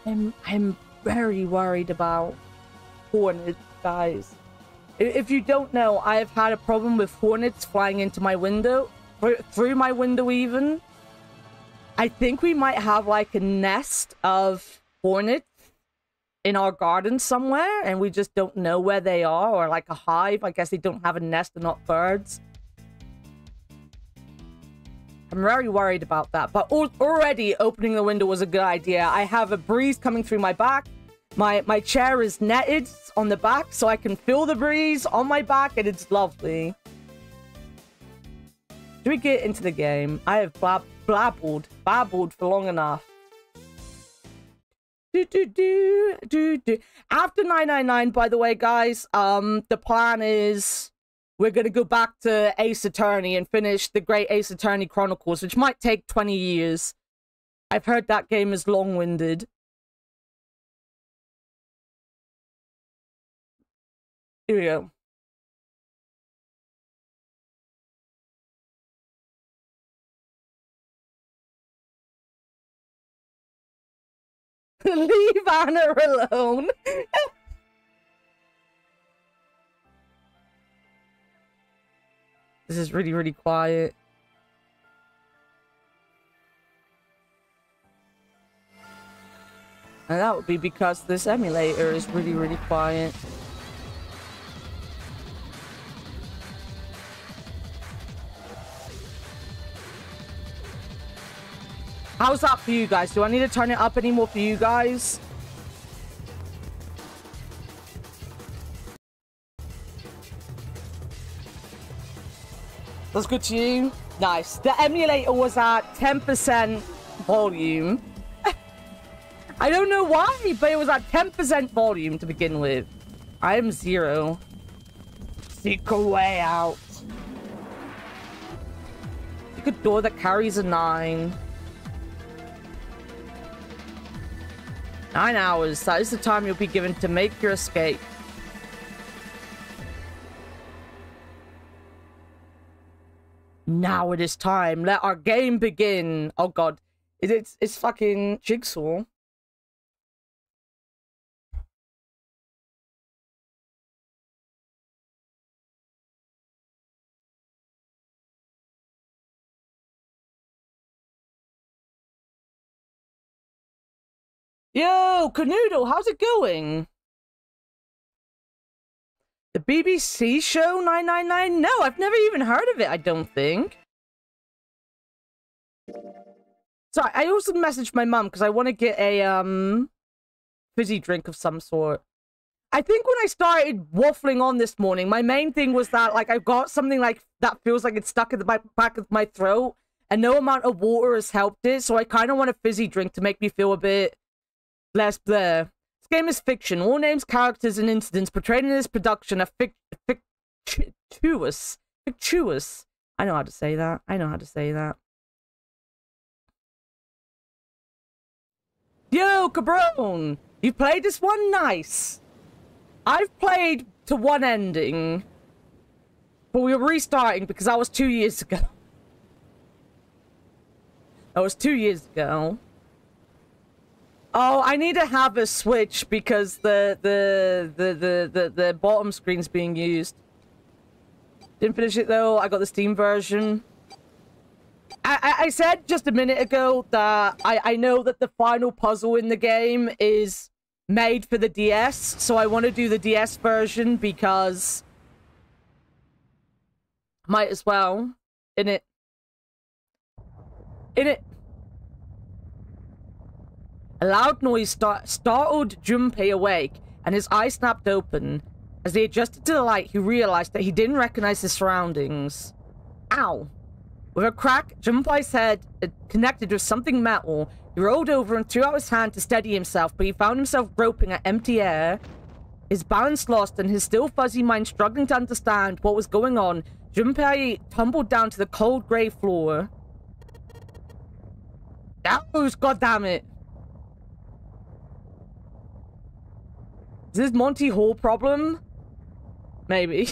I'm very worried about hornets, guys. If you don't know, I've had a problem with hornets flying into my window, through my window even. I think we might have like a nest of hornets in our garden somewhere, and we just don't know where they are, or like a hive. I guess they don't have a nest, they're not birds. I'm very worried about that, but already opening the window was a good idea. I have a breeze coming through my back. My chair is netted on the back, so I can feel the breeze on my back, and it's lovely. Should we get into the game? I have babbled for long enough. After 999, by the way, guys, the plan is we're gonna go back to Ace Attorney and finish the Great Ace Attorney Chronicles, which might take 20 years. I've heard that game is long-winded. Here we go. Leave Anna alone. This is really, really quiet. And that would be because this emulator is really, really quiet. How's that for you guys? Do I need to turn it up anymore for you guys? That's good to you? Nice. The emulator was at 10% volume. I don't know why, but it was at 10% volume to begin with. I am 0. Secret way out. Secret door that carries a 9. 9 hours. That is the time you'll be given to make your escape. Now it is time. Let our game begin. Oh god. It's fucking Jigsaw. Yo, Canoodle, how's it going? The BBC show 999? No, I've never even heard of it, I don't think. Sorry, I also messaged my mum because I want to get a fizzy drink of some sort. I think when I started waffling on this morning, my main thing was that like I've got something like that feels like it's stuck in the back of my throat, and no amount of water has helped it, so I kind of want a fizzy drink to make me feel a bit less bleh. This game is fiction. All names, characters, and incidents portrayed in this production are fictitious. Fictitious. I know how to say that. I know how to say that. Yo, Cabron! You played this one? Nice. I've played to one ending, but we were restarting because that was 2 years ago. That was 2 years ago. Oh, I need to have a Switch because the bottom screen's being used. Didn't finish it though. I got the Steam version. I said just a minute ago that I know that the final puzzle in the game is made for the DS, so I want to do the DS version because might as well. In it. A loud noise startled Junpei awake, and his eyes snapped open. As he adjusted to the light, he realized that he didn't recognize his surroundings. Ow! With a crack, Junpei's head connected with something metal. He rolled over and threw out his hand to steady himself, but he found himself groping at empty air. His balance lost, and his still fuzzy mind struggling to understand what was going on, Junpei tumbled down to the cold grey floor. Ouch, goddammit! Is this Monty Hall problem? Maybe.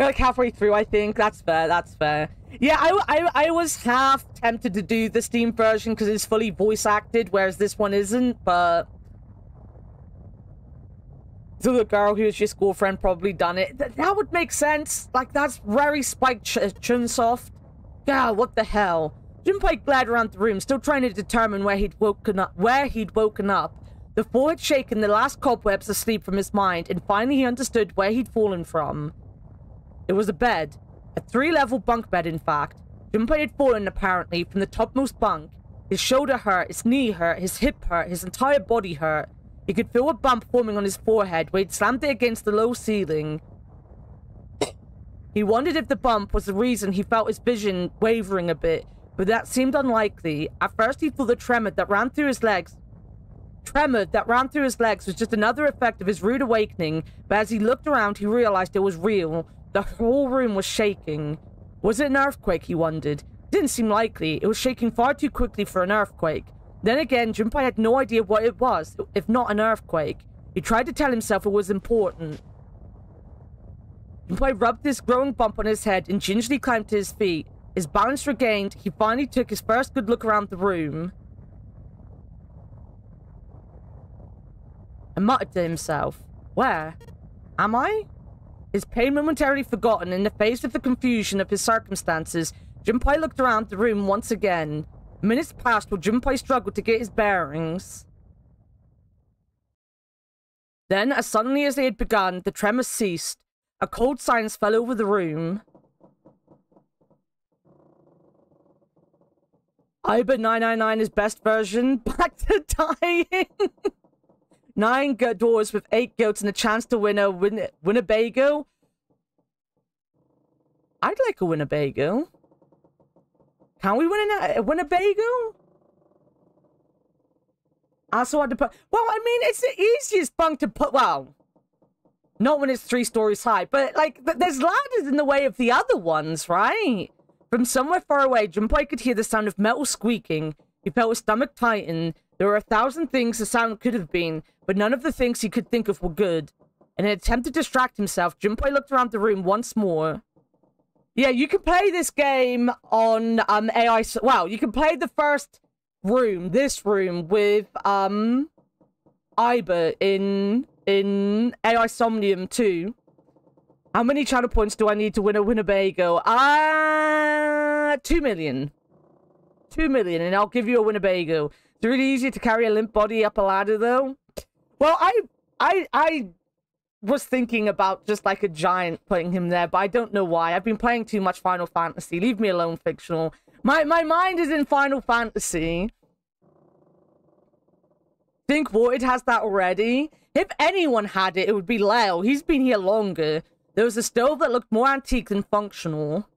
Like halfway through, I think. That's fair, that's fair. Yeah, I was half tempted to do the Steam version because it's fully voice acted, whereas this one isn't, but... So the girl who was your school friend probably done it. That would make sense. Like, that's very Spike Chunsoft. God, what the hell? Junpei glared around the room, still trying to determine where he'd woken up. The floor had shaken the last cobwebs of sleep from his mind, and finally he understood where he'd fallen from. It was a bed. A 3-level bunk bed, in fact. Junpei had fallen, apparently, from the topmost bunk. His shoulder hurt, his knee hurt, his hip hurt, his entire body hurt. He could feel a bump forming on his forehead where he'd slammed it against the low ceiling. He wondered if the bump was the reason he felt his vision wavering a bit, but that seemed unlikely. At first he thought the tremor that ran through his legs was just another effect of his rude awakening, but as he looked around he realized it was real. The whole room was shaking. Was it an earthquake, he wondered? It didn't seem likely. It was shaking far too quickly for an earthquake. Then again, Junpei had no idea what it was, if not an earthquake. He tried to tell himself it was important. Junpei rubbed this growing bump on his head and gingerly climbed to his feet. His balance regained, he finally took his first good look around the room. And muttered to himself, "Where am I?" His pain momentarily forgotten in the face of the confusion of his circumstances, Junpei looked around the room once again. Minutes passed while Junpei struggled to get his bearings. Then, as suddenly as they had begun, the tremor ceased. A cold silence fell over the room. Iba 999 is best version. Back to dying. 9 doors with 8 goats and a chance to win a Winnebago. I'd like a Winnebago. Can we win a Winnebago? Also hard to put... Well, I mean, it's the easiest bunk to put... Well, not when it's 3 stories high, but, like, there's ladders in the way of the other ones, right? From somewhere far away, Junpei could hear the sound of metal squeaking. He felt his stomach tighten. There were 1,000 things the sound could have been, but none of the things he could think of were good. In an attempt to distract himself, Junpei looked around the room once more. Yeah, you can play this game on AI... Well, you can play the first room, this room, with Iba in AI Somnium 2. How many channel points do I need to win a Winnebago? 2 million. 2 million, and I'll give you a Winnebago. It's really easy to carry a limp body up a ladder, though. Well, I was thinking about just like a giant putting him there, but I don't know why. I've been playing too much Final Fantasy. Leave me alone, fictional. My mind is in Final Fantasy. Think Void has that already? If anyone had it, it would be Leo. He's been here longer. There was a stove that looked more antique than functional.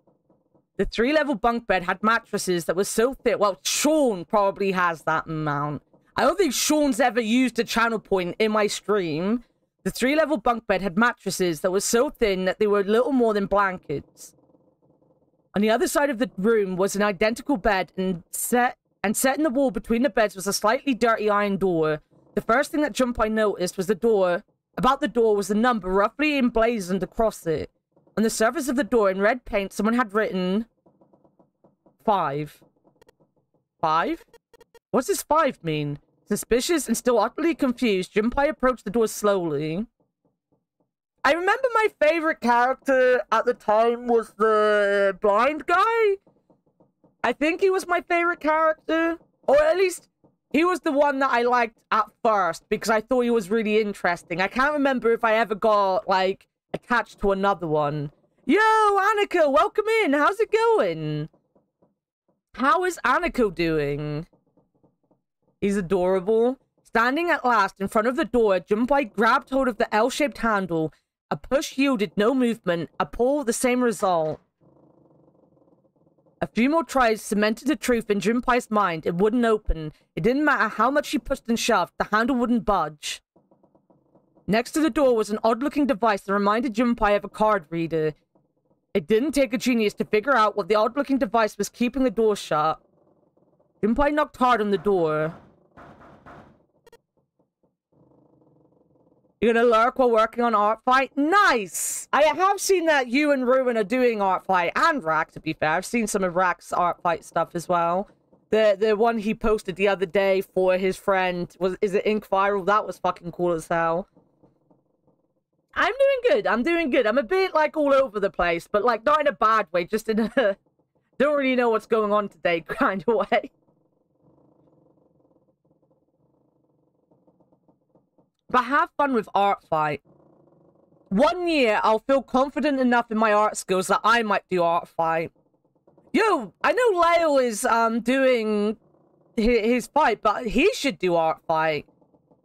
The 3-level bunk bed had mattresses that were so thick. Well, Sean probably has that amount. I don't think Sean's ever used a channel point in my stream. The 3-level bunk bed had mattresses that were so thin that they were little more than blankets. On the other side of the room was an identical bed, and set in the wall between the beds was a slightly dirty iron door. The first thing that Junpei noticed was the door. About the door was a number roughly emblazoned across it. On the surface of the door, in red paint, someone had written 5. 5? What does 5 mean? Suspicious and still utterly confused, Junpei approached the door slowly. I remember my favorite character at the time was the blind guy. I think he was my favorite character. Or at least, he was the one that I liked at first, because I thought he was really interesting. I can't remember if I ever got, like, attached to another one. Yo, Annika, welcome in. How's it going? How is Annika doing? He's adorable. Standing at last in front of the door, Junpei grabbed hold of the L-shaped handle. A push yielded no movement. A pull, the same result. A few more tries cemented the truth in Junpei's mind. It wouldn't open. It didn't matter how much he pushed and shoved. The handle wouldn't budge. Next to the door was an odd-looking device that reminded Junpei of a card reader. It didn't take a genius to figure out what the odd-looking device was keeping the door shut. Junpei knocked hard on the door. You're gonna lurk while working on art fight? Nice! I have seen that you and Ruin are doing art fight, and Rack, to be fair. I've seen some of Rack's art fight stuff as well. The one he posted the other day for his friend, is it Ink Viral? That was fucking cool as hell. I'm doing good. I'm doing good. I'm a bit, like, all over the place, but, like, not in a bad way, just in a don't really know what's going on today kind of way. But have fun with art fight. 1 year, I'll feel confident enough in my art skills that I might do art fight. Yo, I know Leo is doing his fight, but he should do art fight.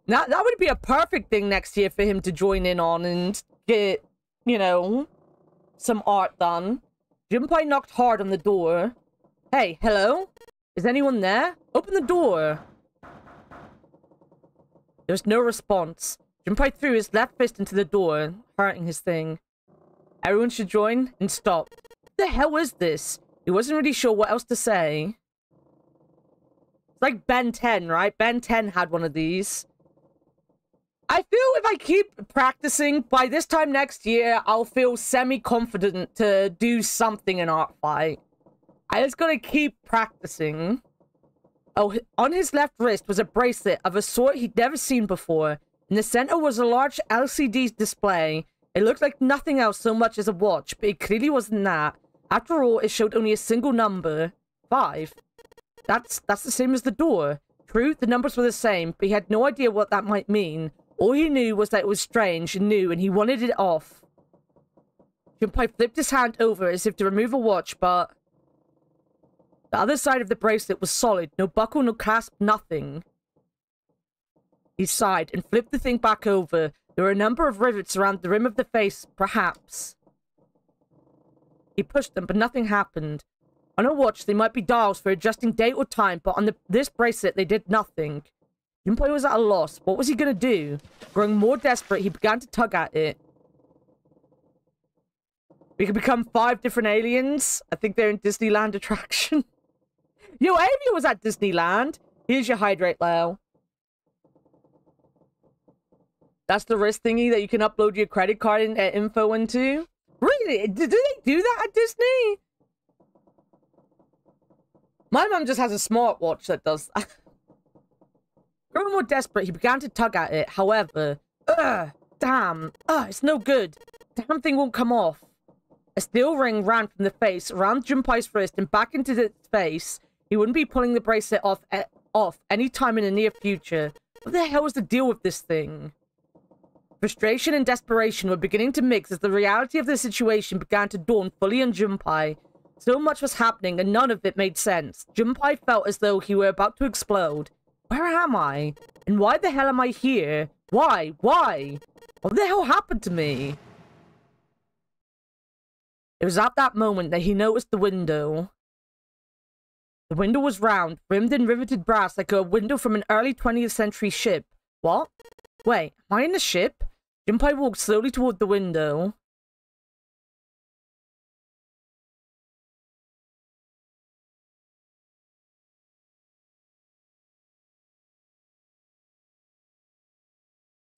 That would be a perfect thing next year for him to join in on and get, you know, some art done. Junpei knocked hard on the door. Hey, hello? Is anyone there? Open the door. There was no response. Junpei threw his left fist into the door, hurting his thing. Everyone should join and stop. What the hell is this? He wasn't really sure what else to say. It's like Ben 10, right? Ben 10 had one of these. I feel if I keep practicing, by this time next year, I'll feel semi-confident to do something in art fight. I just gotta keep practicing. Oh, on his left wrist was a bracelet of a sort he'd never seen before. In the center was a large LCD display. It looked like nothing else so much as a watch, but it clearly wasn't that. After all, it showed only a single number. 5. That's the same as the door. True, the numbers were the same, but he had no idea what that might mean. All he knew was that it was strange and new, and he wanted it off. Junpei flipped his hand over as if to remove a watch, but the other side of the bracelet was solid. No buckle, no clasp, nothing. He sighed and flipped the thing back over. There were a number of rivets around the rim of the face, perhaps. He pushed them, but nothing happened. On a watch, they might be dials for adjusting date or time, but on this bracelet, they did nothing. Junpei was at a loss. What was he going to do? Growing more desperate, he began to tug at it. We could become 5 different aliens. I think they're in Disneyland attraction. Yo, Amy was at Disneyland. Here's your hydrate, Leo. That's the wrist thingy that you can upload your credit card info into. Really? Do they do that at Disney? My mum just has a smartwatch that does that. Growing more desperate, he began to tug at it. However, damn, it's no good. Damn thing won't come off. A steel ring ran from the face, around Junpei's wrist, and back into the face. He wouldn't be pulling the bracelet off any time in the near future. What the hell was the deal with this thing? Frustration and desperation were beginning to mix as the reality of the situation began to dawn fully on Junpei. So much was happening, and none of it made sense. Junpei felt as though he were about to explode. Where am I? And why the hell am I here? Why? Why? What the hell happened to me? It was at that moment that he noticed the window. The window was round, rimmed in riveted brass like a window from an early 20th century ship. What? Wait, am I in the ship? Junpei walked slowly toward the window.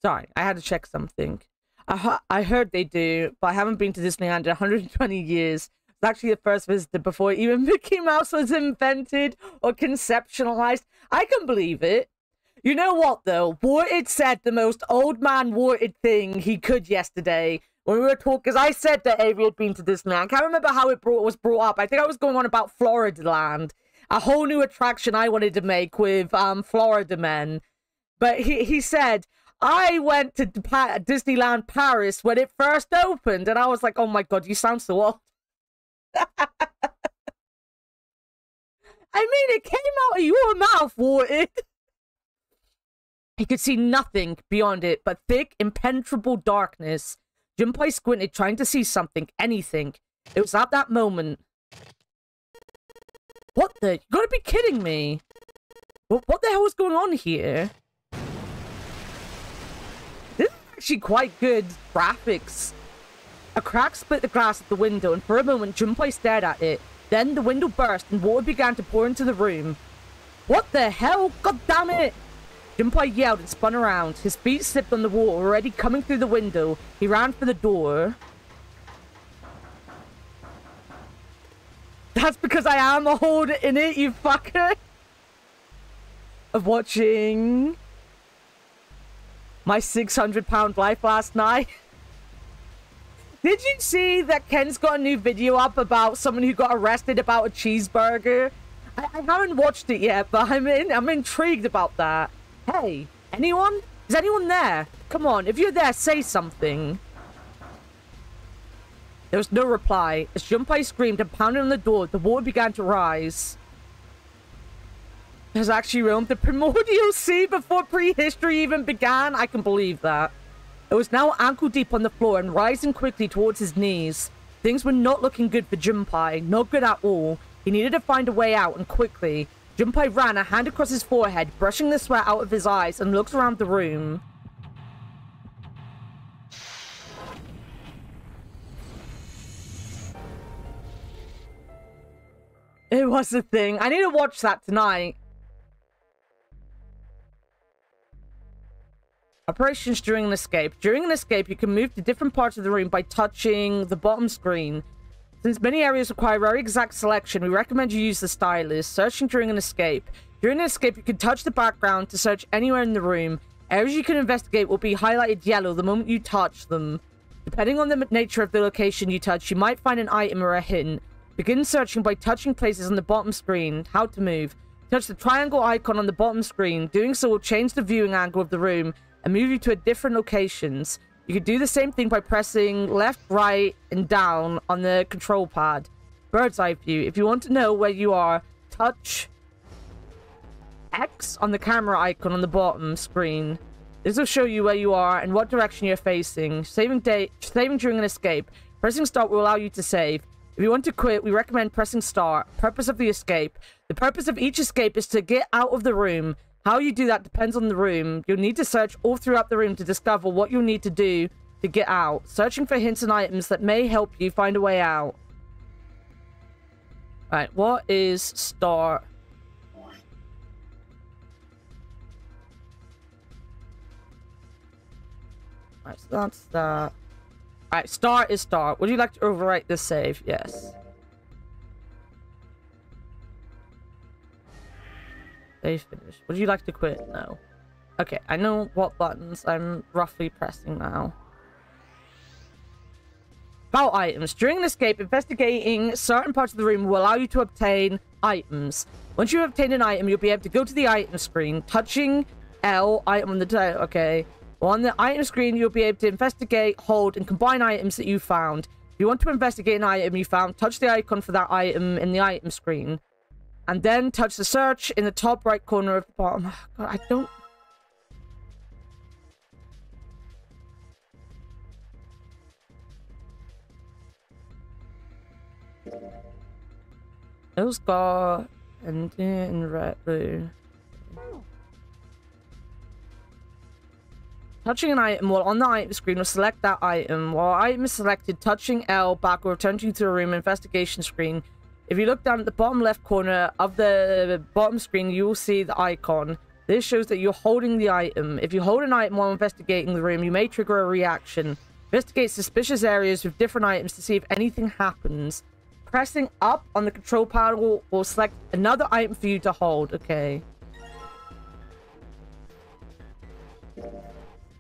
Sorry, I had to check something. I heard they do, but I haven't been to Disneyland in 120 years. It's actually the first visitor before even Mickey Mouse was invented or conceptualized. I can believe it. You know what, though? Warted said the most old man Warted thing he could yesterday when we were talking, because I said that Avery had been to Disneyland. I can't remember how it was brought up. I think I was going on about Florida Land, a whole new attraction I wanted to make with Florida men. But he said, I went to Disneyland Paris when it first opened, and I was like, oh my god, you sound so old. I mean, it came out of your mouth, Warted. He could see nothing beyond it but thick, impenetrable darkness. Junpei squinted, trying to see something, anything. It was at that moment. What the? You gotta be kidding me. What the hell is going on here? This is actually quite good graphics. A crack split the glass at the window, and for a moment, Junpei stared at it. Then the window burst, and water began to pour into the room. What the hell? God damn it! Junpei yelled and spun around. His feet slipped on the wall, already coming through the window. He ran for the door. That's because I am a holder in it, you fucker. Of watching my 600-pound life last night. Did you see that Ken's got a new video up about someone who got arrested about a cheeseburger? I haven't watched it yet, but I'm intrigued about that. Hey, anyone? Is anyone there? Come on, if you're there, say something. There was no reply. As Junpei screamed and pounded on the door, the water began to rise. There's actually room. The primordial sea before prehistory even began. I can believe that. It was now ankle deep on the floor and rising quickly towards his knees. Things were not looking good for Junpei. Not good at all. He needed to find a way out, and quickly. Junpei ran, a hand across his forehead, brushing the sweat out of his eyes, and looked around the room. It was a thing. I need to watch that tonight. Operations during an escape. During an escape, you can move to different parts of the room by touching the bottom screen. Since many areas require very exact selection, we recommend you use the stylus. Searching during an escape. During an escape, you can touch the background to search anywhere in the room. Areas you can investigate will be highlighted yellow the moment you touch them. Depending on the nature of the location you touch, you might find an item or a hint. Begin searching by touching places on the bottom screen. How to move. Touch the triangle icon on the bottom screen. Doing so will change the viewing angle of the room and move you to different locations. You can do the same thing by pressing left, right, and down on the control pad. Bird's eye view. If you want to know where you are, touch X on the camera icon on the bottom screen. This will show you where you are and what direction you're facing. Saving during an escape. Pressing start will allow you to save. If you want to quit, we recommend pressing start. Purpose of the escape. The purpose of each escape is to get out of the room. How you do that depends on the room. You'll need to search all throughout the room to discover what you'll need to do to get out. Searching for hints and items that may help you find a way out. Alright, what is start? Alright, so that's that. Alright, start is start. Would you like to overwrite this save? Yes. Save finish. Would you like to quit? No. Okay, I know what buttons I'm roughly pressing now. About items. During an escape, investigating certain parts of the room will allow you to obtain items. Once you have obtained an item, you'll be able to go to the item screen, touching L, item on the title. Okay. On the item screen, you'll be able to investigate, hold, and combine items that you found. If you want to investigate an item you found, touch the icon for that item in the item screen. And then touch the search in the top right corner of the bottom. Oh, God, I don't... Those got... and in red, blue. Touching an item while on the item screen will select that item. While item is selected, touching L back will return you to the room investigation screen. If you look down at the bottom left corner of the bottom screen, you will see the icon. This shows that you're holding the item. If you hold an item while investigating the room, you may trigger a reaction. Investigate suspicious areas with different items to see if anything happens. Pressing up on the control panel will select another item for you to hold. Okay.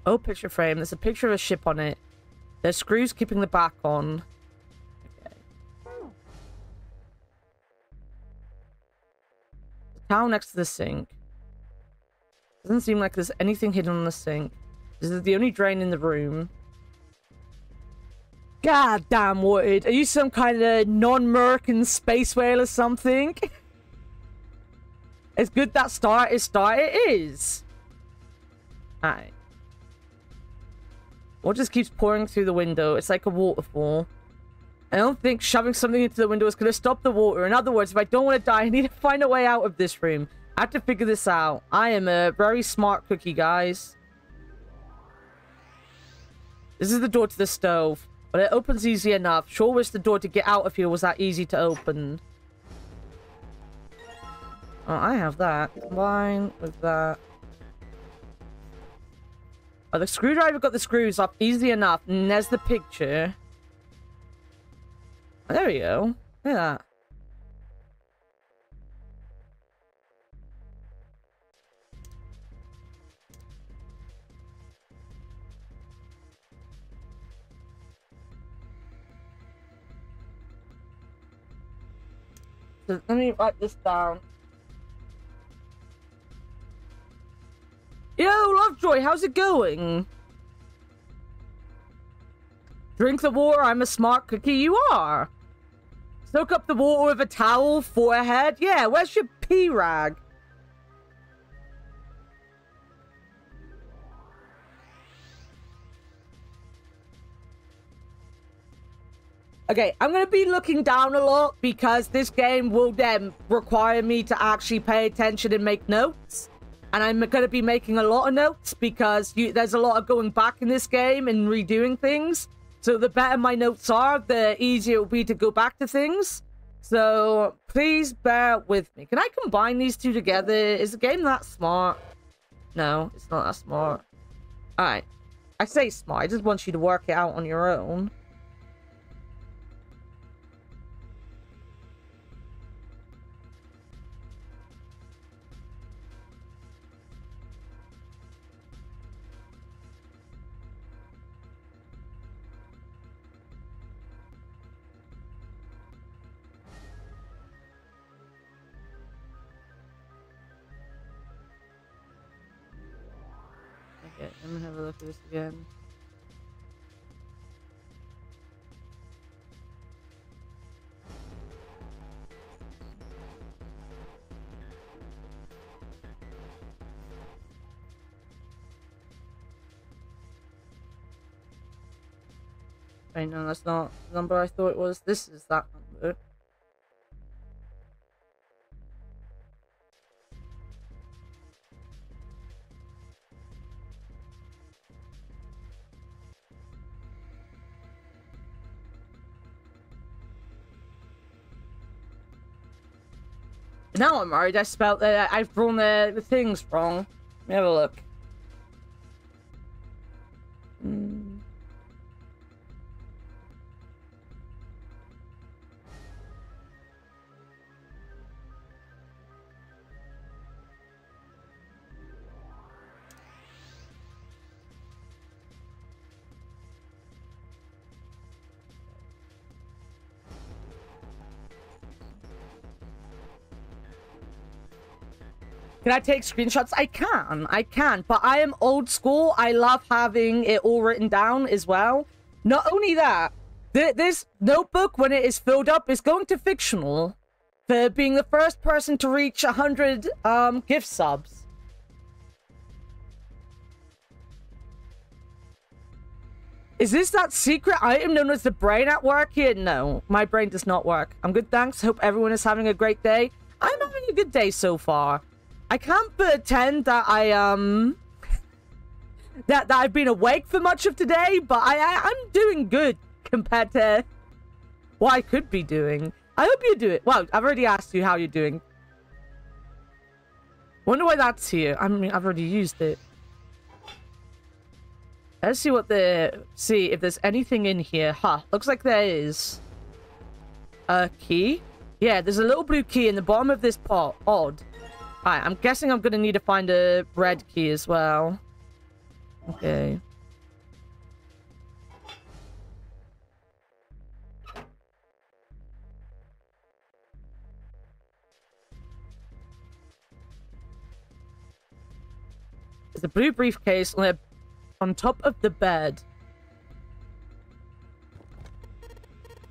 Oh, picture frame. There's a picture of a ship on it. There's screws keeping the back on. Okay. The towel next to the sink. Doesn't seem like there's anything hidden on the sink. This is the only drain in the room. God damn, Wood. Are you some kind of non-American space whale or something? It's good that start is start. It is. Alright. Water just keeps pouring through the window. It's like a waterfall. I don't think shoving something into the window is going to stop the water. In other words, if I don't want to die, I need to find a way out of this room. I have to figure this out. I am a very smart cookie, guys. This is the door to the stove. But it opens easy enough. Sure wish the door to get out of here was that easy to open. Oh, I have that. Combine with that. Oh, the screwdriver got the screws off easy enough. And there's the picture. Oh, there we go. Look at that. So let me write this down. Yo, Lovejoy, how's it going? Drink the water, I'm a smart cookie. You are. Soak up the water with a towel, forehead. Yeah, where's your pee rag? Okay, I'm going to be looking down a lot because this game will then require me to actually pay attention and make notes. And I'm going to be making a lot of notes because there's a lot of going back in this game and redoing things. So the better my notes are, the easier it will be to go back to things. So please bear with me. Can I combine these two together? Is the game that smart? No, it's not that smart. Alright. I say smart. I just want you to work it out on your own. Okay, I'm gonna have a look at this again. Right, no, that's not the number I thought it was. This is that number. Now I'm worried I spelled that I've drawn the things wrong. Let me have a look. Can I take screenshots? I can, but I am old school. I love having it all written down as well. Not only that, this notebook, when it is filled up, is going to fictional for being the first person to reach 100 gift subs. Is this that secret item known as the brain at work here? No, my brain does not work. I'm good, thanks. Hope everyone is having a great day. I'm having a good day so far. I can't pretend that that I've been awake for much of today, but I'm doing good compared to what I could be doing. I hope you do it. Well, I've already asked you how you're doing. Wonder why that's here. I mean, I've already used it. Let's see what see if there's anything in here. Huh, looks like there is a key. Yeah, there's a little blue key in the bottom of this pot. Odd. Alright, I'm guessing I'm gonna need to find a red key as well. Okay. There's a blue briefcase on top of the bed.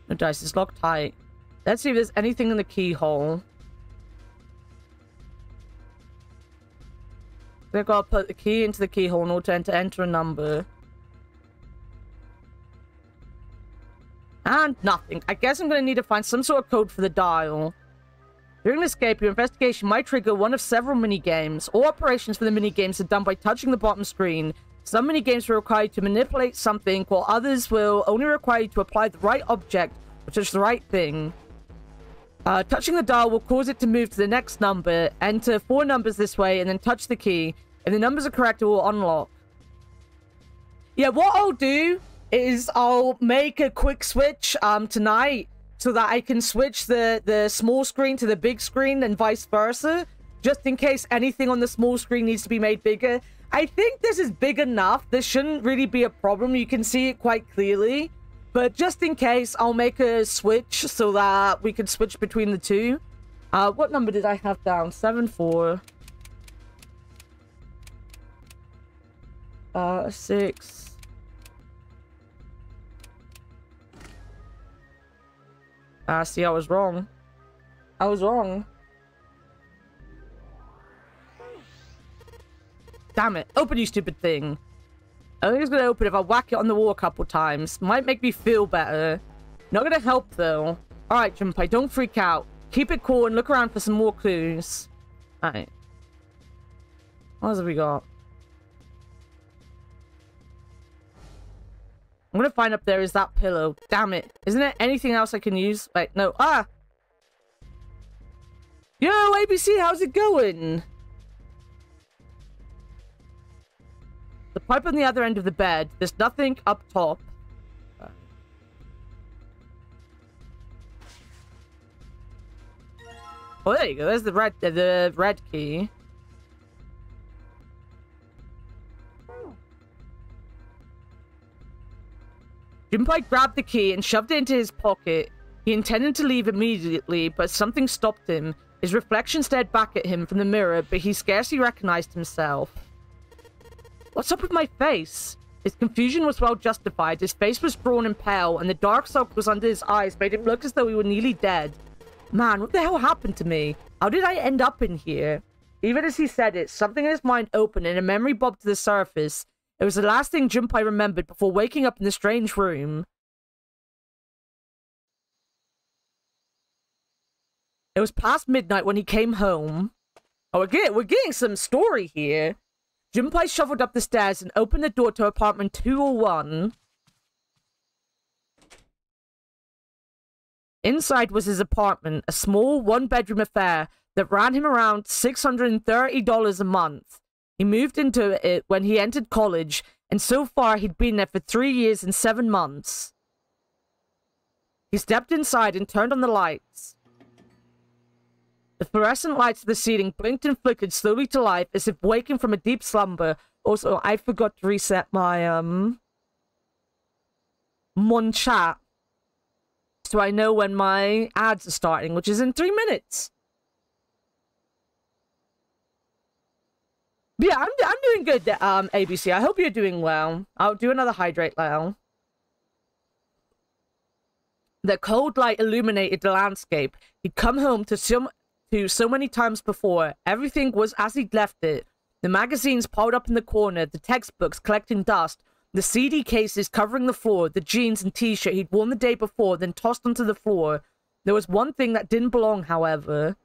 No dice, it's locked tight. Let's see if there's anything in the keyhole. I've got to put the key into the keyhole in order to enter a number. And nothing. I guess I'm going to need to find some sort of code for the dial. During the escape, your investigation might trigger one of several minigames. All operations for the minigames are done by touching the bottom screen. Some minigames will require you to manipulate something, while others will only require you to apply the right object, or touch the right thing. Touching the dial will cause it to move to the next number. Enter 4 numbers this way, and then touch the key. If the numbers are correct, it will unlock. Yeah, what I'll do is I'll make a quick switch tonight so that I can switch the small screen to the big screen and vice versa, just in case anything on the small screen needs to be made bigger. I think this is big enough. This shouldn't really be a problem. You can see it quite clearly. But just in case, I'll make a switch so that we can switch between the two. What number did I have down? 74. 6. See, I was wrong. I was wrong. Damn it. Open, you stupid thing. I think it's gonna open if I whack it on the wall a couple times. Might make me feel better. Not gonna help, though. Alright, Junpei, don't freak out. Keep it cool and look around for some more clues. Alright. What else have we got? I'm gonna find up there is that pillow. Damn it. Isn't there anything else I can use? Wait, no. Ah! Yo, ABC, how's it going? The pipe on the other end of the bed. There's nothing up top. Oh, there you go. There's the red key. Junpei grabbed the key and shoved it into his pocket. He intended to leave immediately, but something stopped him. His reflection stared back at him from the mirror, but he scarcely recognized himself. What's up with my face? His confusion was well justified. His face was drawn and pale, and the dark circles under his eyes made him look as though he were nearly dead. Man, what the hell happened to me? How did I end up in here? Even as he said it, something in his mind opened and a memory bobbed to the surface. It was the last thing Junpei remembered before waking up in the strange room. It was past midnight when he came home. Oh, we're getting some story here. Junpei shuffled up the stairs and opened the door to apartment 201. Inside was his apartment, a small one-bedroom affair that ran him around $630 a month. He moved into it when he entered college, and so far he'd been there for 3 years and 7 months. He stepped inside and turned on the lights. The fluorescent lights of the ceiling blinked and flickered slowly to life as if waking from a deep slumber. Also, I forgot to reset my, Mon chat. So I know when my ads are starting, which is in 3 minutes. But yeah, I'm doing good, ABC. I hope you're doing well. I'll do another hydrate now. The cold light illuminated the landscape. He'd come home to so many times before. Everything was as he'd left it. The magazines piled up in the corner, the textbooks collecting dust, the CD cases covering the floor, the jeans and t-shirt he'd worn the day before, then tossed onto the floor. There was one thing that didn't belong, however.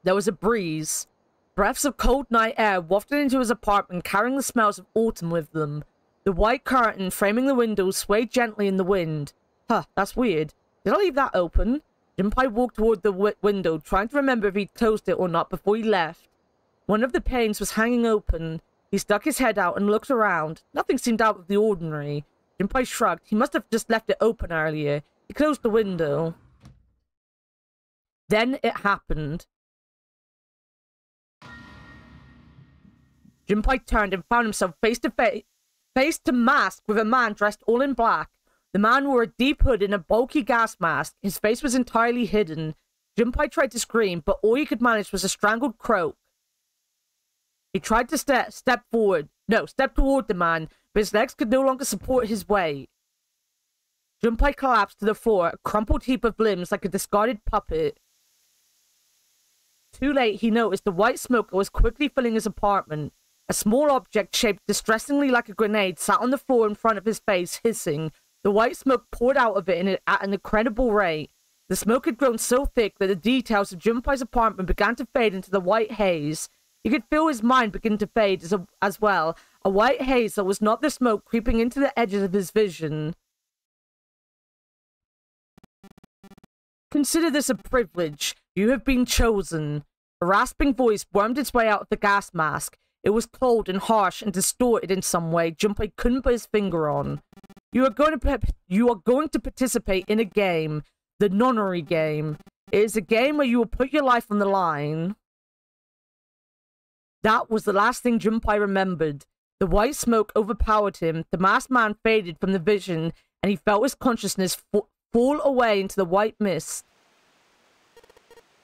There was a breeze. Breaths of cold night air wafted into his apartment, carrying the smells of autumn with them. The white curtain framing the windows swayed gently in the wind. Huh, that's weird. Did I leave that open? Junpei walked toward the window, trying to remember if he'd closed it or not before he left. One of the panes was hanging open. He stuck his head out and looked around. Nothing seemed out of the ordinary. Junpei shrugged. He must have just left it open earlier. He closed the window. Then it happened. Junpei turned and found himself face to mask with a man dressed all in black. The man wore a deep hood and a bulky gas mask. His face was entirely hidden. Junpei tried to scream, but all he could manage was a strangled croak. He tried to step toward the man, but his legs could no longer support his weight. Junpei collapsed to the floor, a crumpled heap of limbs like a discarded puppet. Too late, he noticed the white smoke that was quickly filling his apartment. A small object shaped distressingly like a grenade sat on the floor in front of his face, hissing. The white smoke poured out of it at an incredible rate. The smoke had grown so thick that the details of Junpei's apartment began to fade into the white haze. He could feel his mind begin to fade as well, a white haze that was not the smoke creeping into the edges of his vision. Consider this a privilege. You have been chosen. A rasping voice wormed its way out of the gas mask. It was cold and harsh and distorted in some way Junpei couldn't put his finger on. You are going to participate in a game, the nonary game. It is a game where you will put your life on the line. That was the last thing Junpei remembered. The white smoke overpowered him, the masked man faded from the vision, and he felt his consciousness fall away into the white mist.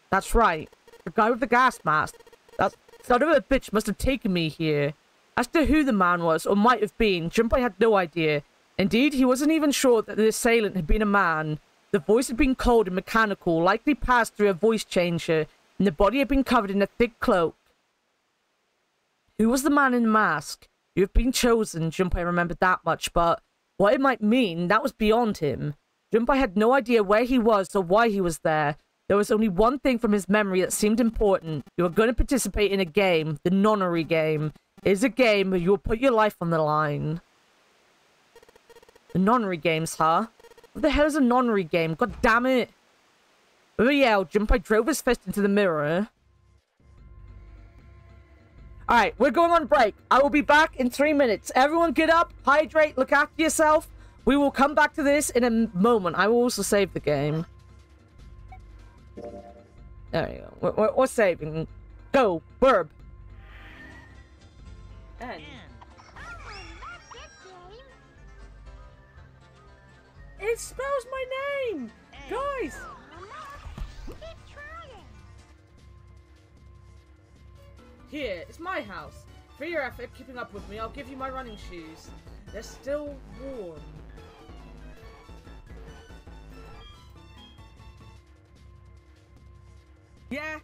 That's right. The guy with the gas mask. That son of a bitch must have taken me here. As to who the man was, or might have been, Junpei had no idea. Indeed, he wasn't even sure that the assailant had been a man. The voice had been cold and mechanical, likely passed through a voice changer, and the body had been covered in a thick cloak. Who was the man in the mask? You have been chosen, Junpei remembered that much, but what it might mean, that was beyond him. Junpei had no idea where he was or why he was there. There was only one thing from his memory that seemed important. You are going to participate in a game, the nonary game. It is a game where you will put your life on the line. The nonary games, huh? What the hell is a nonary game? God damn it! With a yell, Junpei drove his fist into the mirror. Alright, we're going on break. I will be back in 3 minutes. Everyone get up, hydrate, look after yourself. We will come back to this in a moment. I will also save the game. There you go. We're saving. Go, verb. And it spells my name! Guys! Here, it's my house. For your effort keeping up with me, I'll give you my running shoes. They're still warm. Yeah,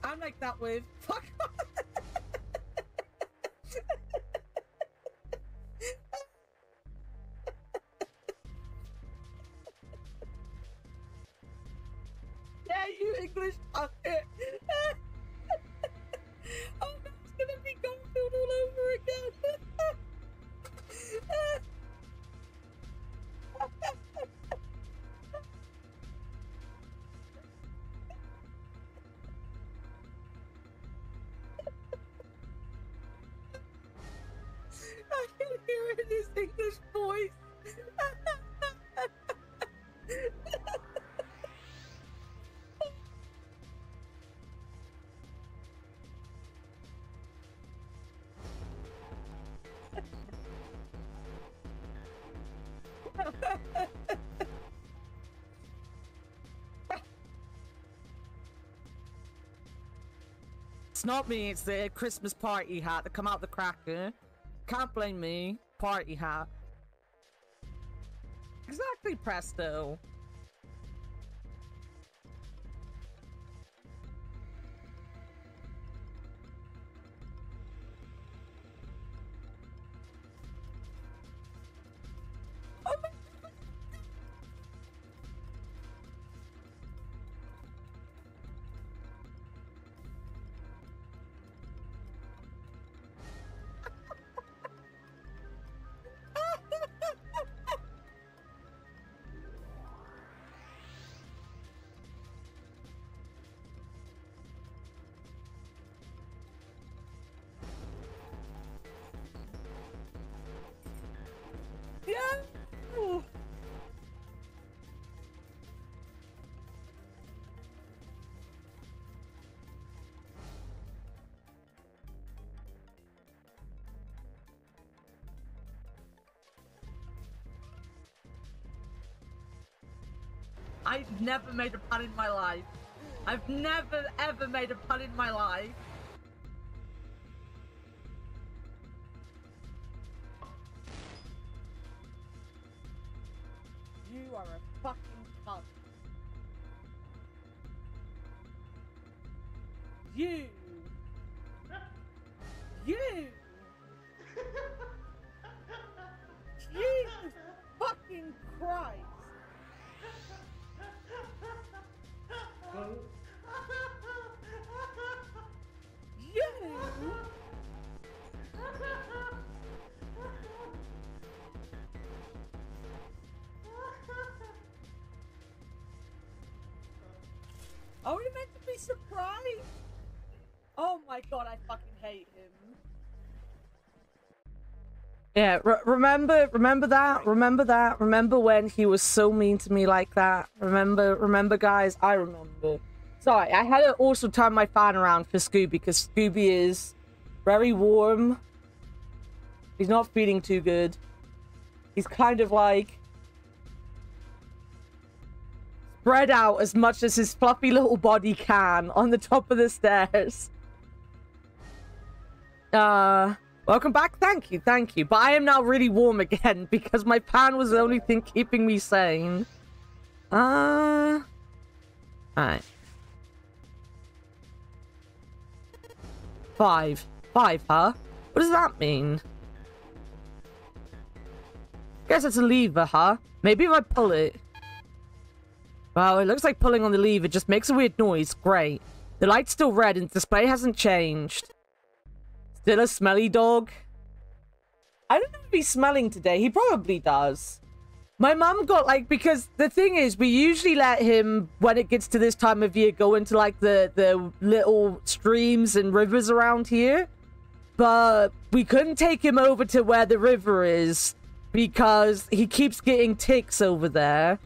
I'm like that with. Fuck off. Yeah, you English fucker. Oh, that's gonna be Garfield all over again. I can hear it in his English voice. It's not me, it's the Christmas party hat that come out the cracker. Can't blame me. Party hat. Exactly, presto. Oh my. Yeah. I've never made a pun in my life. I've never ever made a pun in my life. You are a fucking cunt. You. Jesus fucking Christ. You. Are we meant to be surprised? Oh my god, I fucking hate him. Yeah, remember that? Remember that? Remember when he was so mean to me like that? Remember, guys? I remember. Sorry, I had to also turn my fan around for Scooby, because Scooby is very warm. He's not feeling too good. He's kind of like spread out as much as his fluffy little body can on the top of the stairs. Welcome back. Thank you. But I am now really warm again because my fan was the only thing keeping me sane. Alright. 5, huh? What does that mean? Guess it's a lever, huh? Maybe if I pull it. Well, it looks like pulling on the lever just makes a weird noise. Great. The light's still red and the display hasn't changed. Still a smelly dog? I don't know if he's smelling today. He probably does. My mum got, like, because the thing is, we usually let him, when it gets to this time of year, go into, like, the little streams and rivers around here. But we couldn't take him over to where the river is because he keeps getting ticks over there.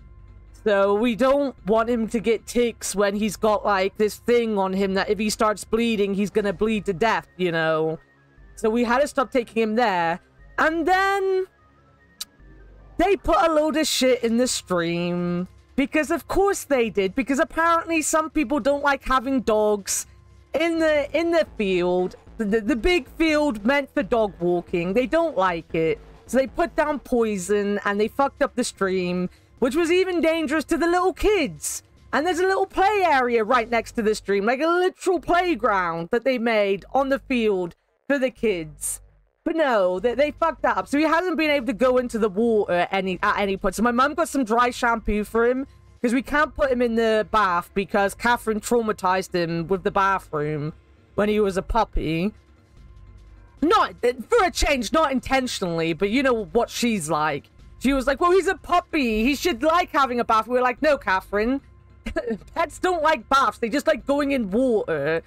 So we don't want him to get ticks when he's got, like, this thing on him that if he starts bleeding, he's gonna bleed to death, you know? So we had to stop taking him there. And then they put a load of shit in the stream. Because of course they did. Because apparently some people don't like having dogs in the field. The big field meant for dog walking. They don't like it. So they put down poison and they fucked up the stream, which was even dangerous to the little kids. And there's a little play area right next to the stream, like a literal playground that they made on the field for the kids. But no, they fucked that up. So he hasn't been able to go into the water at any point. So my mum got some dry shampoo for him because we can't put him in the bath because Catherine traumatized him with the bathroom when he was a puppy. Not, for a change, not intentionally, but you know what she's like. She was like, well, he's a puppy. He should like having a bath. We were like, no, Catherine. Pets don't like baths. They just like going in water,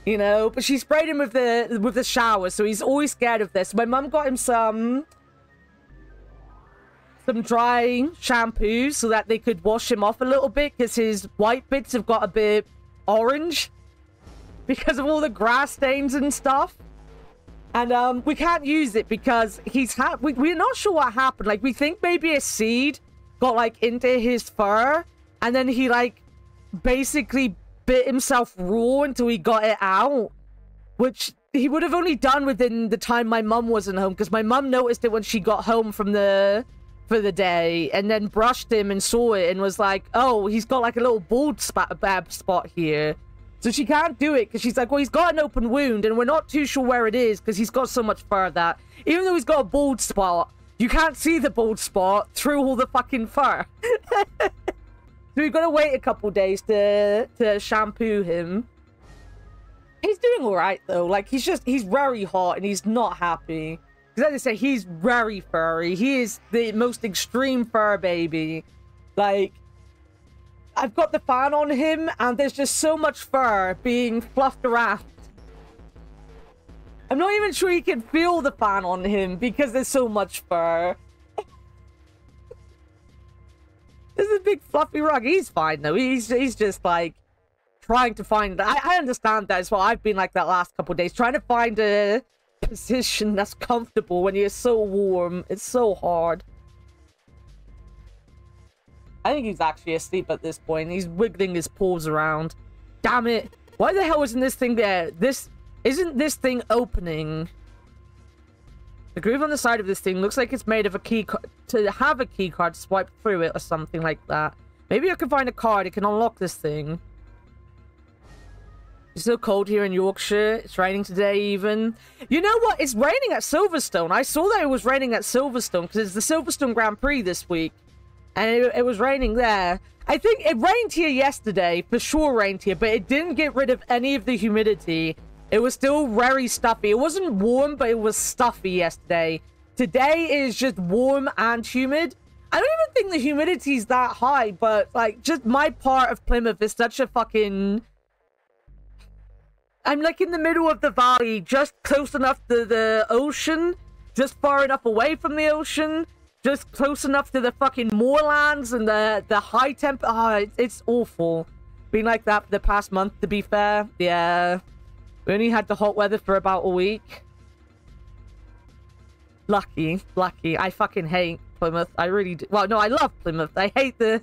you know? But she sprayed him with the shower, so he's always scared of this. My mum got him some dry shampoo so that they could wash him off a little bit because his white bits have got a bit orange because of all the grass stains and stuff. And we can't use it because we're not sure what happened. Like, we think maybe a seed got, like, into his fur. And then he, like, basically bit himself raw until he got it out. Which he would have only done within the time my mum wasn't home. Because my mum noticed it when she got home for the day. And then brushed him and saw it and was like, oh, he's got, like, a little bald spot here. So she can't do it because she's like, well, he's got an open wound and we're not too sure where it is because he's got so much fur that even though he's got a bald spot, you can't see the bald spot through all the fucking fur. So we've got to wait a couple days to shampoo him. He's doing all right, though. Like, he's very hot and he's not happy. Because as I say, he's very furry. He is the most extreme fur baby. Like, I've got the fan on him, and there's just so much fur being fluffed around. I'm not even sure you can feel the fan on him because there's so much fur. This is a big fluffy rug. He's fine, though. He's just, like, trying to find... I understand that as well. I've been like that last couple of days, trying to find a position that's comfortable when you're so warm. It's so hard. I think he's actually asleep at this point. He's wiggling his paws around. Damn it. Why the hell isn't this thing there? Isn't this thing opening? The groove on the side of this thing looks like it's made of a key to have a key card to swipe through it or something like that. Maybe I can find a card. It can unlock this thing. It's so cold here in Yorkshire. It's raining today even. You know what? It's raining at Silverstone. I saw that it was raining at Silverstone because it's the Silverstone Grand Prix this week. And it was raining there. I think it rained here yesterday. For sure rained here. But it didn't get rid of any of the humidity. It was still very stuffy. It wasn't warm, but it was stuffy yesterday. Today is just warm and humid. I don't even think the humidity's that high. But, like, just my part of Plymouth is such a fucking... I'm, like, in the middle of the valley. Just close enough to the ocean just far enough away from the ocean, just close enough to the fucking moorlands and the high temp. It's awful. Been like that for the past month, to be fair. Yeah. We only had the hot weather for about a week. Lucky. I fucking hate Plymouth. I really do. Well, no, I love Plymouth. I hate the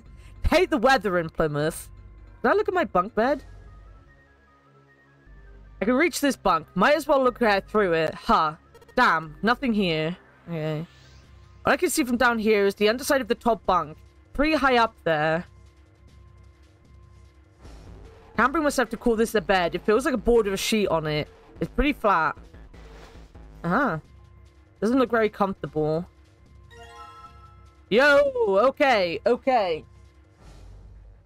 weather in Plymouth. Did I look at my bunk bed? I can reach this bunk. Might as well look through it. Huh. Damn. Nothing here. Okay. What I can see from down here is the underside of the top bunk. Pretty high up there. Can't bring myself to call this a bed. It feels like a board with a sheet on it. It's pretty flat. Doesn't look very comfortable. Yo! Okay.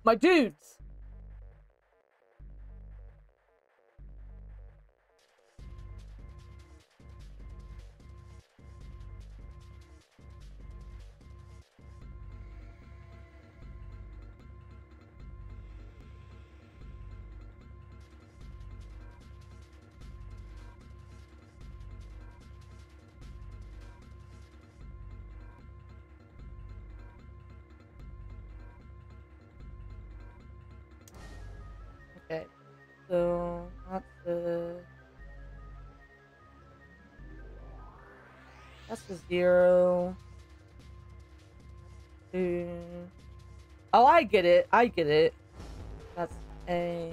My dudes! Okay, so that's the 0. 2. Oh, I get it. That's A.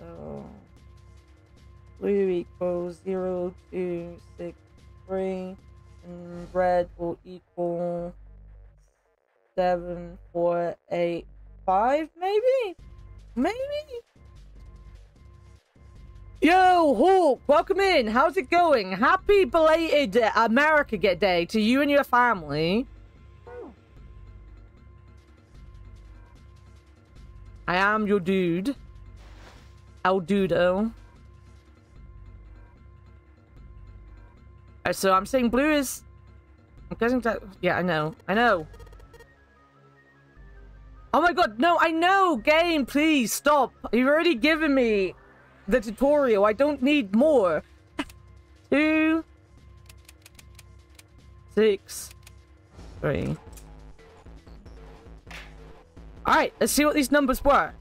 So blue equals 0, 2, 6, 3, and red will equal 7, 4, 8, 5, maybe? Yo, Hawk, welcome in. How's it going? Happy belated America Day to you and your family. I am your dude. El Dudo. So I'm saying blue is... I'm guessing that... Yeah, I know. Oh my god, no, I know! Game, please, stop! You've already given me the tutorial. I don't need more. 2, 6, 3. Alright, let's see what these numbers work.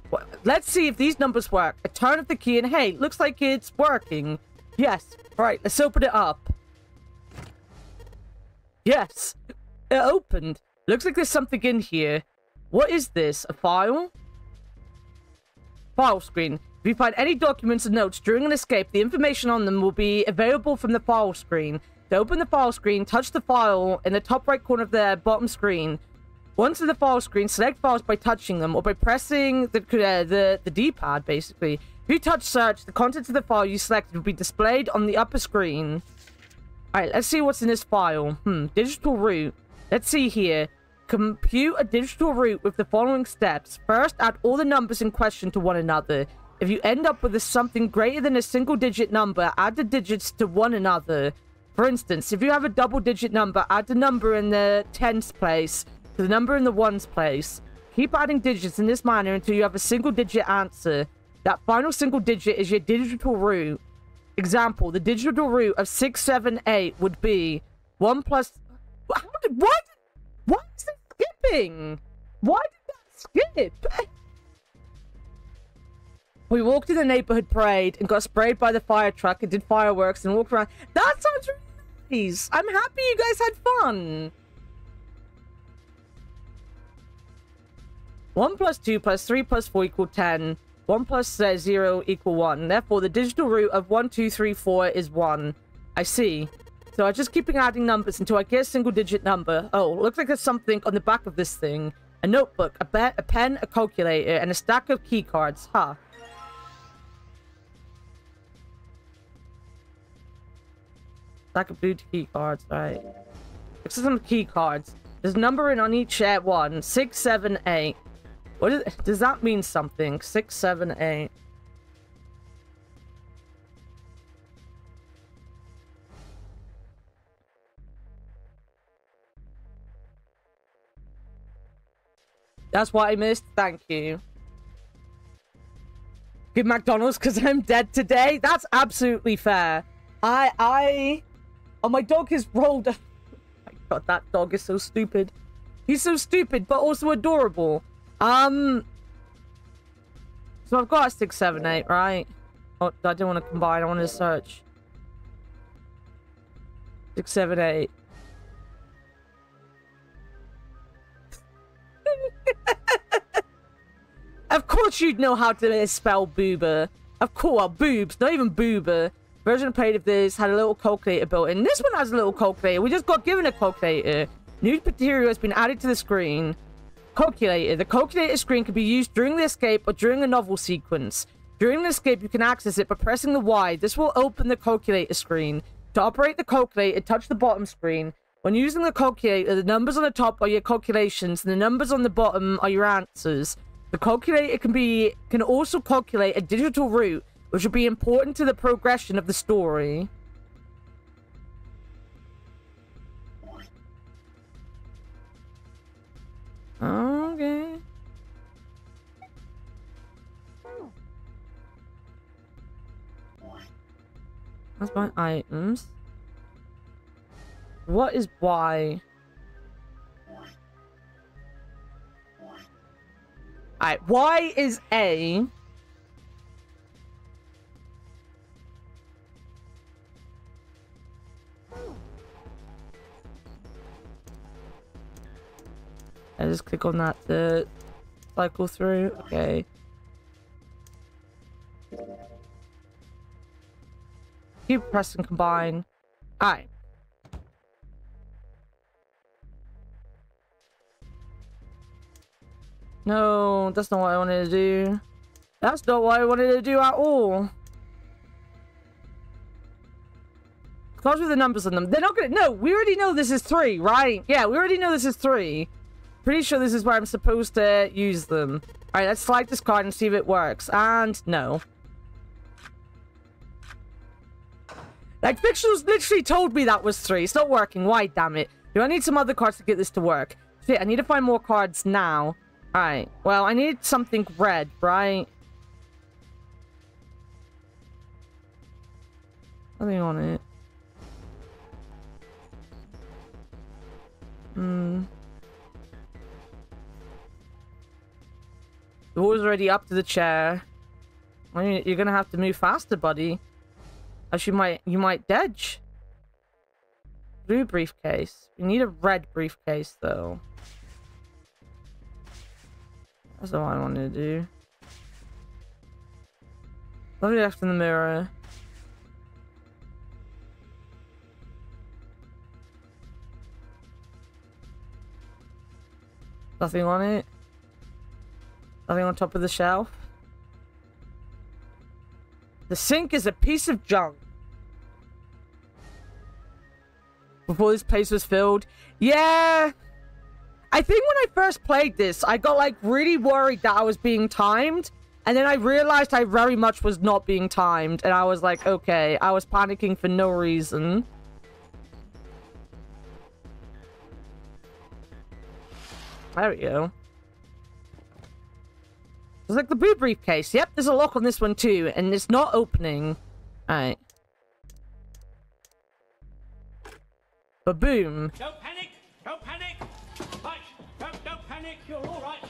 Let's see if these numbers work. I turn up the key and hey, looks like it's working. Yes. Alright, let's open it up. Yes. It opened. Looks like there's something in here. What is this? A file? File screen. If you find any documents and notes during an escape, the information on them will be available from the file screen. To open the file screen, touch the file in the top right corner of the bottom screen. Once in the file screen, select files by touching them or by pressing the D-pad, basically. If you touch search, the contents of the file you selected will be displayed on the upper screen. Alright, let's see what's in this file. Digital route. Let's see here. Compute a digital route with the following steps. First, add all the numbers in question to one another. If you end up with something greater than a single-digit number, add the digits to one another. For instance, if you have a double-digit number, add the number in the tens place to the number in the ones place. Keep adding digits in this manner until you have a single-digit answer. That final single digit is your digital root. Example, the digital root of 678 would be 1 plus... What? Why is it skipping? Why did that skip? We walked in the neighborhood parade and got sprayed by the fire truck and did fireworks and walked around. That sounds really nice. I'm happy you guys had fun. 1 plus 2 plus 3 plus 4 equal 10. 1 plus 0 equal 1. Therefore, the digital root of 1, 2, 3, 4 is 1. I see. So I just keep adding numbers until I get a single-digit number. Oh, looks like there's something on the back of this thing. A notebook, a pen, a calculator, and a stack of key cards. Huh. Stack of blue key cards, right. Looks like some key cards. There's numbering on each one. 6, 7, 8. What is it? Does that mean something? 6, 7, 8. That's what I missed. Thank you. Give McDonald's because I'm dead today. That's absolutely fair. Oh, my dog is rolled. Oh my god, that dog is so stupid. He's so stupid, but also adorable. So I've got a 6, 7, 8, right? Oh, I didn't want to combine. I wanted to search. 6, 7, 8. Of course you'd know how to spell boober. Of course, well, boobs, not even boober. Version played of this had a little calculator built in. This one has a little calculator. We just got given a calculator. New material has been added to the screen. Calculator. The calculator screen can be used during the escape or during a novel sequence. During the escape, you can access it by pressing the Y. This will open the calculator screen. To operate the calculator, touch the bottom screen. When using the calculator, the numbers on the top are your calculations, and the numbers on the bottom are your answers. The calculator can also calculate a digital route, which will be important to the progression of the story. Okay. That's my items. What is Y? Alright, Y is A. I just click on that to cycle through. Okay. Keep pressing combine. Alright. No, that's not what I wanted to do. That's not what I wanted to do at all. Cards with the numbers on them. They're not gonna... No, we already know this is 3, right? Yeah, we already know this is 3. Pretty sure this is where I'm supposed to use them. Alright, let's slide this card and see if it works. And no. Like, Fictionals literally told me that was 3. It's not working. Why, damn it? Do I need some other cards to get this to work? Shit, I need to find more cards now. Alright, well, I need something red, right? Nothing on it. The wall's already up to the chair. I mean, you're gonna have to move faster, buddy. Else you might dodge. Blue briefcase. We need a red briefcase, though. That's what I wanted to do. Nothing left in the mirror. Nothing on it. Nothing on top of the shelf. The sink is a piece of junk. Before this place was filled. Yeah. I think when I first played this, I got like really worried that I was being timed. And then I realized I very much was not being timed. And I was like, okay, I was panicking for no reason. There we go. It's like the blue briefcase. Yep, there's a lock on this one too. And it's not opening. Alright. Ba-boom. Don't panic! Don't panic! Hush! Don't panic! You're alright!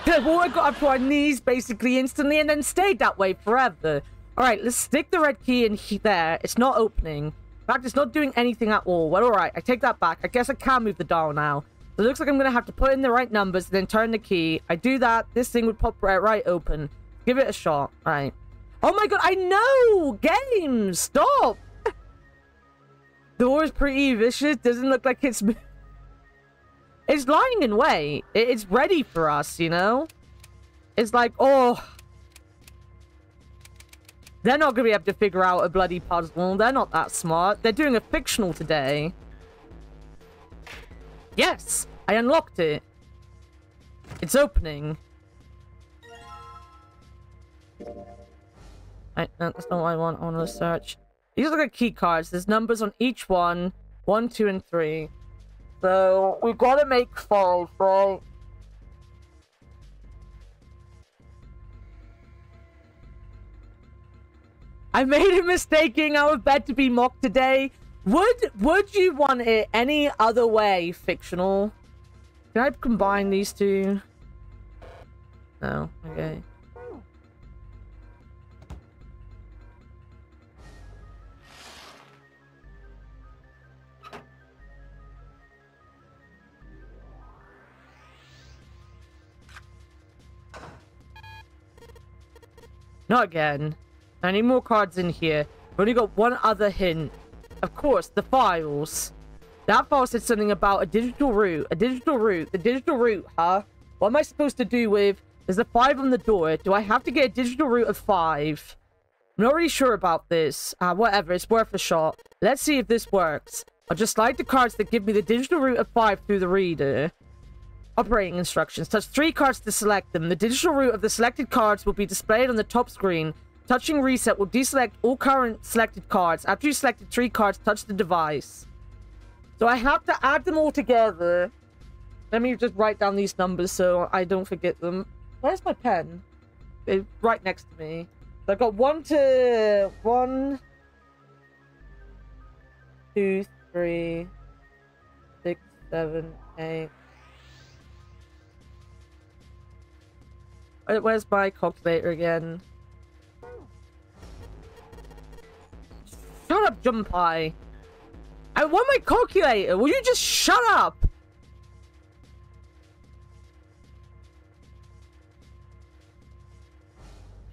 The water got up to our knees basically instantly and then stayed that way forever. Alright, let's stick the red key in there. It's not opening. In fact, it's not doing anything at all. Well, alright, I take that back. I guess I can move the dial now. So it looks like I'm going to have to put in the right numbers and then turn the key. I do that. This thing would pop right open. Give it a shot. Right. Oh my god, I know! Games! Stop! The door is pretty vicious. Doesn't look like it's... It's lying in wait. It's ready for us, you know? It's like, oh... They're not going to be able to figure out a bloody puzzle. They're not that smart. They're doing a fictional today. Yes! I unlocked it. It's opening. No, that's not what I want. I want to search. These look like key cards. There's numbers on each one. 1, 2, and 3. So, we've got to make 5, right? I made a mistake getting out of bed to be mocked today. Would you want it any other way, fictional? Can I combine these two? No. Okay. Not again. I need more cards in here. We've only got one other hint. Of course, the files. That file said something about a digital route. A digital route. The digital route, huh? What am I supposed to do with... There's a 5 on the door. Do I have to get a digital route of 5? I'm not really sure about this. Whatever. It's worth a shot. Let's see if this works. I'll just slide the cards that give me the digital route of 5 through the reader. Operating instructions. Touch 3 cards to select them. The digital route of the selected cards will be displayed on the top screen. Touching reset will deselect all current selected cards. After you selected 3 cards, touch the device. So I have to add them all together. Let me just write down these numbers so I don't forget them. Where's my pen? It's right next to me. So I've got 1, 2, 3, 6, 7, 8. Where's my calculator again? Shut up, Junpei. I want my calculator. Will you just shut up?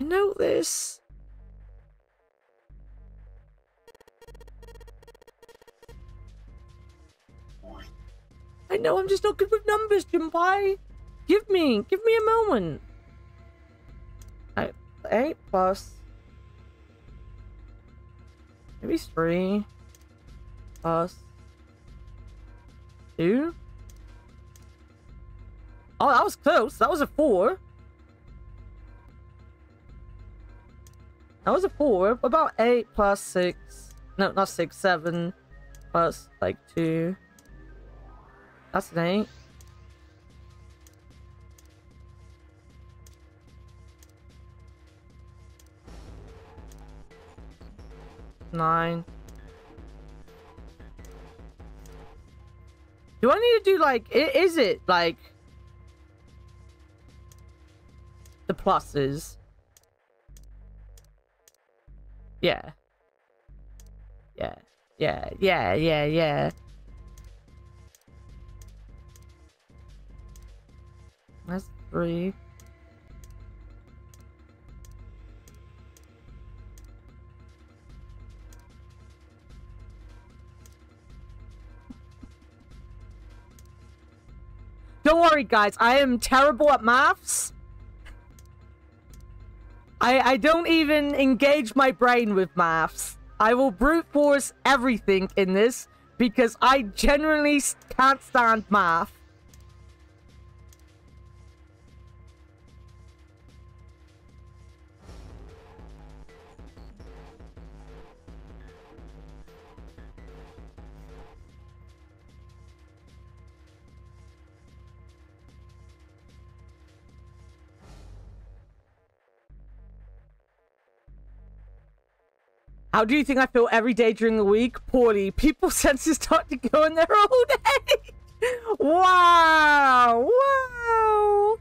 I know this. I know I'm just not good with numbers, Junpei. Give me a moment. 8 plus maybe 3 plus 2. Oh, that was close. That was a 4. That was a 4. What about 8 plus 6? No, not 6. 7 plus like 2. That's an 8. Nine. Do I need to do like is it like the pluses? Yeah. That's 3. Don't worry, guys. I am terrible at maths. I don't even engage my brain with maths. I will brute force everything in this because I genuinely can't stand math. How do you think I feel every day during the week? Poorly. People's senses start to go in there all day. Wow. Wow.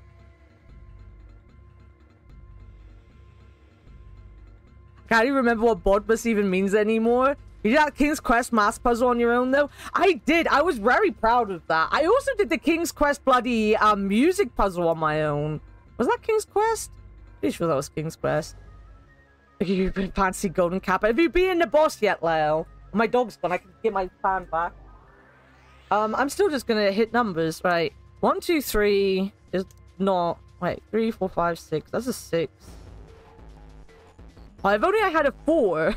Can't even remember what Bodmas even means anymore. You did that King's Quest mask puzzle on your own, though? I did. I was very proud of that. I also did the King's Quest bloody music puzzle on my own. Was that King's Quest? Pretty sure that was King's Quest. You fancy golden cap. Have you been the boss yet, Leo? My dog's gone. I can get my fan back. I'm still just gonna hit numbers, right? 1, 2, 3 is not. Wait, 3, 4, 5, 6. That's a 6. Oh, if only I had a 4.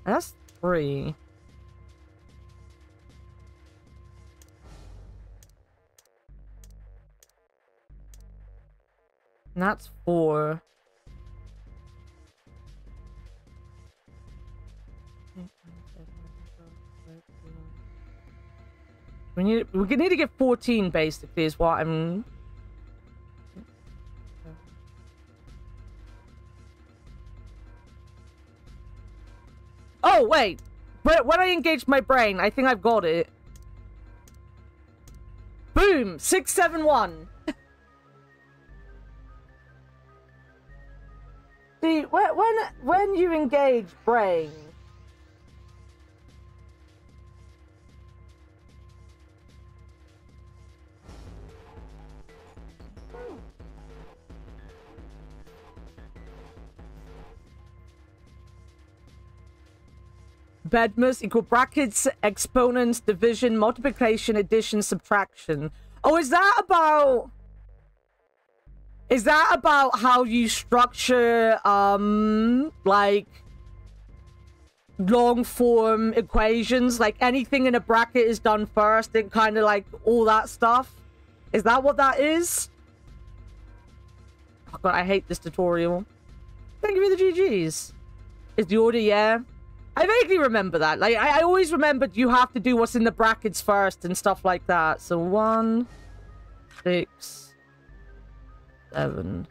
That's 3. And that's 4. We need to get 14 basically is what I'm Oh, wait. But when I engage my brain, I think I've got it. Boom! 671. See, when you engage brain... Bedmus equal brackets, exponents, division, multiplication, addition, subtraction. Oh, is that about how you structure, like, long form equations? Like, anything in a bracket is done first and kind of like all that stuff? Is that what that is? Oh god, I hate this tutorial. Thank you for the GGs. Is the order, yeah? I vaguely remember that. Like, I always remembered you have to do what's in the brackets first and stuff like that. So 1, 6, 7.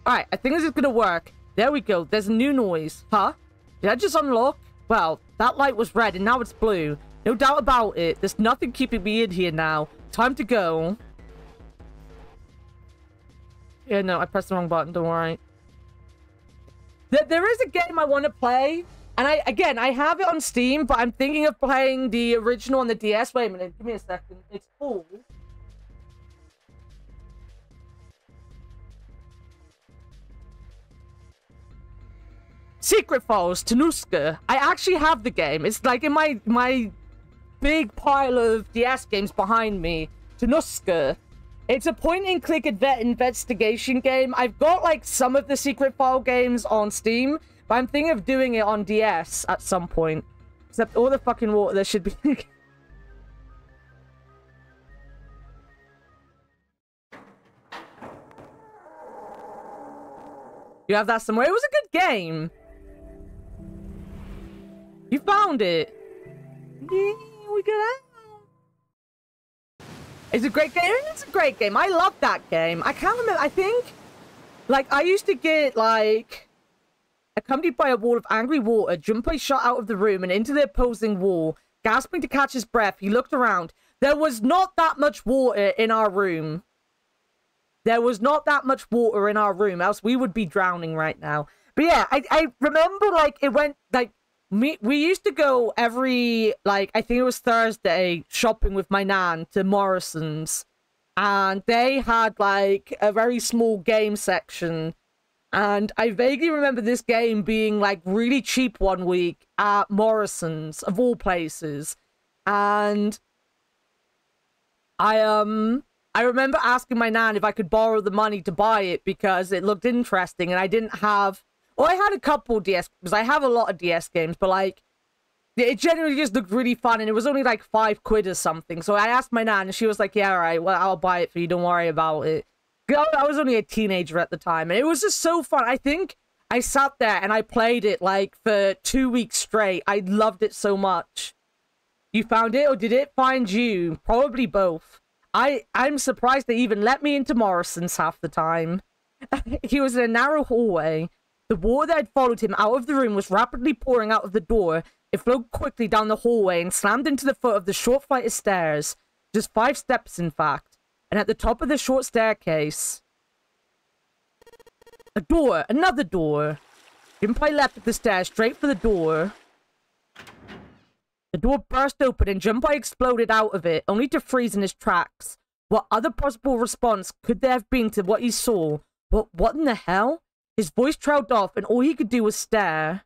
Alright, I think this is gonna work. There we go. There's a new noise. Huh? Did I just unlock? Well, that light was red and now it's blue. No doubt about it. There's nothing keeping me in here now. Time to go. Yeah, no, I pressed the wrong button. Don't worry. There is a game I want to play, and I have it on Steam, but I'm thinking of playing the original on the DS. Wait a minute, give me a second. It's called... Secret Files, Tanuska. I actually have the game. It's like in my big pile of DS games behind me. Tanuska. It's a point-and-click investigation game. I've got, like, some of the Secret File games on Steam, but I'm thinking of doing it on DS at some point. Except all the fucking water there should be... You have that somewhere? It was a good game. You found it. Yeah, we got out. It's a great game. It's a great game. I love that game. I can't remember. I think, like, I used to get, like, accompanied by a wall of angry water. Junpei shot out of the room and into the opposing wall. Gasping to catch his breath, he looked around. There was not that much water in our room. There was not that much water in our room, else we would be drowning right now. But yeah, I remember, like, it went, like, we used to go every, like, I think it was Thursday, shopping with my nan to Morrison's. And they had, like, a very small game section. And I vaguely remember this game being, like, really cheap one week at Morrison's, of all places. And I remember asking my nan if I could borrow the money to buy it because it looked interesting and I didn't have... Well, I had a couple DS, because I have a lot of DS games, but, like, it generally just looked really fun, and it was only, like, £5 or something. So I asked my nan, and she was like, yeah, all right, well, I'll buy it for you, don't worry about it. I was only a teenager at the time, and it was just so fun. I think I sat there, and I played it, like, for 2 weeks straight. I loved it so much. You found it, or did it find you? Probably both. I'm surprised they even let me into Morrison's half the time. He was in a narrow hallway. The water that had followed him out of the room was rapidly pouring out of the door. It flowed quickly down the hallway and slammed into the foot of the short flight of stairs. Just 5 steps, in fact. And at the top of the short staircase... A door! Another door! Junpei leapt up the stairs straight for the door. The door burst open and Junpei exploded out of it, only to freeze in his tracks. What other possible response could there have been to what he saw? What in the hell? His voice trailed off, and all he could do was stare.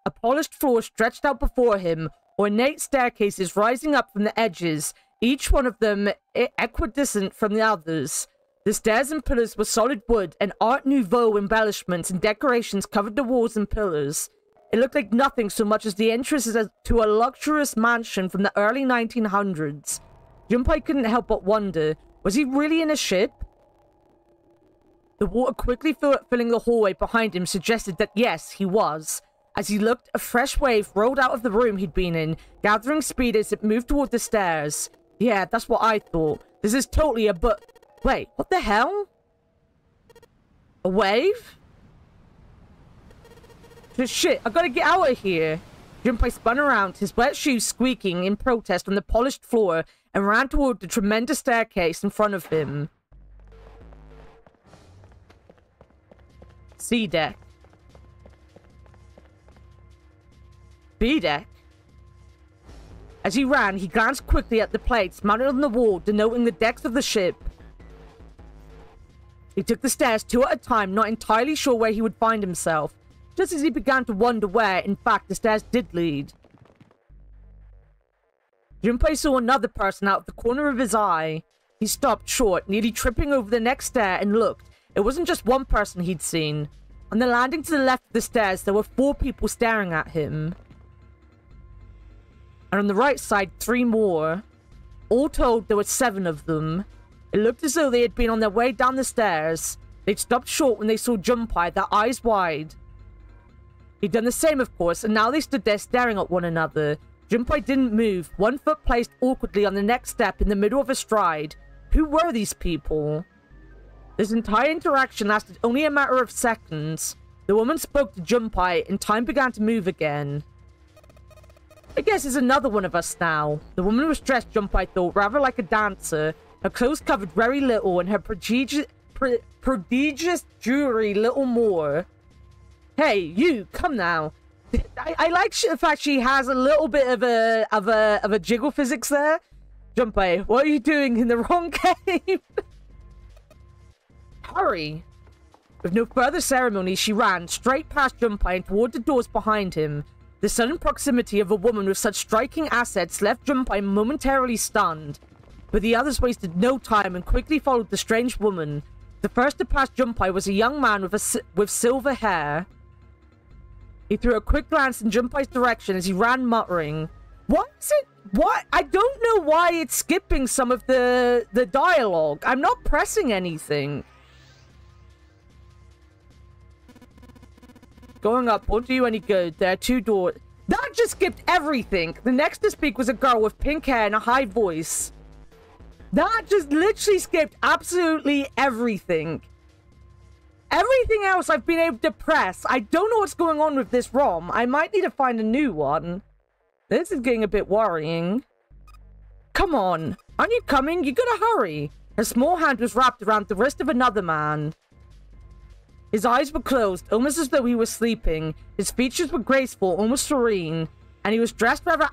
A polished floor stretched out before him, ornate staircases rising up from the edges, each one of them equidistant from the others. The stairs and pillars were solid wood, and Art Nouveau embellishments and decorations covered the walls and pillars. It looked like nothing so much as the entrance to a luxurious mansion from the early 1900s. Junpei couldn't help but wonder, was he really in a ship? The water quickly filling the hallway behind him suggested that yes, he was. As he looked, a fresh wave rolled out of the room he'd been in, gathering speed as it moved toward the stairs. Yeah, that's what I thought. This is totally a Wait, what the hell? A wave? Shit, I gotta get out of here. Junpei spun around, his wet shoes squeaking in protest on the polished floor, and ran toward the tremendous staircase in front of him. C deck. B deck. As he ran, he glanced quickly at the plates mounted on the wall, denoting the decks of the ship. He took the stairs 2 at a time, not entirely sure where he would find himself, just as he began to wonder where, in fact, the stairs did lead. Junpei saw another person out of the corner of his eye. He stopped short, nearly tripping over the next stair, and looked. It wasn't just one person he'd seen. On the landing to the left of the stairs, there were 4 people staring at him. And on the right side, 3 more. All told, there were 7 of them. It looked as though they had been on their way down the stairs. They'd stopped short when they saw Junpei, their eyes wide. He'd done the same, of course, and now they stood there staring at one another. Junpei didn't move, one foot placed awkwardly on the next step in the middle of a stride. Who were these people? This entire interaction lasted only a matter of seconds. The woman spoke to Junpei, and time began to move again. I guess it's another one of us now. The woman was dressed, Junpei thought, rather like a dancer. Her clothes covered very little, and her prodigious jewelry little more. Hey, you, come now. I like the fact she has a little bit of a jiggle physics there. Junpei, what are you doing in the wrong game? Hurry. With no further ceremony, she ran straight past Junpei and toward the doors behind him. The sudden proximity of a woman with such striking assets left Junpei momentarily stunned. But the others wasted no time and quickly followed the strange woman. The first to pass Junpei was a young man with silver hair. He threw a quick glance in Junpei's direction as he ran, muttering, "What is it? What? I don't know why it's skipping some of the dialogue. I'm not pressing anything." Going up won't do you any good. There are 2 doors. That just skipped everything. The next to speak was a girl with pink hair and a high voice. That just literally skipped absolutely everything. Everything else I've been able to press. I don't know what's going on with this ROM. I might need to find a new one. This is getting a bit worrying. Come on. Aren't you coming? You gotta hurry. Her small hand was wrapped around the wrist of another man. His eyes were closed, almost as though he was sleeping. His features were graceful, almost serene, and he was dressed rather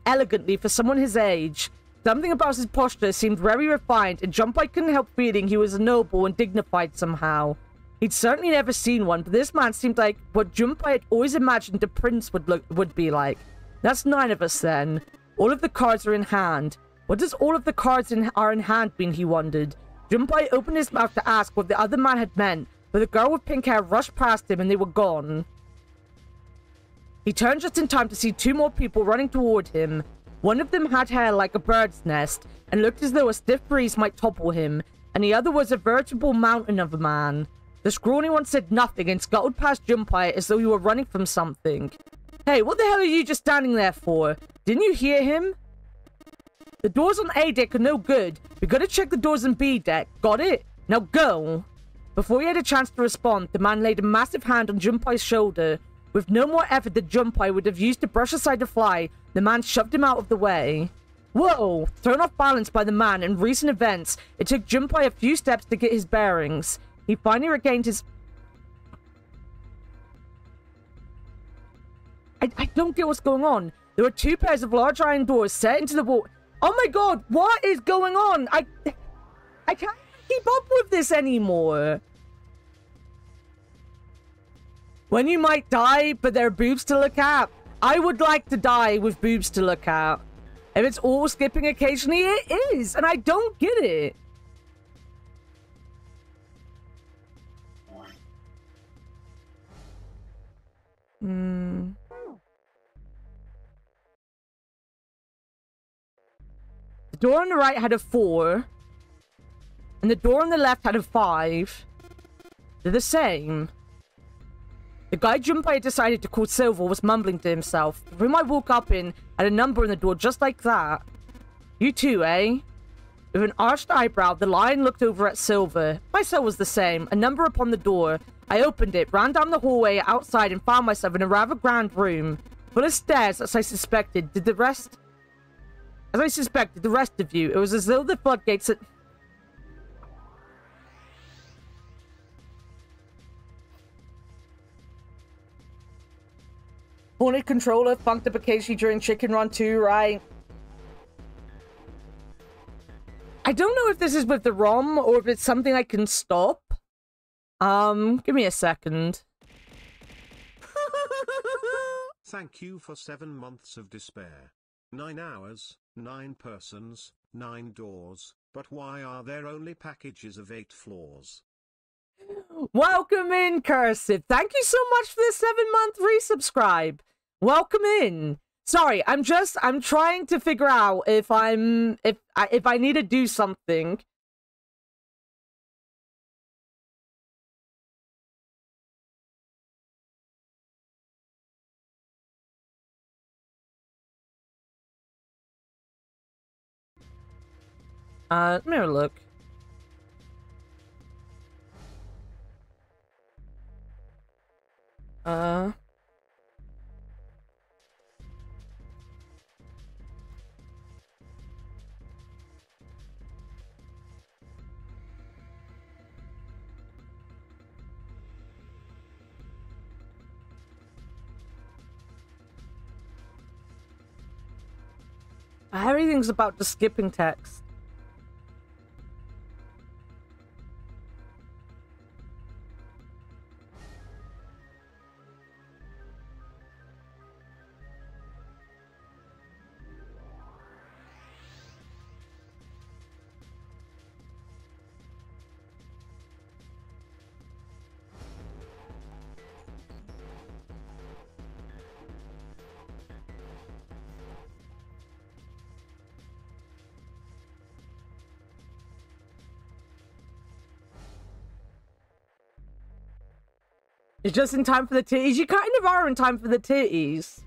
elegantly for someone his age. Something about his posture seemed very refined, and Junpei couldn't help feeling he was noble and dignified somehow. He'd certainly never seen one, but this man seemed like what Junpei had always imagined a prince would be like. That's 9 of us then. All of the cards are in hand. What does all of the cards are in hand mean, he wondered. Junpei opened his mouth to ask what the other man had meant, but the girl with pink hair rushed past him and they were gone. He turned just in time to see 2 more people running toward him. One of them had hair like a bird's nest and looked as though a stiff breeze might topple him, and the other was a veritable mountain of a man. The scrawny one said nothing and scuttled past Junpei as though he were running from something. Hey, what the hell are you just standing there for? Didn't you hear him? The doors on A deck are no good. We gotta check the doors on B deck. Got it? Now go. Before he had a chance to respond, the man laid a massive hand on Junpei's shoulder. With no more effort than Junpei would have used to brush aside a fly, the man shoved him out of the way. Whoa! Thrown off balance by the man and recent events, it took Junpei a few steps to get his bearings. He finally regained his... I don't get what's going on. There were 2 pairs of large iron doors set into the wall. Oh my god, what is going on? I can't keep up with this anymore. When you might die, but there are boobs to look at. I would like to die with boobs to look at. If it's all skipping occasionally, it is, and I don't get it. The door on the right had a 4. And the door on the left had a 5. They're the same. The guy Junpei decided to call Silver was mumbling to himself. The room I woke up in had a number on the door just like that. You too, eh? With an arched eyebrow, the lion looked over at Silver. My cell was the same, a number upon the door. I opened it, ran down the hallway outside, and found myself in a rather grand room. Full of stairs, as I suspected. The rest of you. It was as though the floodgates had... Haunted controller funked up occasionally during Chicken Run 2, right? I don't know if this is with the ROM or if it's something I can stop. Give me a second. Thank you for 7 months of despair. 9 hours, 9 persons, 9 doors, but why are there only packages of 8 floors? Welcome in, Cursive. Thank you so much for the 7-month resubscribe. Welcome in. Sorry, I'm trying to figure out if I need to do something. Let me have a look. Everything's about the skipping text. You're just in time for the titties. You kind of are in time for the titties.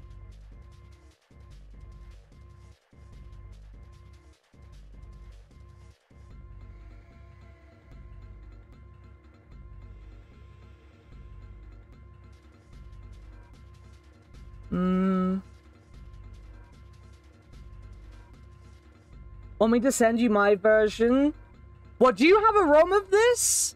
Want me to send you my version? What, do you have a ROM of this?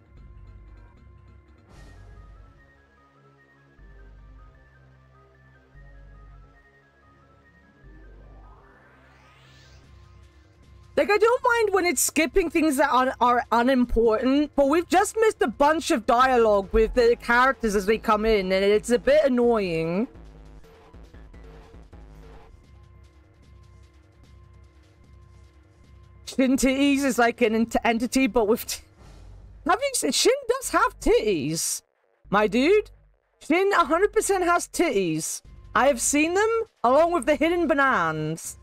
Like, I don't mind when it's skipping things that are unimportant, but we've just missed a bunch of dialogue with the characters as they come in, and it's a bit annoying. Shin titties is like an entity, but with... Have you seen? Shin does have titties, my dude. Shin 100% has titties. I have seen them, along with the hidden bananas.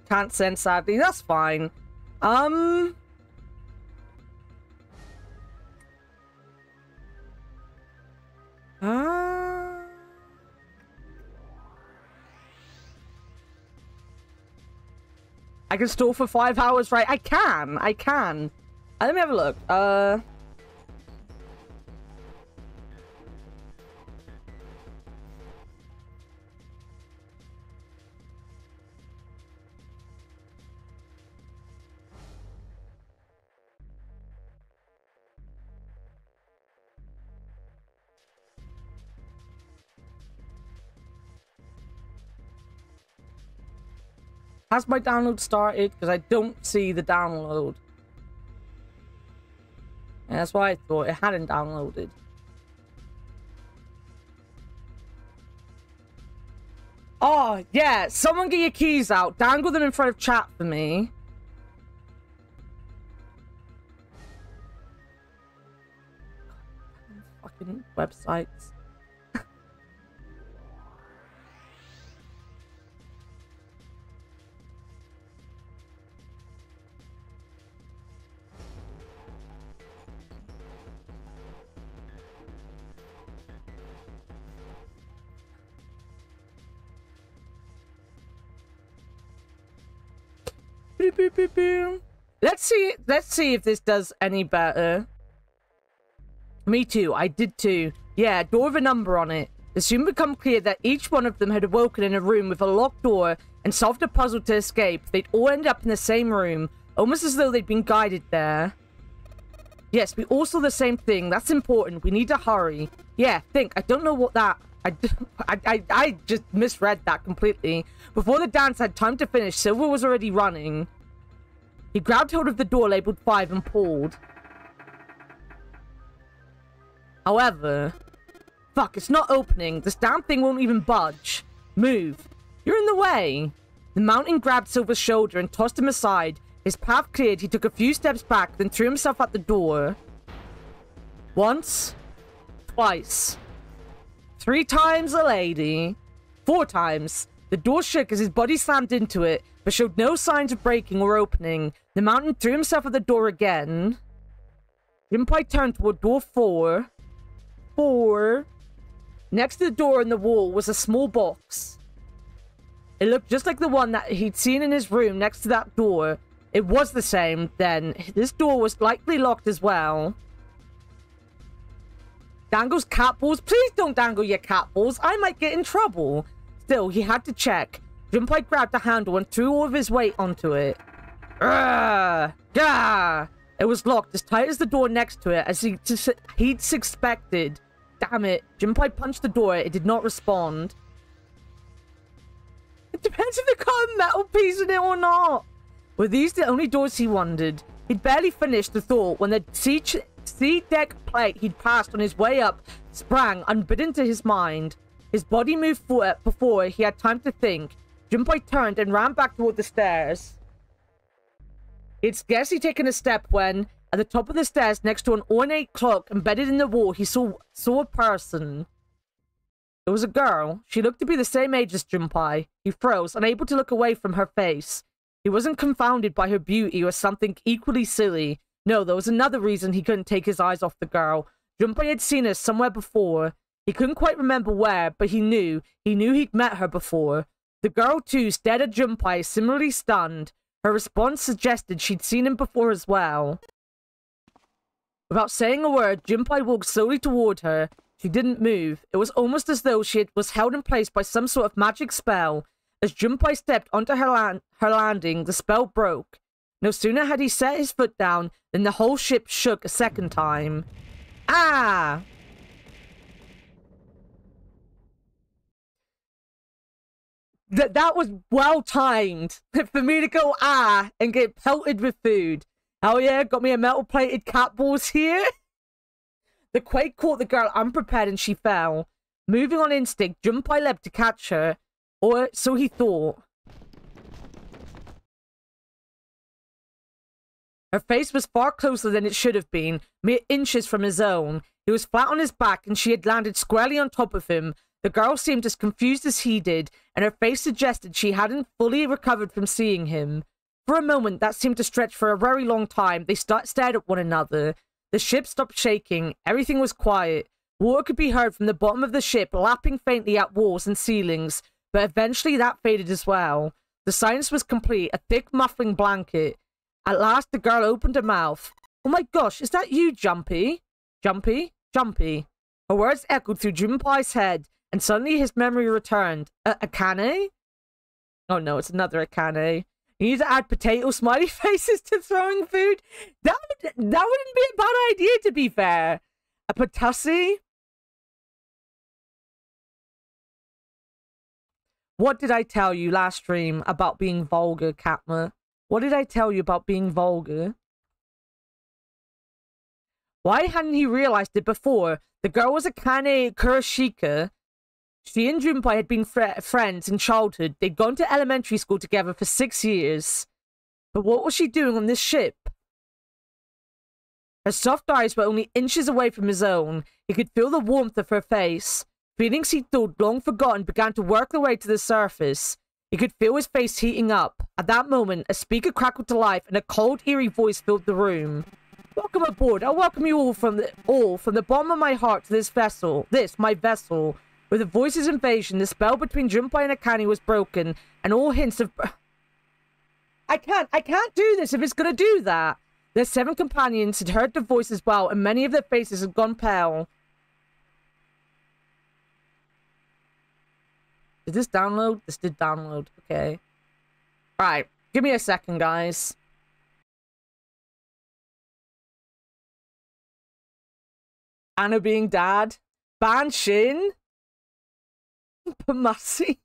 Can't send, sadly. That's fine. I can stall for 5 hours, right? I can. Let me have a look. Has my download started? Because I don't see the download. And that's why I thought it hadn't downloaded. Oh, yeah. Someone get your keys out. Dangle them in front of chat for me. Fucking websites. Let's see if this does any better. Me too. I did too. Yeah, door with a number on it. It soon became clear that each one of them had awoken in a room with a locked door and solved a puzzle to escape. They'd all end up in the same room, almost as though they'd been guided there. Yes, we all saw the same thing. That's important. We need to hurry. Yeah, think. I don't know what that... I just misread that completely. Before the dance had time to finish, Silver was already running. He grabbed hold of the door labeled 5 and pulled. However... Fuck, it's not opening. This damn thing won't even budge. Move. You're in the way. The mountain grabbed Silver's shoulder and tossed him aside. His path cleared, he took a few steps back, then threw himself at the door. Once. Twice. 3 times a lady. 4 times. The door shook as his body slammed into it, but showed no signs of breaking or opening. The mountain threw himself at the door again. Junpei turned toward door 4. 4. Next to the door in the wall was a small box. It looked just like the one that he'd seen in his room next to that door. It was the same, then. This door was likely locked as well. Dangles cat balls? Please don't dangle your cat balls. I might get in trouble. Still, he had to check. Junpei grabbed the handle and threw all of his weight onto it. Gah! It was locked as tight as the door next to it, as he'd suspected. Damn it. Junpei punched the door. It did not respond. It depends if they got a metal piece in it or not. Were these the only doors he wondered? He'd barely finished the thought when the sea deck plate he'd passed on his way up sprang unbidden to his mind. His body moved forward before he had time to think. Junpei turned and ran back toward the stairs. He'd scarcely taken a step when, at the top of the stairs next to an ornate clock embedded in the wall, he saw a person. It was a girl. She looked to be the same age as Junpei. He froze, unable to look away from her face. He wasn't confounded by her beauty or something equally silly. No, there was another reason he couldn't take his eyes off the girl. Junpei had seen her somewhere before. He couldn't quite remember where, but he knew he'd met her before. The girl, too, stared at Junpei, similarly stunned. Her response suggested she'd seen him before as well. Without saying a word, Junpei walked slowly toward her. She didn't move. It was almost as though she was held in place by some sort of magic spell. As Junpei stepped onto her landing, the spell broke. No sooner had he set his foot down than the whole ship shook a second time. Ah! That was well timed for me to go ah and get pelted with food. Oh yeah, got me a metal plated cat balls here. The quake caught the girl unprepared and she fell. Moving on instinct, Junpei leapt to catch her, or so he thought. Her face was far closer than it should have been, mere inches from his own. He was flat on his back and she had landed squarely on top of him. The girl seemed as confused as he did, and her face suggested she hadn't fully recovered from seeing him. For a moment, that seemed to stretch for a very long time. They stared at one another. The ship stopped shaking. Everything was quiet. Water could be heard from the bottom of the ship, lapping faintly at walls and ceilings, but eventually that faded as well. The silence was complete, a thick, muffling blanket. At last, the girl opened her mouth. Oh my gosh, is that you, Jumpy? Jumpy? Jumpy. Her words echoed through Junpei's head, and suddenly his memory returned. Akane? Oh no, it's another Akane. You need to add potato smiley faces to throwing food? That wouldn't be a bad idea, to be fair. A Patussi? What did I tell you last stream about being vulgar, Katma? What did I tell you about being vulgar? Why hadn't he realized it before? The girl was Akane Kurashika. She and Junpei had been friends in childhood. They'd gone to elementary school together for 6 years. But what was she doing on this ship? Her soft eyes were only inches away from his own. He could feel the warmth of her face. Feelings he'd thought long forgotten began to work their way to the surface. He could feel his face heating up. At that moment, a speaker crackled to life and a cold, eerie voice filled the room. Welcome aboard. I welcome you all from the bottom of my heart to this vessel. My vessel. With the voice's invasion, the spell between Junpei and Akane was broken, and all hints of... I can't do this if it's gonna do that. There's 7 companions had heard the voice as well, and many of their faces have gone pale. Did this download? This did download. Okay. Alright. Give me a second, guys. Anna being dad. Ban Shin. Pamasi.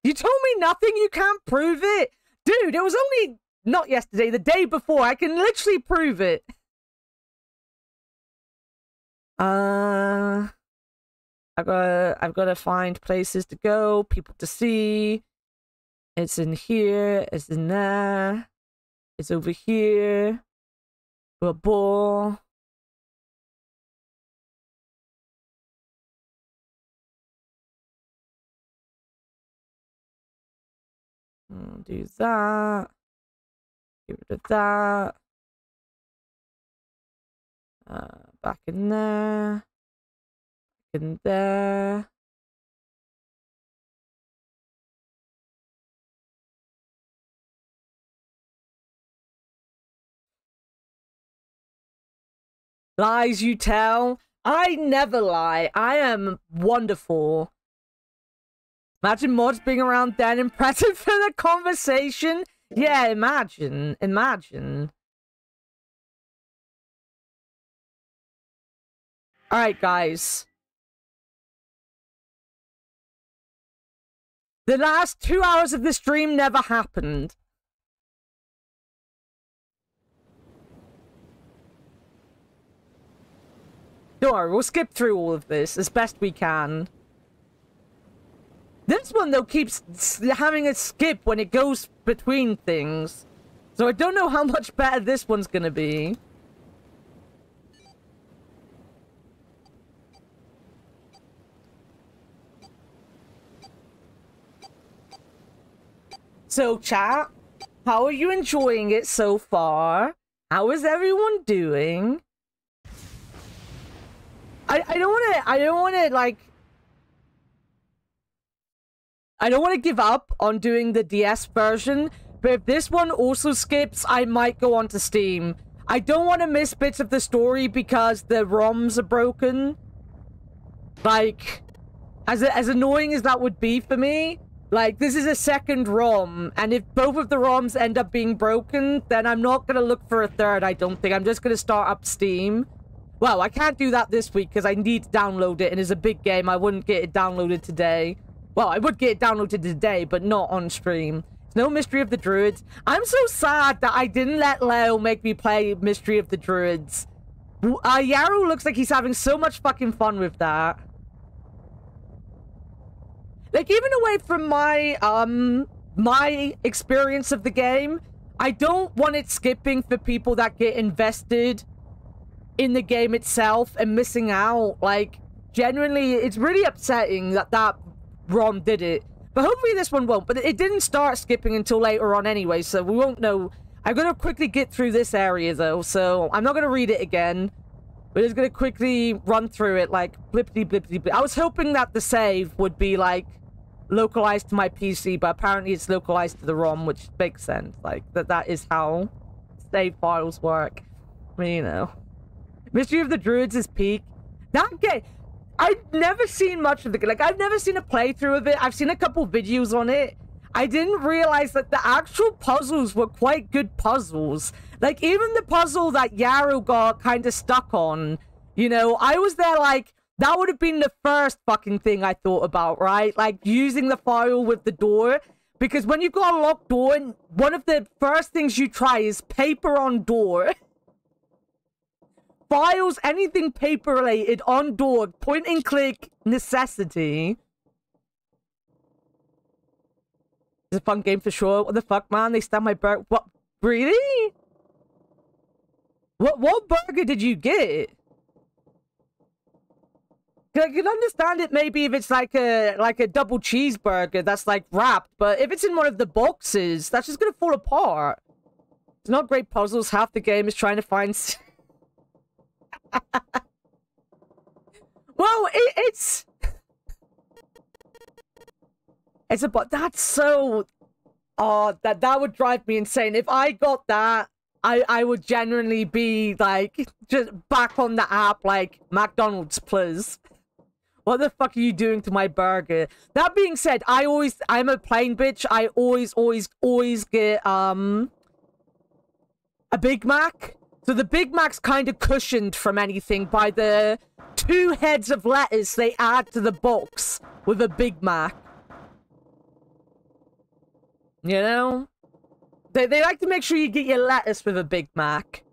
You told me nothing? You can't prove it? Dude, it was only not yesterday, the day before. I can literally prove it. I've got to find places to go, people to see. It's in here, it's in there. It's over here. A ball. Do that. Get rid of that. Back in there. Back in there. Lies you tell? I never lie. I am wonderful. Imagine mods being around then and present for the conversation. Yeah, imagine. Imagine. Alright, guys. The last 2 hours of the stream never happened. Don't worry, we'll skip through all of this as best we can. This one, though, keeps having a skip when it goes between things. So I don't know how much better this one's gonna be. So, chat, how are you enjoying it so far? How is everyone doing? I don't want to give up on doing the DS version, but if this one also skips, I might go onto Steam. I don't want to miss bits of the story because the ROMs are broken. Like, as annoying as that would be for me, like, this is a second ROM, and if both of the ROMs end up being broken, then I'm not going to look for a third, I don't think. I'm just going to start up Steam. Well, I can't do that this week because I need to download it, and it's a big game. I wouldn't get it downloaded today. Well, I would get it downloaded today, but not on stream. There's no Mystery of the Druids. I'm so sad that I didn't let Leo make me play Mystery of the Druids. Yaru looks like he's having so much fucking fun with that. Like, even away from my experience of the game, I don't want it skipping for people that get invested in the game itself and missing out. Like, genuinely, it's really upsetting that that ROM did it. But hopefully this one won't. But it didn't start skipping until later on anyway, so we won't know. I'm going to quickly get through this area, though, so I'm not going to read it again. We're just going to quickly run through it, like, blippity blippity blip. I was hoping that the save would be, like, localized to my PC, but apparently it's localized to the ROM, which makes sense. Like, that is how save files work. I mean, you know. Mystery of the Druids is peak. That game, I've never seen much of the game. Like, I've never seen a playthrough of it. I've seen a couple videos on it. I didn't realize that the actual puzzles were quite good puzzles. Like, even the puzzle that Yaru got kind of stuck on, you know, I was there like, that would have been the first fucking thing I thought about, right? Like, using the file with the door. Because when you've got a locked door, one of the first things you try is paper on door. Files, anything paper related on door, point and click necessity. It's a fun game for sure. What the fuck, man? They stabbed my burger. What? Really? What burger did you get? I can understand it maybe if it's like a double cheeseburger that's like wrapped, but if it's in one of the boxes, that's just gonna fall apart. It's not great puzzles. Half the game is trying to find. Well, it's a but that's so. Oh, that would drive me insane. If I got that, I would genuinely be like just back on the app like McDonald's, please. What the fuck are you doing to my burger? That being said, I'm a plain bitch. I always get a Big Mac. So the Big Mac's kind of cushioned from anything by the 2 heads of lettuce they add to the box with a Big Mac. You know? They like to make sure you get your lettuce with a Big Mac.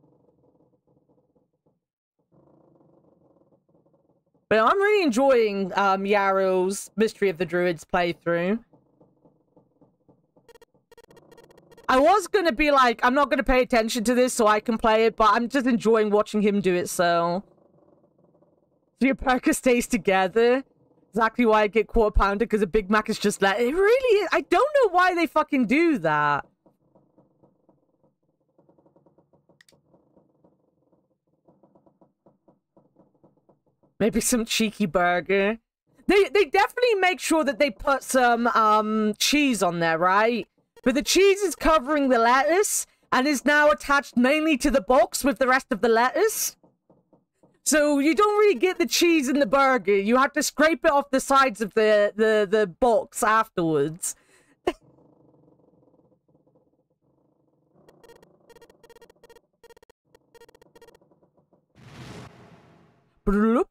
But I'm really enjoying Yarrow's Mystery of the Druids playthrough. I was gonna be like, I'm not gonna pay attention to this so I can play it, but I'm just enjoying watching him do it, so... So your burger stays together. Exactly why I get quarter pounder, because a Big Mac is just that. It really is. I don't know why they fucking do that. Maybe some cheeky burger. They definitely make sure that they put some cheese on there, right? But the cheese is covering the lettuce and is now attached mainly to the box with the rest of the lettuce. So you don't really get the cheese in the burger. You have to scrape it off the sides of the box afterwards. Bloop.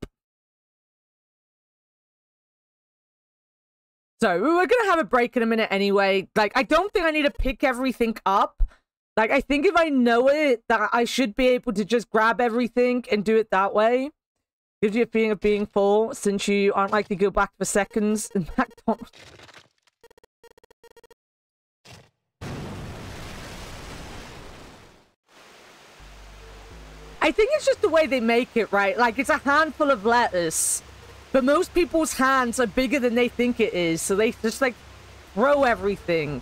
So, we're gonna have a break in a minute anyway. Like, I don't think I need to pick everything up. Like, I think if I know it, that I should be able to just grab everything and do it that way. Gives you a feeling of being full, since you aren't likely to go back for seconds in McDonald's. I think it's just the way they make it, right? Like, it's a handful of lettuce. But most people's hands are bigger than they think it is, so they just, like, throw everything.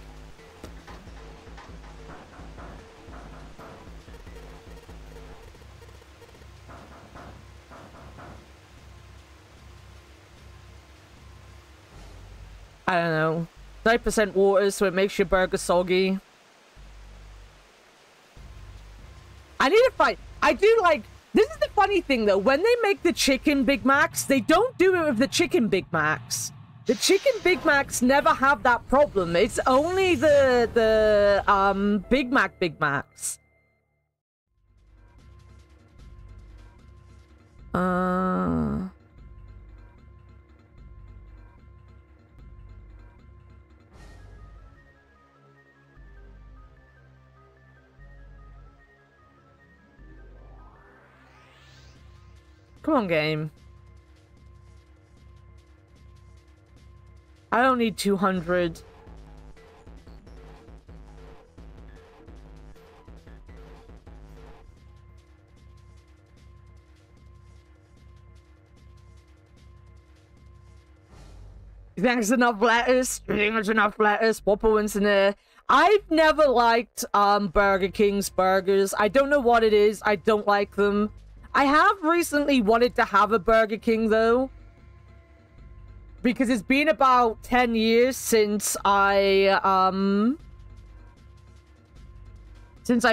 I don't know. 9% water, so it makes your burger soggy. I need to find... I do, like... This is the funny thing, though. When they make the chicken Big Macs, they don't do it with the chicken Big Macs. The chicken Big Macs never have that problem. It's only the Big Mac Big Macs. Come on, game. I don't need 200. You think there's enough lettuce? You think there's enough lettuce? Whopper in there. I've never liked Burger King's burgers. I don't know what it is. I don't like them. I have recently wanted to have a Burger King, though. Because it's been about 10 years since I've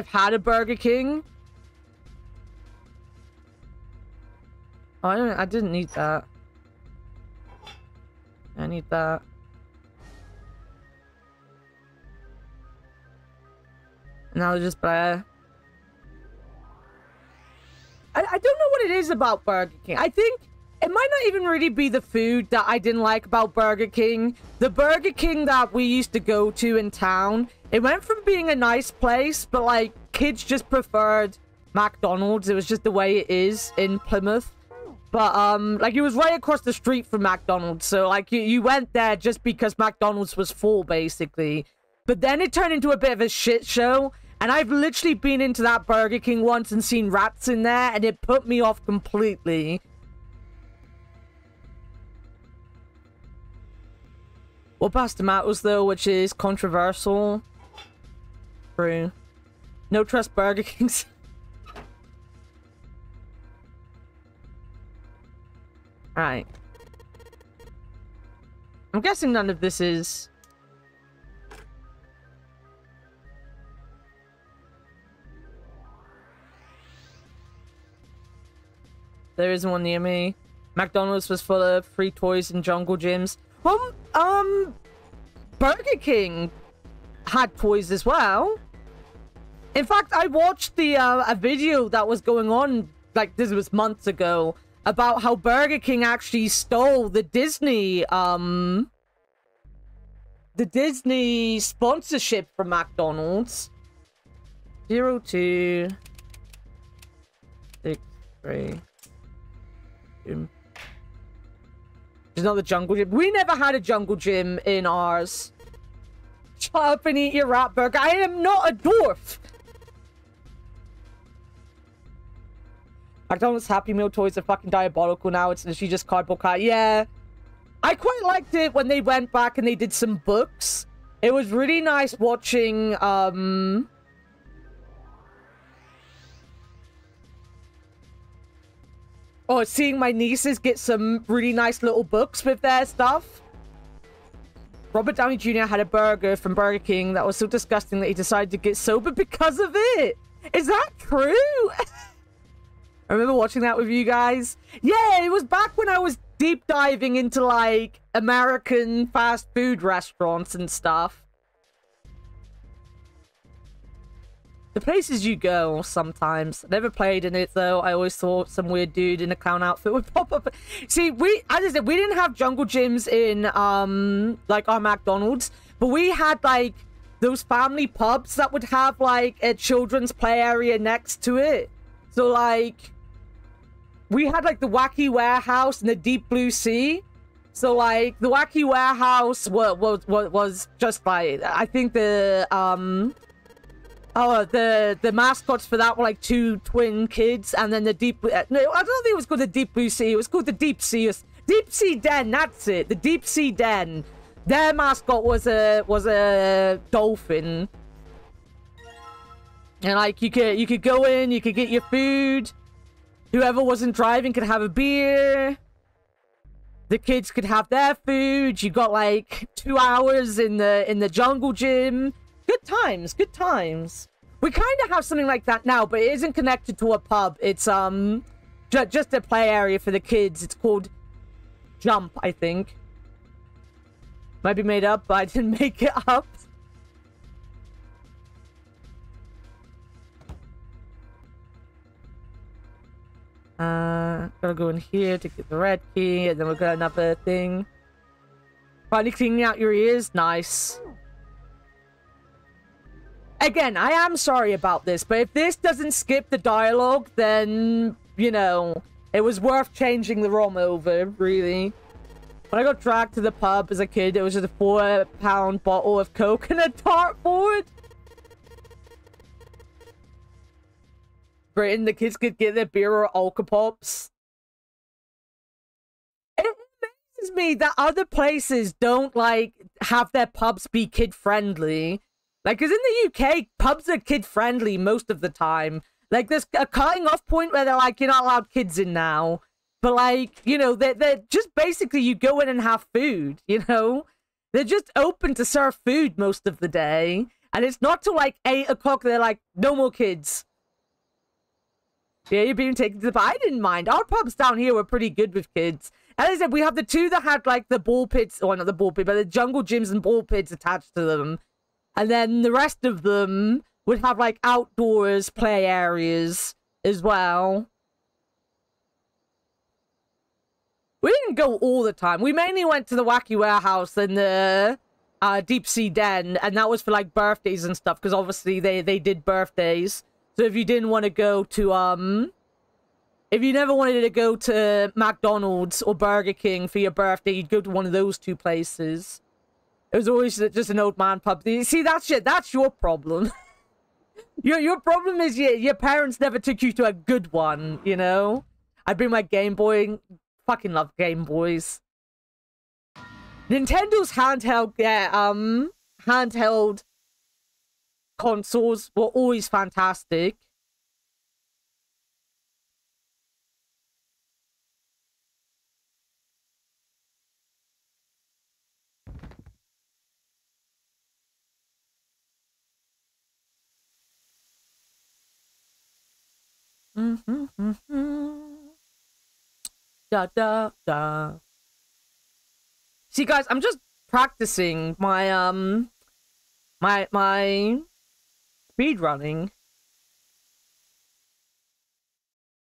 had a Burger King. Oh, I didn't need that. I need that. Now they're just blah. I don't know what it is about Burger King. I think it might not even really be the food that I didn't like about Burger King. The Burger King that we used to go to in town, it went from being a nice place, but like kids just preferred McDonald's. It was just the way it is in Plymouth. But like it was right across the street from McDonald's, so like you went there just because McDonald's was full, basically. But then it turned into a bit of a shit show. And I've literally been into that Burger King once and seen rats in there, and it put me off completely. What past tomatoes, though, which is controversial. True. No trust Burger Kings. Alright. I'm guessing none of this is... there isn't one near me. McDonald's was full of free toys and jungle gyms. Well, Burger King had toys as well. In fact, I watched the a video that was going on, like this was months ago, about how Burger King actually stole the Disney sponsorship from McDonald's. 0263. There's not the jungle gym. We never had a jungle gym in ours. Shut up and eat your rat burger. I am not a dwarf. McDonald's Happy Meal toys are fucking diabolical now. It's literally just cardboard cat. Yeah. I quite liked it when they went back and they did some books. It was really nice watching, or seeing my nieces get some really nice little books with their stuff. Robert Downey Jr. had a burger from Burger King that was so disgusting that he decided to get sober because of it. Is that true? I remember watching that with you guys. Yeah, it was back when I was deep diving into, like, American fast food restaurants and stuff. The places you go sometimes. Never played in it though. I always thought some weird dude in a clown outfit would pop up. See, as I said, we didn't have jungle gyms in like our McDonald's, but we had like those family pubs that would have like a children's play area next to it. So like we had like the Wacky Warehouse and the Deep Blue Sea. So like the Wacky Warehouse was just like, I think the the mascots for that were like two twin kids, and then the deep... no, I don't think it was called the Deep Blue Sea. It was called the Deep Sea Den. That's it. The Deep Sea Den. Their mascot was a dolphin, and like you could go in, you could get your food. Whoever wasn't driving could have a beer. The kids could have their food. You got like 2 hours in the jungle gym. Good times, good times. We kind of have something like that now, but it isn't connected to a pub. It's just a play area for the kids. It's called Jump, I think. Might be made up, but I didn't make it up. Gotta go in here to get the red key, and then we've got another thing. Finally cleaning out your ears, nice. Again, I am sorry about this, but if this doesn't skip the dialogue, then, you know, it was worth changing the ROM over, really. When I got dragged to the pub as a kid, it was just a 4-pound bottle of Coke and a dartboard. Britain, the kids could get their beer or Alka-Pops. It amazes me that other places don't, like, have their pubs be kid-friendly. Like, because in the UK, pubs are kid-friendly most of the time. Like, there's a cutting off point where they're like, you're not allowed kids in now. But, like, you know, they're just basically you go in and have food, you know? They're just open to serve food most of the day. And it's not till, like, 8 o'clock they're like, no more kids. Yeah, you're being taken to the pub. I didn't mind. Our pubs down here were pretty good with kids. As I said, we have the two that had, like, the ball pits, or not the ball pit, but the jungle gyms and ball pits attached to them. And then the rest of them would have, like, outdoors play areas as well. We didn't go all the time. We mainly went to the Wacky Warehouse and the Deep Sea Den, and that was for, like, birthdays and stuff, because obviously they did birthdays. So if you didn't want to go to, if you never wanted to go to McDonald's or Burger King for your birthday, you'd go to one of those two places. It was always just an old man pub. See, that's your problem. your problem is your parents never took you to a good one, you know? I'd bring my Game Boy. Fucking love Game Boys. Nintendo's handheld consoles were always fantastic. da da da. See, guys, I'm just practicing my my speed running.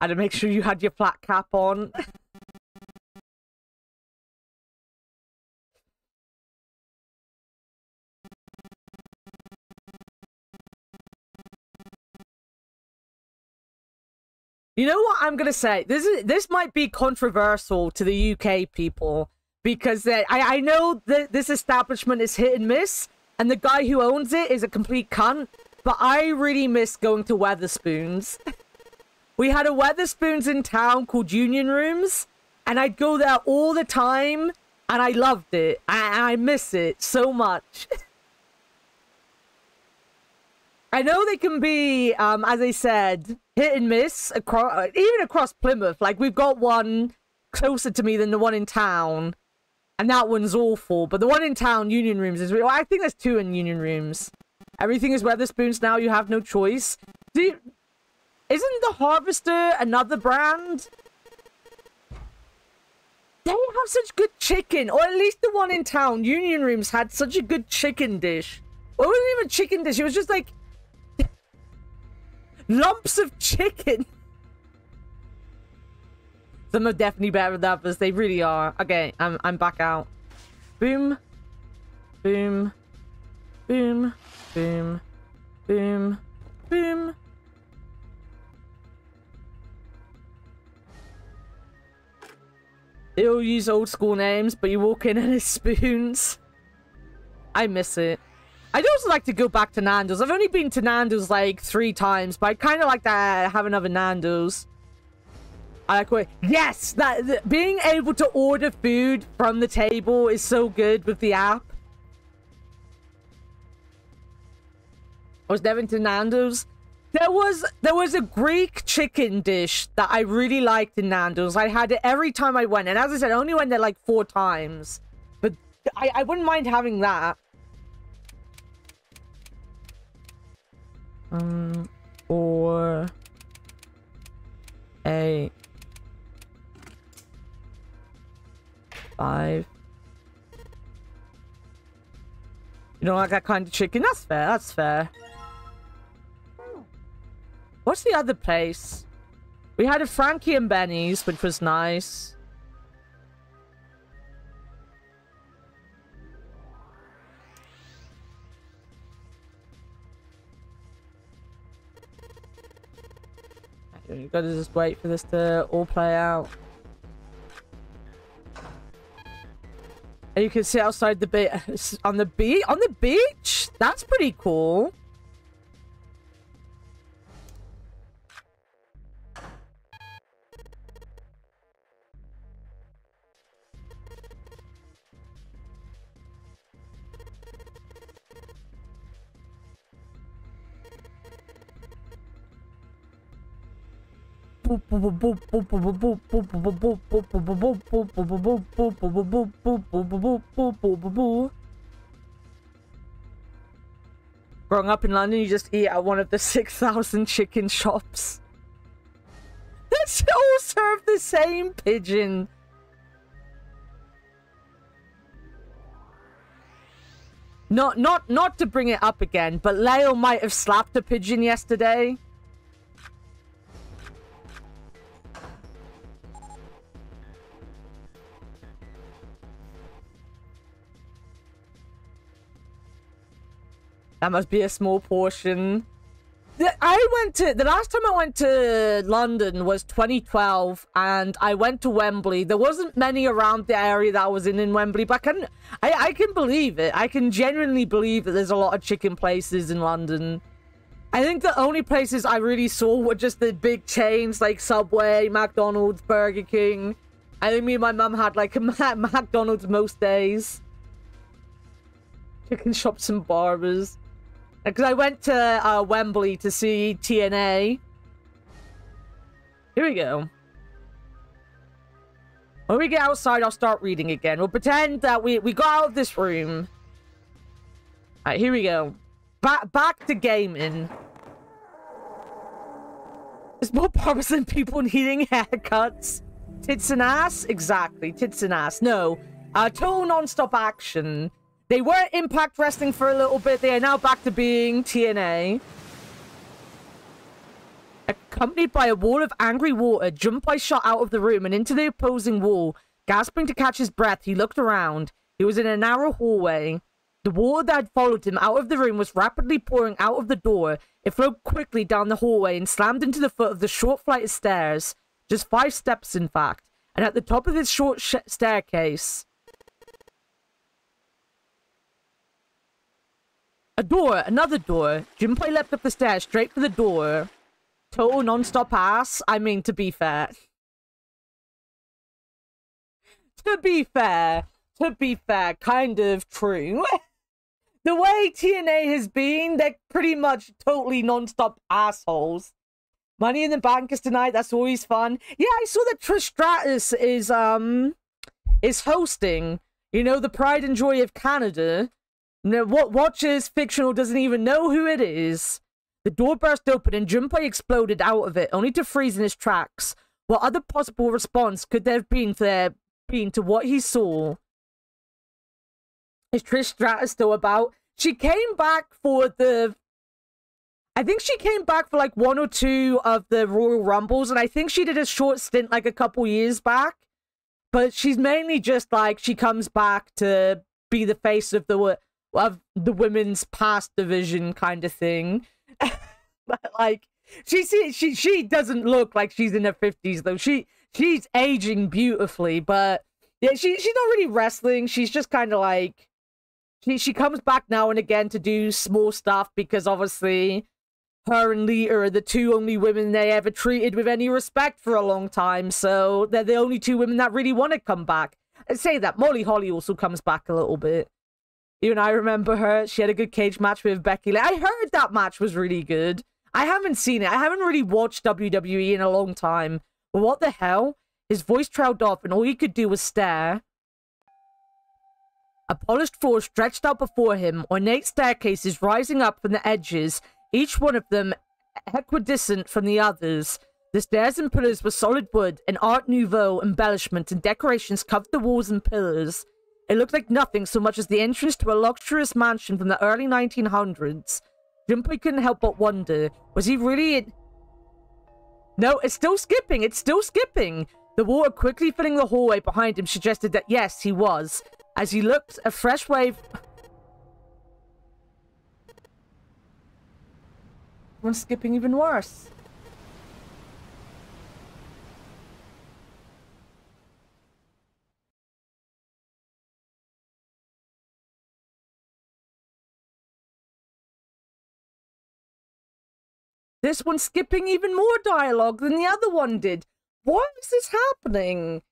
I had to make sure you had your flat cap on. You know what I'm gonna say? This might be controversial to the UK people because I know that this establishment is hit and miss, and the guy who owns it is a complete cunt. But I really miss going to Weatherspoons. We had a Weatherspoons in town called Union Rooms, and I'd go there all the time, and I loved it. I miss it so much. I know they can be, as I said, hit and miss, even across Plymouth. Like, we've got one closer to me than the one in town, and that one's awful. But the one in town, Union Rooms, is real. I think there's two in Union Rooms. Everything is Weatherspoons now, you have no choice. Isn't the Harvester another brand? They have such good chicken, or at least the one in town, Union Rooms, had such a good chicken dish. Well, it wasn't even a chicken dish, it was just like lumps of chicken. Some are definitely better than others. They really are. Okay, I'm back out. Boom. Boom. Boom. Boom. Boom. Boom. They all use old school names, but you walk in and it's spoons. I miss it. I'd also like to go back to Nando's. I've only been to Nando's like 3 times, but I kind of like to have another Nando's. I like it. Yes! Being able to order food from the table is so good with the app. I was never into Nando's. There was a Greek chicken dish that I really liked in Nando's. I had it every time I went. And as I said, I only went there like 4 times. But I wouldn't mind having that. Or a 5. You don't like that kind of chicken? That's fair. That's fair. What's the other place? We had a Frankie and Benny's, which was nice. You gotta just wait for this to all play out. And you can sit outside the on the beach. That's pretty cool. Growing up in London, you just eat at one of the 6,000 chicken shops. They all serve the same pigeon. Not to bring it up again, but Leo might have slapped a pigeon yesterday. That must be a small portion. The last time I went to London was 2012, and I went to Wembley. There wasn't many around the area that I was in Wembley, but I can believe it. I can genuinely believe that there's a lot of chicken places in London. I think the only places I really saw were just the big chains like Subway, McDonald's, Burger King. I think me and my mum had like a McDonald's most days. Chicken shops and barbers. Because I went to Wembley to see TNA. Here we go. When we get outside, I'll start reading again. We'll pretend that we got out of this room. Alright, here we go. Back to gaming. There's more barbers than people needing haircuts. Tits and ass? Exactly, tits and ass. No, total non-stop action. They were Impact Wrestling for a little bit. They are now back to being TNA. Accompanied by a wall of angry water, Junpei shot out of the room and into the opposing wall. Gasping to catch his breath, he looked around. He was in a narrow hallway. The water that had followed him out of the room was rapidly pouring out of the door. It flowed quickly down the hallway and slammed into the foot of the short flight of stairs. Just 5 steps, in fact. And at the top of this short staircase... a door, another door. Junpei leapt up the stairs, straight for the door. Total non-stop ass. I mean, to be fair. To be fair, kind of true. The way TNA has been, they're pretty much totally non-stop assholes. Money in the Bank is tonight. That's always fun. Yeah, I saw that Trish Stratus is hosting. You know, the pride and joy of Canada. No, what watches Fictional doesn't even know who it is. The door burst open and Junpei exploded out of it, only to freeze in his tracks. What other possible response could there have been to what he saw? Is Trish Stratus still about? She came back for the... I think she came back for like 1 or 2 of the Royal Rumbles, and I think she did a short stint like a couple years back. But she's mainly just like, she comes back to be the face of the women's past division kind of thing. But like, she doesn't look like she's in her 50s though. She's aging beautifully, but yeah, she's not really wrestling. She's just kind of like, she comes back now and again to do small stuff because obviously her and Lita are the 2 only women they ever treated with any respect for a long time. So they're the only 2 women that really want to come back. I say that Molly Holly also comes back a little bit. Even I remember her. She had a good cage match with Becky Lynch. I heard that match was really good. I haven't seen it. I haven't really watched WWE in a long time. But what the hell? His voice trailed off and all he could do was stare. A polished floor stretched out before him, ornate staircases rising up from the edges, each one of them equidistant from the others. The stairs and pillars were solid wood, and Art Nouveau embellishment and decorations covered the walls and pillars. It looked like nothing so much as the entrance to a luxurious mansion from the early 1900s. Junpei couldn't help but wonder, was he really in... No, it's still skipping, it's still skipping! The water quickly filling the hallway behind him suggested that yes, he was. As he looked, a fresh wave... I'm skipping even worse. This one's skipping even more dialogue than the other one did. Why is this happening?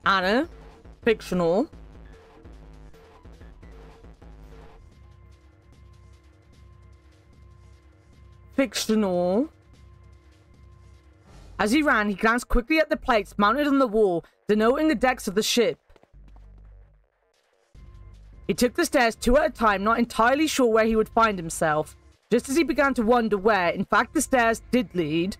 Anna, fictional. Fictional. As he ran, he glanced quickly at the plates mounted on the wall, denoting the decks of the ship. He took the stairs 2 at a time, not entirely sure where he would find himself. Just as he began to wonder where, in fact, the stairs did lead,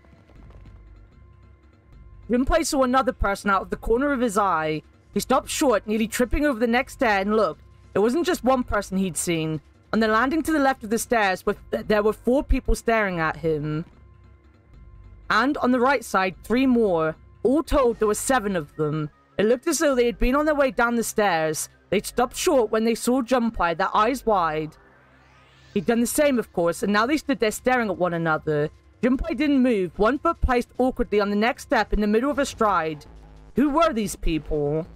Junpei saw another person out of the corner of his eye. He stopped short, nearly tripping over the next stair, and looked. It wasn't just one person he'd seen. On the landing to the left of the stairs, there were 4 people staring at him. And on the right side, 3 more. All told, there were 7 of them. It looked as though they had been on their way down the stairs. They'd stopped short when they saw Junpei, their eyes wide. He'd done the same, of course, and now they stood there staring at one another. Junpei didn't move, one foot placed awkwardly on the next step in the middle of a stride. Who were these people?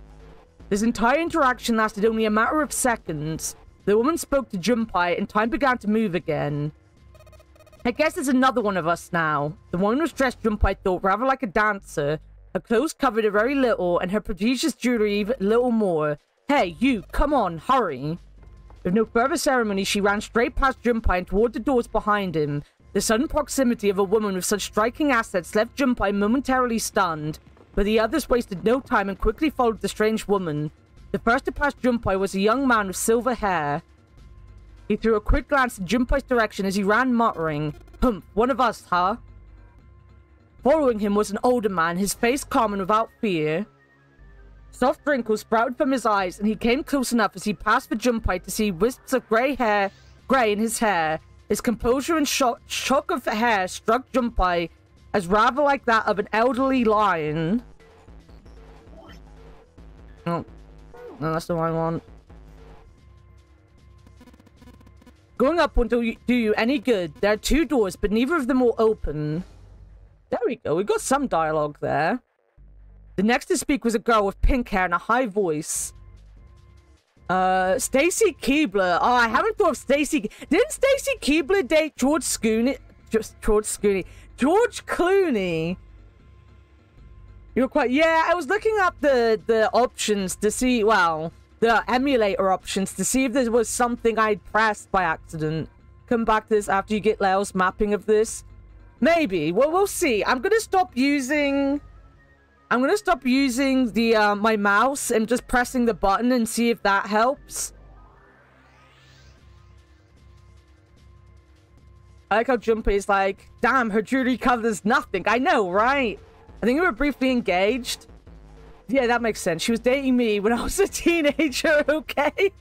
This entire interaction lasted only a matter of seconds. The woman spoke to Junpei, and time began to move again. I guess there's another one of us now. The woman was dressed, Junpei thought, rather like a dancer. Her clothes covered her very little, and her prodigious jewelry even little more. Hey, you, come on, hurry. With no further ceremony, she ran straight past Junpei and toward the doors behind him. The sudden proximity of a woman with such striking assets left Junpei momentarily stunned, but the others wasted no time and quickly followed the strange woman. The first to pass Junpei was a young man with silver hair. He threw a quick glance in Junpei's direction as he ran, muttering, "Humph, one of us, huh?" Following him was an older man, his face calm and without fear. Soft wrinkles sprouted from his eyes, and he came close enough as he passed for Junpei to see wisps of grey in his hair. His composure and shock of hair struck Junpei as rather like that of an elderly lion. Oh, no, that's the one I want. Going up won't do you any good. There are 2 doors, but neither of them will open. There we go. We got some dialogue there. The next to speak was a girl with pink hair and a high voice. Stacy Keebler. Oh, I haven't thought of Stacy. Didn't Stacy Keebler date George Clooney? You're quite... Yeah, I was looking up the options to see... Well, the emulator options to see if there was something I'd pressed by accident. Come back to this after you get Leo's mapping of this. Maybe. Well, we'll see. I'm gonna stop using the my mouse and just pressing the button and see if that helps. I like how Junpei's like, damn, her jewelry covers nothing. I know, right? I think we were briefly engaged. Yeah, that makes sense. She was dating me when I was a teenager, okay?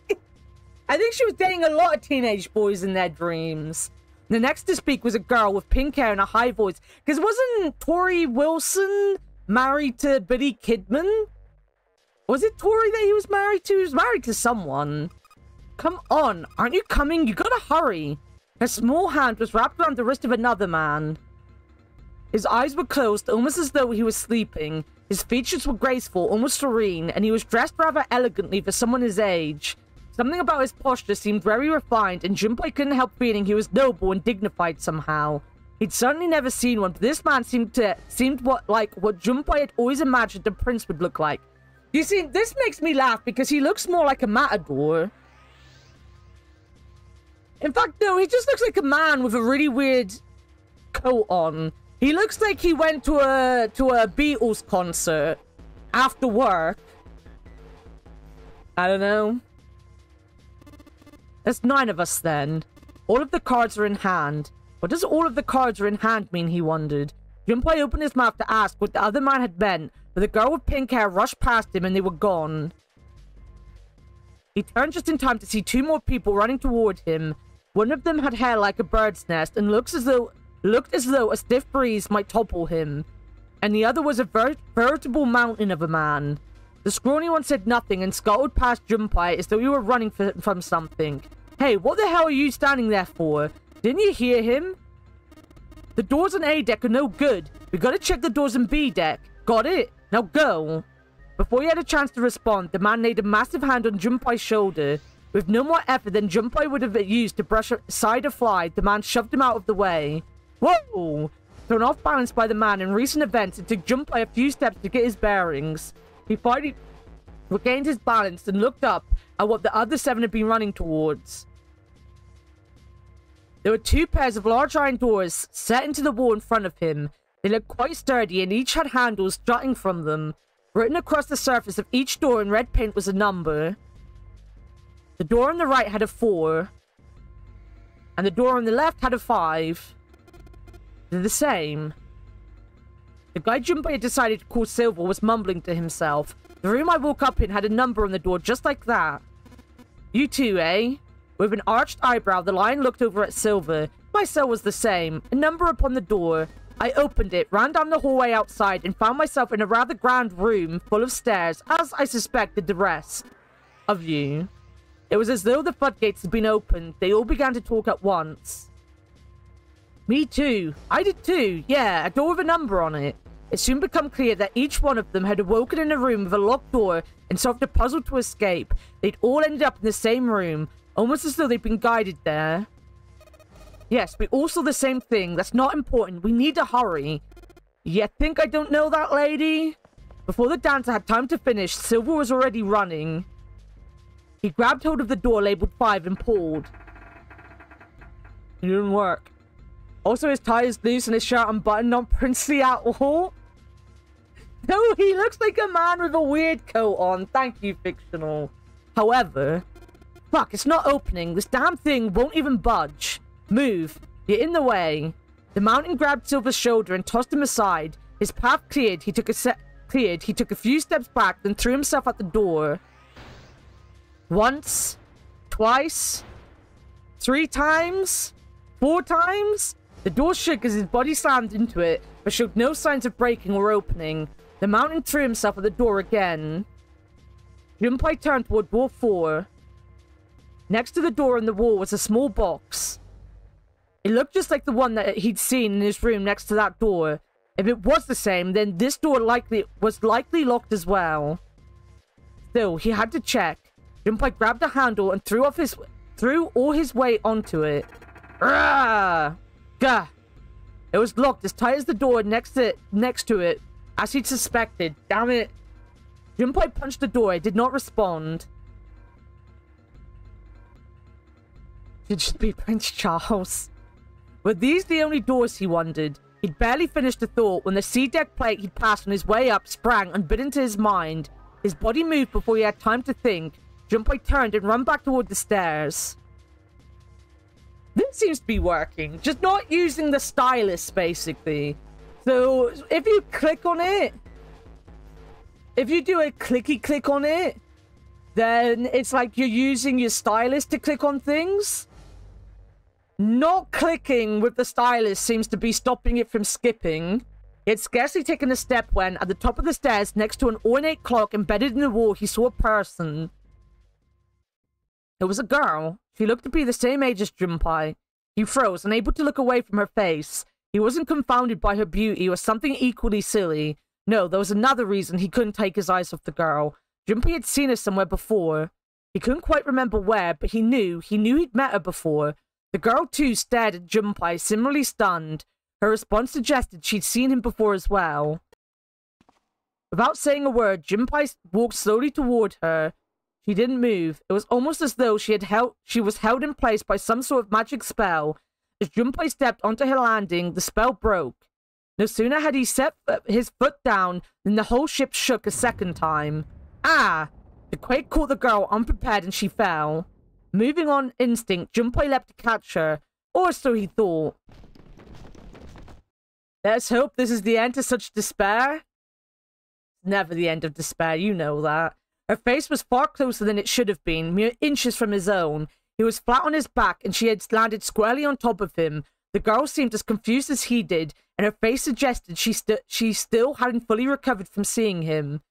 I think she was dating a lot of teenage boys in their dreams. The next to speak was a girl with pink hair and a high voice. Because wasn't Tori Wilson married to Billy Kidman? Was it Tori that he was married to? He was married to someone. Come on, aren't you coming? You gotta hurry. Her small hand was wrapped around the wrist of another man. His eyes were closed, almost as though he was sleeping. His features were graceful, almost serene, and he was dressed rather elegantly for someone his age. Something about his posture seemed very refined, and Junpei couldn't help feeling he was noble and dignified somehow. He'd certainly never seen one, but this man seemed like what Junpei had always imagined a prince would look like. You see, this makes me laugh because he looks more like a matador. In fact, no, he just looks like a man with a really weird coat on. He looks like he went to a Beatles concert after work. I don't know. There's 9 of us then. All of the cards are in hand. What does all of the cards are in hand mean, he wondered. Junpei opened his mouth to ask what the other man had meant, but the girl with pink hair rushed past him and they were gone. He turned just in time to see 2 more people running toward him. One of them had hair like a bird's nest and looked as though a stiff breeze might topple him. And the other was a veritable mountain of a man. The scrawny one said nothing and scuttled past Junpei as though he were running from something. Hey, what the hell are you standing there for? Didn't you hear him? The doors on A deck are no good. We gotta check the doors on B deck. Got it? Now go. Before he had a chance to respond, the man laid a massive hand on Junpei's shoulder. With no more effort than Junpei would have used to brush aside a fly, the man shoved him out of the way. Whoa! Thrown off balance by the man in recent events, it took Junpei a few steps to get his bearings. He finally regained his balance and looked up at what the other 7 had been running towards. There were 2 pairs of large iron doors set into the wall in front of him. They looked quite sturdy and each had handles jutting from them. Written across the surface of each door in red paint was a number. The door on the right had a 4. And the door on the left had a 5. They're the same. The guy Junpei had decided to call Silver was mumbling to himself. The room I woke up in had a number on the door just like that. You too, eh? With an arched eyebrow, the lion looked over at Silver. My cell was the same. A number upon the door. I opened it, ran down the hallway outside, and found myself in a rather grand room full of stairs, as I suspected the rest of you. It was as though the floodgates had been opened. They all began to talk at once. Me too. I did too. Yeah, a door with a number on it. It soon became clear that each one of them had awoken in a room with a locked door and solved a puzzle to escape. They'd all ended up in the same room, almost as though they'd been guided there. Yes, we all saw the same thing. That's not important. We need to hurry. You think I don't know that, lady? Before the dancer had time to finish, Silver was already running. He grabbed hold of the door labeled 5 and pulled. It didn't work. Also, his tie is loose and his shirt unbuttoned, not princely at all. No, he looks like a man with a weird coat on. Thank you, fictional. However, fuck, it's not opening. This damn thing won't even budge. Move. You're in the way. The mountain grabbed Silver's shoulder and tossed him aside. His path cleared. He took a few steps back, then threw himself at the door. Once. Twice. 3 times. 4 times. The door shook as his body slammed into it, but showed no signs of breaking or opening. The mountain threw himself at the door again. Junpei turned toward door 4. Next to the door in the wall was a small box. It looked just like the one that he'd seen in his room next to that door. If it was the same, then this door was likely locked as well. Still, he had to check. Junpei grabbed the handle and threw all his weight onto it. Arrgh! Gah! It was locked as tight as the door next to it, as he'd suspected. Damn it! Junpei punched the door. It did not respond. Should just be Prince Charles. Were these the only doors, he wondered? He'd barely finished the thought when the C-deck plate he'd passed on his way up sprang unbidden to his mind. His body moved before he had time to think. Junpei turned and ran back toward the stairs. This seems to be working. Just not using the stylus, basically. So, if you click on it... If you do a clicky click on it, then it's like you're using your stylus to click on things. Not clicking with the stylus seems to be stopping it from skipping. He had scarcely taken a step when, at the top of the stairs, next to an ornate clock embedded in the wall, he saw a person. It was a girl. She looked to be the same age as Junpei. He froze, unable to look away from her face. He wasn't confounded by her beauty or something equally silly. No, there was another reason he couldn't take his eyes off the girl. Junpei had seen her somewhere before. He couldn't quite remember where, but he knew he'd met her before. The girl, too, stared at Junpei, similarly stunned. Her response suggested she'd seen him before as well. Without saying a word, Junpei walked slowly toward her. She didn't move. It was almost as though she was held in place by some sort of magic spell. As Junpei stepped onto her landing, the spell broke. No sooner had he set his foot down than the whole ship shook a second time. Ah! The quake caught the girl unprepared and she fell. Moving on instinct, Junpei leapt to catch her. Or so he thought. Let's hope this is the end to such despair. Never the end of despair, you know that. Her face was far closer than it should have been, mere inches from his own. He was flat on his back, and she had landed squarely on top of him. The girl seemed as confused as he did, and her face suggested she still hadn't fully recovered from seeing him.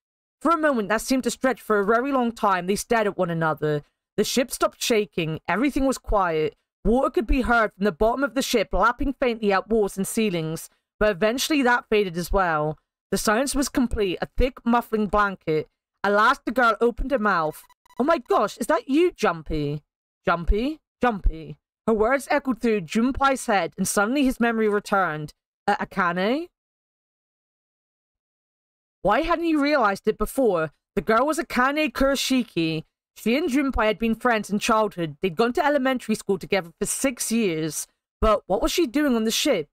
For a moment that seemed to stretch for a very long time, they stared at one another. The ship stopped shaking. Everything was quiet. Water could be heard from the bottom of the ship lapping faintly at walls and ceilings, but eventually that faded as well. The silence was complete, a thick, muffling blanket. At last, the girl opened her mouth. Oh my gosh, is that you, Jumpy? Jumpy? Jumpy. Her words echoed through Junpei's head, and suddenly his memory returned. Akane? Why hadn't he realized it before? The girl was Akane Kurashiki. She and Junpei had been friends in childhood. They'd gone to elementary school together for 6 years. But what was she doing on the ship?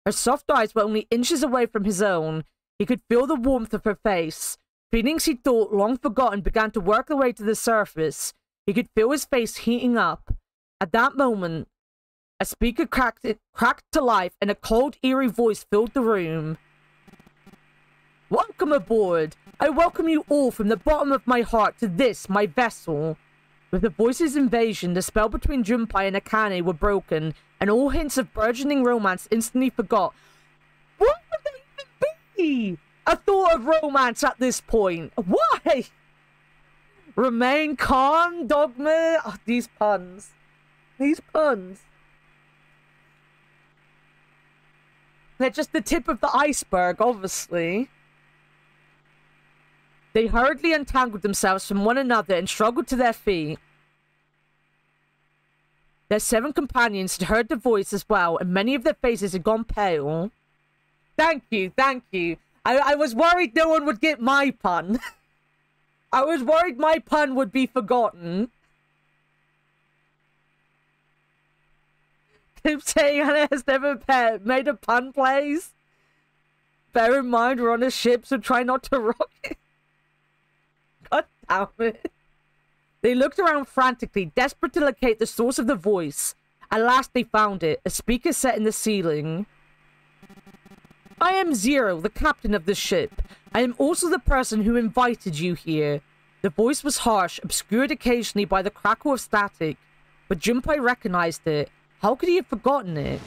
Her soft eyes were only inches away from his own. He could feel the warmth of her face. Feelings he'd thought long forgotten began to work their way to the surface. He could feel his face heating up. At that moment, a speaker cracked to life and a cold, eerie voice filled the room. Welcome aboard. I welcome you all from the bottom of my heart to this, my vessel. With the voice's invasion, the spell between Junpei and Akane were broken, and all hints of burgeoning romance instantly forgot. What would they even be? A thought of romance at this point. Why? Remain calm, Dogma. Oh, these puns. These puns. They're just the tip of the iceberg, obviously. They hurriedly untangled themselves from one another and struggled to their feet. Their 7 companions had heard the voice as well, and many of their faces had gone pale. Thank you, thank you. I was worried no one would get my pun. I was worried my pun would be forgotten. Keep saying Anna has never made a pun, please. Bear in mind we're on a ship, so try not to rock it. God damn it. They looked around frantically, desperate to locate the source of the voice. At last they found it, a speaker set in the ceiling. I am Zero, the captain of the ship. I am also the person who invited you here. The voice was harsh, obscured occasionally by the crackle of static, but Junpei recognized it. How could he have forgotten it?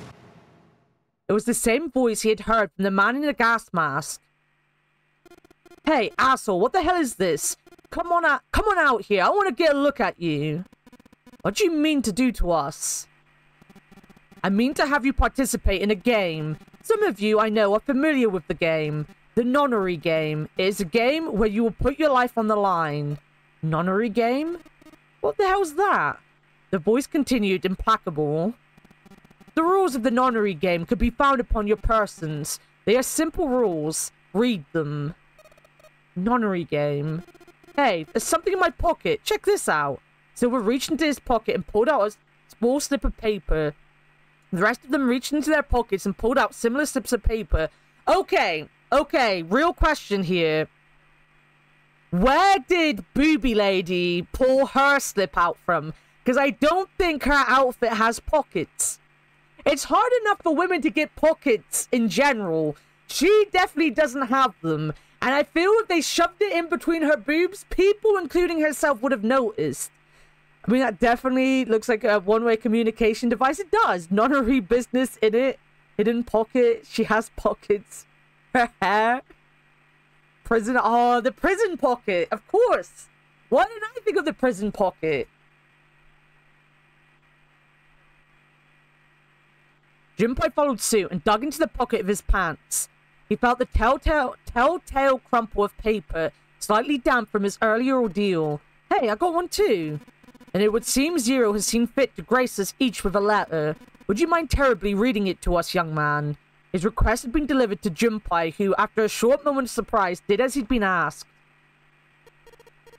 It was the same voice he had heard from the man in the gas mask. Hey, asshole, what the hell is this? Come on out here. I want to get a look at you. What do you mean to do to us? I mean to have you participate in a game. Some of you, I know, are familiar with the game. The Nonnery game. It is a game where you will put your life on the line. Nonnery game? What the hell's that? The voice continued, implacable. The rules of the Nonnery game could be found upon your persons. They are simple rules. Read them. Nonnery game. Hey, there's something in my pocket. Check this out. Silver reached into his pocket and pulled out a small slip of paper. The rest of them reached into their pockets and pulled out similar slips of paper. Okay, real question here. Where did Booby Lady pull her slip out from? Because I don't think her outfit has pockets. It's hard enough for women to get pockets in general. She definitely doesn't have them. And I feel if they shoved it in between her boobs, people, including herself, would have noticed. I mean, that definitely looks like a one-way communication device. It does. Nonnery business in it. Hidden pocket. She has pockets. Her hair. Prison. Oh, the prison pocket. Of course. Why didn't I think of the prison pocket? Junpei followed suit and dug into the pocket of his pants. He felt the telltale crumple of paper, slightly damp from his earlier ordeal. Hey, I got one too. And it would seem Zero has seen fit to grace us each with a letter. Would you mind terribly reading it to us, young man? His request had been delivered to Junpei, who, after a short moment of surprise, did as he'd been asked.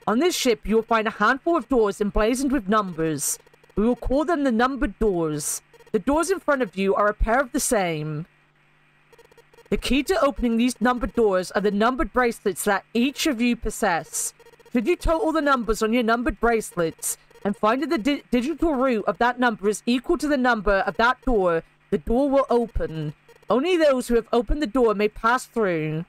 On this ship, you will find a handful of doors emblazoned with numbers. We will call them the numbered doors. The doors in front of you are a pair of the same. The key to opening these numbered doors are the numbered bracelets that each of you possess. Should you total the numbers on your numbered bracelets and find that the digital root of that number is equal to the number of that door, the door will open. Only those who have opened the door may pass through.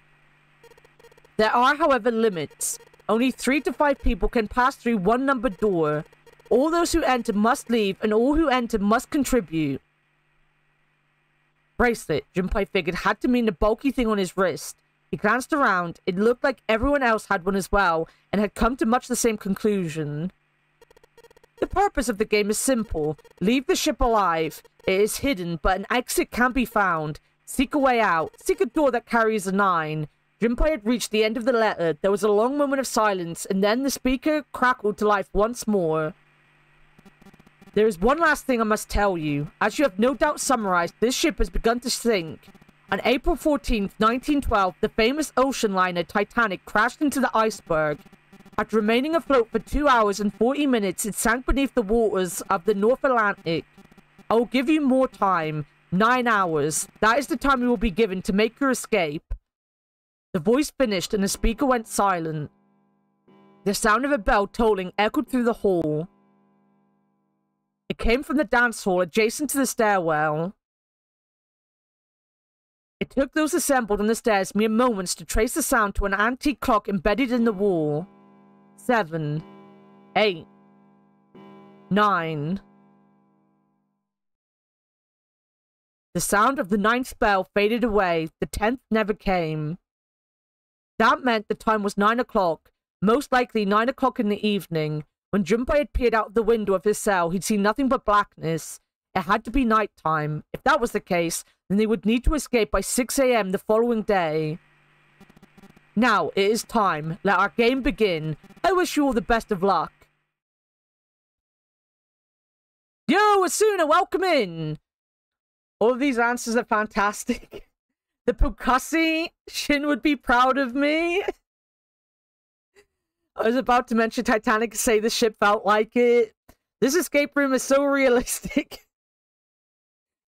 There are, however, limits. Only 3 to 5 people can pass through one numbered door. All those who enter must leave, and all who enter must contribute. Bracelet, Junpei figured, had to mean the bulky thing on his wrist. He glanced around. It looked like everyone else had one as well, and had come to much the same conclusion. The purpose of the game is simple. Leave the ship alive. It is hidden, but an exit can be found. Seek a way out. Seek a door that carries a 9. Junpei had reached the end of the letter. There was a long moment of silence, and then the speaker crackled to life once more. There is one last thing I must tell you. As you have no doubt summarized, this ship has begun to sink. On April 14th, 1912, the famous ocean liner Titanic crashed into the iceberg. After remaining afloat for 2 hours and 40 minutes, it sank beneath the waters of the North Atlantic. I will give you more time. 9 hours. That is the time you will be given to make your escape. The voice finished and the speaker went silent. The sound of a bell tolling echoed through the hall. It came from the dance hall adjacent to the stairwell. It took those assembled on the stairs mere moments to trace the sound to an antique clock embedded in the wall. 7, 8, 9. The sound of the 9th bell faded away. The 10th never came. That meant the time was 9 o'clock, most likely 9 o'clock in the evening. When Junpei had peered out the window of his cell, he'd seen nothing but blackness. It had to be night time. If that was the case, then they would need to escape by 6 a.m. the following day. Now, it is time. Let our game begin. I wish you all the best of luck. Yo, Asuna, welcome in! All of these answers are fantastic. The Pukasi, Shin would be proud of me. I was about to mention Titanic, say the ship felt like it. This escape room is so realistic.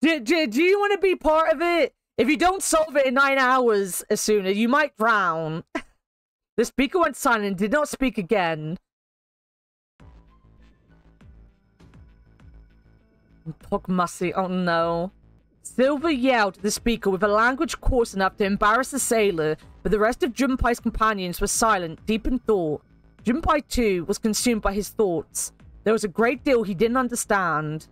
Do you want to be part of it? If you don't solve it in 9 hours, Asuna, you might drown. The speaker went silent and did not speak again. Pugmussy, oh no. Silver yelled at the speaker with a language coarse enough to embarrass the sailor, but the rest of Junpei's companions were silent, deep in thought. Junpei, too, was consumed by his thoughts. There was a great deal he didn't understand.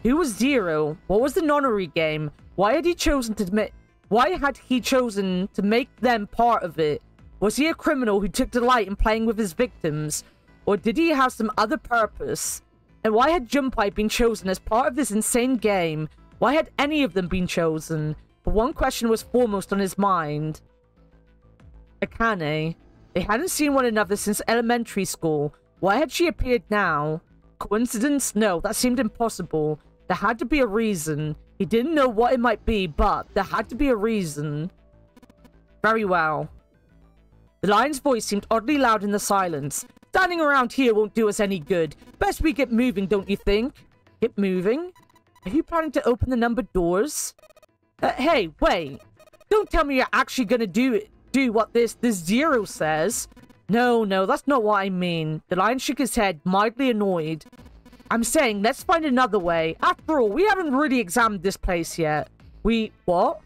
Who was Zero? What was the nonary game? Why had he chosen to make them part of it? Was he a criminal who took delight in playing with his victims? Or did he have some other purpose? And why had Junpei been chosen as part of this insane game? Why had any of them been chosen? But one question was foremost on his mind. Akane. They hadn't seen one another since elementary school. Why had she appeared now? Coincidence? No, that seemed impossible. There had to be a reason. He didn't know what it might be, but there had to be a reason. Very well. The lion's voice seemed oddly loud in the silence. Standing around here won't do us any good. Best we get moving, don't you think? Get moving? Are you planning to open the numbered doors? Hey, wait. Don't tell me you're actually gonna do what this Zero says. No, that's not what I mean. The lion shook his head, mildly annoyed. I'm saying, let's find another way. After all, we haven't really examined this place yet. What?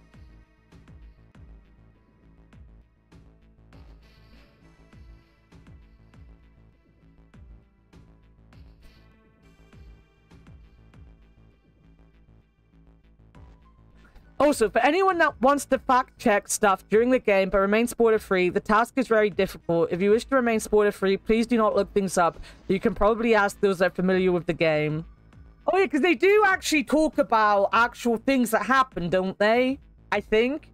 Also, for anyone that wants to fact-check stuff during the game but remain spoiler-free, the task is very difficult. If you wish to remain spoiler-free, please do not look things up. You can probably ask those that are familiar with the game. Oh yeah, because they do actually talk about actual things that happen, don't they? I think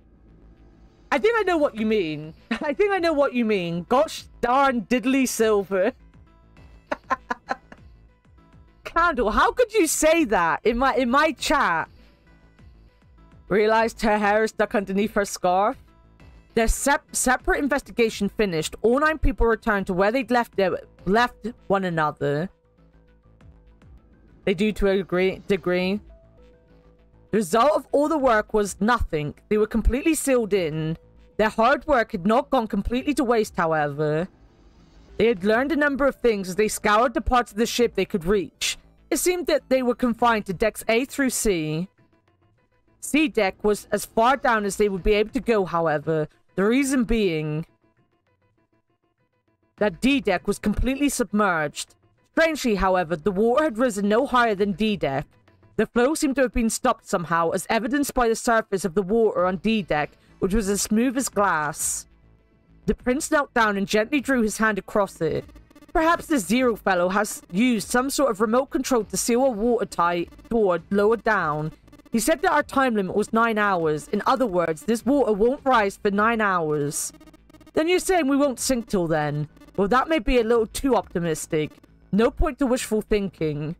I know what you mean. I think I know what you mean. Gosh darn diddly silver. Candle, how could you say that in my chat? Realized her hair is stuck underneath her scarf. Their separate investigation finished. All 9 people returned to where they'd left one another. They do to a degree. The result of all the work was nothing. They were completely sealed in. Their hard work had not gone completely to waste, however. They had learned a number of things as they scoured the parts of the ship they could reach. It seemed that they were confined to decks A through C. C deck was as far down as they would be able to go, however. The reason being that D deck was completely submerged. Strangely, however, the water had risen no higher than D deck. The flow seemed to have been stopped somehow, as evidenced by the surface of the water on D deck, which was as smooth as glass. The prince knelt down and gently drew his hand across it. Perhaps this Zero fellow has used some sort of remote control to seal a watertight door lower down. He said that our time limit was 9 hours. In other words, this water won't rise for 9 hours. Then you're saying we won't sink till then? Well, that may be a little too optimistic. No point to wishful thinking.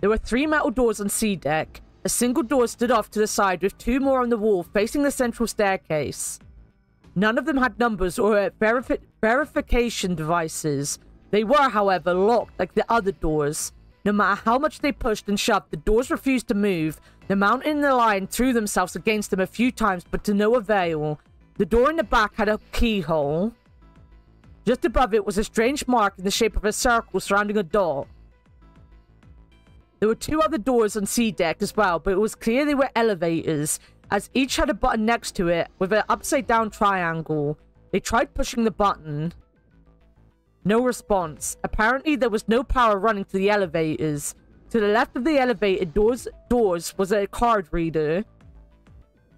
There were 3 metal doors on C deck. A single door stood off to the side with 2 more on the wall facing the central staircase. None of them had numbers or verification devices. They were, however, locked like the other doors. No matter how much they pushed and shoved, the doors refused to move. The mountain and the lion threw themselves against them a few times, but to no avail. The door in the back had a keyhole. Just above it was a strange mark in the shape of a circle surrounding a dot. There were 2 other doors on C deck as well, but it was clear they were elevators, as each had a button next to it with an upside-down triangle. They tried pushing the button. No response. Apparently, there was no power running to the elevators. To the left of the elevator doors was a card reader.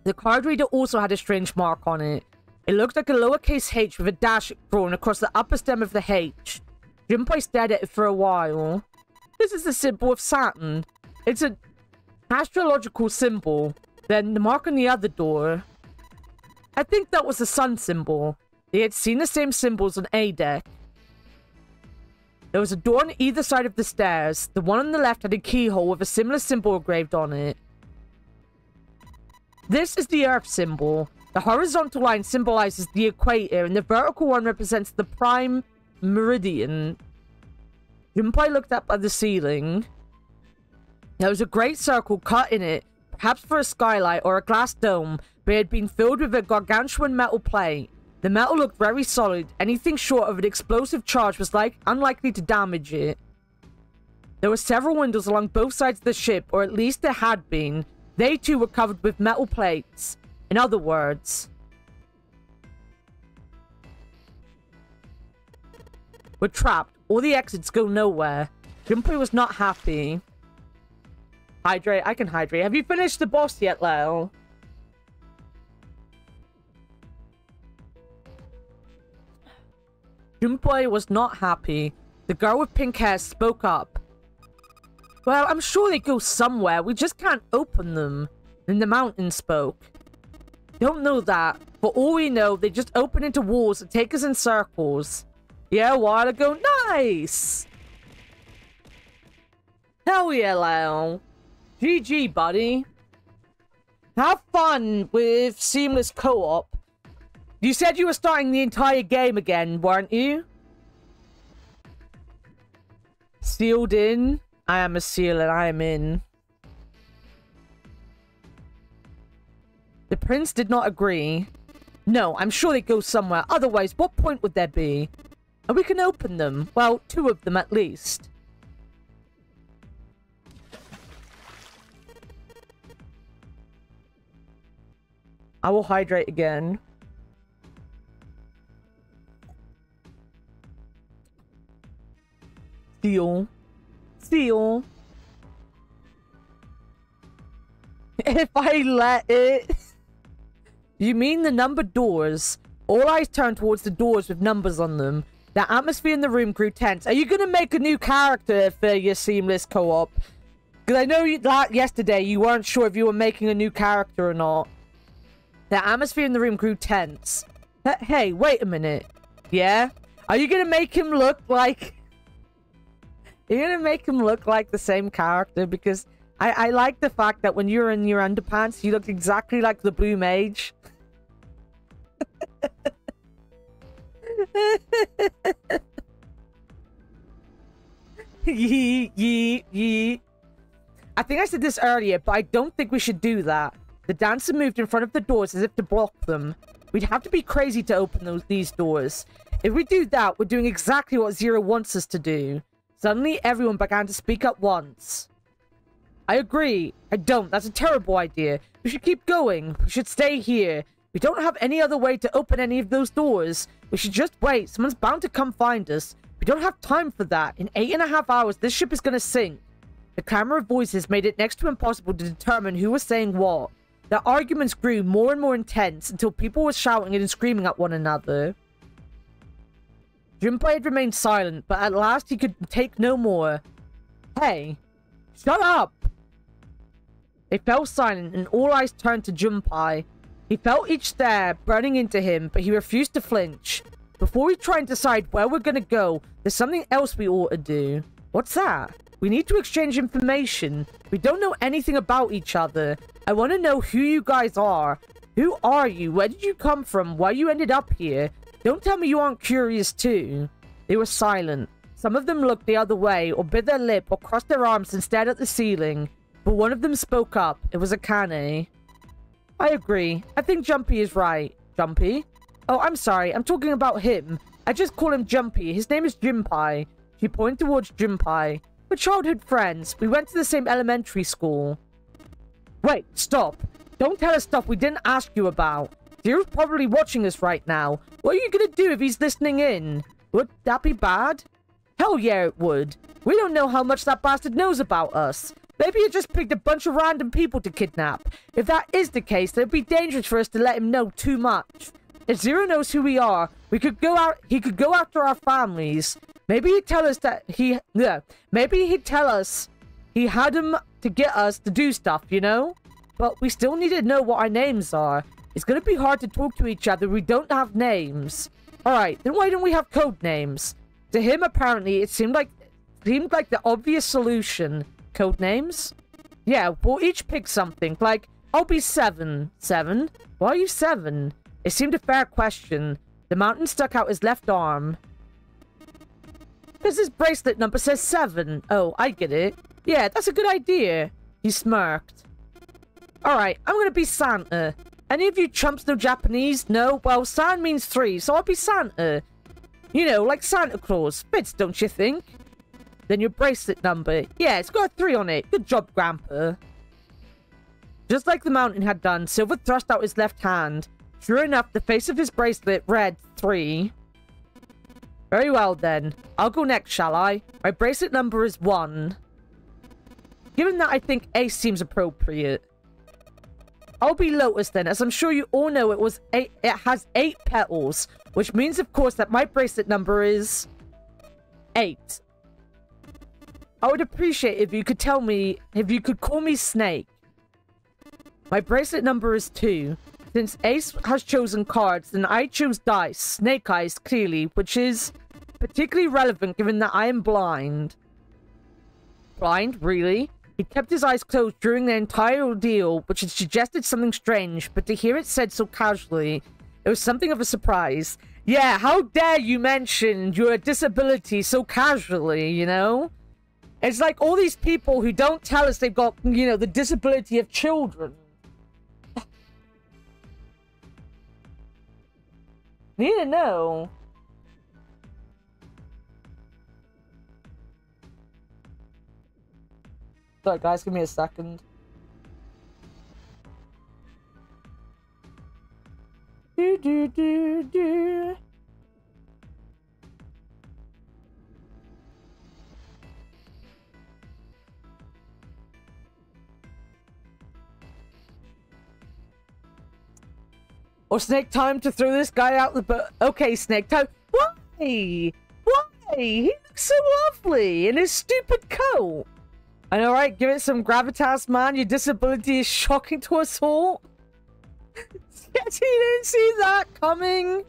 The card reader also had a strange mark on it. It looked like a lowercase h with a dash drawn across the upper stem of the H. Junpei stared at it for a while. This is the symbol of Saturn. It's Astrological symbol. Then the mark on the other door. I think that was the sun symbol. They had seen the same symbols on A deck. There was a door on either side of the stairs. The one on the left had a keyhole with a similar symbol engraved on it. This is the Earth symbol. The horizontal line symbolizes the equator, and the vertical one represents the prime meridian. Junpei looked up at the ceiling. There was a great circle cut in it, perhaps for a skylight or a glass dome, but it had been filled with a gargantuan metal plate. The metal looked very solid. Anything short of an explosive charge was unlikely to damage it. There were several windows along both sides of the ship, or at least there had been. They too were covered with metal plates. In other words, we're trapped. All the exits go nowhere. Junpei was not happy. Hydrate. I can hydrate. Have you finished the boss yet, Lyle? Junpei was not happy. The girl with pink hair spoke up. Well, I'm sure they go somewhere. We just can't open them. Then the mountain spoke. Don't know that. For all we know, they just open into walls and take us in circles. Yeah, a while ago. Nice! Hell yeah, Lyle. GG, buddy. Have fun with seamless co-op. You said you were starting the entire game again, weren't you? Sealed in? I am a seal and I am in. The prince did not agree. No, I'm sure they go somewhere. Otherwise, what point would there be? And we can open them. Well, 2 of them at least. I will hydrate again. Seal. Seal. If I let it... You mean the numbered doors? All eyes turned towards the doors with numbers on them. The atmosphere in the room grew tense. Are you going to make a new character for your seamless co-op? Because I know yesterday you weren't sure if you were making a new character or not. The atmosphere in the room grew tense. Hey, wait a minute. Yeah? Are you going to make him look like... You're going to make him look like the same character? Because I like the fact that when you're in your underpants, you look exactly like the Blue Mage. Yee, yee, yee. I think I said this earlier, but I don't think we should do that. The dancer moved in front of the doors as if to block them. We'd have to be crazy to open these doors. If we do that, we're doing exactly what Zero wants us to do. Suddenly, everyone began to speak at once. I agree. I don't. That's a terrible idea. We should keep going. We should stay here. We don't have any other way to open any of those doors. We should just wait. Someone's bound to come find us. We don't have time for that. In 8.5 hours, this ship is going to sink. The clamor of voices made it next to impossible to determine who was saying what. Their arguments grew more and more intense until people were shouting and screaming at one another. Junpei had remained silent, but at last he could take no more. Hey, shut up! They fell silent and all eyes turned to Junpei. He felt each stare burning into him, but he refused to flinch. Before we try and decide where we're gonna go, there's something else we ought to do. What's that? We need to exchange information. We don't know anything about each other. I want to know who you guys are. Who are you? Where did you come from? Why you ended up here? Don't tell me you aren't curious too. They were silent. Some of them looked the other way, or bit their lip, or crossed their arms and stared at the ceiling. But one of them spoke up. It was Akane. I agree. I think Jumpy is right. Jumpy? Oh, I'm sorry. I'm talking about him. I just call him Jumpy. His name is Junpei. She pointed towards Junpei. We're childhood friends. We went to the same elementary school. Wait, stop. Don't tell us stuff we didn't ask you about. Zero's probably watching us right now. What are you gonna do if he's listening in? Would that be bad? Hell yeah, it would. We don't know how much that bastard knows about us. Maybe he just picked a bunch of random people to kidnap. If that is the case, then it'd be dangerous for us to let him know too much. If Zero knows who we are, he could go after our families. Maybe he'd tell us he had them to get us to do stuff, you know? But we still need to know what our names are. It's gonna be hard to talk to each other. We don't have names. Alright, then why don't we have code names? To him, apparently, it seemed like the obvious solution. Code names? Yeah, we'll each pick something. Like, I'll be 7. 7? Why are you 7? It seemed a fair question. The mountain stuck out his left arm. Because his bracelet number says 7. Oh, I get it. Yeah, that's a good idea. He smirked. Alright, I'm gonna be Santa. Any of you chumps know Japanese? No? Well, San means 3, so I'll be Santa. You know, like Santa Claus. Fits, don't you think? Then your bracelet number. Yeah, it's got a 3 on it. Good job, Grandpa. Just like the mountain had done, Silver thrust out his left hand. Sure enough, the face of his bracelet read 3. Very well, then. I'll go next, shall I? My bracelet number is 1. Given that, I think Ace seems appropriate. I'll be Lotus, then, as I'm sure you all know it has 8 petals, which means, of course, that my bracelet number is 8. I would appreciate if you could call me Snake. My bracelet number is 2. Since Ace has chosen cards, then I choose dice, Snake Eyes, clearly, which is particularly relevant given that I am blind. Blind? Really? He kept his eyes closed during the entire ordeal, which had suggested something strange, but to hear it said so casually, it was something of a surprise. Yeah, how dare you mention your disability so casually, you know? It's like all these people who don't tell us they've got, you know, the disability of children. Need to know. Sorry, guys, give me a second. Do. Or Snake, time to throw this guy out the boat. Okay, Snake, time. Why? Why? He looks so lovely in his stupid coat. I know, right? Give it some gravitas, man. Your disability is shocking to us all. Yes, he didn't see that coming.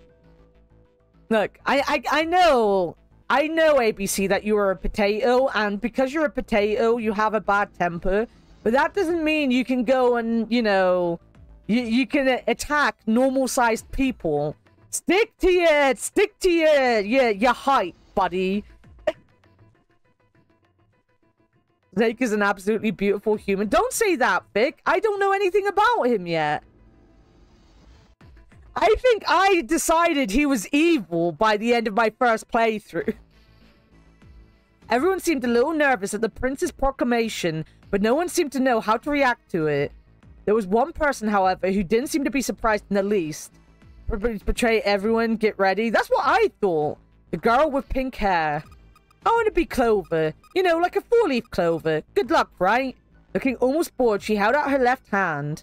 Look, I know, ABC, that you are a potato, and because you're a potato, you have a bad temper. But that doesn't mean you can go and, you know, you can attack normal-sized people. Stick to your height, buddy. Snake is an absolutely beautiful human. Don't say that, Vic. I don't know anything about him yet. I think I decided he was evil by the end of my first playthrough. Everyone seemed a little nervous at the prince's proclamation, but no one seemed to know how to react to it. There was one person, however, who didn't seem to be surprised in the least. Betray everyone, get ready. That's what I thought. The girl with pink hair. I want to be Clover. You know, like a 4-leaf clover. Good luck, right? Looking almost bored, she held out her left hand.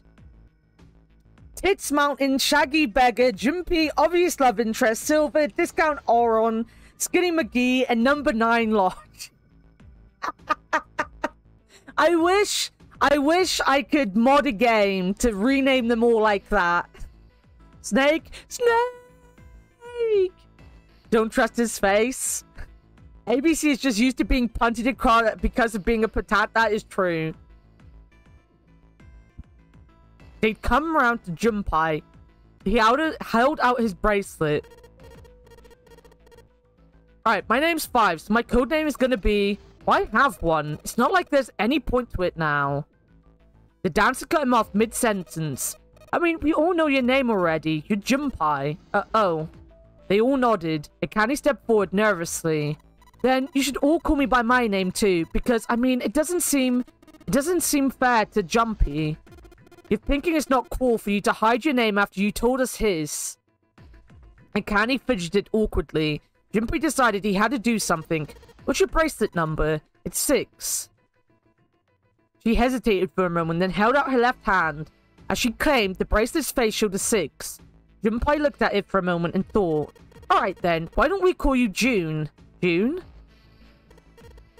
Tits Mountain, Shaggy Beggar, Jumpy, Obvious Love Interest, Silver, Discount Oron, Skinny McGee, and Number 9 Lodge. I wish I could mod a game to rename them all like that. Snake! Snake! Don't trust his face. ABC is just used to being punted across because of being a potat. That is true. They'd come around to Junpei. He held out his bracelet. Alright, my name's 5, so my codename is gonna be... Well, I have one. It's not like there's any point to it now. The dancer cut him off mid-sentence. I mean, we all know your name already. You're Junpei. Oh. They all nodded. Akane stepped forward nervously. Then, you should all call me by my name too, because, I mean, it doesn't seem fair to Jumpy. You're thinking it's not cool for you to hide your name after you told us his. Akane fidgeted awkwardly. Jumpy decided he had to do something. What's your bracelet number? It's 6. She hesitated for a moment, then held out her left hand. As she claimed, the bracelet's face showed a 6. Junpei looked at it for a moment and thought, alright then, why don't we call you June? June?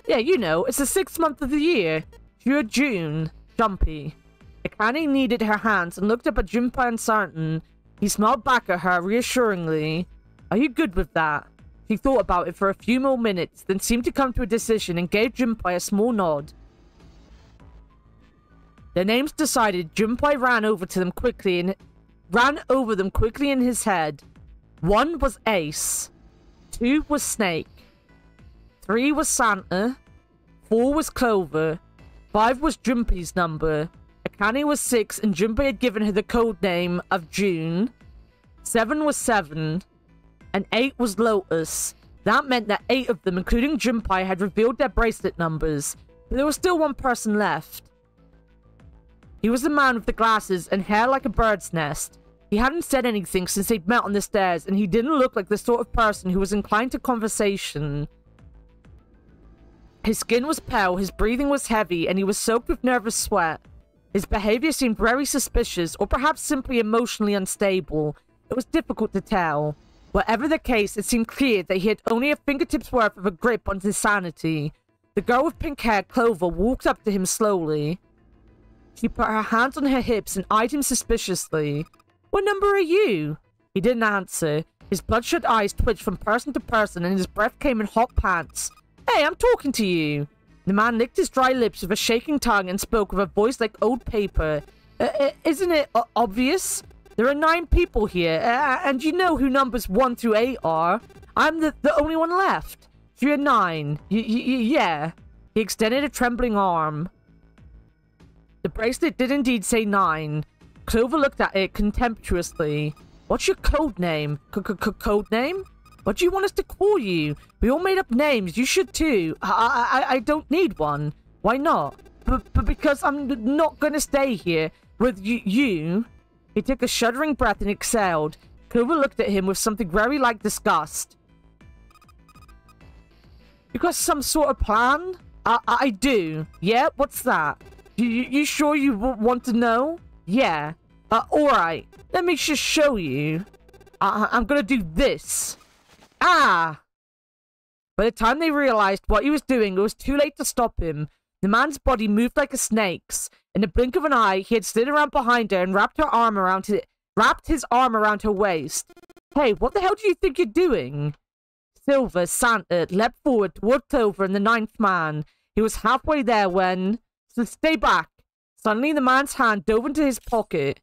Yeah, you know, it's the 6th month of the year. You're June. Jumpy. Akane kneaded her hands and looked up at Junpei uncertain. He smiled back at her reassuringly. Are you good with that? She thought about it for a few more minutes, then seemed to come to a decision and gave Junpei a small nod. Their names decided, Junpei ran over them quickly in his head. 1 was Ace. 2 was Snake. 3 was Santa. 4 was Clover. 5 was Junpei's number. Akane was 6 and Junpei had given her the code name of June. 7 was 7. And 8 was Lotus. That meant that 8 of them, including Junpei, had revealed their bracelet numbers. But there was still one person left. He was the man with the glasses and hair like a bird's nest. He hadn't said anything since they'd met on the stairs, and he didn't look like the sort of person who was inclined to conversation. His skin was pale, his breathing was heavy, and he was soaked with nervous sweat. His behavior seemed very suspicious, or perhaps simply emotionally unstable. It was difficult to tell. Whatever the case, it seemed clear that he had only a fingertip's worth of a grip on his sanity. The girl with pink hair, Clover, walked up to him slowly. She put her hands on her hips and eyed him suspiciously. What number are you? He didn't answer. His bloodshot eyes twitched from person to person and his breath came in hot pants. Hey, I'm talking to you. The man licked his dry lips with a shaking tongue and spoke with a voice like old paper. Isn't it obvious? There are 9 people here, and you know who numbers 1 through 8 are. I'm the only one left. So you're 9. Yeah. He extended a trembling arm. The bracelet did indeed say 9. Clover looked at it contemptuously. What's your code name? Code name? What do you want us to call you? We all made up names. You should too. I don't need one. Why not? But because I'm not gonna stay here with you. He took a shuddering breath and exhaled. Clover looked at him with something very like disgust. You got some sort of plan? I do. Yeah? What's that? You sure you want to know? Yeah. Alright. Let me just show you. I'm gonna do this. Ah! By the time they realized what he was doing, it was too late to stop him. The man's body moved like a snake's. In the blink of an eye, he had slid around behind her and wrapped his arm around her waist. Hey, what the hell do you think you're doing? Silver, Santa, leapt forward toward Clover and the 9th man. He was halfway there when... So stay back. Suddenly, the man's hand dove into his pocket.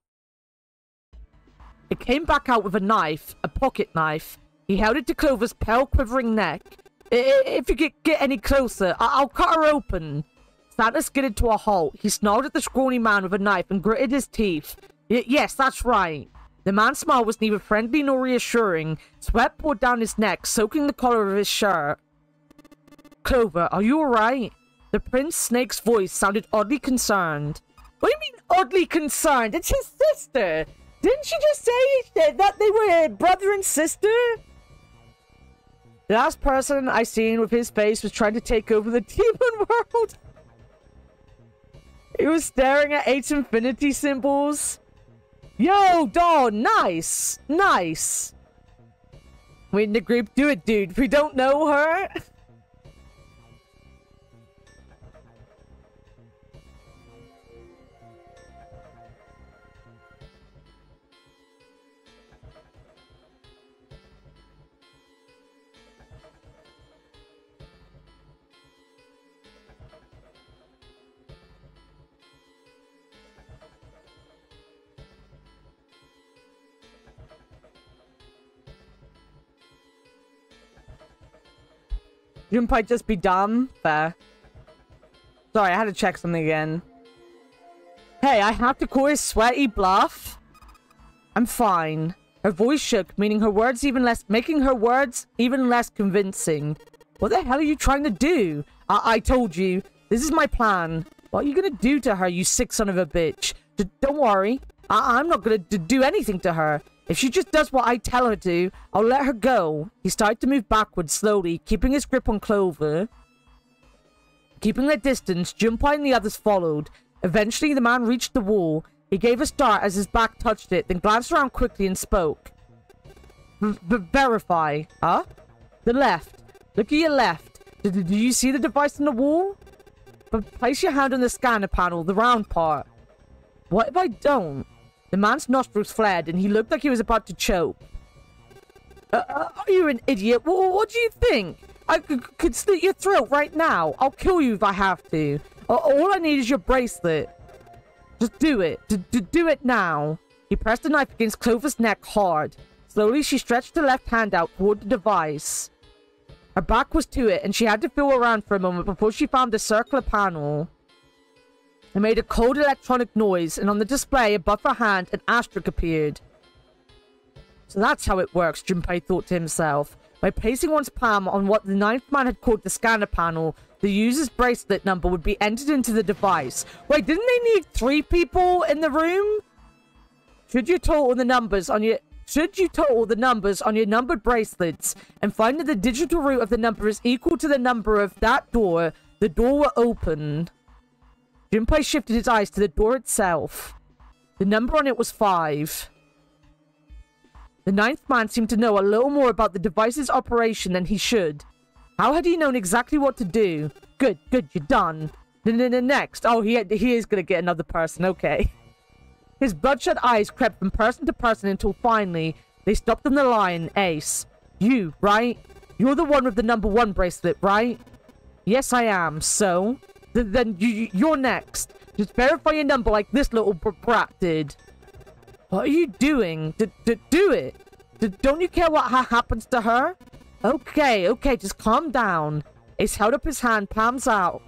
It came back out with a knife, a pocket knife. He held it to Clover's pale, quivering neck. If you get any closer, I'll cut her open. Santa skidded to a halt. He snarled at the scrawny man with a knife and gritted his teeth. Yes, that's right. The man's smile was neither friendly nor reassuring. Sweat poured down his neck, soaking the collar of his shirt. Clover, are you alright? The Prince Snake's voice sounded oddly concerned. What do you mean, oddly concerned? It's his sister! Didn't she just say that they were brother and sister? The last person I seen with his face was trying to take over the demon world. He was staring at 8 infinity symbols. Yo, Dawn, nice! Nice! We in the group, do it, dude. We don't know her. Junpei just be dumb? Fair. Sorry, I had to check something again. Hey, I have to call his sweaty bluff? I'm fine. Her voice shook, making her words even less convincing. What the hell are you trying to do? I told you. This is my plan. What are you gonna do to her, you sick son of a bitch? Don't worry. I'm not gonna do anything to her. If she just does what I tell her to, I'll let her go. He started to move backwards slowly, keeping his grip on Clover. Keeping their distance, Junpei and the others followed. Eventually, the man reached the wall. He gave a start as his back touched it, then glanced around quickly and spoke. Verify. Huh? The left. Look at your left. Do you see the device on the wall? But place your hand on the scanner panel, the round part. What if I don't? The man's nostrils flared and he looked like he was about to choke. Are you an idiot? What do you think? I could slit your throat right now. I'll kill you if I have to. All I need is your bracelet. Just do it. Do it now. He pressed the knife against Clover's neck hard. Slowly, she stretched her left hand out toward the device. Her back was to it, and she had to feel around for a moment before she found the circular panel. It made a cold electronic noise, and on the display above her hand, an asterisk appeared. So that's how it works, Junpei thought to himself. By placing one's palm on what the ninth man had called the scanner panel, the user's bracelet number would be entered into the device. Wait, didn't they need 3 people in the room? Should you total the numbers on your numbered bracelets and find that the digital root of the number is equal to the number of that door, the door will open. Junpei shifted his eyes to the door itself. The number on it was 5. The ninth man seemed to know a little more about the device's operation than he should. How had he known exactly what to do? Good, you're done. Next. Oh, he is gonna get another person, okay. His bloodshot eyes crept from person to person until finally, they stopped on the line. Ace. You, right? You're the one with the number 1 bracelet, right? Yes, I am. So? Then you're next. Just verify your number like this little brat did. What are you doing? Do it. Don't you care what happens to her? Okay, just calm down. Ace held up his hand, palms out.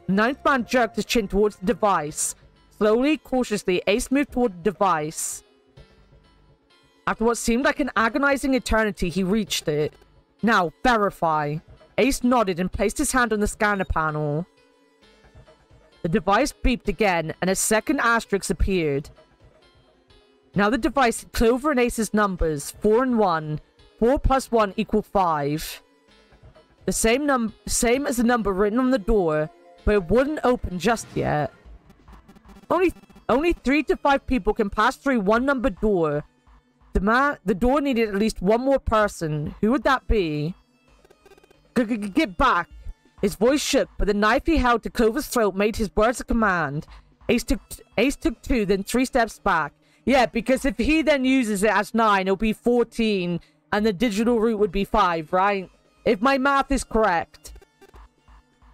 The ninth man jerked his chin towards the device. Slowly, cautiously, Ace moved toward the device. After what seemed like an agonizing eternity, he reached it. Now, verify. Ace nodded and placed his hand on the scanner panel. The device beeped again, and a second asterisk appeared. Now the device had Clover and Ace's numbers, 4 and 1. 4 plus 1 equal 5. The same as the number written on the door, but it wouldn't open just yet. Only 3 to 5 people can pass through one numbered door. The door needed at least one more person. Who would that be? Get back! His voice shook, but the knife he held to Clover's throat made his words a command. Ace took 2, then 3 steps back. Yeah, because if he then uses it as 9, it'll be 14, and the digital root would be 5, right? If my math is correct.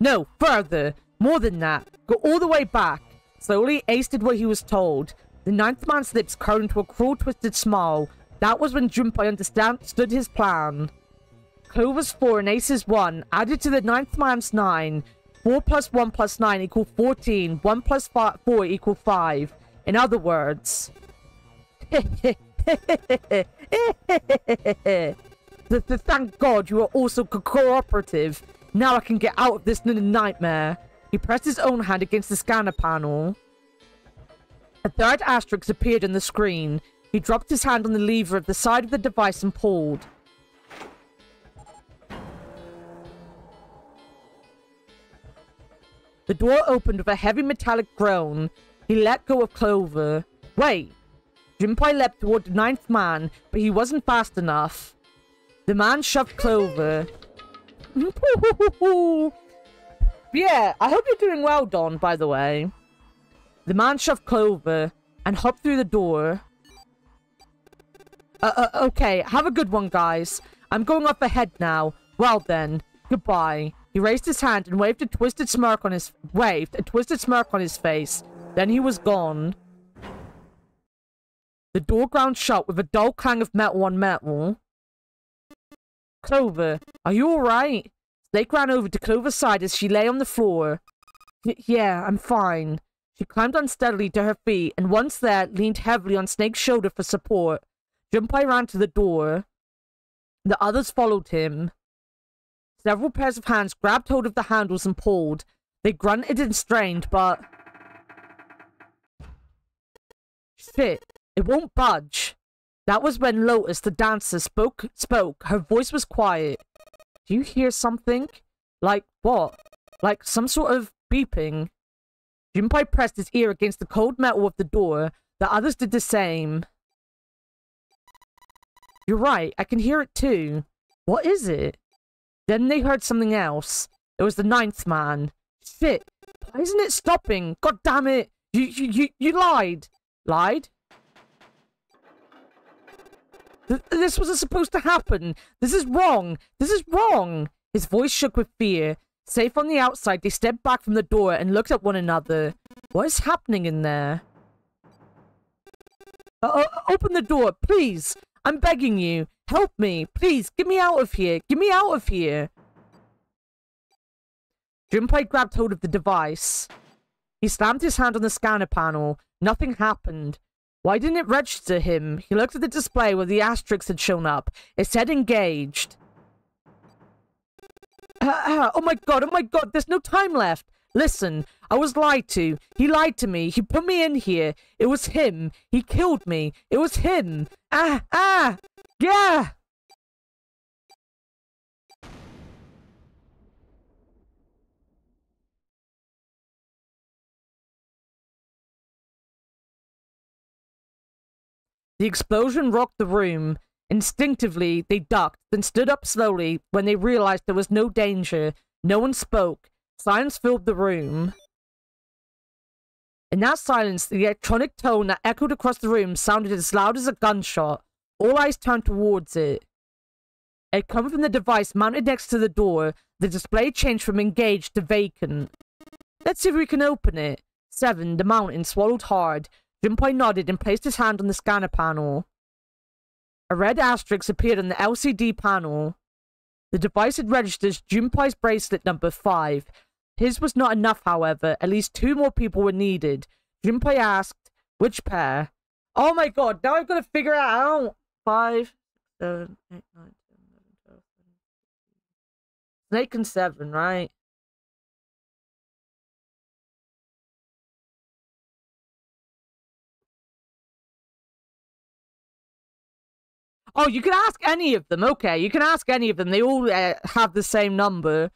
No, further. More than that. Go all the way back. Slowly, Ace did what he was told. The ninth man's lips curled into a cruel, twisted smile. That was when Junpei understood his plan. Clover's 4 and Ace's 1, added to the ninth man's 9. 4 plus 1 plus 9 equal 14. 1 plus 4 equal 5. In other words... Thank God you are also cooperative. Now I can get out of this nightmare. He pressed his own hand against the scanner panel. A third asterisk appeared on the screen. He dropped his hand on the lever of the side of the device and pulled. The door opened with a heavy metallic groan. He let go of Clover. Wait. Junpei leapt toward the ninth man, but he wasn't fast enough. The man shoved Clover. Yeah, I hope you're doing well, Don, by the way. The man shoved Clover and hopped through the door. Okay, have a good one, guys. I'm going up ahead now. Well then, goodbye. He raised his hand and waved a twisted smirk on his face. Then he was gone. The door ground shut with a dull clang of metal on metal. Clover, are you alright? Snake ran over to Clover's side as she lay on the floor. Yeah, I'm fine. She climbed unsteadily to her feet, and once there, leaned heavily on Snake's shoulder for support. Junpei ran to the door. The others followed him. Several pairs of hands grabbed hold of the handles and pulled. They grunted and strained, but... Shit, it won't budge. That was when Lotus, the dancer, spoke. Her voice was quiet. Do you hear something? Like what? Like some sort of beeping. Junpei pressed his ear against the cold metal of the door. The others did the same. You're right, I can hear it too. What is it? Then they heard something else. It was the 9th man. Shit. Why isn't it stopping? God damn it. You lied. Lied? This wasn't supposed to happen. This is wrong. This is wrong. His voice shook with fear. Safe on the outside, they stepped back from the door and looked at one another. What is happening in there? Open the door, please. I'm begging you. Help me. Please, get me out of here. Get me out of here. Junpei grabbed hold of the device. He slammed his hand on the scanner panel. Nothing happened. Why didn't it register him? He looked at the display where the asterisk had shown up. It said engaged. Oh my god, there's no time left. Listen, I was lied to. He lied to me. He put me in here. It was him. He killed me. It was him. Yeah! The explosion rocked the room. Instinctively, they ducked, then stood up slowly when they realized there was no danger. No one spoke. Silence filled the room. In that silence, the electronic tone that echoed across the room sounded as loud as a gunshot. All eyes turned towards it. It had come from the device mounted next to the door. The display changed from engaged to vacant. Let's see if we can open it. 7, the mountain, swallowed hard. Junpei nodded and placed his hand on the scanner panel. A red asterisk appeared on the LCD panel. The device had registered Junpei's bracelet number 5. His was not enough, however. At least 2 more people were needed. Junpei asked, which pair? Oh my god, now I've got to figure it out. 5, 7, 8, 9, 10, 11, 12, 13. Snake and 7, right? Oh, you can ask any of them. Okay, you can ask any of them. They all have the same number.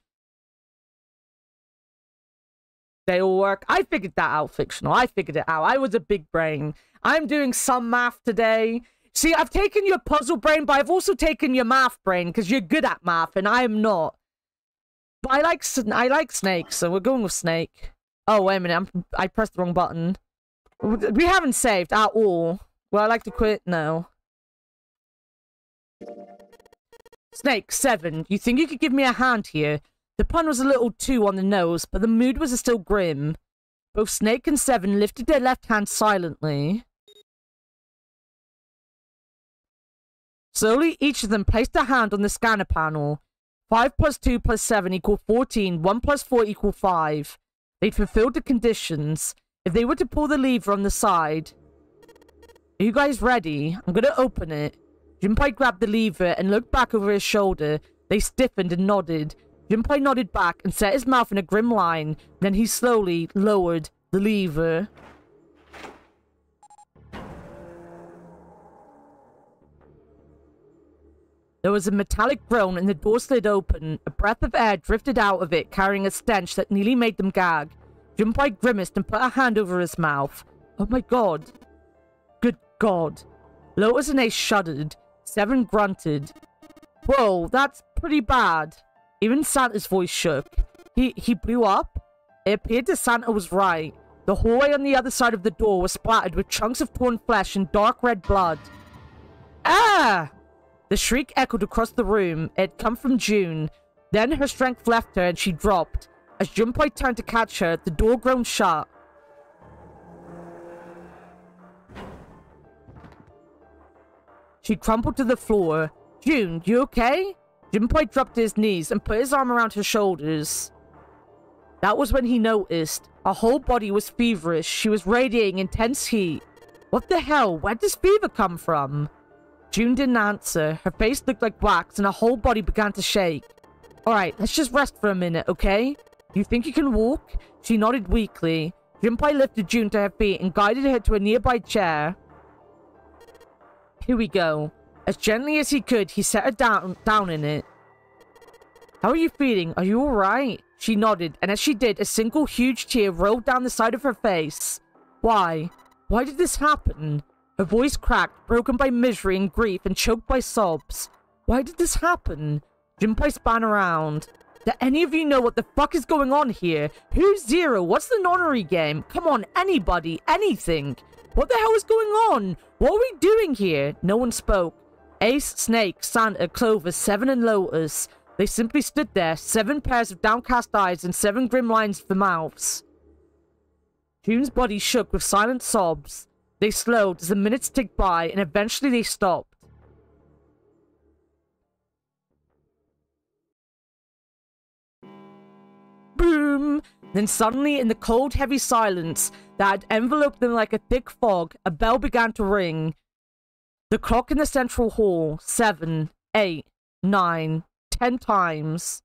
They all work. I figured that out, Fictional. I figured it out. I was a big brain. I'm doing some math today. See, I've taken your puzzle brain, but I've also taken your math brain, because you're good at math, and I am not. But I like Snake, so we're going with Snake. Oh, wait a minute. I pressed the wrong button. We haven't saved at all. Well, I like to quit now. Snake, 7. You think you could give me a hand here? The pun was a little too on the nose, but the mood was still grim. Both Snake and 7 lifted their left hands silently. Slowly, each of them placed a hand on the scanner panel. 5 plus 2 plus 7 equal 14. 1 plus 4 equal 5. They'd fulfilled the conditions. If they were to pull the lever on the side... Are you guys ready? I'm gonna open it. Junpei grabbed the lever and looked back over his shoulder. They stiffened and nodded. Junpei nodded back and set his mouth in a grim line. Then he slowly lowered the lever. There was a metallic groan and the door slid open. A breath of air drifted out of it, carrying a stench that nearly made them gag. Junpei grimaced and put a hand over his mouth. Oh my god. Good god. Lotus and Ace shuddered. 7 grunted. Whoa, that's pretty bad. Even Santa's voice shook. He blew up? It appeared that Santa was right. The hallway on the other side of the door was splattered with chunks of torn flesh and dark red blood. Ah! The shriek echoed across the room. It had come from June. Then her strength left her and she dropped. As Junpei turned to catch her, the door groaned shut. She crumpled to the floor. June, you okay? Junpei dropped to his knees and put his arm around her shoulders. That was when he noticed. Her whole body was feverish. She was radiating intense heat. What the hell? Where does fever come from? June didn't answer. Her face looked like wax and her whole body began to shake. Alright, let's just rest for a minute, okay? You think you can walk? She nodded weakly. Junpei lifted June to her feet and guided her to a nearby chair. Here we go. As gently as he could, he set her down in it. How are you feeling? Are you alright? She nodded, and as she did, a single huge tear rolled down the side of her face. Why? Why did this happen? Her voice cracked, broken by misery and grief and choked by sobs. Why did this happen? Junpei span around. Do any of you know what the fuck is going on here? Who's Zero? What's the nonary game? Come on, anybody, anything. What the hell is going on? What are we doing here? No one spoke. Ace, Snake, Santa, Clover, Seven, and Lotus. They simply stood there, 7 pairs of downcast eyes and 7 grim lines for mouths. June's body shook with silent sobs. They slowed as the minutes ticked by, and eventually they stopped. Boom! Then suddenly, in the cold, heavy silence that had enveloped them like a thick fog, a bell began to ring. The clock in the central hall, 7, 8, 9, 10 times.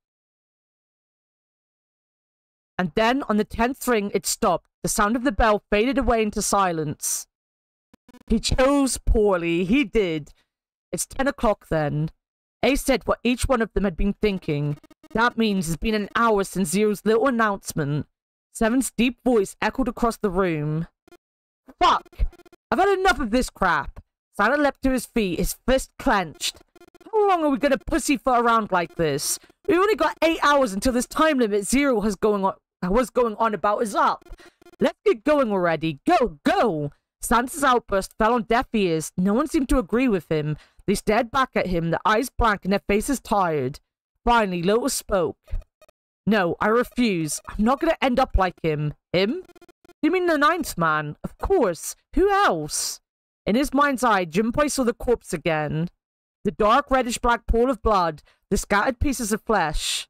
And then, on the 10th ring, it stopped. The sound of the bell faded away into silence. He chose poorly. He did. It's 10 o'clock then. Ace said what each one of them had been thinking. That means it's been an hour since Zero's little announcement. Seven's deep voice echoed across the room. Fuck! I've had enough of this crap. Santa leapt to his feet, his fist clenched. How long are we gonna pussyfoot around like this? We've only got 8 hours until this time limit Zero was going on about is up. Let's get going already. Go, go! Santa's outburst fell on deaf ears. No one seemed to agree with him. They stared back at him, their eyes blank and their faces tired. Finally, Lotus spoke. No, I refuse. I'm not going to end up like him. Him? You mean the 9th man? Of course. Who else? In his mind's eye, Junpei saw the corpse again. The dark reddish-black pool of blood, the scattered pieces of flesh.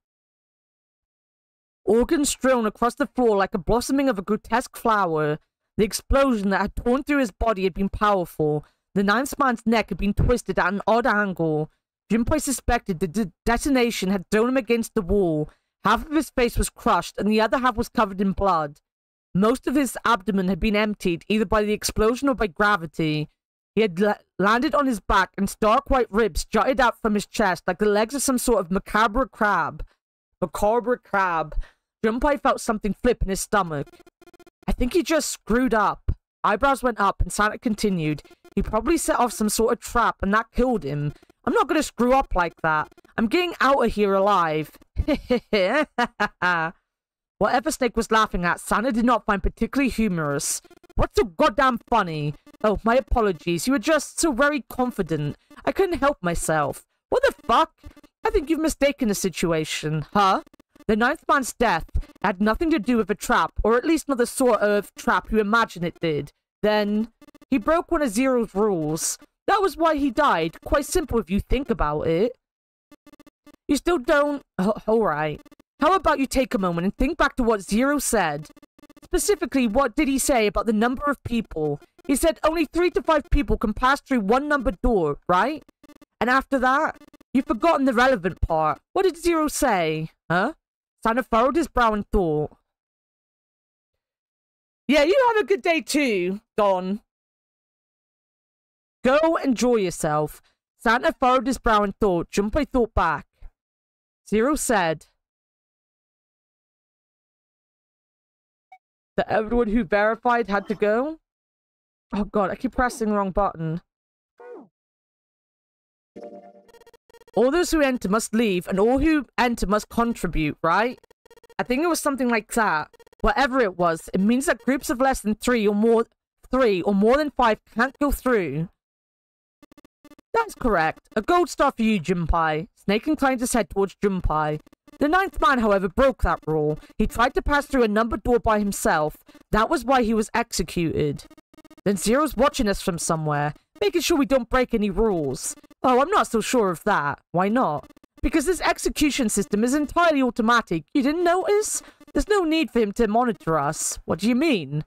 Organs strewn across the floor like a blossoming of a grotesque flower. The explosion that had torn through his body had been powerful. The 9th man's neck had been twisted at an odd angle. Junpei suspected the detonation had thrown him against the wall. Half of his face was crushed, and the other half was covered in blood. Most of his abdomen had been emptied, either by the explosion or by gravity. He had landed on his back, and stark white ribs jutted out from his chest like the legs of some sort of macabre crab. Junpei felt something flip in his stomach. I think he just screwed up. Eyebrows went up, and Santa continued. He probably set off some sort of trap, and that killed him. I'm not going to screw up like that. I'm getting out of here alive. Whatever Snake was laughing at, Santa did not find particularly humorous. What's so goddamn funny? Oh, my apologies. You were just so very confident. I couldn't help myself. What the fuck? I think you've mistaken the situation. Huh? The 9th man's death had nothing to do with a trap, or at least not the sort of trap you imagine it did. Then, he broke one of Zero's rules. That was why he died. Quite simple if you think about it. You still don't... Alright. How about you take a moment and think back to what Zero said? Specifically, what did he say about the number of people? He said only 3 to 5 people can pass through one numbered door, right? And after that, you've forgotten the relevant part. What did Zero say? Huh? Santa furrowed his brow in thought. Yeah, you have a good day too, Don. Go enjoy yourself. Santa furrowed his brow in thought. Junpei thought back. Zero said that everyone who verified had to go. Oh god, I keep pressing the wrong button. All those who enter must leave, and all who enter must contribute, right? I think it was something like that. Whatever it was, it means that groups of less than 3 or more than 5 can't go through. That's correct. A gold star for you, Junpei. Snake inclined his head towards Junpei. The 9th man, however, broke that rule. He tried to pass through a numbered door by himself. That was why he was executed. Then Zero's watching us from somewhere, making sure we don't break any rules. Oh, I'm not so sure of that. Why not? Because this execution system is entirely automatic. You didn't notice? There's no need for him to monitor us. What do you mean?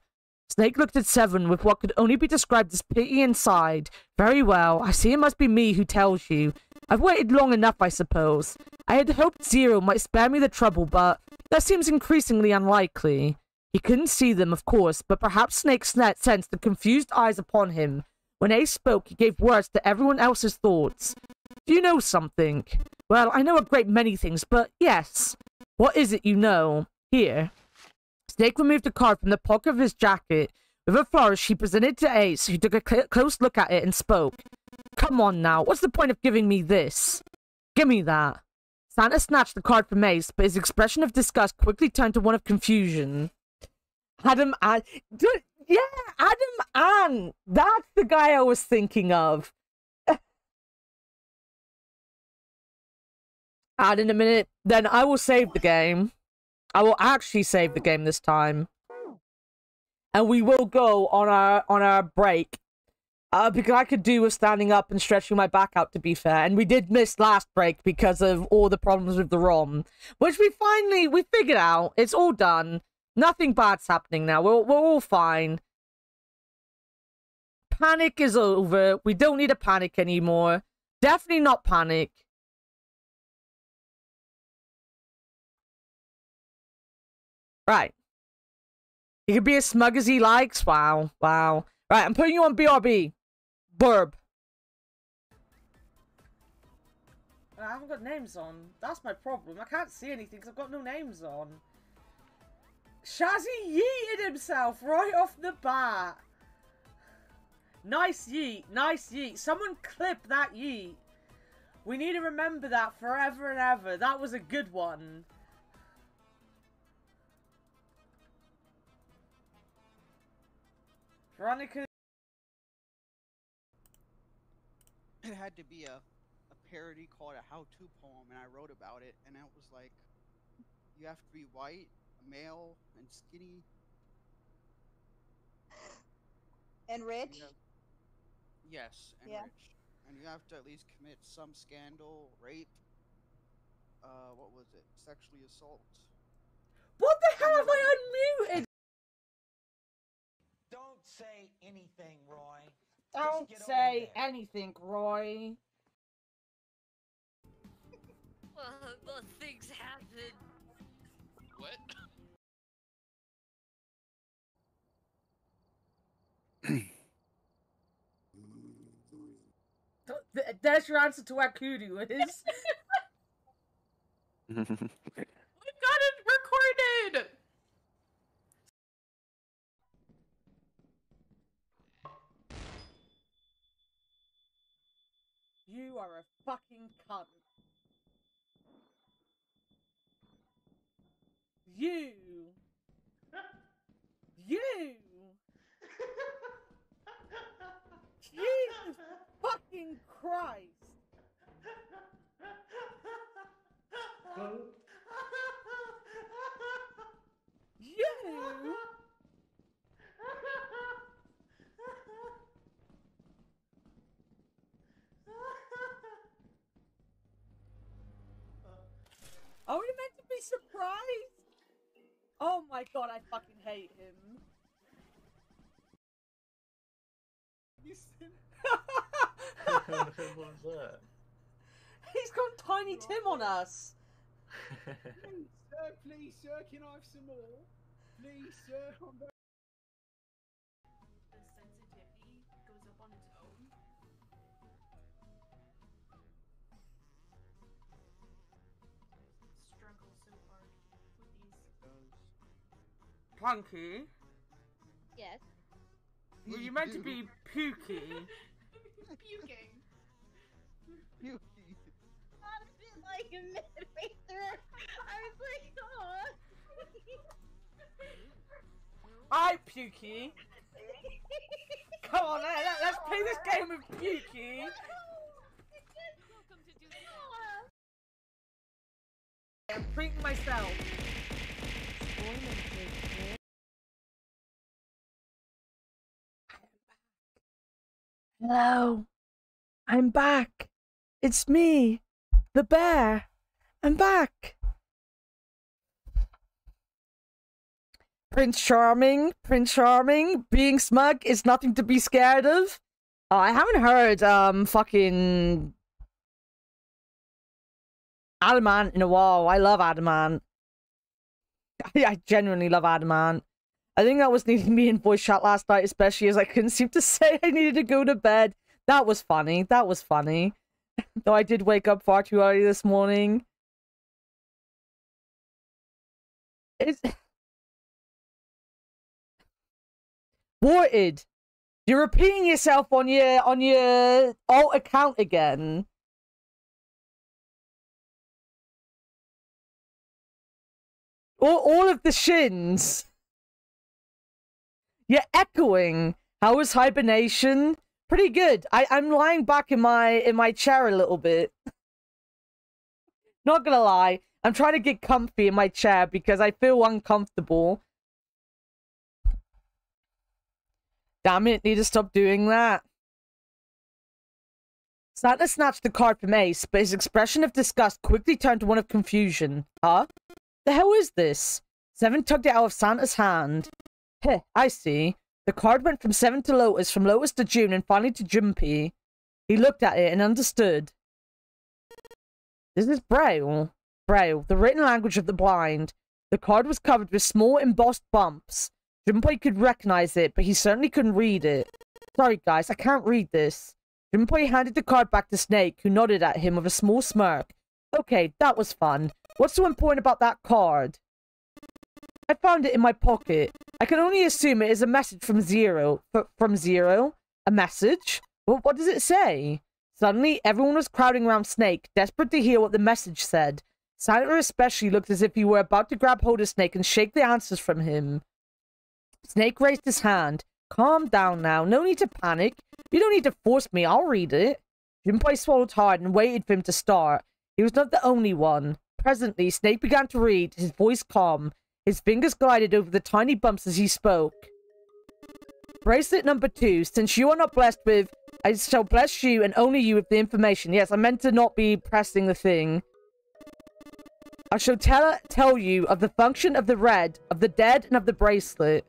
Snake looked at Seven with what could only be described as pity inside. Very well, I see it must be me who tells you. I've waited long enough, I suppose. I had hoped Zero might spare me the trouble, but that seems increasingly unlikely. He couldn't see them, of course, but perhaps Snake sensed the confused eyes upon him. When Ace spoke, he gave words to everyone else's thoughts. Do you know something? Well, I know a great many things, but yes. What is it you know? Here. Snake removed a card from the pocket of his jacket. With a flourish, he presented it to Ace, who took a close look at it and spoke. Come on now, what's the point of giving me this? Give me that. Santa snatched the card from Ace, but his expression of disgust quickly turned to one of confusion. Adam Ann. Yeah, Adam Ann. That's the guy I was thinking of. And in a minute, then I will save the game. I will actually save the game this time. And we will go on our break. Because I could do with standing up and stretching my back out, to be fair. And we did miss last break because of all the problems with the ROM. Which we figured out. It's all done. Nothing bad's happening now. We're all fine. Panic is over. We don't need to panic anymore. Definitely not panic. Right. He can be as smug as he likes. Wow. Wow. Right, I'm putting you on BRB. Burb. I haven't got names on. That's my problem. I can't see anything because I've got no names on. Shazzy yeeted himself right off the bat. Nice yeet. Nice yeet. Someone clip that yeet. We need to remember that forever and ever. That was a good one. Veronica. It had to be a parody called a how-to poem, and I wrote about it, and it was like, you have to be white, male, and skinny. And rich? Yes, and Yeah. rich. And you have to at least commit some scandal, rape, what was it, sexually assault. What the hell have I unmuted? Don't say anything, Roy. Don't Just get say over there. anything, Roy. Well, things happen. What? There's your answer to what kudu is. We've got it recorded! You are a fucking cunt. You. Jesus fucking Christ. You. Are we meant to be surprised? Oh my god, I fucking hate him. What was that? He's gone Tiny Tim on us. Please, sir, can I have some more? Please, sir, I'm very... The sensitivity goes up on its own. Struggle so hard with these. Punky? Yes. Were you meant to be Pookie? Puking. I was just like midway through. I was like, oh. Alright, Pookie. Come on, let's play this game with Pookie. Welcome to do I'm treating myself. Hello. I'm back. It's me, the bear. I'm back. Prince Charming, being smug is nothing to be scared of. I haven't heard, fucking Adamant in a while. I love Adamant. I genuinely love Adamant. I think that was needing me in voice chat last night, especially as I couldn't seem to say I needed to go to bed. That was funny. That was funny. Though I did wake up far too early this morning. It's... Warted. You're repeating yourself on your alt account again. All of the shins. You're echoing. How was hibernation? Pretty good. I'm lying back in my chair a little bit. Not gonna lie. I'm trying to get comfy in my chair because I feel uncomfortable. Damn it, need to stop doing that. Santa snatched the card from Ace, but his expression of disgust quickly turned to one of confusion. Huh? The hell is this? Seven tugged it out of Santa's hand. Heh, I see. The card went from Seven to Lotus, from Lotus to June, and finally to Jumpy. He looked at it and understood. This is Braille. Braille, the written language of the blind. The card was covered with small embossed bumps. Junpei could recognize it, but he certainly couldn't read it. Sorry guys, I can't read this. Junpei handed the card back to Snake, who nodded at him with a small smirk. Okay, that was fun. What's so important about that card? I found it in my pocket. I can only assume it is a message from Zero. From Zero? A message? Well, what does it say? Suddenly, everyone was crowding around Snake, desperate to hear what the message said. Santa especially looked as if he were about to grab hold of Snake and shake the answers from him. Snake raised his hand. Calm down now. No need to panic. You don't need to force me. I'll read it. Junpei swallowed hard and waited for him to start. He was not the only one. Presently, Snake began to read, his voice calm. His fingers glided over the tiny bumps as he spoke. Bracelet number 2. Since you are not blessed with... I shall bless you and only you with the information. Yes, I meant to not be pressing the thing. I shall tell you of the function of the red, of the dead, and of the bracelet.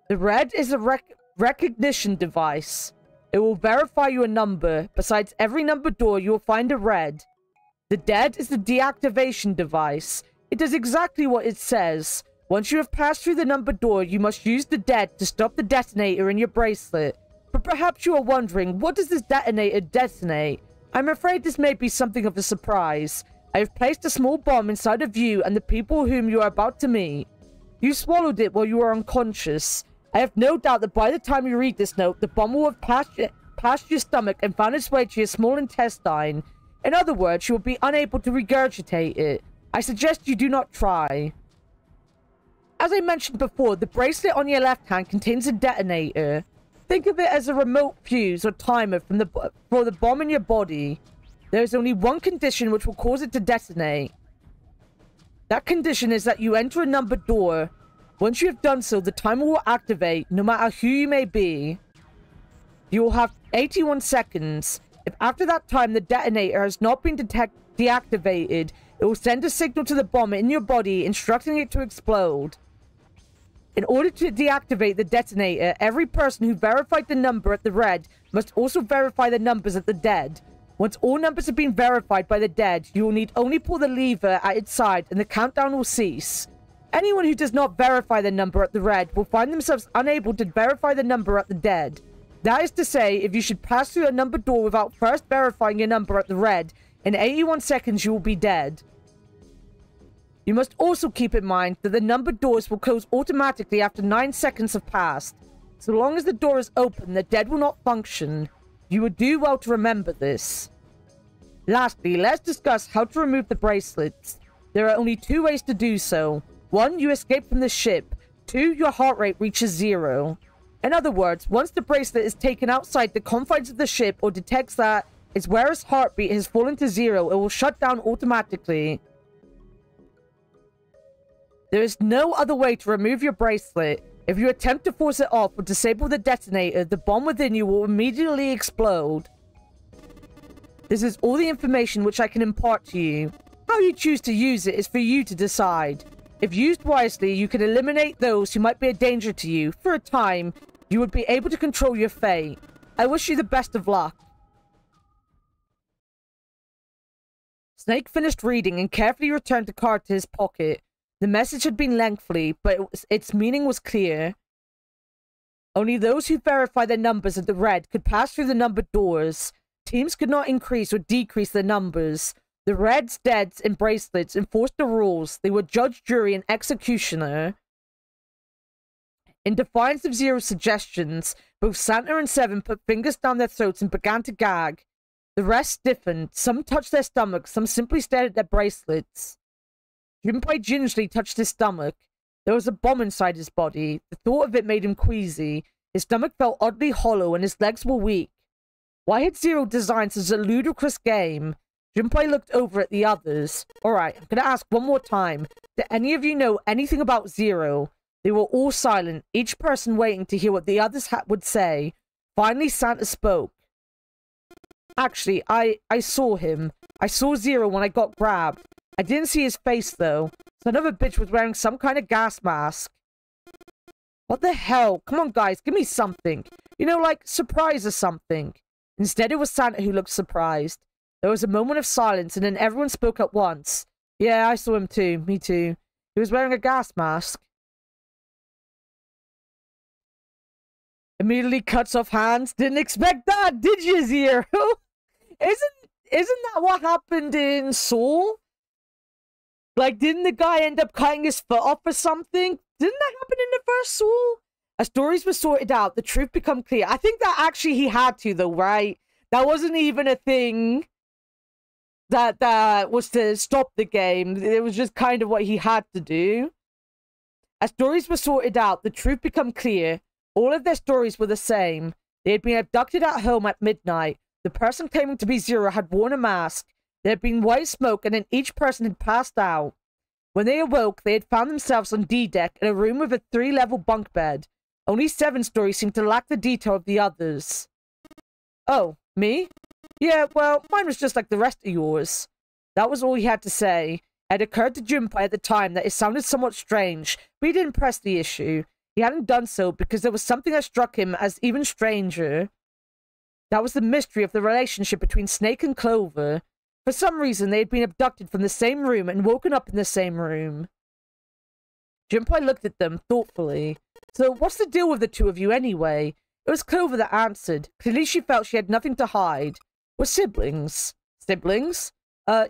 The red is a recognition device. It will verify your number. Besides every number door, you will find a red. The dead is the deactivation device. It does exactly what it says. Once you have passed through the number door, you must use the dead to stop the detonator in your bracelet. But perhaps you are wondering, what does this detonator detonate? I'm afraid this may be something of a surprise. I have placed a small bomb inside of you and the people whom you are about to meet. You swallowed it while you were unconscious. I have no doubt that by the time you read this note, the bomb will have passed your stomach and found its way to your small intestine. In other words, you will be unable to regurgitate it. I suggest you do not try. As I mentioned before, the bracelet on your left hand contains a detonator. Think of it as a remote fuse or timer for the bomb in your body. There is only one condition which will cause it to detonate. That condition is that you enter a numbered door. Once you have done so, the timer will activate, no matter who you may be. You will have 81 seconds. If after that time the detonator has not been deactivated, it will send a signal to the bomb in your body, instructing it to explode. In order to deactivate the detonator, every person who verified the number at the red must also verify the numbers at the dead. Once all numbers have been verified by the dead, you will need only pull the lever at its side and the countdown will cease. Anyone who does not verify the number at the red will find themselves unable to verify the number at the dead. That is to say, if you should pass through a numbered door without first verifying your number at the red, in 81 seconds you will be dead. You must also keep in mind that the numbered doors will close automatically after 9 seconds have passed. So long as the door is open, the dead will not function. You would do well to remember this. Lastly, let's discuss how to remove the bracelets. There are only 2 ways to do so. 1, you escape from the ship. 2, your heart rate reaches 0. In other words, once the bracelet is taken outside the confines of the ship or detects that its wearer's heartbeat has fallen to 0, it will shut down automatically. There is no other way to remove your bracelet. If you attempt to force it off or disable the detonator, the bomb within you will immediately explode. This is all the information which I can impart to you. How you choose to use it is for you to decide. If used wisely, you can eliminate those who might be a danger to you. For a time, you would be able to control your fate. I wish you the best of luck. Snake finished reading and carefully returned the card to his pocket. The message had been lengthy, but its meaning was clear. Only those who verify their numbers at the red could pass through the numbered doors. Teams could not increase or decrease their numbers. The Reds, Deads, and Bracelets enforced the rules. They were judge, jury, and executioner. In defiance of Zero's suggestions, both Santa and Seven put fingers down their throats and began to gag. The rest stiffened. Some touched their stomachs, some simply stared at their bracelets. Junpei gingerly touched his stomach. There was a bomb inside his body. The thought of it made him queasy. His stomach felt oddly hollow and his legs were weak. Why had Zero designed such a ludicrous game? Junpei looked over at the others. Alright, I'm gonna ask one more time. Did any of you know anything about Zero? They were all silent, each person waiting to hear what the others would say. Finally, Santa spoke. Actually, I saw him. I saw Zero when I got grabbed. I didn't see his face, though. Son of a bitch was wearing some kind of gas mask. What the hell? Come on, guys, give me something. You know, like, surprise or something. Instead, it was Santa who looked surprised. There was a moment of silence, and then everyone spoke at once. Yeah, I saw him too. Me too. He was wearing a gas mask. Immediately cuts off hands. Didn't expect that, did you, Zero? Isn't that what happened in Soul? Like, didn't the guy end up cutting his foot off or something? Didn't that happen in the first Soul? As stories were sorted out, the truth became clear. I think that actually he had to, though, right? That wasn't even a thing that was to stop the game. It was just kind of what he had to do. As stories were sorted out, the truth became clear. All of their stories were the same. They had been abducted at home at midnight. The person claiming to be Zero had worn a mask. There had been white smoke, and then each person had passed out. When they awoke, they had found themselves on D-Deck in a room with a 3-level bunk bed. Only 7 stories seemed to lack the detail of the others. Oh, me? Yeah, well, mine was just like the rest of yours. That was all he had to say. It had occurred to Junpei at the time that it sounded somewhat strange, but he didn't press the issue. He hadn't done so because there was something that struck him as even stranger. That was the mystery of the relationship between Snake and Clover. For some reason, they had been abducted from the same room and woken up in the same room. Junpei looked at them thoughtfully. So, what's the deal with the two of you anyway? It was Clover that answered. Clearly she felt she had nothing to hide. We're siblings. Siblings?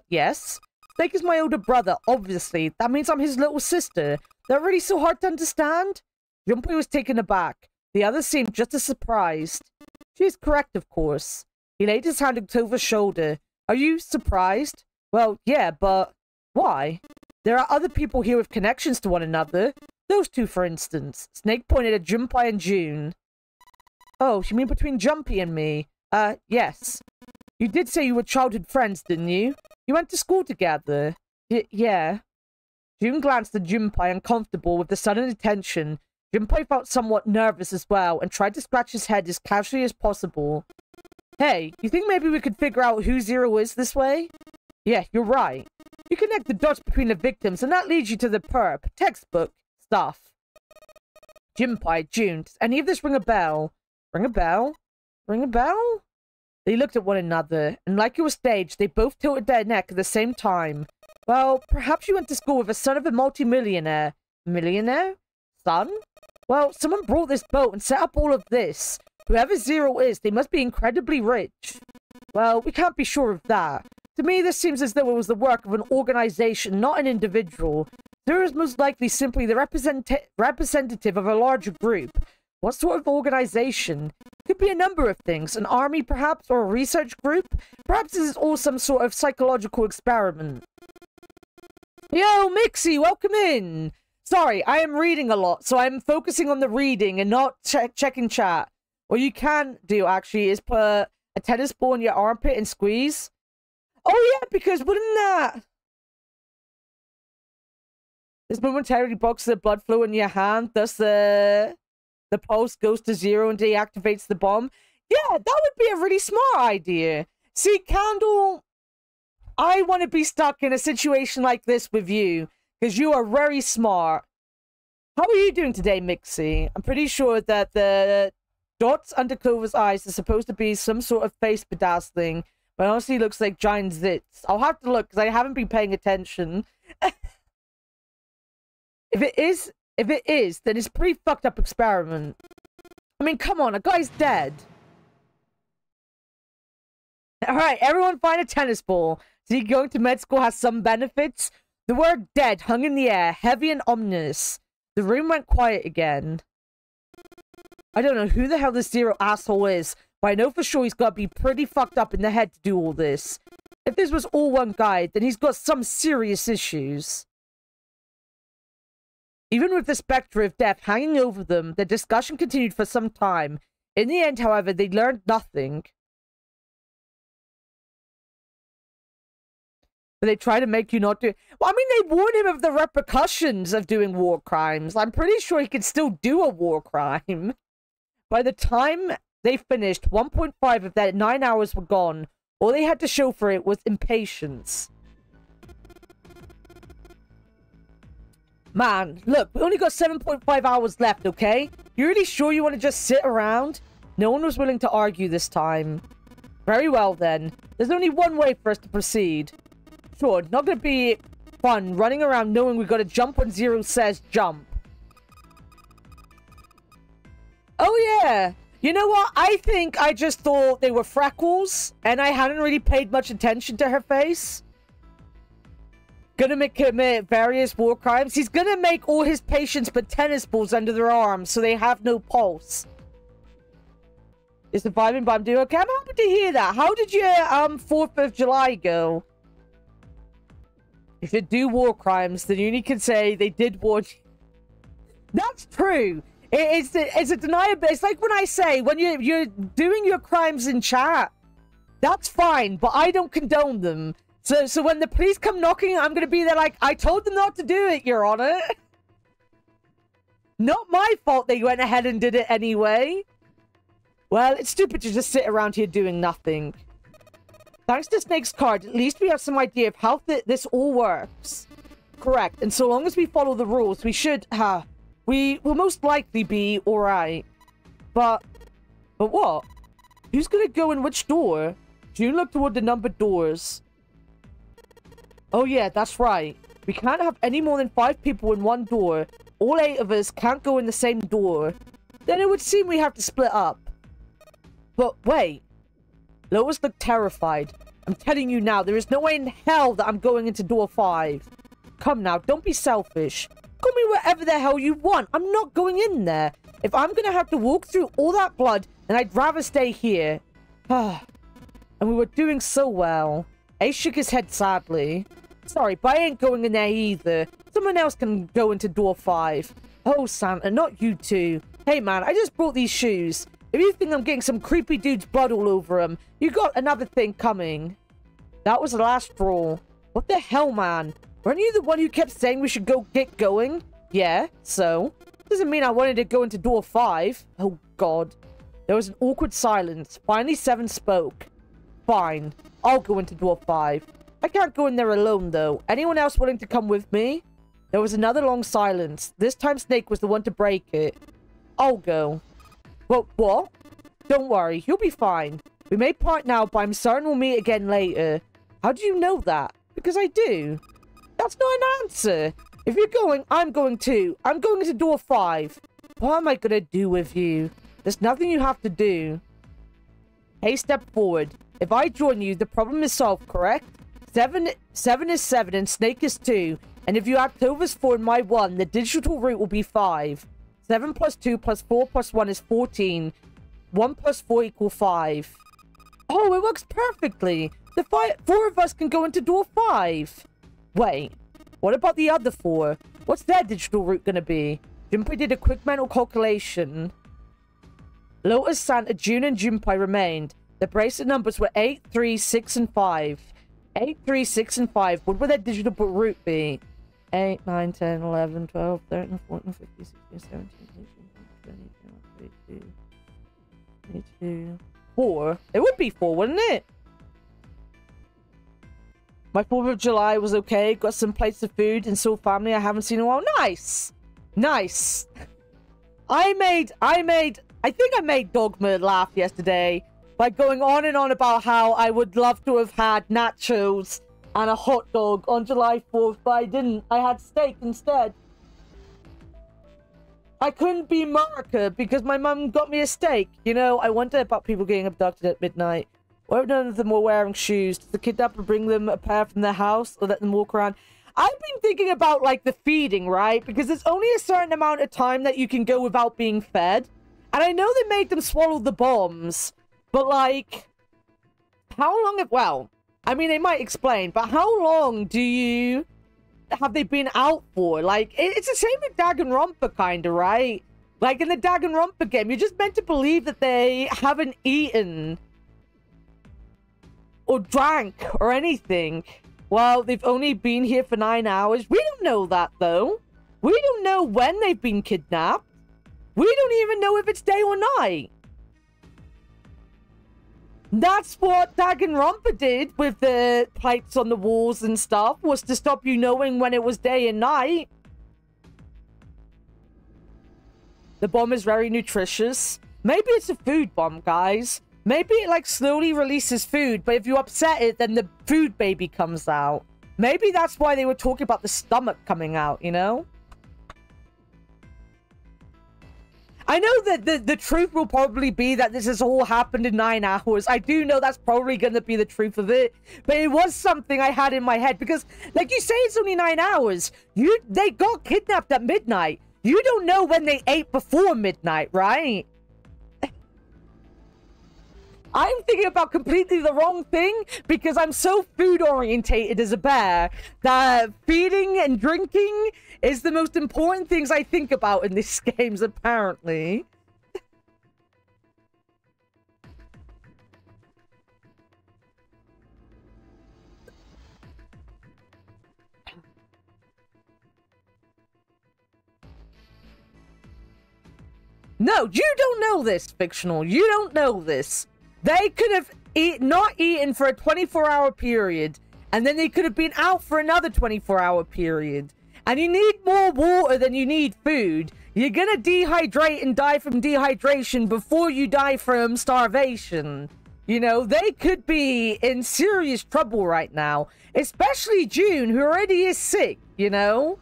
Yes. Snake is my older brother, obviously. That means I'm his little sister. That really so hard to understand? Junpei was taken aback. The others seemed just as surprised. She is correct, of course. He laid his hand on Clover's shoulder. Are you surprised? Well, yeah, but why? There are other people here with connections to one another. Those two, for instance. Snake pointed at Junpei and June. Oh, you mean between Jumpy and me? Yes. You did say you were childhood friends, didn't you? You went to school together. Yeah. June glanced at Junpei, uncomfortable with the sudden attention. Junpei felt somewhat nervous as well, and tried to scratch his head as casually as possible. Hey, you think maybe we could figure out who Zero is this way? Yeah, you're right. You connect the dots between the victims, and that leads you to the perp, textbook, stuff. Junpei, June, does any of this ring a bell? Ring a bell? Ring a bell? They looked at one another, and like it was staged, they both tilted their neck at the same time. Well, perhaps you went to school with a son of a multimillionaire. Millionaire? Son? Well, someone brought this boat and set up all of this. Whoever Zero is, they must be incredibly rich. Well, we can't be sure of that. To me, this seems as though it was the work of an organization, not an individual. Zero is most likely simply the representative of a larger group. What sort of organization? Could be a number of things. An army, perhaps, or a research group? Perhaps this is all some sort of psychological experiment. Yo, Mixie, welcome in! Sorry, I am reading a lot, so I'm focusing on the reading and not checking chat. What you can do, actually, is put a tennis ball in your armpit and squeeze. Oh, yeah, because wouldn't that... This momentarily blocks the blood flow in your hand, thus the pulse goes to zero and deactivates the bomb. Yeah, that would be a really smart idea. See, Candle, I want to be stuck in a situation like this with you, because you are very smart. How are you doing today, Mixie? I'm pretty sure that the dots under Clover's eyes are supposed to be some sort of face bedazzling, but honestly looks like giant zits. I'll have to look, because I haven't been paying attention. If it is, then it's a pretty fucked up experiment. I mean, come on, a guy's dead. Alright, everyone find a tennis ball. See, going to med school has some benefits. The word dead hung in the air, heavy and ominous. The room went quiet again. I don't know who the hell this Zero asshole is, but I know for sure he's got to be pretty fucked up in the head to do all this. If this was all one guy, then he's got some serious issues. Even with the specter of death hanging over them, the discussion continued for some time. In the end, however, they learned nothing. But they try to make you not do... Well, I mean, they warned him of the repercussions of doing war crimes. I'm pretty sure he could still do a war crime. By the time they finished, 1.5 of their 9 hours were gone. All they had to show for it was impatience. Man, look, we only got 7.5 hours left, okay? You really sure you want to just sit around? No one was willing to argue this time. Very well, then. There's only one way for us to proceed. Sure, not gonna be fun running around knowing we gotta jump when Zero says jump. Oh, yeah. You know what? I think I just thought they were freckles, and I hadn't really paid much attention to her face. Gonna commit various war crimes. He's gonna make all his patients put tennis balls under their arms so they have no pulse. You're surviving, but I'm doing okay. I'm happy to hear that. How did your 4th of July go? If you do war crimes, then you only can say they did war... That's true. It's a deniable... It's like when I say, when you're doing your crimes in chat, that's fine, but I don't condone them. So when the police come knocking, I'm going to be there like, I told them not to do it, Your Honor. Not my fault they went ahead and did it anyway. Well, it's stupid to just sit around here doing nothing. Thanks to Snake's card, at least we have some idea of how this all works. Correct, and so long as we follow the rules, we should, we will most likely be alright. But what? Who's gonna go in which door? June looked toward the numbered doors. Oh yeah, that's right. We can't have any more than 5 people in one door. All 8 of us can't go in the same door. Then it would seem we have to split up. But wait. Lois looked terrified. I'm telling you now, there is no way in hell that I'm going into door 5. Come now, don't be selfish. Go me wherever the hell you want. I'm not going in there. If I'm gonna have to walk through all that blood, then I'd rather stay here. And we were doing so well. Ace shook his head sadly. Sorry, but I ain't going in there either. Someone else can go into door 5. Oh, Santa, not you two. Hey, man, I just brought these shoes. If you think I'm getting some creepy dude's blood all over them, you got another thing coming. That was the last straw. What the hell, man? Weren't you the one who kept saying we should get going? Yeah, so? Doesn't mean I wanted to go into door 5. Oh, God. There was an awkward silence. Finally, Seven spoke. Fine. I'll go into door 5. I can't go in there alone, though. Anyone else willing to come with me? There was another long silence. This time, Snake was the one to break it. I'll go. What? Don't worry. You'll be fine. We may part now, but I'm certain we'll meet again later. How do you know that? Because I do. That's not an answer. If you're going, I'm going too. I'm going into door 5. What am I going to do with you? There's nothing you have to do. Hey, step forward. If I join you, the problem is solved, correct? 7 is 7 and Snake is 2. And if you add Clover's 4 and my 1, the digital root will be 5. 7 plus 2 plus 4 plus 1 is 14. 1 plus 4 equals 5. Oh, it works perfectly. The 4 of us can go into door 5. Wait, what about the other 4? What's their digital root going to be? Junpei did a quick mental calculation. Lotus, Santa, June, and Junpei remained. The bracelet numbers were 8, 3, 6, and 5. 8, 3, 6, and 5. What would their digital root be? 8, 9, 10, 11, 12, 13, 14, 15, 16, 17, 18, 19, 20, 21, 22, 22, 4. It would be 4, wouldn't it? My 4th of July was okay. Got some plates of food and saw family I haven't seen in a while. Nice! Nice! I think I made Dogma laugh yesterday by going on and on about how I would love to have had nachos and a hot dog on July 4th, but I didn't. I had steak instead. I couldn't be Marika because my mum got me a steak. You know, I wonder about people getting abducted at midnight. What if none of them were wearing shoes? Does the kidnapper bring them a pair from their house or let them walk around? I've been thinking about, like, the feeding, right? Because there's only a certain amount of time that you can go without being fed. And I know they made them swallow the bombs. But, like, how long... well, I mean, they might explain, but how long do you have they been out for? Like, it's the same with Danganronpa, kind of, right? Like, in the Danganronpa game, you're just meant to believe that they haven't eaten or drank or anything. Well, they've only been here for 9 hours. We don't know that, though. We don't know when they've been kidnapped. We don't even know if it's day or night. That's what Danganronpa did with the plates on the walls and stuff, was to stop you knowing when it was day and night. The bomb is very nutritious. Maybe it's a food bomb, guys. Maybe it, like, slowly releases food, but if you upset it, then the food baby comes out. Maybe that's why they were talking about the stomach coming out, you know? I know that the truth will probably be that this has all happened in 9 hours. I do know that's probably going to be the truth of it. But it was something I had in my head. Because, like you say, it's only 9 hours. They got kidnapped at midnight. You don't know when they ate before midnight, right? I'm thinking about completely the wrong thing because I'm so food-orientated as a bear that feeding and drinking is the most important things I think about in these games, apparently. No, you don't know this, Fictional. You don't know this. They could have not eaten for a 24-hour period, and then they could have been out for another 24-hour period. And you need more water than you need food. You're gonna dehydrate and die from dehydration before you die from starvation. You know, they could be in serious trouble right now. Especially June, who already is sick, you know?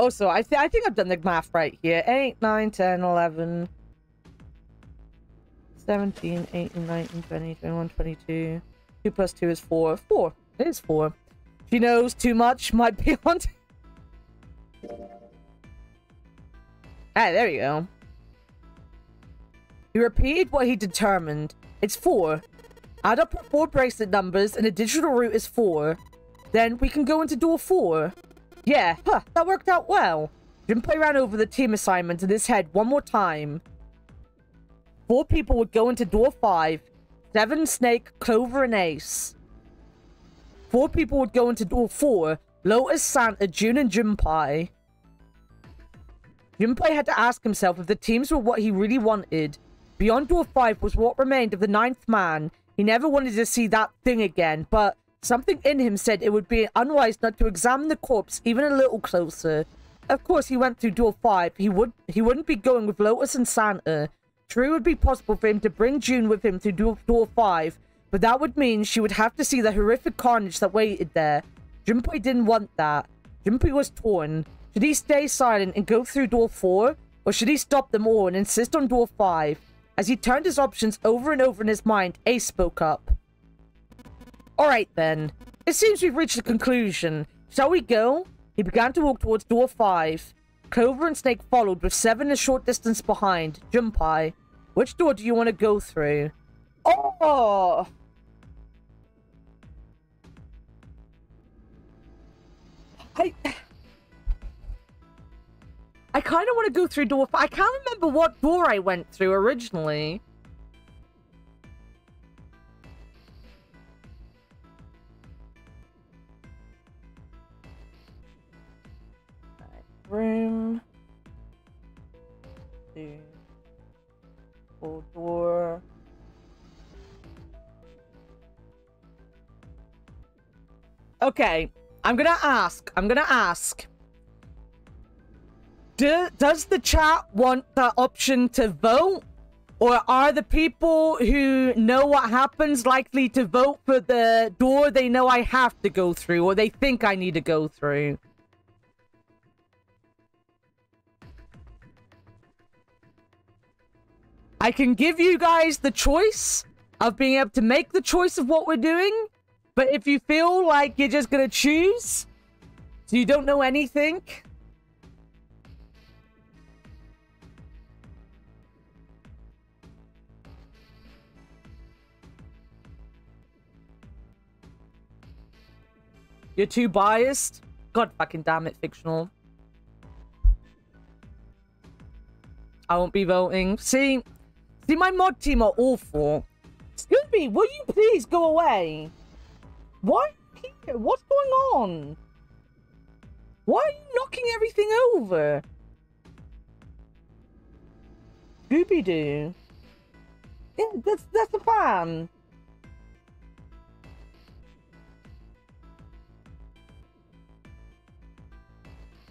Also, I think I've done the math right here. 8, 9, 10, 11... 17, 18, 19, 20, 21, 22. 2 plus 2 is 4. 4. It is 4. She knows too much. Might be on. Ah, there you go. He repeated what he determined. It's 4. Add up our 4 bracelet numbers and the digital route is 4. Then we can go into door 4. Yeah, that worked out well. Junpei ran over the team assignment in his head one more time. 4 people would go into door 5. 7, Snake, Clover, and Ace. 4 people would go into door 4. Lotus, Santa, June, and Junpei. Junpei had to ask himself if the teams were what he really wanted. Beyond door 5 was what remained of the 9th man. He never wanted to see that thing again, but something in him said it would be unwise not to examine the corpse even a little closer. Of course, he went through door 5. He wouldn't be going with Lotus and Santa. True, it would be possible for him to bring June with him through door 5, but that would mean she would have to see the horrific carnage that waited there. Junpei didn't want that. Junpei was torn. Should he stay silent and go through door 4, or should he stop them all and insist on door 5? As he turned his options over and over in his mind, Ace spoke up. Alright then. It seems we've reached a conclusion. Shall we go? He began to walk towards door 5. Clover and Snake followed, with 7 a short distance behind. Junpei, which door do you want to go through? Oh! I kind of want to go through door 5. I can't remember what door I went through originally. Room. 2. Full door. Okay, I'm gonna ask. Does the chat want the option to vote? Or are the people who know what happens likely to vote for the door they know I have to go through, or they think I need to go through? I can give you guys the choice of being able to make the choice of what we're doing, but if you feel like you're just gonna choose, so you don't know anything... You're too biased? God fucking damn it, fictional. I won't be voting. See, my mod team are awful. Excuse me, will you please go away? Why are you here? What's going on? Why are you knocking everything over? Scooby-Doo. Yeah, that's the plan.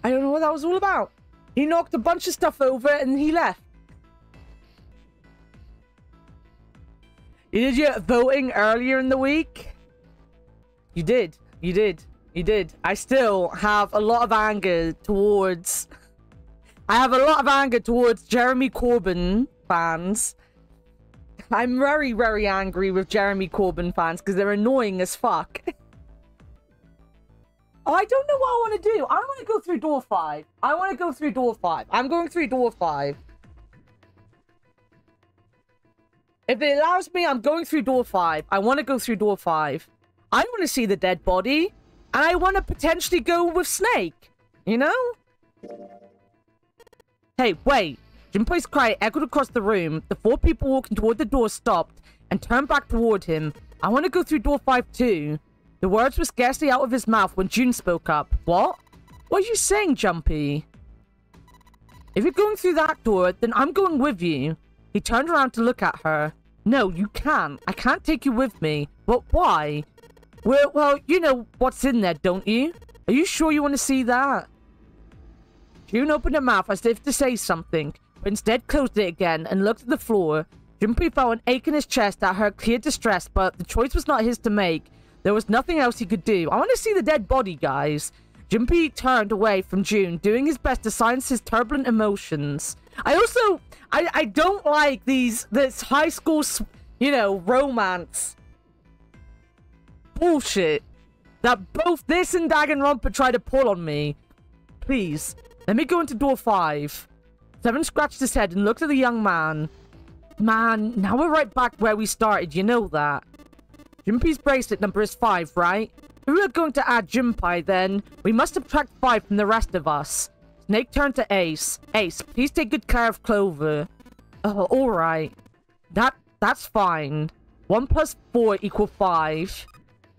I don't know what that was all about. He knocked a bunch of stuff over and he left. You did your voting earlier in the week? You did. You did. You did. I still have a lot of anger towards... I have a lot of anger towards Jeremy Corbyn fans. I'm very, very angry with Jeremy Corbyn fans because they're annoying as fuck. Oh, I don't know what I want to do. I want to go through door 5. I want to go through door 5. I'm going through door 5. If it allows me, I'm going through door 5. I want to go through door 5. I want to see the dead body. And I want to potentially go with Snake. You know? Hey, wait. Junpei's cry echoed across the room. The 4 people walking toward the door stopped and turned back toward him. I want to go through door 5 too. The words were scarcely out of his mouth when June spoke up. What? What are you saying, Jumpy? If you're going through that door, then I'm going with you. He turned around to look at her. No, you can't. I can't take you with me. But why? Well, you know what's in there, don't you? Are you sure you want to see that? June opened her mouth as if to say something, but instead closed it again and looked at the floor. Jumpy felt an ache in his chest at her clear distress, but the choice was not his to make. There was nothing else he could do. I want to see the dead body, guys. Jumpy turned away from June, doing his best to silence his turbulent emotions. I don't like this high school, you know, romance bullshit that both this and Danganronpa try to pull on me. Please, let me go into door 5. Seven scratched his head and looked at the young man. Man, now we're right back where we started, you know that. Jumpy's bracelet number is 5, right? If we are going to add Junpei, then we must subtract 5 from the rest of us. Snake turned to Ace. Ace, please take good care of Clover. Oh, alright. That's fine. 1 plus 4 equals 5.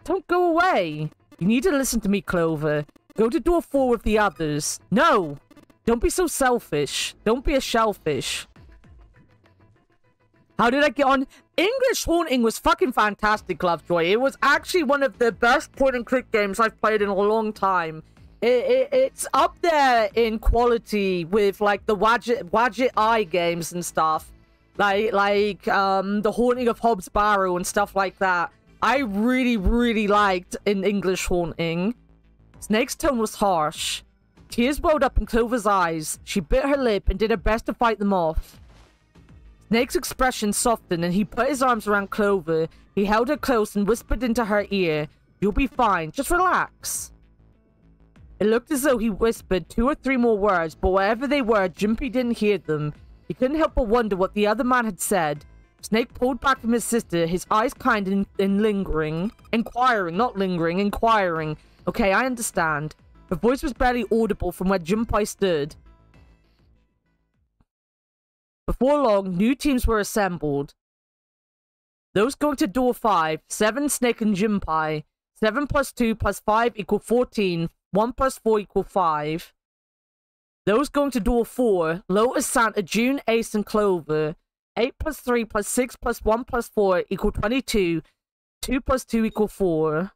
Don't go away. You need to listen to me, Clover. Go to door 4 with the others. No! Don't be so selfish. Don't be a shellfish. How did I get on? English Haunting was fucking fantastic, Lovejoy. It was actually one of the best point-and-click games I've played in a long time. It's up there in quality with, like, the Wadget Eye games and stuff. Like, The Haunting of Hobbs Barrow and stuff like that. I really, really liked in English Haunting. Snake's tone was harsh. Tears welled up in Clover's eyes. She bit her lip and did her best to fight them off. Snake's expression softened and he put his arms around Clover. He held her close and whispered into her ear, "You'll be fine. Just relax." It looked as though he whispered 2 or 3 more words, but whatever they were, Jumpy didn't hear them. He couldn't help but wonder what the other man had said. Snake pulled back from his sister, his eyes kind and lingering. Inquiring, not lingering, inquiring. Okay, I understand. Her voice was barely audible from where Junpei stood. Before long, new teams were assembled. Those going to door 5, 7, Snake and Junpei. 7 plus 2 plus 5 equal 14. 1 plus 4 equal 5. Those going to door 4, Lotus, Santa, June, Ace, and Clover. 8 plus 3 plus 6 plus 1 plus 4 equal 22. 2 plus 2 equal 4.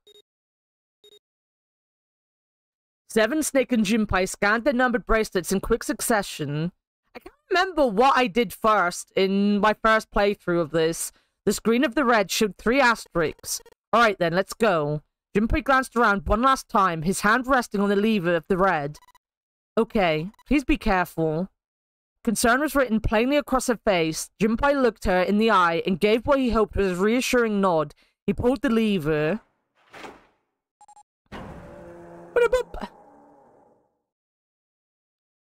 7, Snake, and Junpei scanned their numbered bracelets in quick succession. I can't remember what I did first in my first playthrough of this. The screen of the red showed 3 asterisks. Alright then, let's go. Junpei glanced around one last time, his hand resting on the lever of the red. Okay, please be careful. Concern was written plainly across her face. Junpei looked her in the eye and gave what he hoped was a reassuring nod. He pulled the lever.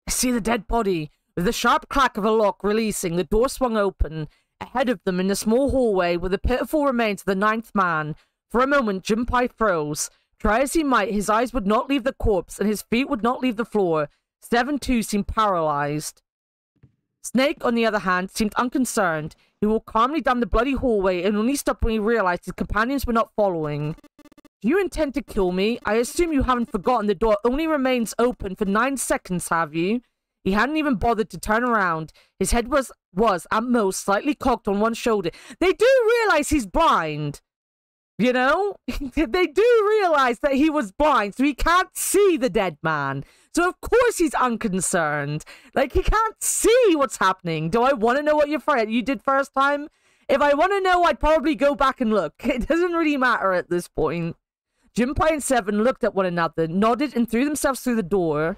I see the dead body. With the sharp clack of a lock releasing, the door swung open. Ahead of them, in the small hallway, were the pitiful remains of the 9th man. For a moment, Junpei froze. Try as he might, his eyes would not leave the corpse, and his feet would not leave the floor. 7-2 seemed paralyzed. Snake, on the other hand, seemed unconcerned. He walked calmly down the bloody hallway and only stopped when he realized his companions were not following. Do you intend to kill me? I assume you haven't forgotten the door only remains open for 9 seconds, have you? He hadn't even bothered to turn around. His head was at most, slightly cocked on one shoulder. They do realize he's blind. You know? They do realize that he was blind, so he can't see the dead man. So of course he's unconcerned. Like, he can't see what's happening. Do I want to know what you did first time? If I want to know, I'd probably go back and look. It doesn't really matter at this point. Junpei and Seven looked at one another, nodded, and threw themselves through the door.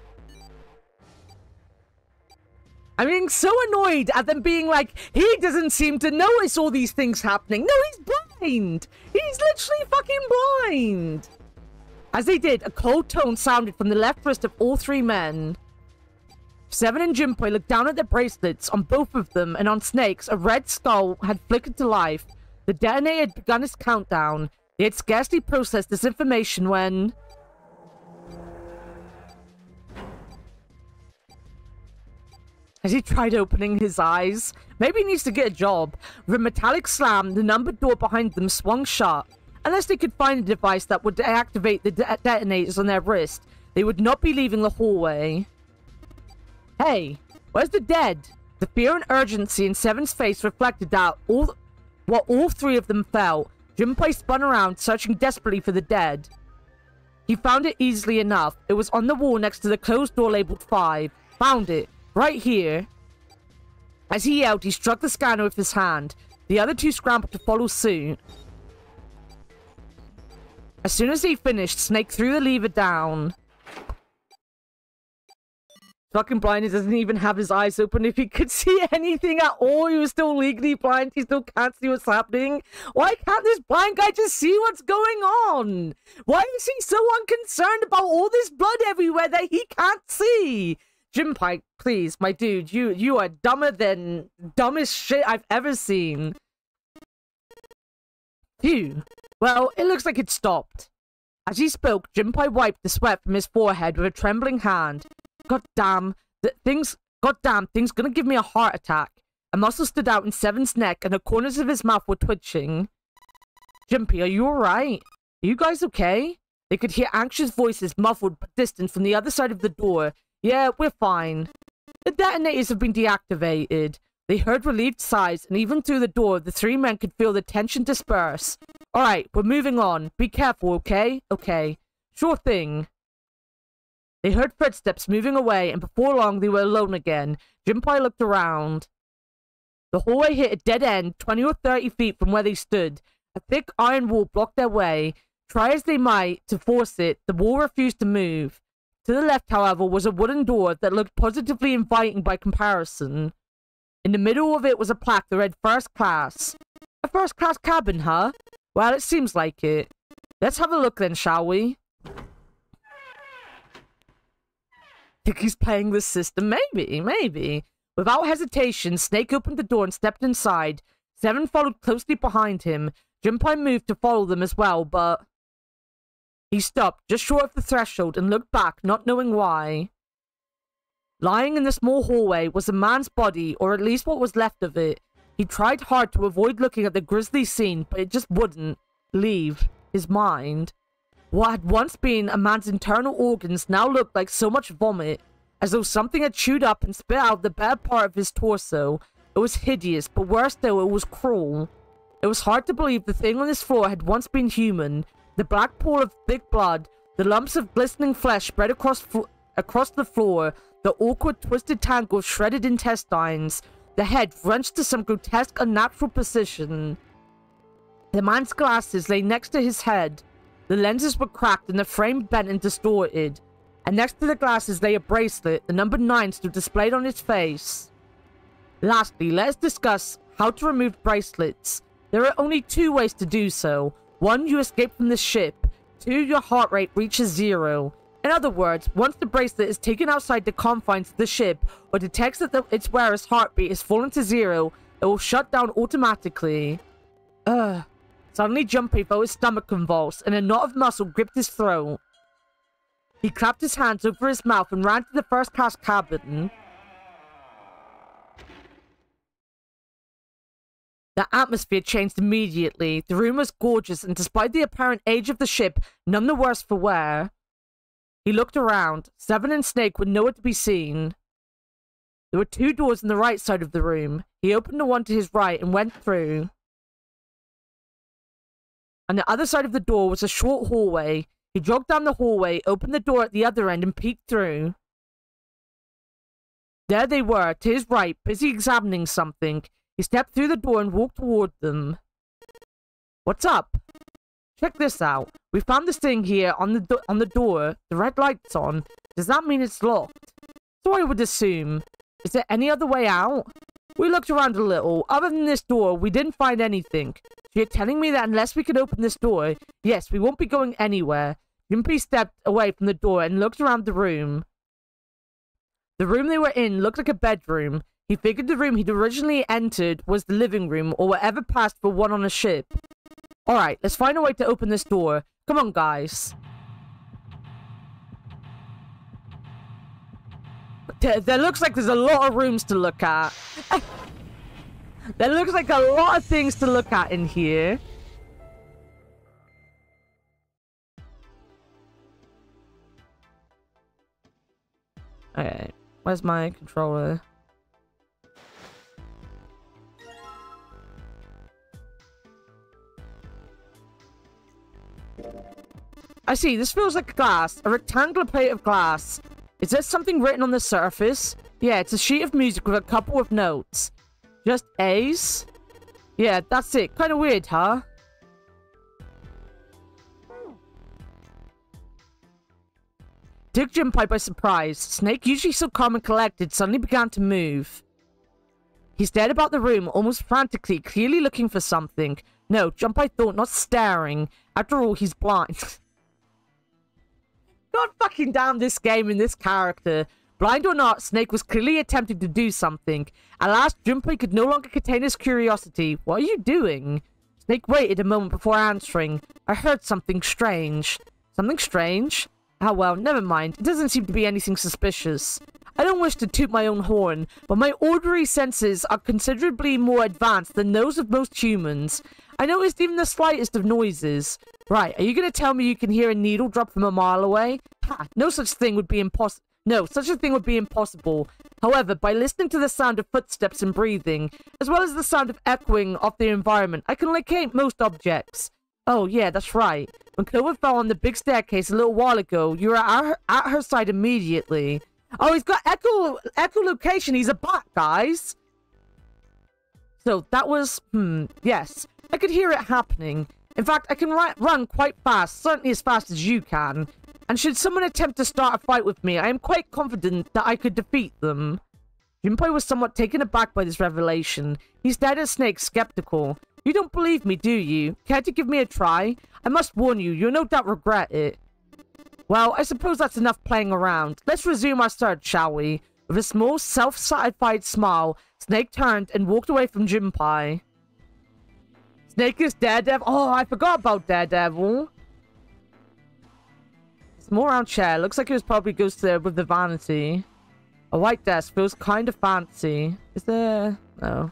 I'm being so annoyed at them being like, he doesn't seem to notice all these things happening. No, he's blind. He's literally fucking blind. As they did, a cold tone sounded from the left wrist of all 3 men. Seven and Junpei looked down at their bracelets. On both of them, and on Snake's, a red skull had flickered to life. The detonator had begun its countdown. They had scarcely processed this information when... As he tried opening his eyes, maybe he needs to get a job. With a metallic slam, the numbered door behind them swung shut. Unless they could find a device that would deactivate the detonators on their wrist, they would not be leaving the hallway. Hey, where's the dead? The fear and urgency in Seven's face reflected that what all 3 of them felt. Junpei spun around, searching desperately for the dead. He found it easily enough. It was on the wall next to the closed door labeled 5. Found it. Right here. As he yelled, he struck the scanner with his hand. The other 2 scrambled to follow suit. As soon as he finished, Snake threw the lever down. Fucking blind, he doesn't even have his eyes open. If he could see anything at all, he was still legally blind. He still can't see what's happening. Why can't this blind guy just see what's going on? Why is he so unconcerned about all this blood everywhere that he can't see? Junpei, please, my dude, you are dumber than dumbest shit I've ever seen. Phew. Well, it looks like it stopped. As he spoke, Junpei wiped the sweat from his forehead with a trembling hand. Goddamn thing's gonna give me a heart attack. A muscle stood out in Seven's neck, and the corners of his mouth were twitching. Junpei, are you alright? Are you guys okay? They could hear anxious voices, muffled but distant, from the other side of the door. Yeah, we're fine. The detonators have been deactivated. They heard relieved sighs, and even through the door, the 3 men could feel the tension disperse. Alright, we're moving on. Be careful, okay? Okay. Sure thing. They heard footsteps moving away, and before long they were alone again. Junpei looked around. The hallway hit a dead end, 20 or 30 feet from where they stood. A thick iron wall blocked their way. Try as they might to force it, the wall refused to move. To the left, however, was a wooden door that looked positively inviting by comparison. In the middle of it was a plaque that read First Class. A first-class cabin, huh? Well, it seems like it. Let's have a look then, shall we? Think he's playing this system? Maybe. Without hesitation, Snake opened the door and stepped inside. Seven followed closely behind him. Junpei moved to follow them as well, but... He stopped just short of the threshold and looked back, not knowing why. Lying in the small hallway was a man's body, or at least what was left of it. He tried hard to avoid looking at the grisly scene, but it just wouldn't leave his mind. What had once been a man's internal organs now looked like so much vomit, as though something had chewed up and spit out the better part of his torso. It was hideous, but worse still, it was cruel. It was hard to believe the thing on this floor had once been human. The black pool of thick blood, the lumps of glistening flesh spread across the floor, the awkward twisted tangle of shredded intestines, the head wrenched to some grotesque unnatural position. The man's glasses lay next to his head. The lenses were cracked and the frame bent and distorted. And next to the glasses lay a bracelet, the number 9 still displayed on his face. Lastly, let us discuss how to remove bracelets. There are only 2 ways to do so. 1, you escape from the ship. 2, your heart rate reaches 0. In other words, once the bracelet is taken outside the confines of the ship, or detects that its wearer's heartbeat has fallen to 0, it will shut down automatically. Suddenly, Junpei felt his stomach convulse, and a knot of muscle gripped his throat. He clapped his hands over his mouth and ran to the first-class cabin. The atmosphere changed immediately. The room was gorgeous, and despite the apparent age of the ship, none the worse for wear. He looked around. Seven and Snake were nowhere to be seen. There were 2 doors on the right side of the room. He opened the one to his right and went through. On the other side of the door was a short hallway. He jogged down the hallway, opened the door at the other end, and peeked through. There they were, to his right, busy examining something. He stepped through the door and walked toward them. What's up? Check this out. We found this thing here on the door. The red light's on. Does that mean it's locked? So I would assume. Is there any other way out? We looked around a little. Other than this door, we didn't find anything. So you're telling me that unless we can open this door, yes, we won't be going anywhere. Junpei stepped away from the door and looked around the room. The room they were in looked like a bedroom. He figured the room he'd originally entered was the living room or whatever passed for one on a ship. Alright, let's find a way to open this door. Come on, guys. There looks like there's a lot of rooms to look at. There looks like a lot of things to look at in here. Okay, where's my controller? I see, this feels like glass. A rectangular plate of glass. Is there something written on the surface? Yeah, it's a sheet of music with a couple of notes. Just A's? Yeah, that's it. Kind of weird, huh? Took Junpei by surprise. Snake, usually so calm and collected, suddenly began to move. He stared about the room, almost frantically, clearly looking for something. No, Junpei thought, not staring. After all, he's blind. God fucking damn this game and this character. Blind or not, Snake was clearly attempting to do something. At last, Junpei could no longer contain his curiosity. What are you doing? Snake waited a moment before answering. I heard something strange. Something strange? Ah, well, never mind. It doesn't seem to be anything suspicious. I don't wish to toot my own horn, but my ordinary senses are considerably more advanced than those of most humans. I noticed even the slightest of noises. Right, are you going to tell me you can hear a needle drop from a mile away? Ha! No such thing would be impossible. No, such a thing would be impossible. However, by listening to the sound of footsteps and breathing, as well as the sound of echoing of the environment, I can locate most objects. Oh, yeah, that's right. When Clover fell on the big staircase a little while ago, you were at her side immediately. Oh, he's got echolocation. He's a bot, guys. So that was, yes. I could hear it happening. In fact, I can run quite fast, certainly as fast as you can. And should someone attempt to start a fight with me, I am quite confident that I could defeat them. Junpei was somewhat taken aback by this revelation. He stared at Snake, skeptical. You don't believe me, do you? Care to give me a try? I must warn you, you'll no doubt regret it. Well, I suppose that's enough playing around. Let's resume our search, shall we? With a small, self-satisfied smile, Snake turned and walked away from Junpei. Snake is Daredevil. Oh, I forgot about Daredevil. Small round chair. Looks like it probably goes there with the vanity. A white desk. Feels kind of fancy. Is there... No.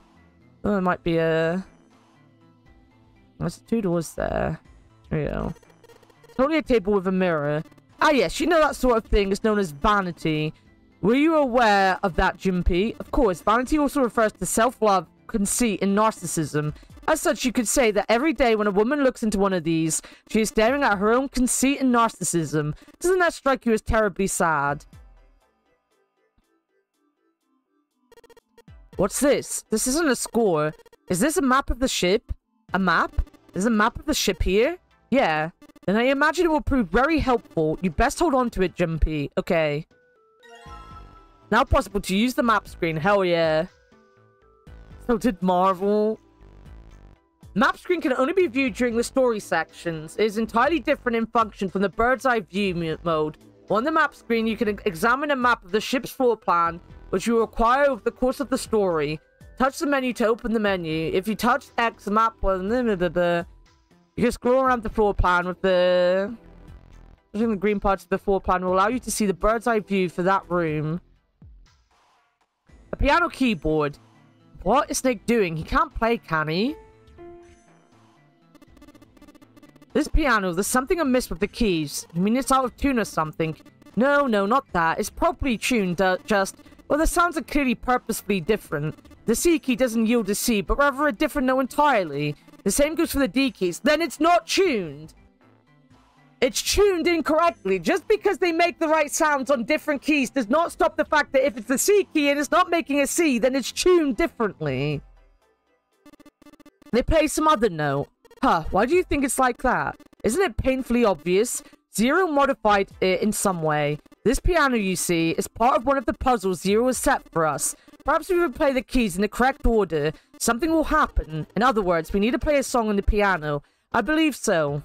Oh, there might be a... There's 2 doors there. There you go. It's only a table with a mirror. Ah, yes. You know that sort of thing is known as vanity. Were you aware of that, Junpei? Of course, vanity also refers to self-love, conceit, and narcissism. As such, you could say that every day when a woman looks into one of these, she is staring at her own conceit and narcissism. Doesn't that strike you as terribly sad? What's this? This isn't a score. Is this a map of the ship? A map? There's a map of the ship here? Yeah. Then I imagine it will prove very helpful. You best hold on to it, Junpei. Okay. Now possible to use the map screen. Hell yeah. So did Marvel. Map screen can only be viewed during the story sections. It is entirely different in function from the bird's eye view mode. On the map screen, you can examine a map of the ship's floor plan, which you acquire over the course of the story. Touch the menu to open the menu. If you touch X, the map will... You can scroll around the floor plan with the... The green parts of the floor plan will allow you to see the bird's eye view for that room. A piano keyboard. What is Snake doing? He can't play, can he? This piano, there's something amiss with the keys. You mean it's out of tune or something? No, not that. It's properly tuned, just... Well, the sounds are clearly purposefully different. The C key doesn't yield a C, but rather a different note entirely. The same goes for the D keys. Then it's not tuned! It's tuned incorrectly. Just because they make the right sounds on different keys does not stop the fact that if it's the C key and it's not making a C, then it's tuned differently. They play some other note. Huh, why do you think it's like that? Isn't it painfully obvious? Zero modified it in some way. This piano, you see, is part of one of the puzzles Zero has set for us. Perhaps if we play the keys in the correct order, something will happen. In other words, we need to play a song on the piano. I believe so.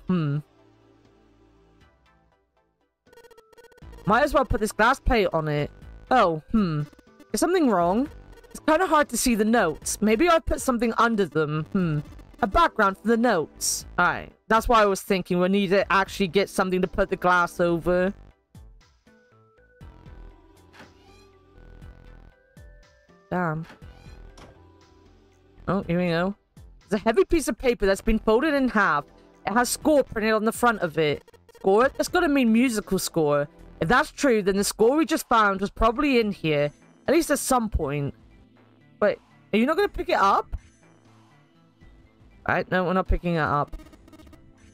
Might as well put this glass plate on it. Oh, Is something wrong? It's kind of hard to see the notes. Maybe I'll put something under them. A background for the notes. Alright, that's why I was thinking we need to actually get something to put the glass over. Damn. Oh, here we go. There's a heavy piece of paper that's been folded in half. It has score printed on the front of it. Score? That's gotta mean musical score. If that's true, then the score we just found was probably in here. At least at some point. Wait, are you not gonna pick it up? Alright, no, we're not picking it up.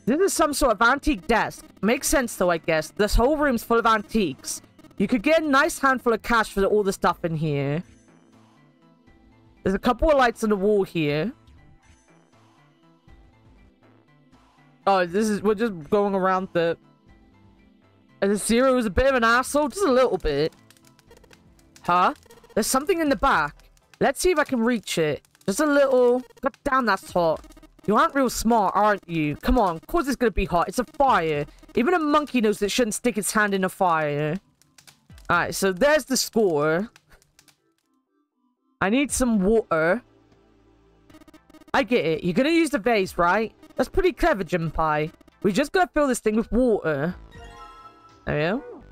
This is some sort of antique desk. Makes sense though, I guess. This whole room's full of antiques. You could get a nice handful of cash for all the stuff in here. There's a couple of lights on the wall here. Oh, we're just going around the... And Zero is a bit of an asshole, just a little bit. Huh? There's something in the back. Let's see if I can reach it. Just a little... God damn, that's hot. You aren't real smart, aren't you? Come on, of course it's gonna be hot. It's a fire. Even a monkey knows that it shouldn't stick its hand in a fire. Alright, so there's the score. I need some water. I get it. You're gonna use the vase, right? That's pretty clever, Jinpai. We just gotta fill this thing with water. There we go.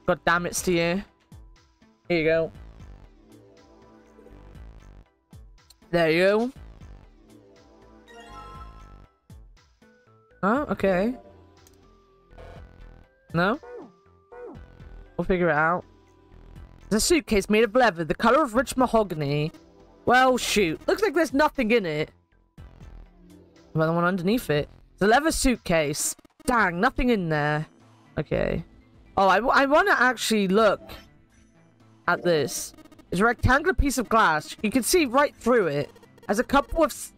God damn it, Steer. Here you go. There you go. Oh, okay. No? We'll figure it out. There's a suitcase made of leather, the color of rich mahogany. Well, shoot. Looks like there's nothing in it. Well, the one underneath it. The leather suitcase. Dang, nothing in there. Okay. Oh, I want to actually look at this. It's a rectangular piece of glass. You can see right through it. There's a couple of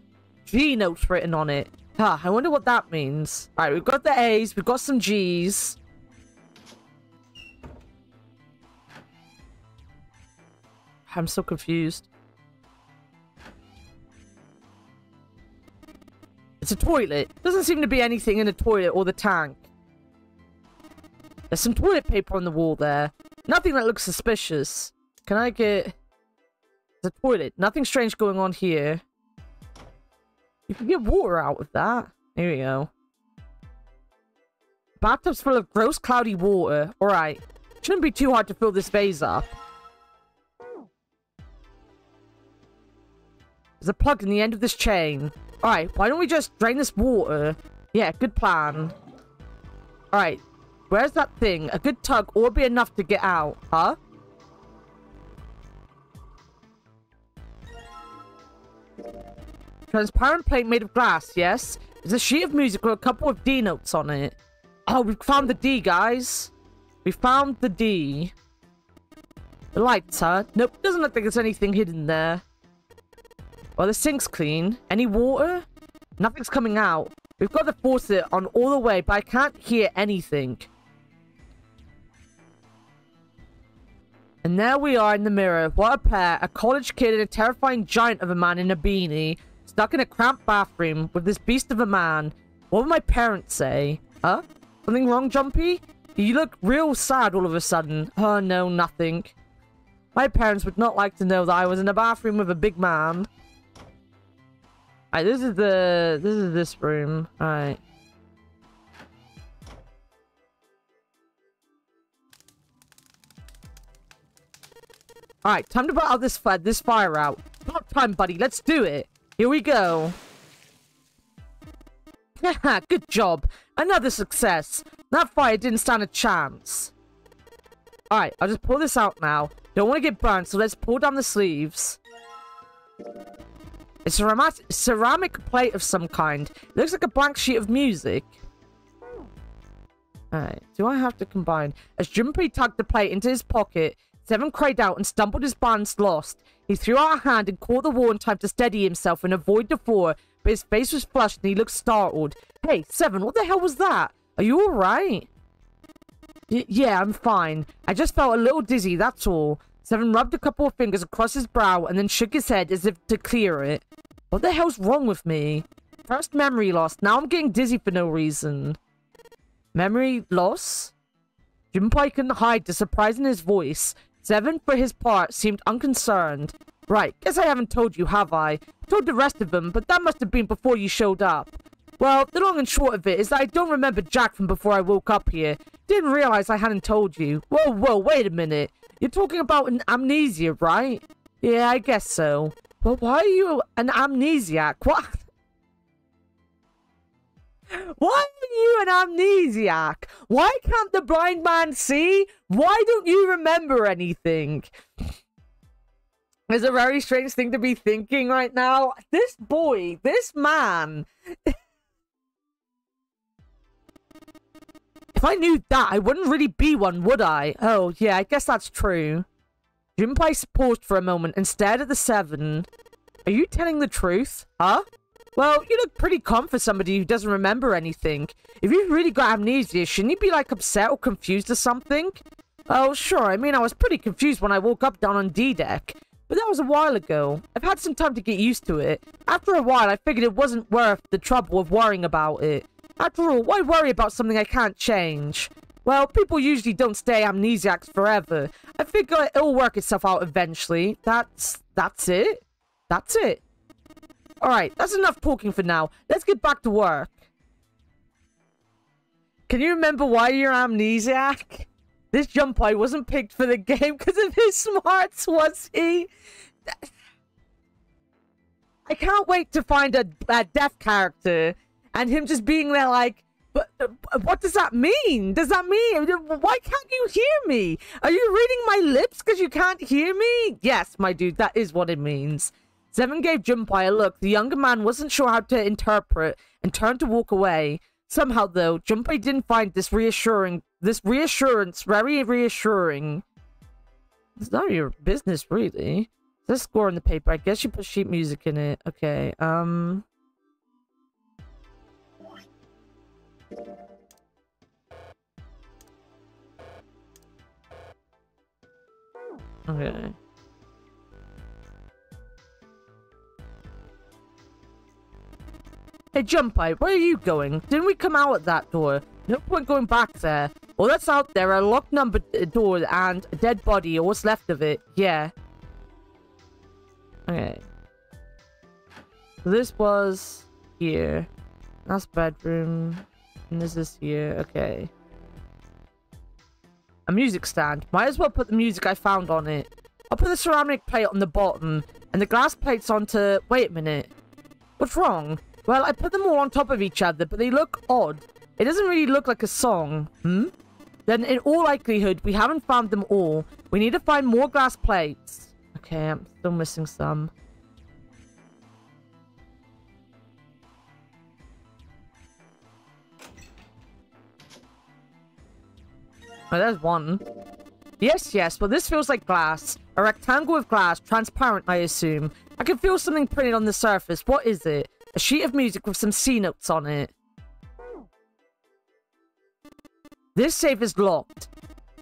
G notes written on it. Huh, I wonder what that means. Alright, we've got the A's. We've got some G's. I'm so confused. It's a toilet. Doesn't seem to be anything in the toilet or the tank. There's some toilet paper on the wall there. Nothing that looks suspicious. Can I get... There's a toilet. Nothing strange going on here. You can get water out of that. Here we go. Bathtub's full of gross, cloudy water. Alright. Shouldn't be too hard to fill this vase up. There's a plug in the end of this chain. Alright, why don't we just drain this water? Yeah, good plan. Alright, where's that thing? A good tug ought to be enough to get out, huh? Transparent plate made of glass, yes? There's a sheet of music with a couple of D notes on it. Oh, we found the D, guys. We found the D. The lights, huh? Nope, doesn't look like there's anything hidden there. Well, the sink's clean. Any water? Nothing's coming out. We've got the faucet on all the way, but I can't hear anything. And there we are in the mirror. What a pair. A college kid and a terrifying giant of a man in a beanie. Stuck in a cramped bathroom with this beast of a man. What would my parents say? Huh? Something wrong, Jumpy? You look real sad all of a sudden. Oh, no, nothing. My parents would not like to know that I was in a bathroom with a big man. Alright, this is this room. Alright. Alright, time to put out this fire out. About time, buddy. Let's do it. Here we go. Haha, good job. Another success. That fire didn't stand a chance. Alright, I'll just pull this out now. Don't want to get burned, so let's pull down the sleeves. It's a ceramic plate of some kind. It looks like a blank sheet of music. Alright, do I have to combine? As Junpei tugged the plate into his pocket, Seven cried out and stumbled his balance lost. He threw out a hand and caught the wall in time to steady himself and avoid the floor, but his face was flushed and he looked startled. Hey, Seven, what the hell was that? Are you alright? Yeah, I'm fine. I just felt a little dizzy, that's all. Seven rubbed a couple of fingers across his brow and then shook his head as if to clear it. What the hell's wrong with me? First memory loss, now I'm getting dizzy for no reason. Memory loss? Junpei couldn't hide the surprise in his voice. Seven, for his part, seemed unconcerned. Right, guess I haven't told you, have I? I told the rest of them, but that must have been before you showed up. Well, the long and short of it is that I don't remember Jack from before I woke up here. Didn't realize I hadn't told you. Whoa, wait a minute. You're talking about an amnesia, right? Yeah, I guess so. But why are you an amnesiac? What? Why are you an amnesiac? Why can't the blind man see? Why don't you remember anything? It's a very strange thing to be thinking right now. This boy, this man. If I knew that, I wouldn't really be one, would I? Oh, yeah, I guess that's true. Junpei paused for a moment and stared at the Seven. Are you telling the truth? Huh? Well, you look pretty calm for somebody who doesn't remember anything. If you've really got amnesia, shouldn't you be, like, upset or confused or something? Oh, sure, I mean, I was pretty confused when I woke up down on D-Deck. But that was a while ago. I've had some time to get used to it. After a while, I figured it wasn't worth the trouble of worrying about it. After all, why worry about something I can't change? Well, people usually don't stay amnesiacs forever. I figure it'll work itself out eventually. That's it. That's it. Alright, that's enough talking for now. Let's get back to work. Can you remember why you're amnesiac? This Junpei wasn't picked for the game because of his smarts, was he? I can't wait to find a deaf character and him just being there like, but what does that mean? Does that mean, why can't you hear me? Are you reading my lips because you can't hear me? Yes, my dude, that is what it means. Seven gave Junpei a look the younger man wasn't sure how to interpret and turned to walk away. Somehow, though, Junpei didn't find this reassurance very reassuring. It's not your business, really. There's a score on the paper. I guess you put sheet music in it. Okay, Okay. Hey, Junpei, where are you going? Didn't we come out at that door? No point going back there. All that's out there are a locked number door and a dead body, or what's left of it. Yeah. Okay. So this was here. That's bedroom. And this is here. Okay. A music stand. Might as well put the music I found on it. I'll put the ceramic plate on the bottom and the glass plates onto... Wait a minute. What's wrong? Well, I put them all on top of each other, but they look odd. It doesn't really look like a song. Then in all likelihood, we haven't found them all. We need to find more glass plates. Okay, I'm still missing some. Oh, there's one. Yes, well this feels like glass. A rectangle of glass, transparent I assume. I can feel something printed on the surface. What is it? A sheet of music with some C notes on it. This safe is locked.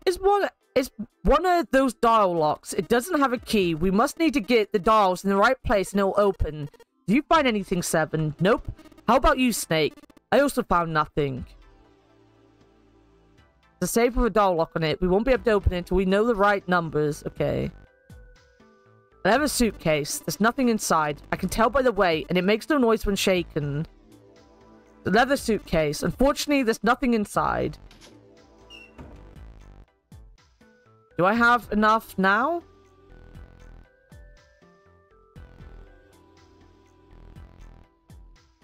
It's one of those dial locks. It doesn't have a key. We must need to get the dials in the right place and it'll open. Do you find anything, Seven? Nope. How about you, Snake? I also found nothing. The safe with a dial lock on it. We won't be able to open it until we know the right numbers. Okay. Leather suitcase. There's nothing inside. I can tell by the weight, and it makes no noise when shaken. The leather suitcase. Unfortunately, there's nothing inside. Do I have enough now?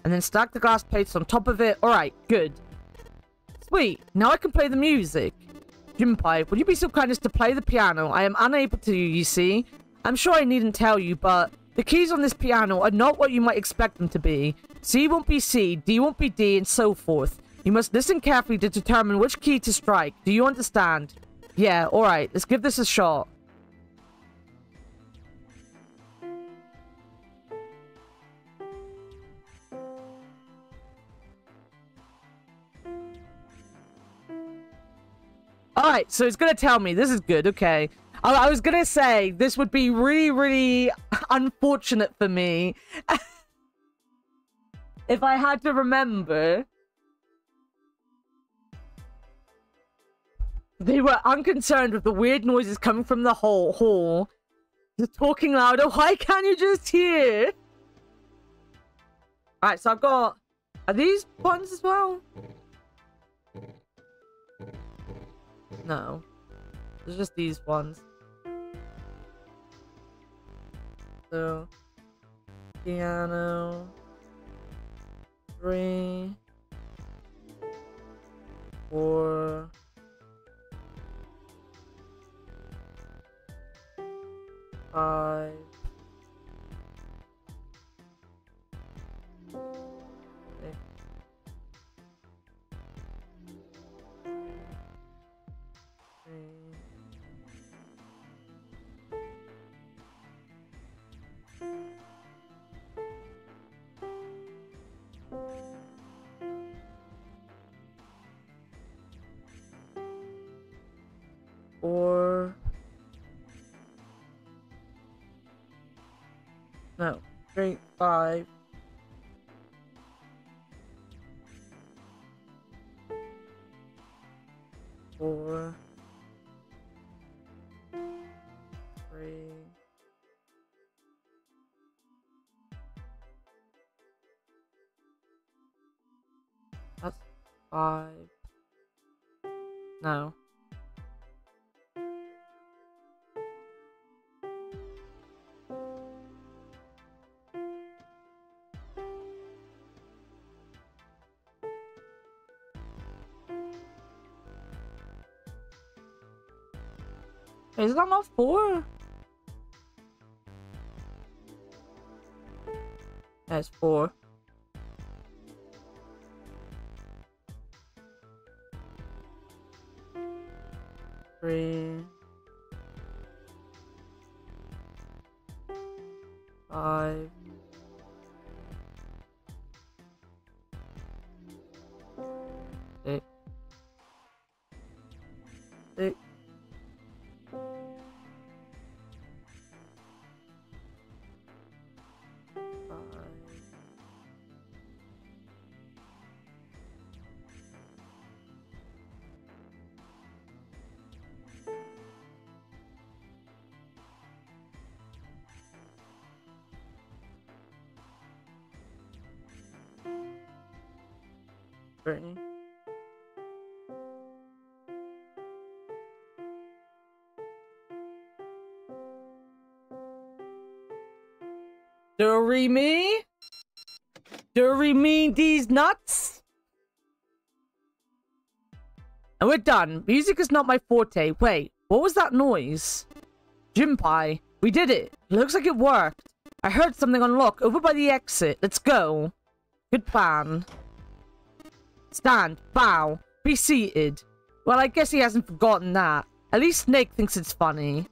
And then stack the glass plates on top of it. Alright, good. Sweet. Now I can play the music. Junpei, would you be so kind as to play the piano? I am unable to, you see. I'm sure I needn't tell you, but the keys on this piano are not what you might expect them to be. C won't be C, D won't be D, and so forth. You must listen carefully to determine which key to strike. Do you understand? Yeah, alright. Let's give this a shot. Alright, so it's gonna tell me. This is good, okay. I was gonna say, this would be really, really unfortunate for me. If I had to remember. They were unconcerned with the weird noises coming from the hall. Just talking louder. Why can't you just hear? Alright, so I've got... Are these ones as well? No. There's just these ones. So... Piano... 3... 4... 5... 6... 4... No, 3, 5... 4... 3... That's 5... No. Is that not 4? That's 4. Three, 5, 6, 6, 5. Brittany. Do-re-mi? Do-re-mi these nuts? And we're done. Music is not my forte. Wait, what was that noise? Junpei, we did it. Looks like it worked. I heard something unlock over by the exit. Let's go. Good plan. Stand. Bow. Be seated. Well, I guess he hasn't forgotten that. At least Snake thinks it's funny.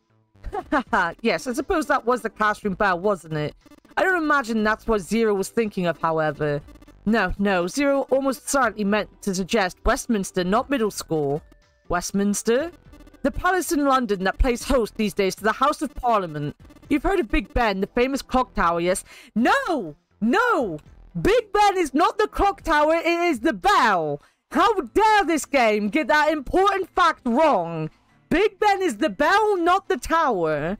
Yes, I suppose that was the classroom bell, wasn't it? I don't imagine that's what Zero was thinking of, however. No, Zero almost certainly meant to suggest Westminster, not middle school. Westminster? The palace in London that plays host these days to the House of Parliament. You've heard of Big Ben, the famous clock tower, yes? No! Big Ben is not the clock tower, it is the bell! How dare this game get that important fact wrong? Big Ben is the bell, not the tower.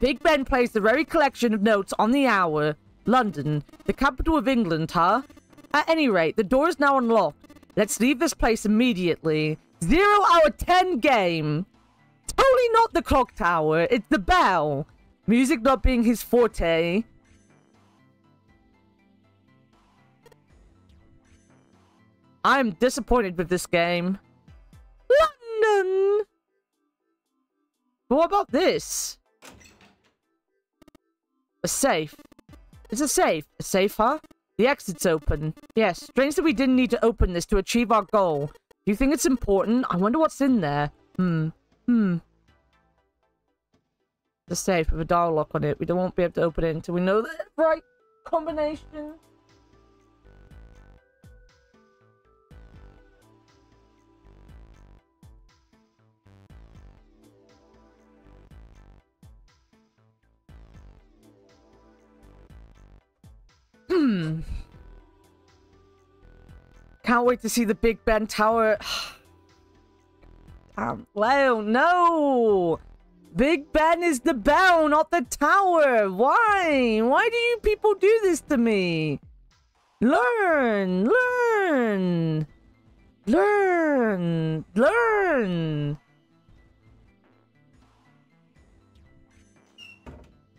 Big Ben plays the very collection of notes on the hour. London, the capital of England, huh? At any rate, the door is now unlocked. Let's leave this place immediately. 0 out of 10 game. Totally not the clock tower. It's the bell. Music not being his forte. I'm disappointed with this game. London! But what about this? A safe. It's a safe. A safe, huh? The exit's open. Yes, strange that we didn't need to open this to achieve our goal. Do you think it's important? I wonder what's in there. The safe with a dial lock on it. We won't be able to open it until we know the right combination. Can't wait to see the Big Ben Tower. Well, no! Big Ben is the bell, not the tower! Why? Why do you people do this to me? Learn! Learn! Learn! Learn!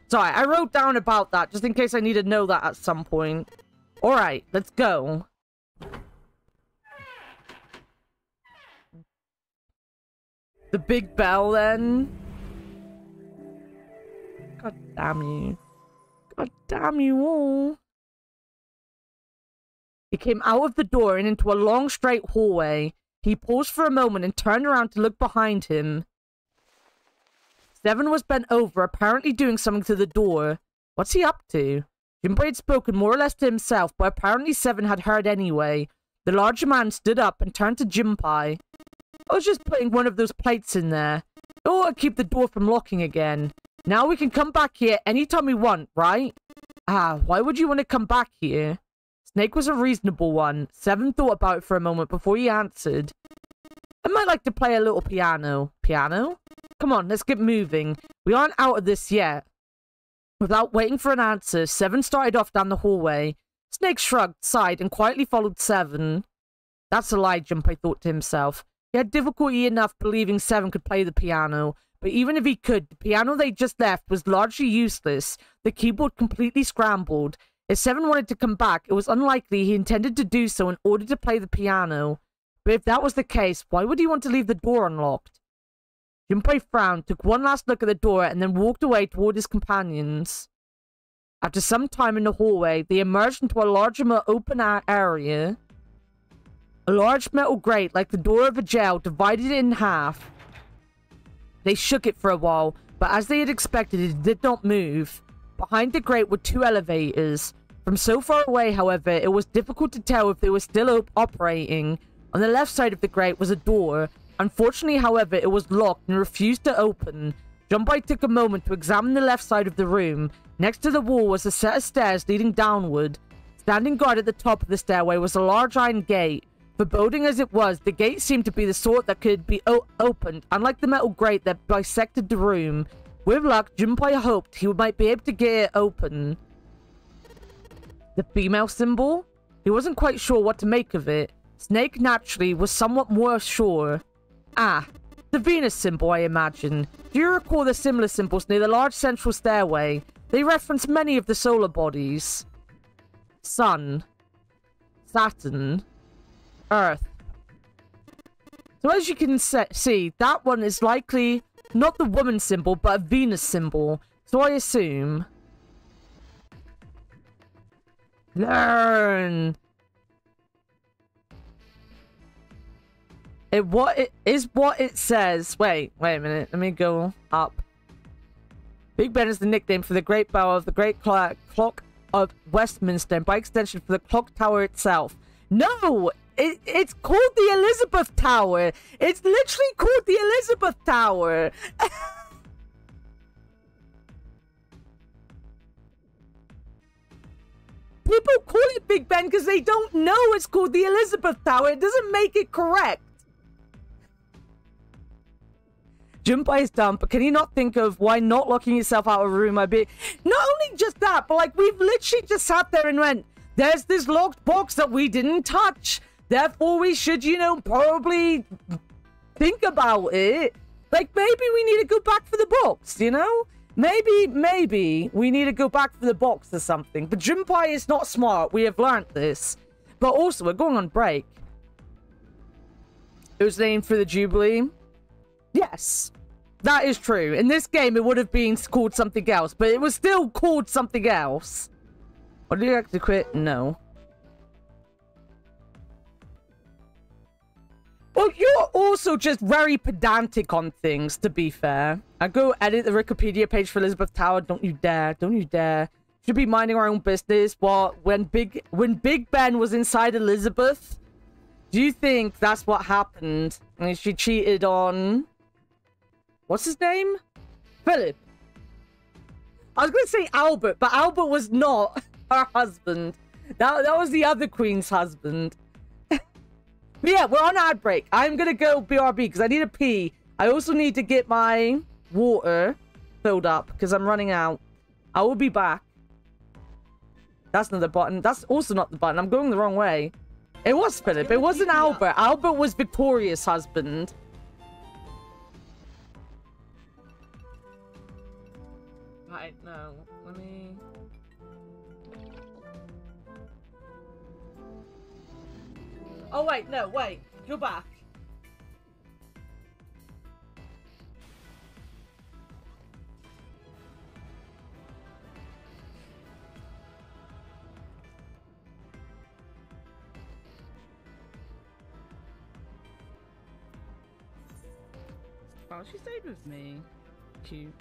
Sorry, I wrote down about that, just in case I need to know that at some point. Alright, let's go. The big bell, then. God damn you. God damn you all. He came out of the door and into a long, straight hallway. He paused for a moment and turned around to look behind him. Seven was bent over, apparently doing something to the door. What's he up to? Jinbei had spoken more or less to himself, but apparently Seven had heard anyway. The larger man stood up and turned to Jinbei. I was just putting one of those plates in there. It ought to keep the door from locking again. Now we can come back here anytime we want, right? Why would you want to come back here? Snake was a reasonable one. Seven thought about it for a moment before he answered. I might like to play a little piano. Piano? Come on, let's get moving. We aren't out of this yet. Without waiting for an answer, Seven started off down the hallway. Snake shrugged, sighed, and quietly followed Seven. That's a lie, Junpei thought to himself. He had difficulty enough believing Seven could play the piano, but even if he could, the piano they just left was largely useless, the keyboard completely scrambled. If Seven wanted to come back, it was unlikely he intended to do so in order to play the piano. But if that was the case, why would he want to leave the door unlocked? Junpei frowned, took one last look at the door, and then walked away toward his companions. After some time in the hallway, they emerged into a larger, more open area. A large metal grate, like the door of a jail, divided it in half. They shook it for a while, but as they had expected, it did not move. Behind the grate were two elevators. From so far away, however, it was difficult to tell if they were still operating. On the left side of the grate was a door. Unfortunately, however, it was locked and refused to open. Junpei took a moment to examine the left side of the room. Next to the wall was a set of stairs leading downward. Standing guard at the top of the stairway was a large iron gate. Foreboding as it was, the gate seemed to be the sort that could be opened, unlike the metal grate that bisected the room. With luck, Junpei hoped he might be able to get it open. The female symbol? He wasn't quite sure what to make of it. Snake, naturally, was somewhat more sure. The Venus symbol, I imagine. Do you recall the similar symbols near the large central stairway? They reference many of the solar bodies. Sun. Saturn. Earth. So as you can see, that one is likely not the woman symbol, but a Venus symbol. So I assume... Learn! What it says. Wait a minute. Let me go up. Big Ben is the nickname for the Great Bell of the Great Clock of Westminster, and by extension for the clock tower itself. No! It's called the Elizabeth Tower! It's literally called the Elizabeth Tower! People call it Big Ben because they don't know it's called the Elizabeth Tower. It doesn't make it correct. Junpei is dumb, but can you not think of why not locking yourself out of a room might be... Not only just that, but like we've literally just sat there and went, there's this locked box that we didn't touch. Therefore, we should, you know, probably think about it. Like, maybe we need to go back for the box, you know? Maybe we need to go back for the box or something. But Junpei is not smart. We have learnt this. But also, we're going on break. It was named for the Jubilee. Yes, that is true. In this game, it would have been called something else, but it was still called something else. Or did you actually quit? No. Well, you're also just very pedantic on things, to be fair. I go edit the Wikipedia page for Elizabeth Tower. Don't you dare. Don't you dare. Should be minding our own business. What? When Big Ben was inside Elizabeth, do you think that's what happened? And she cheated on... What's his name? Philip. I was going to say Albert, but Albert was not her husband. That was the other queen's husband. But yeah, we're on ad break. I'm going to go BRB because I need a pee. I also need to get my water filled up because I'm running out. I will be back. That's not the button. That's also not the button. I'm going the wrong way. It was Philip. It wasn't Albert. Albert was Victoria's husband. Right, no. Let me... Oh, wait, no, wait. Go back. Oh, she stayed with me. Cute.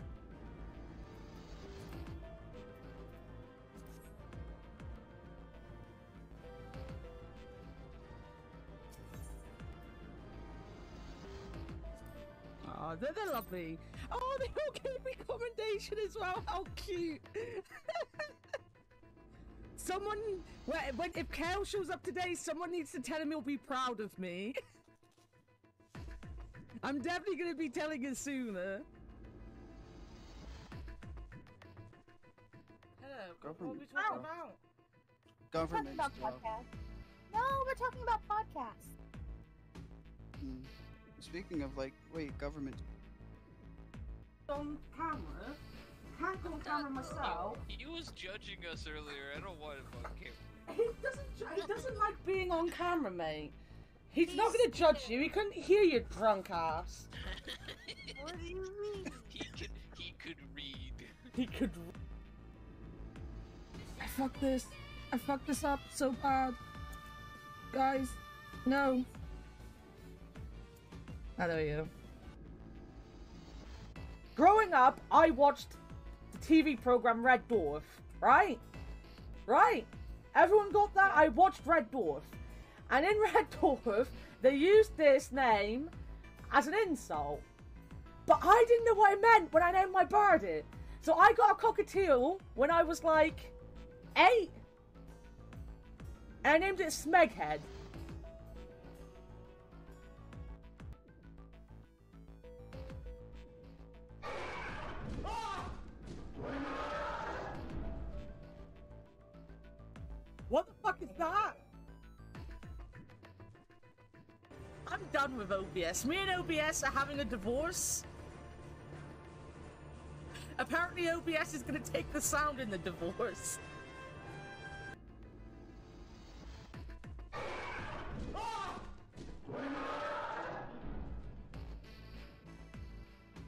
Oh, they're lovely. Oh, they all gave me commendation as well. How cute. Someone, if Kale shows up today, someone needs to tell him he'll be proud of me. I'm definitely going to be telling her sooner. Hello, what are we talking about? Government We're talking stuff. about podcasts. No, we're talking about podcasts. Speaking of, like, wait, government. On camera? Can't go on camera myself. He was judging us earlier. I don't want him on camera. He doesn't like being on camera, mate. He's not gonna judge you. He couldn't hear your drunk ass. What do you mean? He could read. He could. I fucked this. I fucked this up so bad. Guys, no. Oh, there you go. Growing up, I watched the TV program Red Dwarf, right? Right? Everyone got that? I watched Red Dwarf. And in Red Dwarf, they used this name as an insult. But I didn't know what it meant when I named my bird it. So I got a cockatiel when I was like 8. And I named it Smeghead. What the fuck is that? I'm done with OBS. Me and OBS are having a divorce. Apparently OBS is gonna take the sound in the divorce.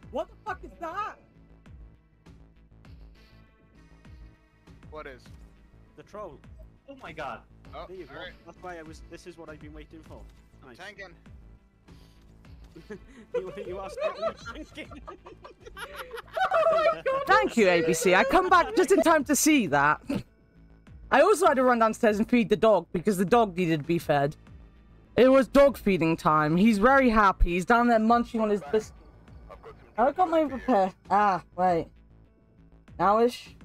What the fuck is that? What is? The troll. Oh my god. Oh, there you go. alright. That's why this is what I've been waiting for. Nice. Tankin. you are certainly tanking. Thank you, ABC. I come back just in time to see that. I also had to run downstairs and feed the dog because the dog needed to be fed. It was dog feeding time. He's very happy. He's down there munching on his biscuit. I got my repair. Ah, wait. Nowish.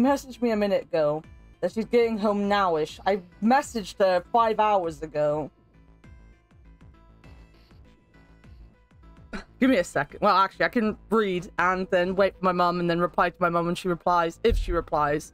messaged me a minute ago that she's getting home nowish. I messaged her 5 hours ago. Give me a second. Well, actually, I can read and then wait for my mum and then reply to my mum when she replies, if she replies.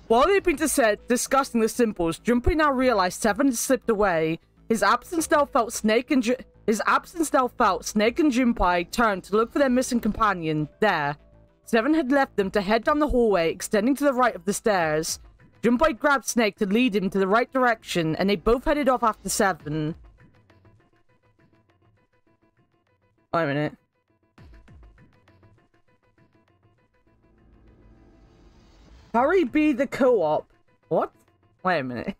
While they've been discussing the symbols, Junpei now realized Seven had slipped away. His absence now felt Snake and Junpei turned to look for their missing companion. There. Seven had left them to head down the hallway, extending to the right of the stairs. Junpei grabbed Snake to lead him to the right direction, and they both headed off after Seven. Wait a minute. Hurry be the co-op. What? Wait a minute.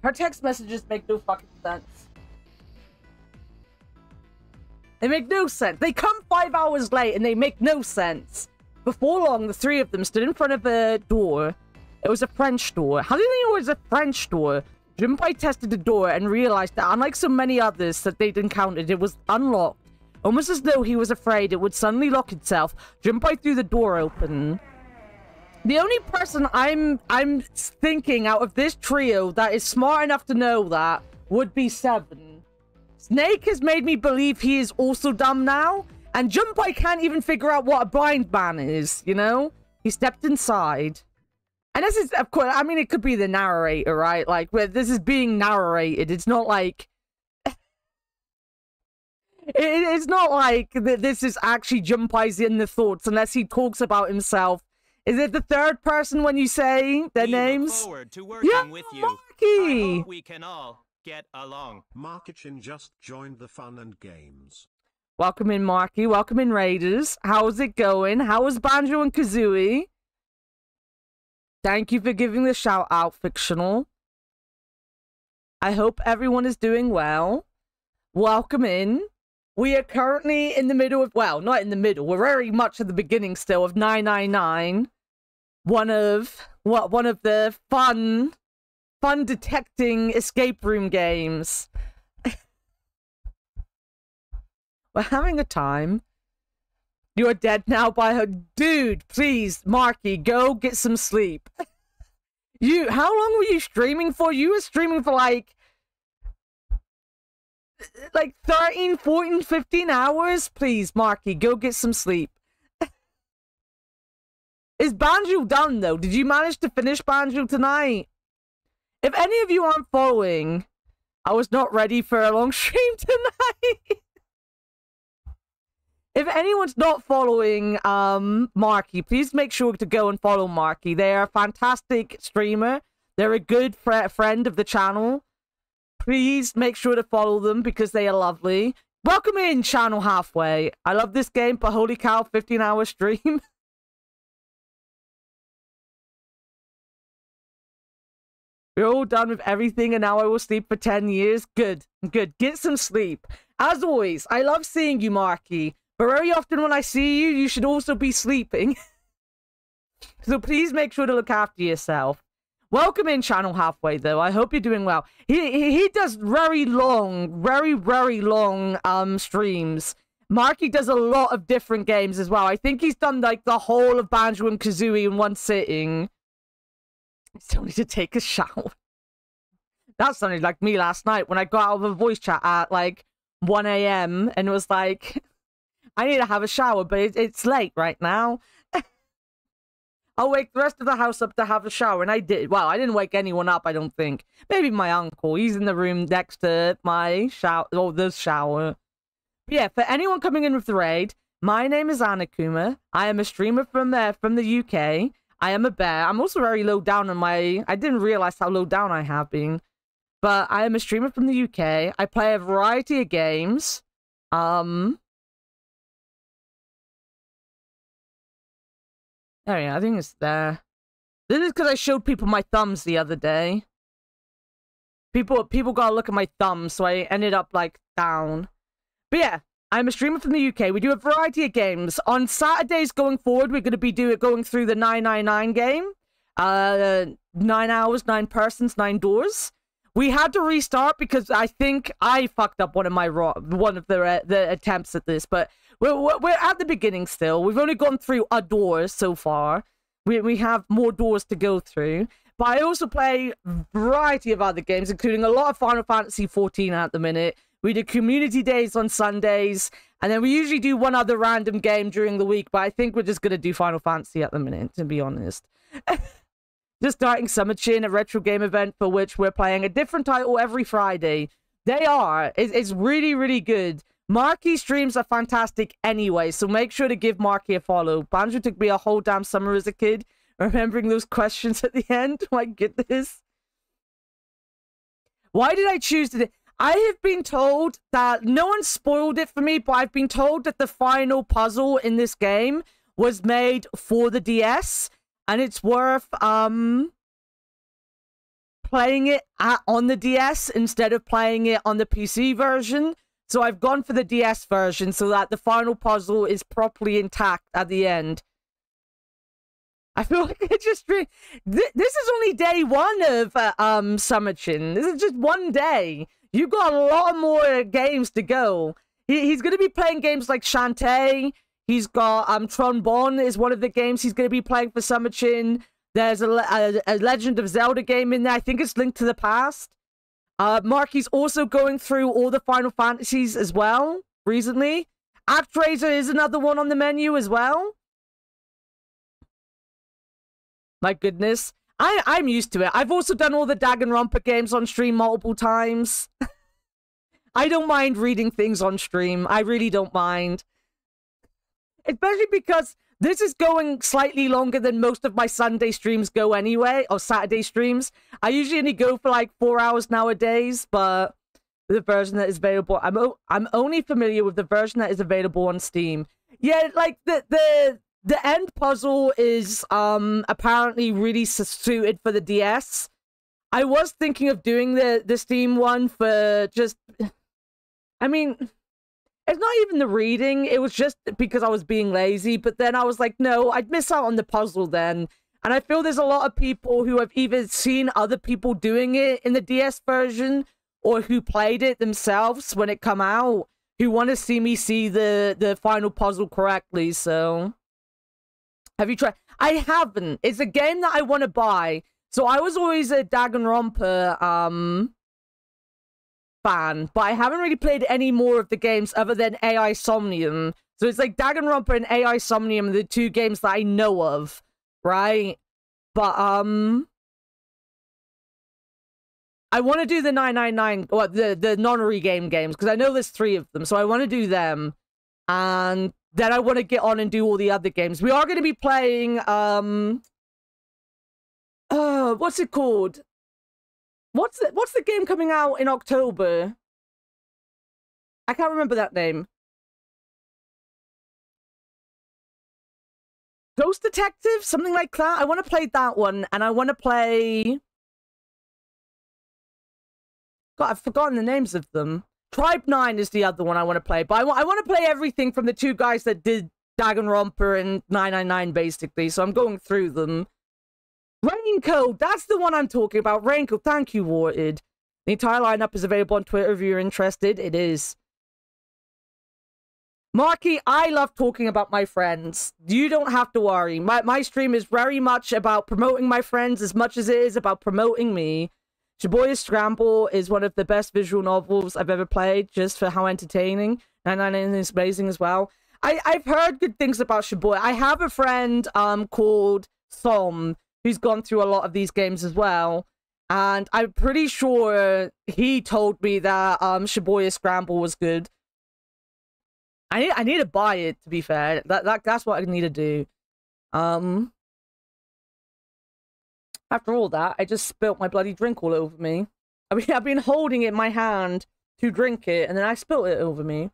Her text messages make no fucking sense. They make no sense. They come 5 hours late and they make no sense. Before long, the three of them stood in front of a door. It was a French door. How did they know it was a French door? Junpei tested the door and realized that unlike so many others that they'd encountered, it was unlocked. Almost as though he was afraid it would suddenly lock itself, Junpei threw the door open. The only person I'm thinking out of this trio that is smart enough to know that would be Seven. Snake has made me believe he is also dumb now, and Junpei can't even figure out what a blind man is, you know? He stepped inside. And this is, of course, I mean, it could be the narrator, right? Like, where this is being narrated. It's not like... it's not like this is actually Junpei's in the thoughts, unless he talks about himself. Is it the third person when you say their names? Look forward to working with you. Marky! I hope we can all get along. Markichin just joined the fun and games. Welcome in, Marky. Welcome in, Raiders. How's it going? How is Banjo and Kazooie? Thank you for giving the shout out, Fictional. I hope everyone is doing well. Welcome in. We are currently in the middle of, well, not in the middle. We're very much at the beginning still of 999. One of the fun detecting escape room games. We're having a time. You're dead now by her. Dude, please, Marky, go get some sleep. How long were you streaming for? You were streaming for like 13, 14, 15 hours? Please, Marky, go get some sleep. Is Banjo done, though? Did you manage to finish Banjo tonight? If any of you aren't following, I was not ready for a long stream tonight. If anyone's not following Marky, please make sure to go and follow Marky. They are a fantastic streamer. They're a good friend of the channel. Please make sure to follow them because they are lovely. Welcome in, Channel Halfway. I love this game, but holy cow, 15-hour stream. We're all done with everything and now I will sleep for 10 years. Good, good. Get some sleep. As always, I love seeing you, Marky. But very often when I see you, you should also be sleeping. So please make sure to look after yourself. Welcome in, Channel Halfway, though. I hope you're doing well. He does very long, very long streams. Marky does a lot of different games as well. I think he's done like the whole of Banjo and Kazooie in one sitting. I still need to take a shower. That sounded like me last night when I got out of a voice chat at like 1 AM and was like, I need to have a shower, but it's late right now. I'll wake the rest of the house up to have a shower, and I did. Well, I didn't wake anyone up, I don't think. Maybe my uncle. He's in the room next to my shower, or the shower. But yeah, for anyone coming in with the raid, my name is Annakumaa. I am a streamer from the UK. I am a bear. I'm also very low down on my... I didn't realize how low down I have been. but I am a streamer from the UK. I play a variety of games. There we go, I think it's there. This is because I showed people my thumbs the other day. People gotta look at my thumbs, so I ended up, like, down. But yeah, I'm a streamer from the UK. We do a variety of games. On Saturdays going forward, we're gonna be going through the 999 game. 9 hours, 9 persons, 9 doors. We had to restart because I think I fucked up one of the attempts at this, but we're at the beginning still. We've only gone through a door so far. We have more doors to go through. But I also play a variety of other games, including a lot of Final Fantasy 14 at the minute. We do community days on Sundays, and then we usually do one other random game during the week, but I think we're just going to do Final Fantasy at the minute, to be honest. Just starting Summer Chin, a retro game event for which we're playing a different title every Friday. It's really, really good. Marky streams are fantastic anyway, so make sure to give Marky a follow. Banjo took me a whole damn summer as a kid, remembering those questions at the end. My goodness. Why did I choose to... I have been told that... No one spoiled it for me, but I've been told that the final puzzle in this game was made for the DS, and it's worth playing it on the DS instead of playing it on the PC version. So I've gone for the DS version so that the final puzzle is properly intact at the end. I feel like I just... This is only day 1 of Summer Chin. This is just one day. You've got a lot more games to go. He's going to be playing games like Shantae. He's got Trombone is one of the games he's going to be playing for Summer Chin. There's a Legend of Zelda game in there. I think it's Link to the Past. Marky's also going through all the Final Fantasies as well, recently. ActRaiser is another one on the menu as well. My goodness. I'm used to it. I've also done all the Danganronpa games on stream multiple times. I don't mind reading things on stream. I really don't mind. Especially because this is going slightly longer than most of my Sunday streams go anyway, or Saturday streams. I usually only go for like 4 hours nowadays, but the version that is available, I'm only familiar with the version that is available on Steam. Yeah, like the end puzzle is apparently really suited for the DS. I was thinking of doing the Steam one for just... I mean... It's not even the reading, it was just because I was being lazy, but then I was like, no, I'd miss out on the puzzle then. And I feel there's a lot of people who have either seen other people doing it in the DS version, or who played it themselves when it come out, who want to see me see the final puzzle correctly, so... Have you tried? I haven't. It's a game that I want to buy. So I was always a Danganronpa, fan, but I haven't really played any more of the games other than AI Somnium. So it's like Danganronpa and AI Somnium are the 2 games that I know of, right? But I want to do the 999, or the non-regame games, because I know there's 3 of them, so I want to do them, and then I want to get on and do all the other games. We are going to be playing what's it called? What's the game coming out in October? I can't remember that name. Ghost Detective? Something like that? I want to play that one, and I want to play... God, I've forgotten the names of them. Tribe 9 is the other one I want to play, but I want to play everything from the 2 guys that did Danganronpa and 999, basically, so I'm going through them. Raincoat, that's the one I'm talking about. Raincoat, thank you, Warted. The entire lineup is available on Twitter if you're interested. It is. Marky, I love talking about my friends. You don't have to worry. My stream is very much about promoting my friends as much as it is about promoting me. Shibuya Scramble is one of the best visual novels I've ever played, just for how entertaining. 999 is amazing as well. I've heard good things about Shibuya. I have a friend called Som, who's gone through a lot of these games as well, and I'm pretty sure he told me that Shibuya Scramble was good. I need to buy it, to be fair. That's what I need to do. After all that, I just spilt my bloody drink all over me. I mean, I've been holding it in my hand to drink it, and then I spilt it over me.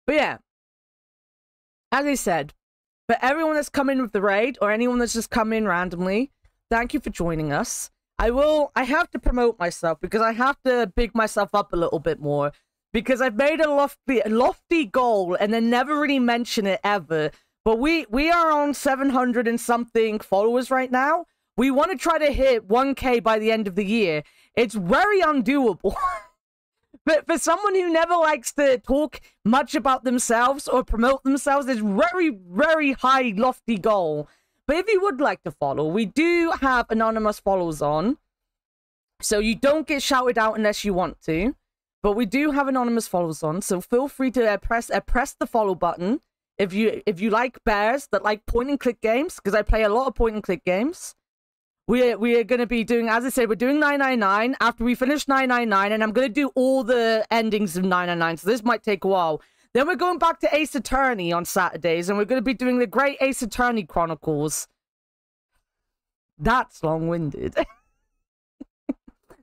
But yeah, as I said, for everyone that's come in with the raid, or anyone that's just come in randomly, thank you for joining us. I have to promote myself, because I have to big myself up a little bit more, because I've made a lofty goal, and then never really mention it ever. But we are on 700 and something followers right now. We want to try to hit 1K by the end of the year. It's very undoable. But for someone who never likes to talk much about themselves or promote themselves, it's very, very high, lofty goal. But if you would like to follow, we do have anonymous follows on. So you don't get shouted out unless you want to. But we do have anonymous follows on. So feel free to press the follow button. If you like bears that like point and click games, because I play a lot of point and click games. We are going to be doing, as I said, we're doing 999 after we finish 999, and I'm going to do all the endings of 999, so this might take a while. Then we're going back to Ace Attorney on Saturdays, and we're going to be doing the Great Ace Attorney Chronicles. That's long-winded.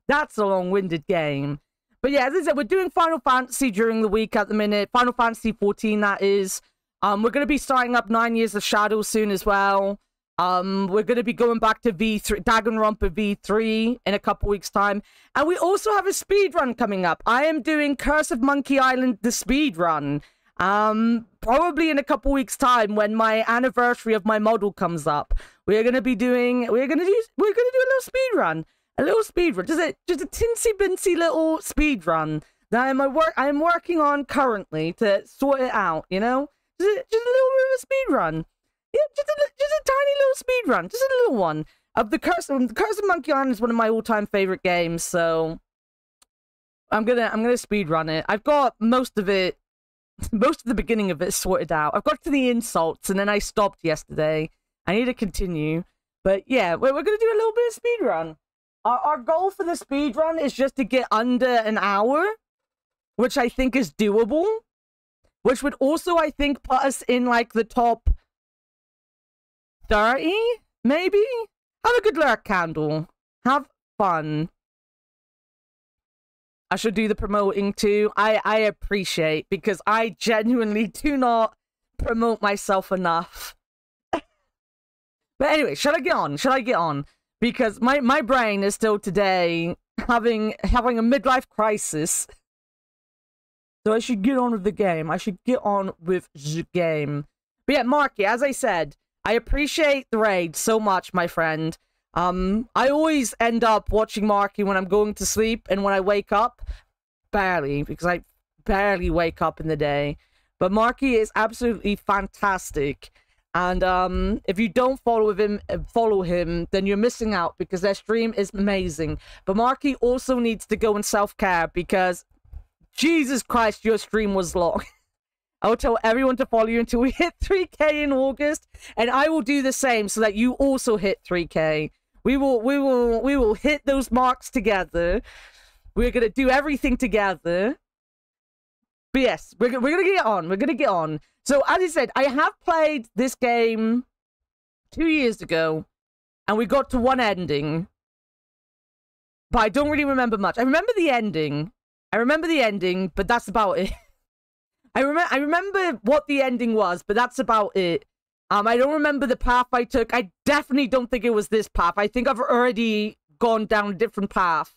That's a long-winded game. But yeah, as I said, we're doing Final Fantasy during the week at the minute. Final Fantasy 14, that is. We're going to be starting up 9 Years of Shadow soon as well. We're going to be going back to V3, Danganronpa V3 in a couple weeks' time. And we also have a speed run coming up. I am doing Curse of Monkey Island, the speed run. Probably in a couple weeks' time when my anniversary of my model comes up. We're going to do a little speed run. A little speed run. Just a tinsy-bincy little speed run that I am working on currently to sort it out, you know? Just a little bit of a speed run. Yeah, just a tiny little speed run, just a little one. The Curse of Monkey Island is one of my all-time favorite games, so I'm gonna speed run it. I've got most of the beginning of it sorted out. I've got to the insults, and then I stopped yesterday. I need to continue, but yeah, we're gonna do a little bit of speed run. Our goal for the speed run is just to get under an hour, which I think is doable. Which would also, I think, put us in like the top 30, maybe? Have a good lurk, Candle. Have fun. I should do the promoting too. I appreciate, because I genuinely do not promote myself enough. But anyway, should I get on? Should I get on? Because my brain is still today having a midlife crisis. So I should get on with the game. I should get on with the game. But yeah, Marky, as I said, I appreciate the raid so much, my friend. I always end up watching Marky when I'm going to sleep, and when I wake up, barely, because I barely wake up in the day. But Marky is absolutely fantastic. And if you don't follow him, then you're missing out, because their stream is amazing. But Marky also needs to go in self-care, because Jesus Christ, your stream was long. I will tell everyone to follow you until we hit 3K in August, and I will do the same so that you also hit 3K. We will hit those marks together. We're gonna do everything together. But yes, we're gonna get on. We're gonna get on. So as I said, I have played this game 2 years ago, and we got to one ending, but I don't really remember much. I remember the ending. But that's about it. I remember what the ending was, but that's about it. I don't remember the path I took. I definitely don't think it was this path. I think I've already gone down a different path.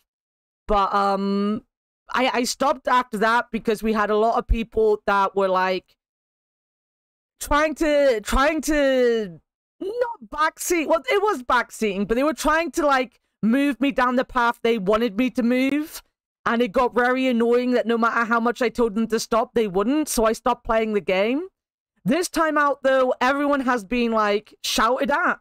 But I stopped after that because we had a lot of people that were like trying to not backseat. Well, it was backseating, but they were trying to like move me down the path they wanted me to move. And it got very annoying that no matter how much I told them to stop, they wouldn't. So I stopped playing the game. This time out, though, everyone has been, like, shouted at.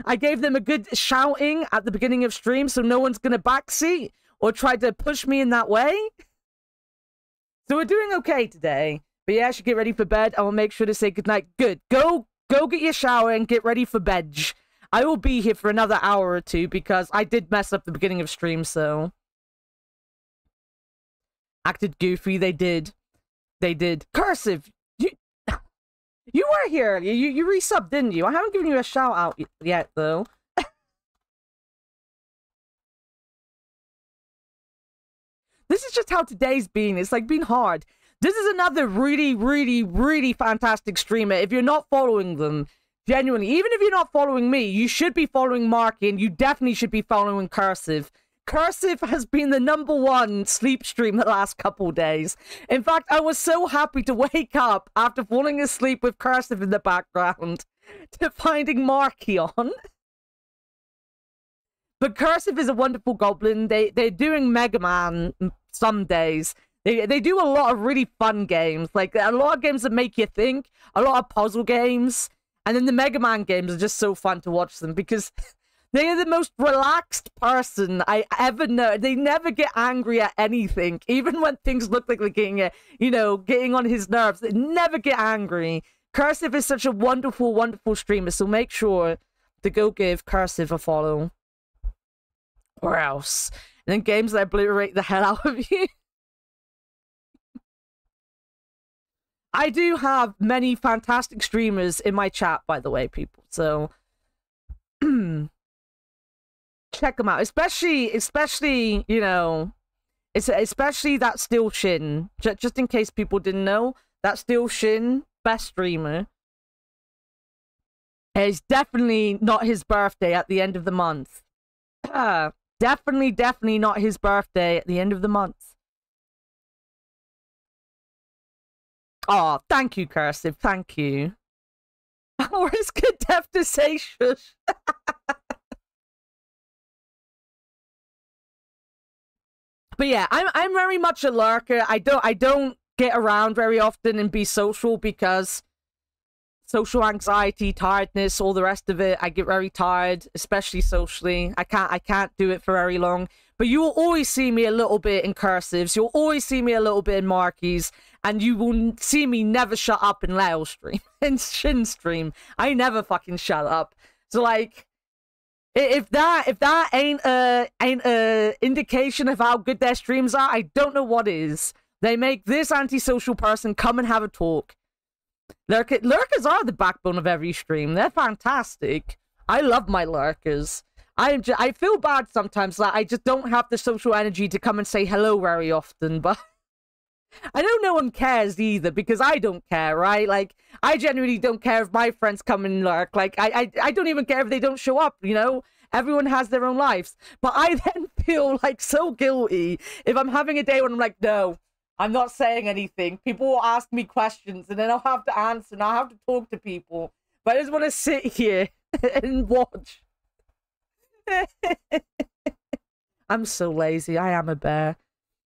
I gave them a good shouting at the beginning of stream, so no one's going to backseat or try to push me in that way. So we're doing okay today. But yeah, I should get ready for bed. I will make sure to say goodnight. Good. Go get your shower and get ready for bed. I will be here for another hour or two because I did mess up the beginning of stream, so... Acted goofy, they did. They did. Cursive, you were here. You resubbed, didn't you? I haven't given you a shout out yet, though. this is just how today's been. It's like been hard. This is another really, really, really fantastic streamer. If you're not following them, genuinely, even if you're not following me, you should be following Marky, and you definitely should be following Cursive. Cursive has been the #1 sleep stream the last couple days. In fact, I was so happy to wake up after falling asleep with Cursive in the background to finding Marky on. But Cursive is a wonderful goblin. They're doing Mega Man some days. They do a lot of really fun games. Like, a lot of games that make you think. A lot of puzzle games. And then the Mega Man games are just so fun to watch them because they are the most relaxed person I ever know. They never get angry at anything. Even when things look like they're getting, getting on his nerves. They never get angry. Cursive is such a wonderful, wonderful streamer. So make sure to go give Cursive a follow. Or else. And then games that obliterate the hell out of you. I do have many fantastic streamers in my chat, by the way, people. So check them out. Especially, especially that Steel Shin. Just in case people didn't know, that Steel Shin, best streamer. It's definitely not his birthday at the end of the month. Definitely not his birthday at the end of the month. Oh, thank you, Cursive. Thank you. Or is good deaf to say shush? But yeah, I'm very much a lurker. I don't get around very often and be social because social anxiety, tiredness, all the rest of it. I get very tired, especially socially. I can't do it for very long. But you will always see me a little bit in Cursives. You'll always see me a little bit in Markies. And you will see me never shut up in Leo stream. In Shin stream. I never fucking shut up. So like, if that ain't a indication of how good their streams are, I don't know what is. They make this antisocial person come and have a talk. Lurkers are the backbone of every stream. They're fantastic. I love my lurkers. I feel bad sometimes that I just don't have the social energy to come and say hello very often, but I know no one cares either because I don't care, right? Like, I genuinely don't care if my friends come and lurk. Like, I don't even care if they don't show up, Everyone has their own lives. But I then feel like so guilty if I'm having a day when I'm like, no, I'm not saying anything. People will ask me questions and then I'll have to answer and I'll have to talk to people. But I just want to sit here and watch. I'm so lazy. I am a bear.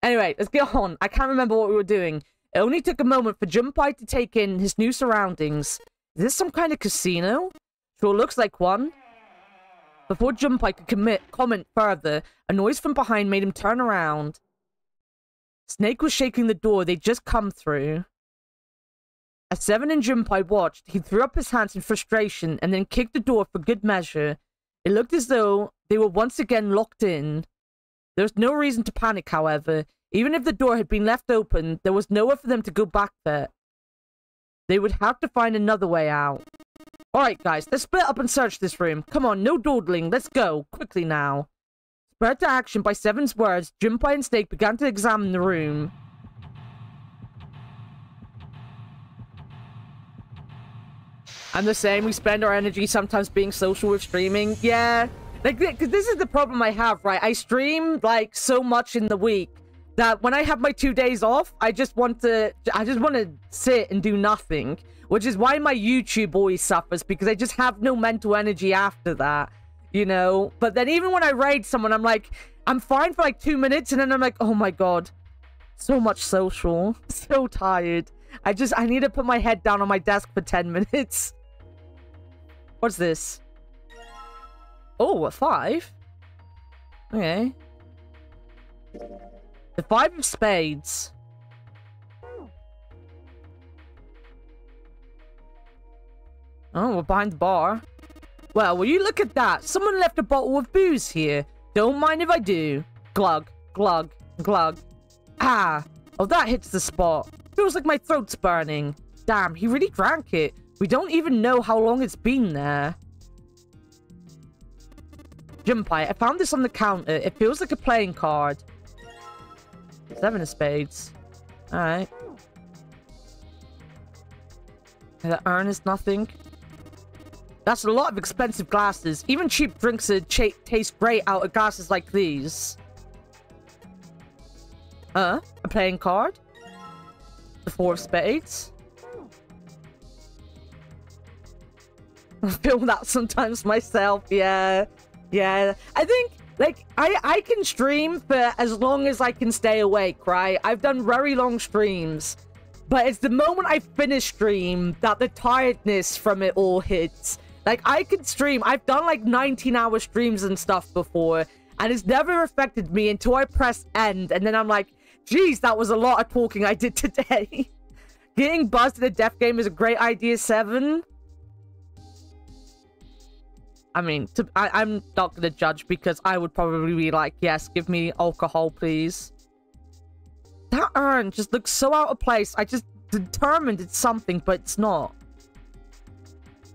Anyway, let's get on. I can't remember what we were doing. It only took a moment for Junpei to take in his new surroundings. Is this some kind of casino? Sure looks like one. Before Junpei could comment further, a noise from behind made him turn around. Snake was shaking the door they'd just come through. As Seven and Junpei watched, he threw up his hands in frustration and then kicked the door for good measure. It looked as though they were once again locked in. There was no reason to panic, however. Even if the door had been left open, there was nowhere for them to go back there. They would have to find another way out. Alright guys, let's split up and search this room. Come on, no dawdling, let's go. Quickly now. Spurred to action by Seven's words, Junpei and Snake began to examine the room. I'm the same, we spend our energy sometimes being social with streaming. Yeah, like, because this is the problem I have, right? I stream, like, so much in the week that when I have my 2 days off, I just want to sit and do nothing. Which is why my YouTube always suffers, because I just have no mental energy after that, But then even when I raid someone, I'm like, I'm fine for like 2 minutes, and then I'm like, oh my god, so much social, so tired. I need to put my head down on my desk for 10 minutes. What's this? Oh, a 5? Okay. The 5 of spades. Oh, we're behind the bar. Well, will you look at that? Someone left a bottle of booze here. Don't mind if I do. Glug, glug, glug. Ah. Oh, that hits the spot. Feels like my throat's burning. Damn, he really drank it. We don't even know how long it's been there. Junpei, I found this on the counter. It feels like a playing card. 7 of spades. Alright. The urn is nothing. That's a lot of expensive glasses. Even cheap drinks taste great out of glasses like these. A playing card. The 4 of spades. I feel that sometimes myself, yeah. Yeah. I think, like, I can stream for as long as I can stay awake, right? I've done very long streams. But it's the moment I finish stream that the tiredness from it all hits. Like, I could stream. I've done, like, 19-hour streams and stuff before. And it's never affected me until I press end. And then I'm like, geez, that was a lot of talking I did today. Getting buzzed in a death game is a great idea, 7. I mean, I'm not going to judge because I would probably be like, yes, give me alcohol, please. That urn just looks so out of place. I just determined it's something, but it's not.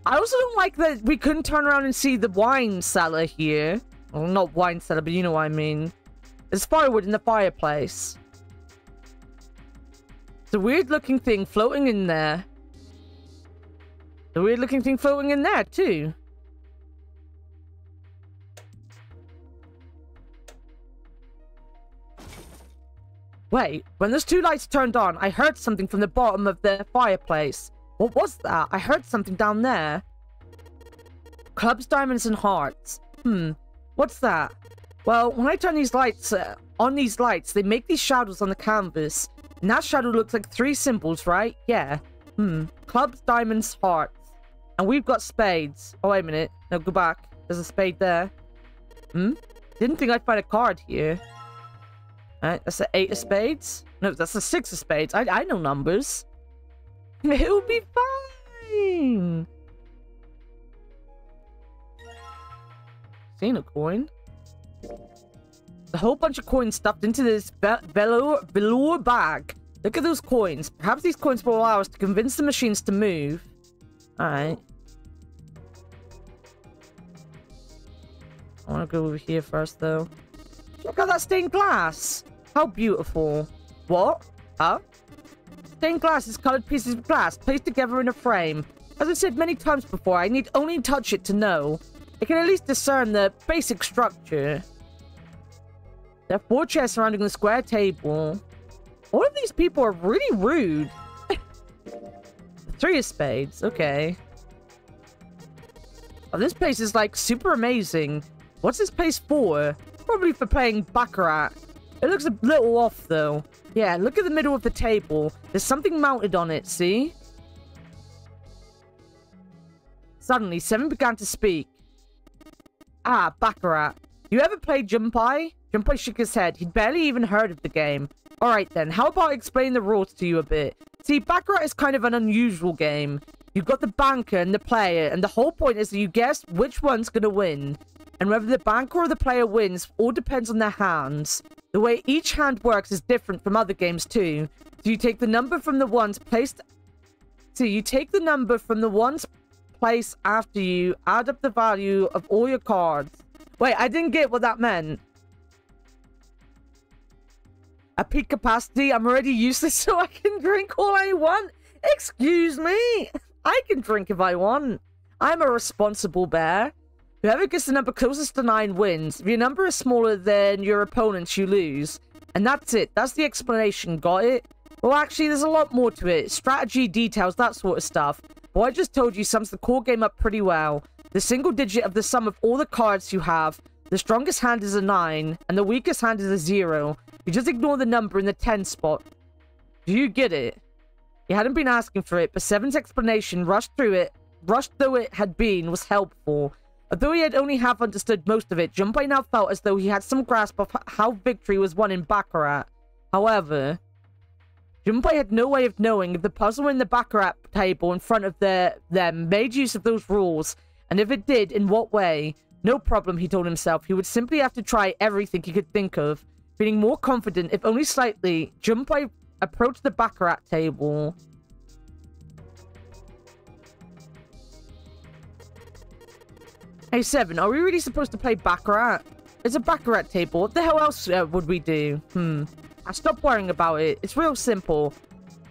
I also don't like that we couldn't turn around and see the wine cellar here. Well, not wine cellar, but you know what I mean. There's firewood in the fireplace. It's a weird-looking thing floating in there. The weird-looking thing floating in there, too. Wait, when those 2 lights turned on, I heard something from the bottom of the fireplace. What was that? I heard something down there. Clubs, diamonds, and hearts. What's that? Well, when I turn these lights on these lights, they make these shadows on the canvas. And that shadow looks like 3 symbols, right? Yeah. Clubs, diamonds, hearts. And we've got spades. Oh, wait a minute. No, go back. There's a spade there. Didn't think I'd find a card here. Alright, that's the 8 of spades. No, that's the 6 of spades. I know numbers. It'll be fine. Seen a coin. A whole bunch of coins stuffed into this velour bag. Look at those coins. Perhaps these coins will allow us to convince the machines to move. Alright. I want to go over here first, though. Look at that stained glass. How beautiful. What? Huh? Stained glass is colored pieces of glass placed together in a frame. As I said many times before, I need only touch it to know. I can at least discern the basic structure. There are 4 chairs surrounding the square table. All of these people are really rude. 3 of spades. Okay. Oh, this place is, like, super amazing. What's this place for? Probably for playing Baccarat. It looks a little off, though. Yeah, look at the middle of the table. There's something mounted on it, see? Suddenly, 7 began to speak. Ah, Baccarat. You ever played Junpei? Junpei shook his head. He'd barely even heard of the game. Alright then, how about I explain the rules to you a bit? See, Baccarat is kind of an unusual game. You've got the banker and the player, and the whole point is that you guess which one's gonna win. And whether the banker or the player wins all depends on their hands. The way each hand works is different from other games too. So you take the number from the ones placed... So you take the number from the ones placed after you, add up the value of all your cards. Wait, I didn't get what that meant. At peak capacity, I'm already useless so I can drink all I want? Excuse me? I can drink if I want. I'm a responsible bear. Whoever gets the number closest to 9 wins. If your number is smaller than your opponent's, you lose. And that's it. That's the explanation. Got it? Well, actually, there's a lot more to it. Strategy, details, that sort of stuff. What I just told you sums the core game up pretty well. The single digit of the sum of all the cards you have. The strongest hand is a 9, and the weakest hand is a 0. You just ignore the number in the 10 spot. Do you get it? You hadn't been asking for it, but 7's explanation, rushed though it had been, was helpful. Although he had only half understood most of it, Junpei now felt as though he had some grasp of how victory was won in Baccarat. However, Junpei had no way of knowing if the puzzle in the Baccarat table in front of them made use of those rules, and if it did, in what way. No problem, he told himself. He would simply have to try everything he could think of. Feeling more confident, if only slightly, Junpei approached the Baccarat table. Hey, 7, are we really supposed to play Baccarat? It's a Baccarat table. What the hell else would we do? I stopped worrying about it. It's real simple.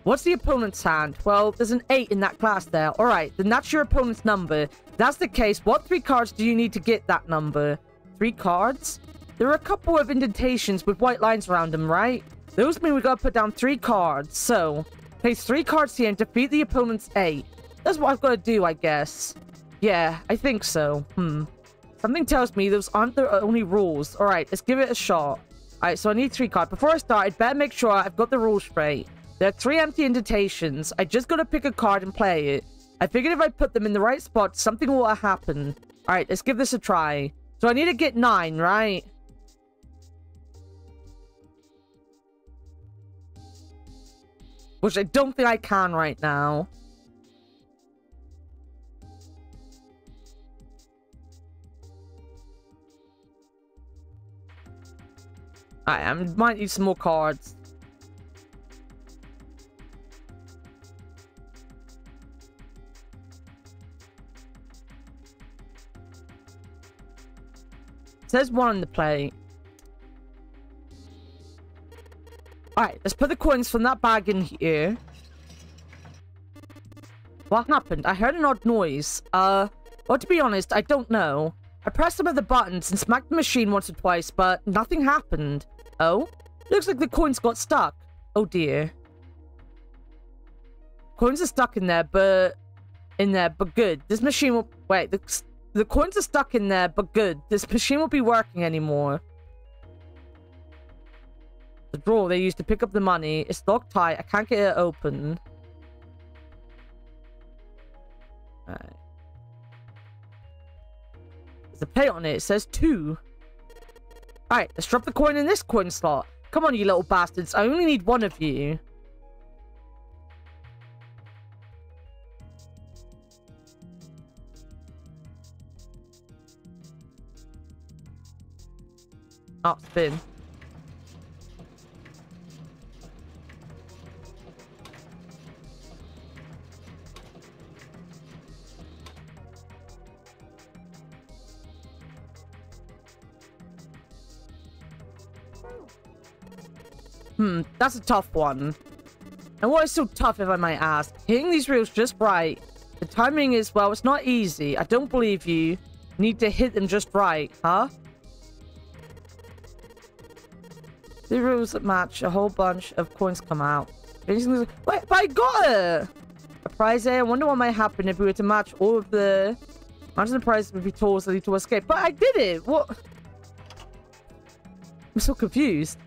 What's the opponent's hand? Well, there's an 8 in that class there. Alright, then that's your opponent's number. If that's the case, what 3 cards do you need to get that number? 3 cards? There are a couple of indentations with white lines around them, right? Those mean we gotta put down 3 cards. So, place 3 cards here and defeat the opponent's 8. That's what I've got to do, I guess. Yeah, I think so. Something tells me those aren't the only rules. Alright, let's give it a shot. Alright, so I need 3 cards. Before I start, I'd better make sure I've got the rules straight. There are 3 empty indentations. I just gotta pick a card and play it. I figured if I put them in the right spot, something will happen. Alright, let's give this a try. So I need to get 9, right? Which I don't think I can right now. I might need some more cards. It says 1 on the plate. Alright, let's put the coins from that bag in here. What happened? I heard an odd noise. Well, to be honest, I don't know. I pressed some of the buttons and smacked the machine once or twice, but nothing happened. Oh? Looks like the coins got stuck. Oh dear. Coins are stuck in there, but good. This machine will... Wait, the coins are stuck in there, but good. This machine won't be working anymore. The drawer they used to pick up the money is locked tight. I can't get it open. Alright. There's a plate on it. It says 2. Alright, let's drop the coin in this coin slot. Come on, you little bastards. I only need 1 of you. Oh, spin. That's a tough one. And what is so tough, if I might ask? Hitting these reels just right. The timing is, well, it's not easy. I don't believe you. Need to hit them just right, huh? The rules that match, a whole bunch of coins come out. Wait, but I got it! A prize there. I wonder what might happen if we were to match all of the... Imagine the prize would be tools that lead to escape. But I did it! What? I'm so confused.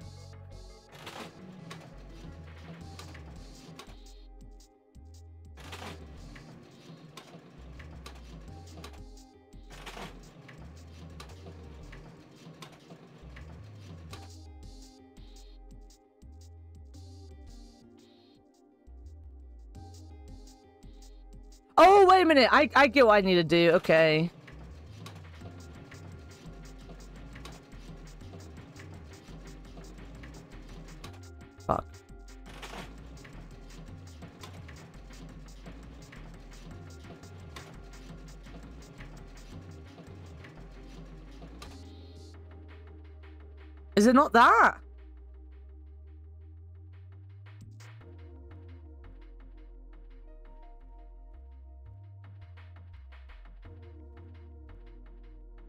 Oh, wait a minute. I get what I need to do. Okay. Fuck. Is it not that?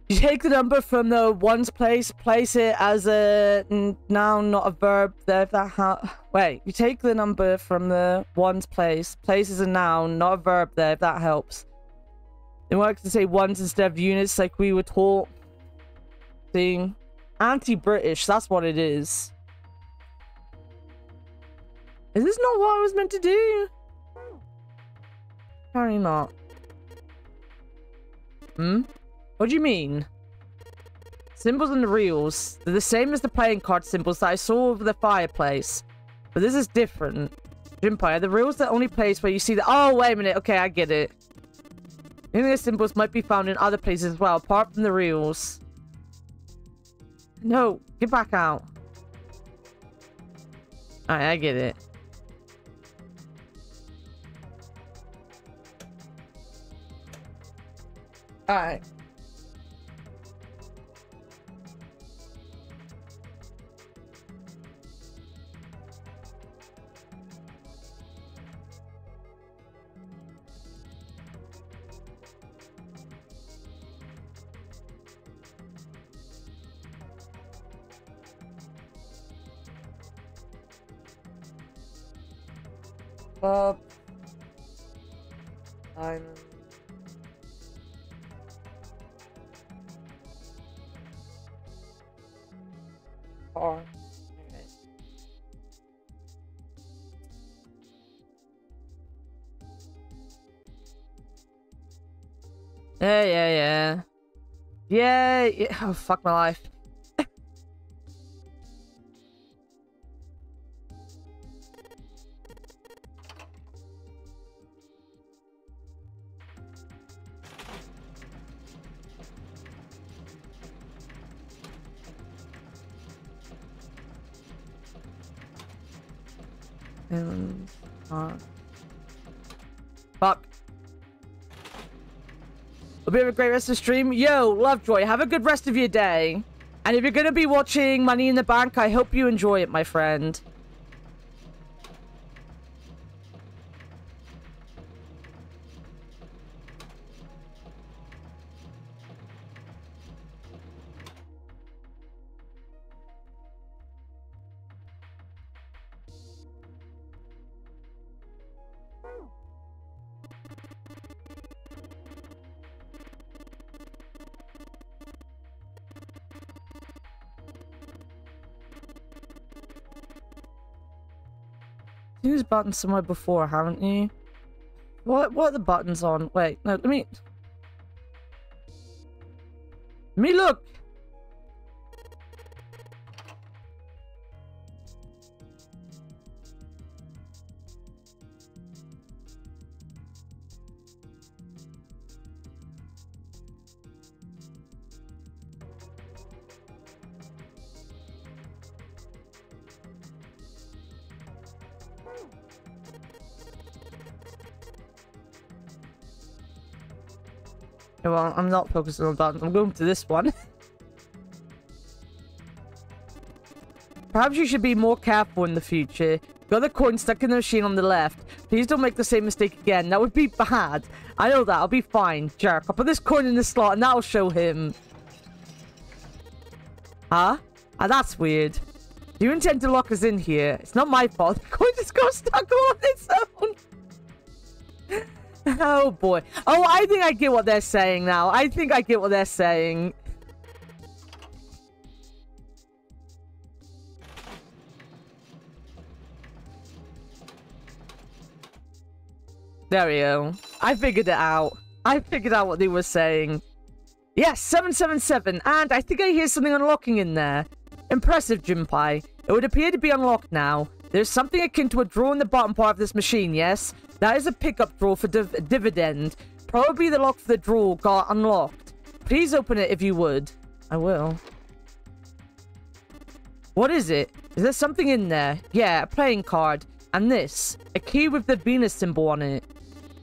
You take the number from the ones place it as a noun, not a verb. There, wait, you take the number from the ones place as a noun, not a verb. There, if that helps. It works to say ones instead of units, like we were taught. Being anti-British, that's what it is. Is this not what I was meant to do? Apparently not. What do you mean? Symbols on the reels. They're the same as the playing card symbols that I saw over the fireplace. But this is different. Empire, the reels that only place where you see the... Oh, wait a minute. Okay, I get it. Any of the symbols might be found in other places as well, apart from the reels. No, get back out. Alright, I get it. Alright. Club. Diamond. Car. Okay. Yeah. Oh, fuck my life. Fuck. Hope you have a great rest of the stream. Yo, Lovejoy, have a good rest of your day. And if you're going to be watching Money in the Bank, I hope you enjoy it, my friend. Used buttons somewhere before, haven't you? What are the buttons on? Wait, no, let me look. Well, I'm not focusing on buttons. I'm going to this one. Perhaps you should be more careful in the future. Got the coin stuck in the machine on the left. Please don't make the same mistake again. That would be bad. I know that. I'll be fine. Jerk. I'll put this coin in the slot and that'll show him. Huh? Ah, that's weird. Do you intend to lock us in here? It's not my fault. The coin just got stuck on its own. Oh boy. Oh, I think I get what they're saying now. I think I get what they're saying. There we go. I figured it out. I figured out what they were saying. Yes, 777. And I think I hear something unlocking in there. Impressive, Jinpai. It would appear to be unlocked now. There's something akin to a drawer in the bottom part of this machine, yes? That is a pickup drawer for dividend. Probably the lock for the drawer got unlocked. Please open it if you would. I will. What is it? Is there something in there? Yeah, a playing card. And this. A key with the Venus symbol on it.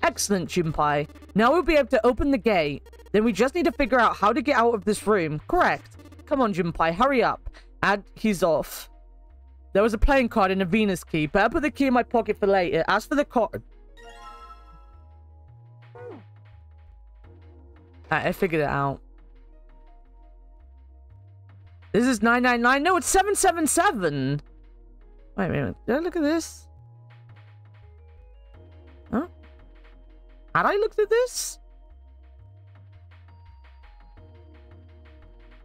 Excellent, Jinpai. Now we'll be able to open the gate. Then we just need to figure out how to get out of this room. Correct. Come on, Jinpai. Hurry up. And he's off. There was a playing card and a Venus key. Better put the key in my pocket for later. As for the card... I figured it out. This is 999. No, it's 777. Wait a minute. Did I look at this? Huh? Had I looked at this?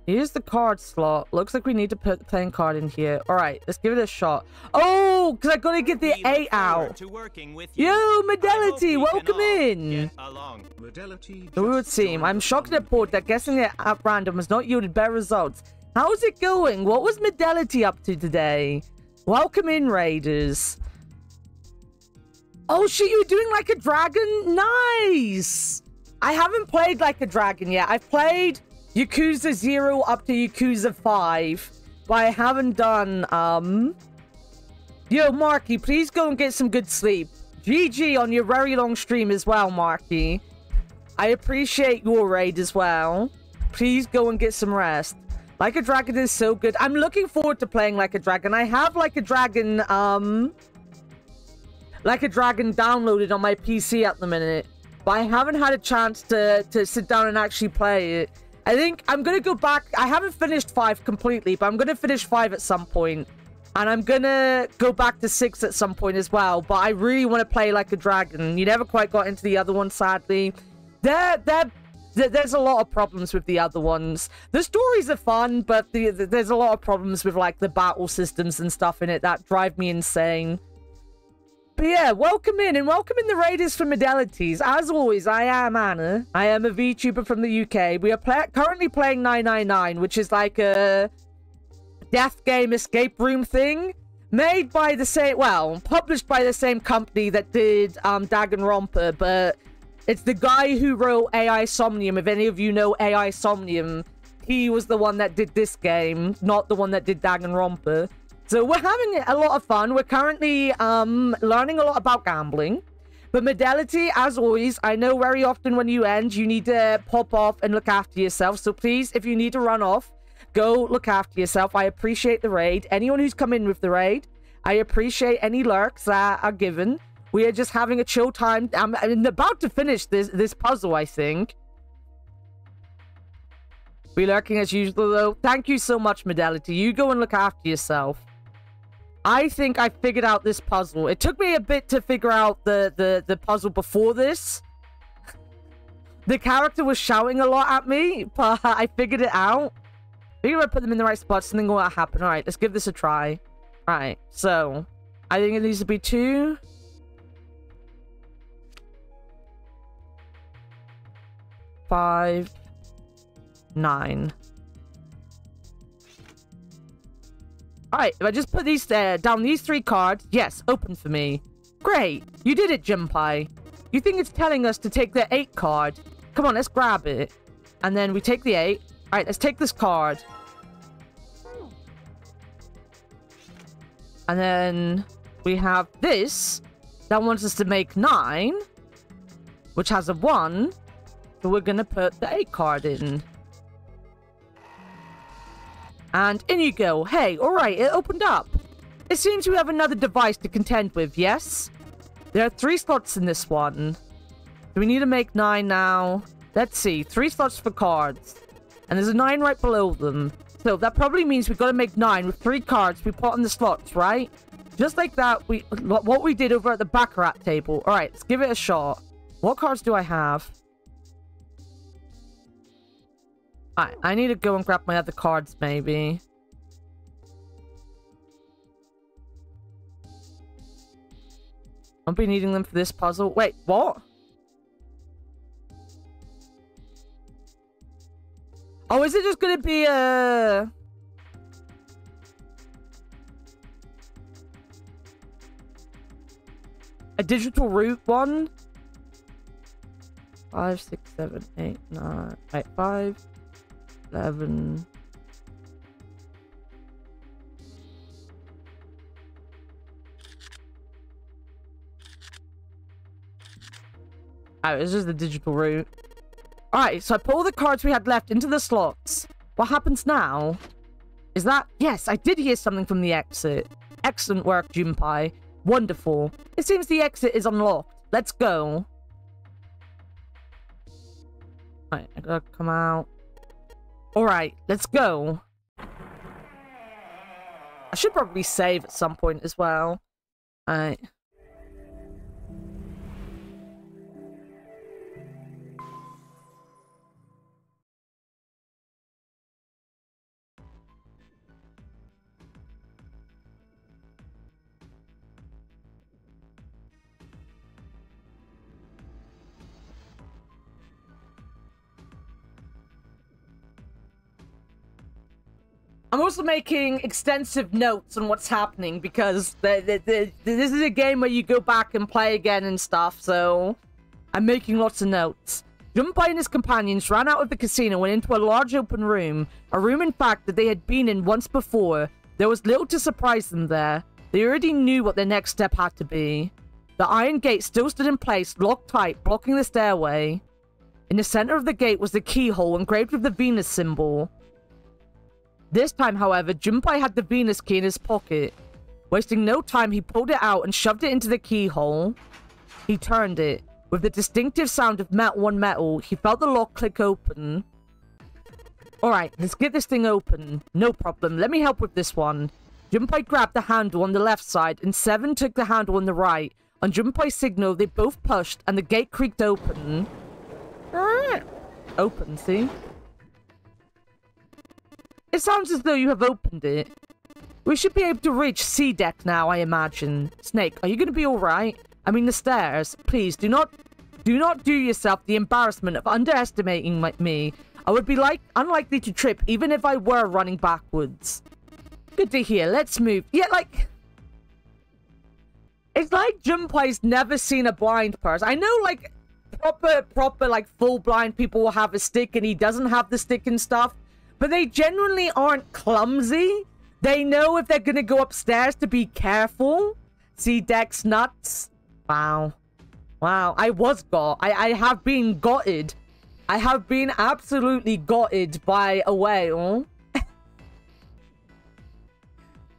Here's the card slot. Looks like we need to put the playing card in here. Alright, let's give it a shot. Oh, because I gotta get the 8 out. Yo, Modelity, welcome in. It would seem. I'm shocked to report that guessing it at random has not yielded better results. How's it going? What was Modelity up to today? Welcome in, Raiders. Oh shit, you were doing Like a Dragon? Nice! I haven't played Like a Dragon yet. I've played Yakuza 0 up to Yakuza 5. But I haven't done, Yo, Marky, please go and get some good sleep. GG on your very long stream as well, Marky. I appreciate your raid as well. Please go and get some rest. Like a Dragon is so good. I'm looking forward to playing Like a Dragon. I have Like a Dragon, Like a Dragon downloaded on my PC at the minute. But I haven't had a chance to sit down and actually play it. I think I'm going to go back. I haven't finished 5 completely, but I'm going to finish 5 at some point. And I'm gonna go back to 6 at some point as well. But I really want to play like a dragon. You never quite got into the other one, sadly. There's a lot of problems with the other ones. The stories are fun, but there's a lot of problems with like the battle systems and stuff in it that drive me insane. But yeah, welcome in and welcome in the Raiders for Modalities. As always, I am Anna. I am a VTuber from the UK. We are currently playing 999, which is like a death game escape room thing. Made by the same, well, published by the same company that did Danganronpa, but it's the guy who wrote AI Somnium. If any of you know AI Somnium, he was the one that did this game, not the one that did Danganronpa. So we're having a lot of fun. We're currently learning a lot about gambling. But Modality, as always, I know very often when you end, you need to pop off and look after yourself. So please, if you need to run off, go look after yourself. I appreciate the raid. Anyone who's come in with the raid, I appreciate any lurks that are given. We are just having a chill time. I'm about to finish this puzzle, I think. We lurking as usual, though. Thank you so much, Modality. You go and look after yourself. I think I figured out this puzzle. It took me a bit to figure out the puzzle before this. The character was shouting a lot at me, but I figured it out. I think if I put them in the right spot, something will happen. Alright, let's give this a try. Alright, so I think it needs to be 2. 5, 9. Alright, if I just put these down these 3 cards, yes, open for me. Great, you did it, Junpei. You think it's telling us to take the 8 card? Come on, let's grab it. And then we take the 8. Alright, let's take this card. And then we have this that wants us to make 9, which has a 1. So we're gonna put the 8 card in. And in you go. Hey, alright, it opened up. It seems we have another device to contend with, yes? There are 3 slots in this one. Do we need to make 9 now? Let's see. 3 slots for cards. And there's a 9 right below them. So that probably means we've got to make 9 with 3 cards we put on the slots, right? Just like that, what we did over at the Baccarat table. Alright, let's give it a shot. What cards do I have? Alright, I need to go and grab my other cards, maybe. I'll be needing them for this puzzle. Wait, what? Oh, is it just gonna be a digital root one? 5, 6, 7, 8, 9, 8, 5, 11. Oh, it's just the digital route. Alright, so I put all the cards we had left into the slots. What happens now? Is that... Yes, I did hear something from the exit. Excellent work, Junpei. Wonderful. It seems the exit is unlocked. Let's go. Alright, I gotta come out. Alright, let's go. I should probably save at some point as well. Alright. I'm also making extensive notes on what's happening because this is a game where you go back and play again and stuff, so I'm making lots of notes. Junpei and his companions ran out of the casino and went into a large open room. A room, in fact, that they had been in once before. There was little to surprise them there. They already knew what their next step had to be. The iron gate still stood in place, locked tight, blocking the stairway. In the center of the gate was the keyhole engraved with the Venus symbol. This time, however, Junpei had the Venus key in his pocket. Wasting no time, he pulled it out and shoved it into the keyhole. He turned it. With the distinctive sound of metal on metal, he felt the lock click open. Alright, let's get this thing open. No problem. Let me help with this one. Junpei grabbed the handle on the left side, and Seven took the handle on the right. On Junpei's signal, they both pushed, and the gate creaked open. Open, see? It sounds as though you have opened it. We should be able to reach C deck now, I imagine. Snake, are you going to be alright? I mean the stairs. Please, do not do yourself the embarrassment of underestimating me. I would be unlikely to trip even if I were running backwards. Good to hear. Let's move. Yeah, like... It's like Junpei's never seen a blind person. I know, like, proper, like, full blind people will have a stick and he doesn't have the stick and stuff. But they genuinely aren't clumsy. They know if they're gonna go upstairs to be careful. See Dex nuts. Wow. Wow. I have been gutted. I have been absolutely gutted by a whale.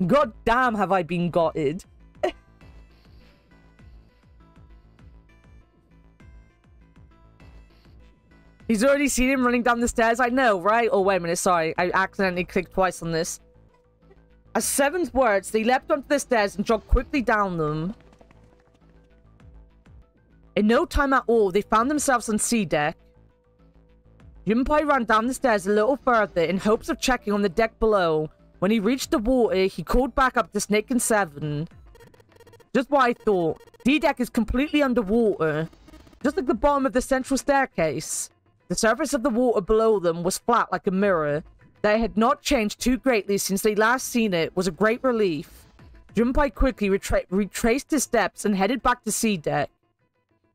God damn have I been gutted. He's already seen him running down the stairs. I know, right? Oh, wait a minute. Sorry. I accidentally clicked twice on this. As Seven's words, they leapt onto the stairs and jogged quickly down them. In no time at all, they found themselves on C deck. Junpei ran down the stairs a little further in hopes of checking on the deck below. When he reached the water, he called back up to Snake and Seven. Just what I thought. D deck is completely underwater. Just like the bottom of the central staircase. The surface of the water below them was flat like a mirror. That it had not changed too greatly since they last seen it was a great relief. Junpei quickly retraced his steps and headed back to C deck.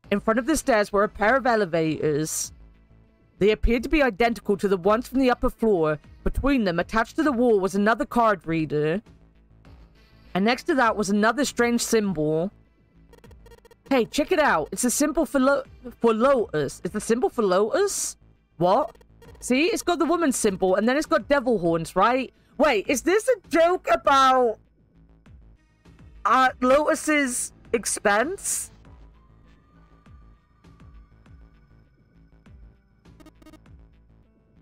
In front of the stairs were a pair of elevators. They appeared to be identical to the ones from the upper floor. Between them, attached to the wall, was another card reader. And next to that was another strange symbol. Hey, check it out. It's a symbol for Lotus. It's a symbol for Lotus? What? See? It's got the woman's symbol, and then it's got devil horns, right? Wait, is this a joke about Lotus's expense?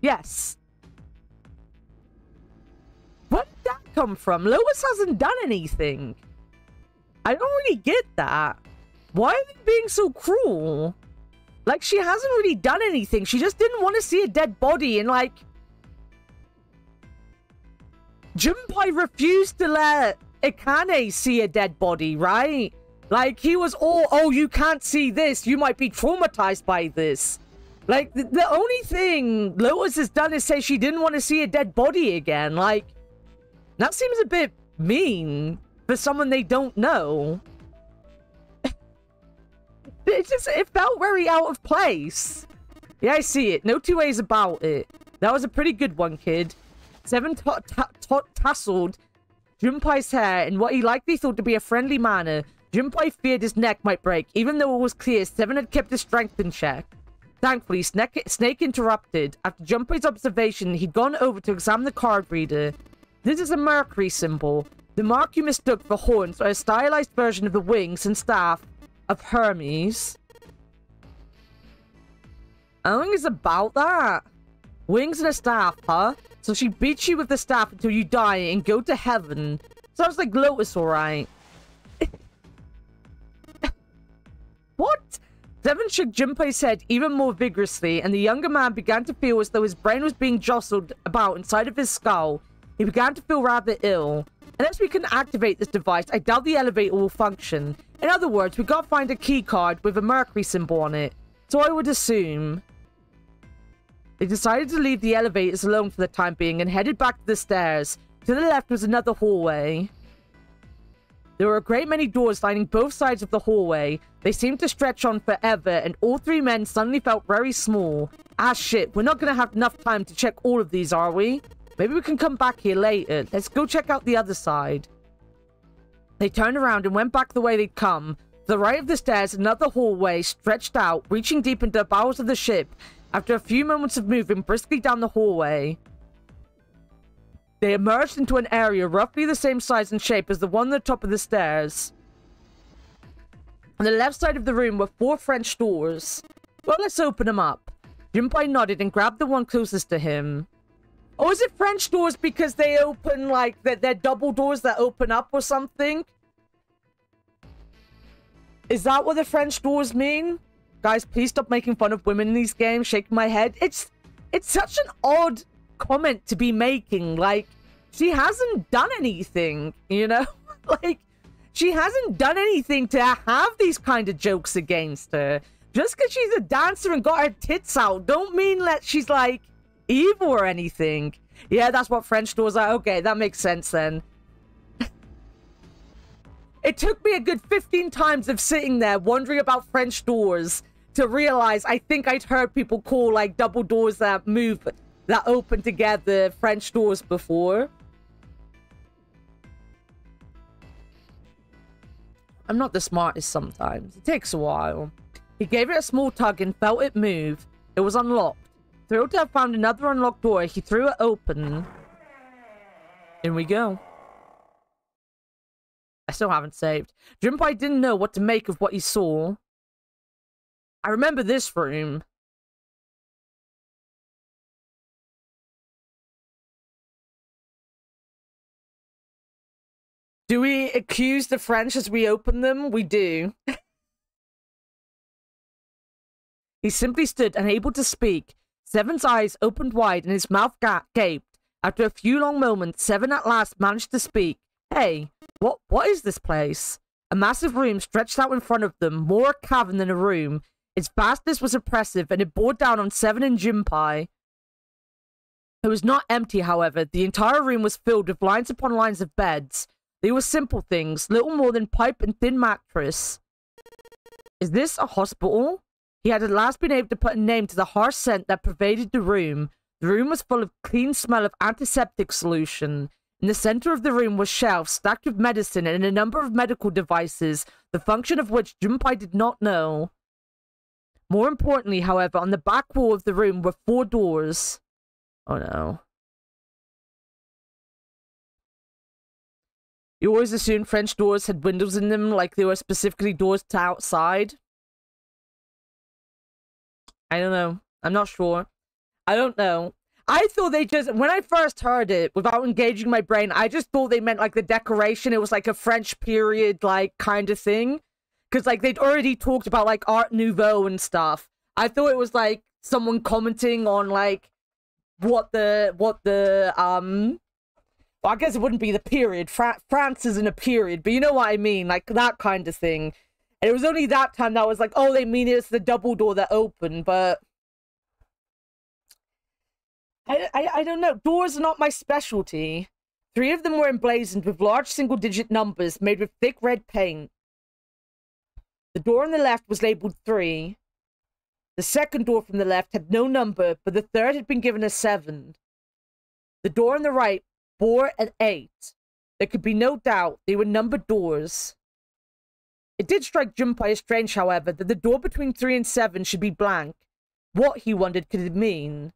Yes. Where did that come from? Lotus hasn't done anything. I don't really get that. Why are they being so cruel? Like, she hasn't really done anything. She just didn't want to see a dead body, and, like... Junpei refused to let Akane see a dead body, right? Like, he was all, oh, you can't see this. You might be traumatized by this. Like, the only thing Lotus has done is say she didn't want to see a dead body again. Like, that seems a bit mean for someone they don't know. It felt very out of place. Yeah, I see it. No two ways about it. That was a pretty good one, kid. Seven tasseled Junpei's hair in what he likely thought to be a friendly manner. Junpei feared his neck might break, even though it was clear Seven had kept his strength in check. Thankfully, Snake interrupted. After Junpei's observation, he'd gone over to examine the card reader. This is a Mercury symbol. The mark you mistook for horns are a stylized version of the wings and staff of Hermes. I think it's about that. Wings and a staff, huh? So she beats you with the staff until you die and go to heaven. Sounds like Lotus, alright. What? Seven shook Junpei's head even more vigorously, and the younger man began to feel as though his brain was being jostled about inside of his skull. He began to feel rather ill. Unless we can activate this device, I doubt the elevator will function. In other words, we gotta find a key card with a Mercury symbol on it. So I would assume. They decided to leave the elevators alone for the time being and headed back to the stairs. To the left was another hallway. There were a great many doors lining both sides of the hallway. They seemed to stretch on forever, and all three men suddenly felt very small. Ah shit, we're not gonna have enough time to check all of these, are we? Maybe we can come back here later. Let's go check out the other side. They turned around and went back the way they'd come. To the right of the stairs, another hallway stretched out, reaching deep into the bowels of the ship. After a few moments of moving briskly down the hallway, they emerged into an area roughly the same size and shape as the one at the top of the stairs. On the left side of the room were 4 French doors. Well, let's open them up. Junpei nodded and grabbed the one closest to him. Or is it French doors because they open, like, they're double doors that open up or something? Is that what the French doors mean? Guys, please stop making fun of women in these games. Shaking my head. It's such an odd comment to be making. Like, she hasn't done anything, you know? Like, she hasn't done anything to have these kind of jokes against her. Just because she's a dancer and got her tits out don't mean that she's, like, evil or anything. Yeah, that's what French doors are. Okay, that makes sense then. It took me a good 15 times of sitting there wondering about French doors to realize I think I'd heard people call, like, double doors that move, that open together French doors before. I'm not the smartest sometimes. It takes a while. He gave it a small tug and felt it move. It was unlocked. Thrilled to have found another unlocked door, he threw it open. In we go. I still haven't saved. Junpei didn't know what to make of what he saw. I remember this room. Do we accuse the French as we open them? We do. He simply stood, unable to speak. Seven's eyes opened wide and his mouth gaped. After a few long moments, Seven at last managed to speak. Hey, what is this place? A massive room stretched out in front of them, more a cavern than a room. Its vastness was oppressive, and it bore down on Seven and Junpei. It was not empty, however. The entire room was filled with lines upon lines of beds. They were simple things, little more than pipe and thin mattress. Is this a hospital? He had at last been able to put a name to the harsh scent that pervaded the room. The room was full of clean smell of antiseptic solution. In the center of the room were shelves stacked with medicine and a number of medical devices, the function of which Junpei did not know. More importantly, however, on the back wall of the room were 4 doors. Oh no. You always assumed French doors had windows in them, like they were specifically doors to outside. I don't know. I'm not sure. I don't know. I thought they just, when I first heard it, without engaging my brain, I just thought they meant like the decoration. It was like a French period, like, kind of thing. Because, like, they'd already talked about, like, Art Nouveau and stuff. I thought it was, like, someone commenting on, like, well, I guess it wouldn't be the period. France isn't a period, but you know what I mean? Like, that kind of thing. And it was only that time that I was like, oh, they mean it's the double door that opened, but... I don't know. Doors are not my specialty. 3 of them were emblazoned with large single-digit numbers made with thick red paint. The door on the left was labeled 3. The second door from the left had no number, but the third had been given a 7. The door on the right bore an 8. There could be no doubt they were numbered doors. It did strike Junpei as strange, however, that the door between 3 and 7 should be blank. What, he wondered, could it mean?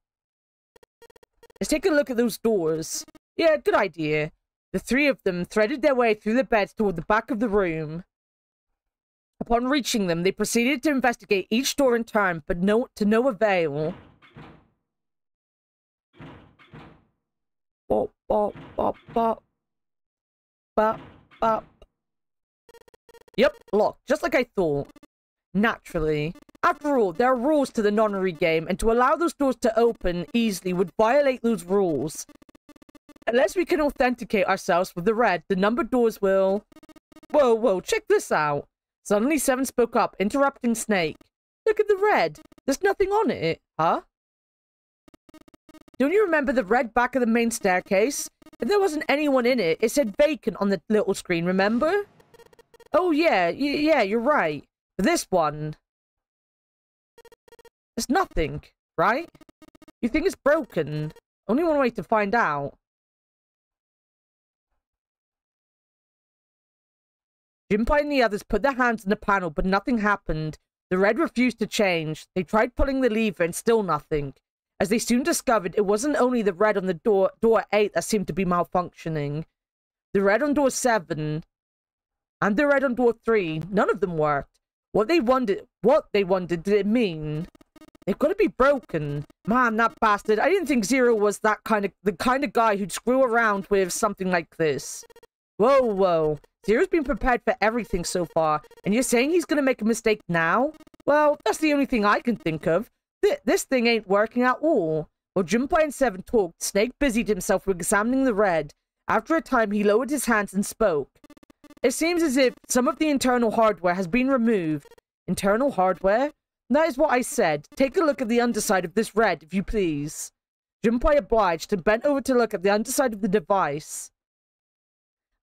Let's take a look at those doors. Yeah, good idea. The 3 of them threaded their way through the beds toward the back of the room. Upon reaching them, they proceeded to investigate each door in turn, but to no avail. Bop, bop, bop, bop. Bop, bop. Yep, locked, just like I thought. Naturally. After all, there are rules to the nonary game, and to allow those doors to open easily would violate those rules. Unless we can authenticate ourselves with the red, the numbered doors will... Whoa, check this out. Suddenly, Seven spoke up, interrupting Snake. Look at the red. There's nothing on it, huh? Don't you remember the red back of the main staircase? If there wasn't anyone in it, it said vacant on the little screen, remember? Oh, yeah, you're right. For this one... There's nothing, right? You think it's broken? Only one way to find out. Junpei and the others put their hands on the panel, but nothing happened. The red refused to change. They tried pulling the lever and still nothing. As they soon discovered, it wasn't only the red on the door 8 that seemed to be malfunctioning. The red on door 7 and the red on door 3, none of them worked. What they wondered did it mean? They've got to be broken. Man, that bastard. I didn't think Zero was the kind of guy who'd screw around with something like this. Whoa, whoa. Zero's been prepared for everything so far, and you're saying he's gonna make a mistake now? Well, that's the only thing I can think of. This thing ain't working at all. While Junpei and Seven talked, Snake busied himself with examining the red. After a time, he lowered his hands and spoke. It seems as if some of the internal hardware has been removed. Internal hardware? That is what I said. Take a look at the underside of this red, if you please. Junpei obliged and bent over to look at the underside of the device.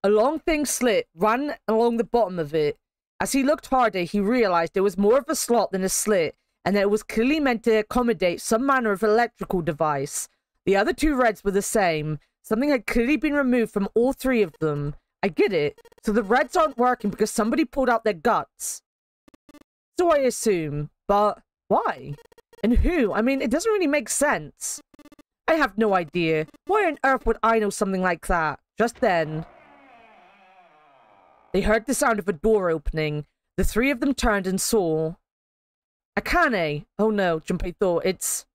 A long thin slit ran along the bottom of it. As he looked harder, he realized it was more of a slot than a slit, and that it was clearly meant to accommodate some manner of electrical device. The other two reds were the same. Something had clearly been removed from all three of them. I get it. So the reds aren't working because somebody pulled out their guts. So I assume. But why? And who? I mean, it doesn't really make sense. I have no idea. Why on earth would I know something like that? Just then, they heard the sound of a door opening. The three of them turned and saw Akane. Oh no, Junpei thought. It's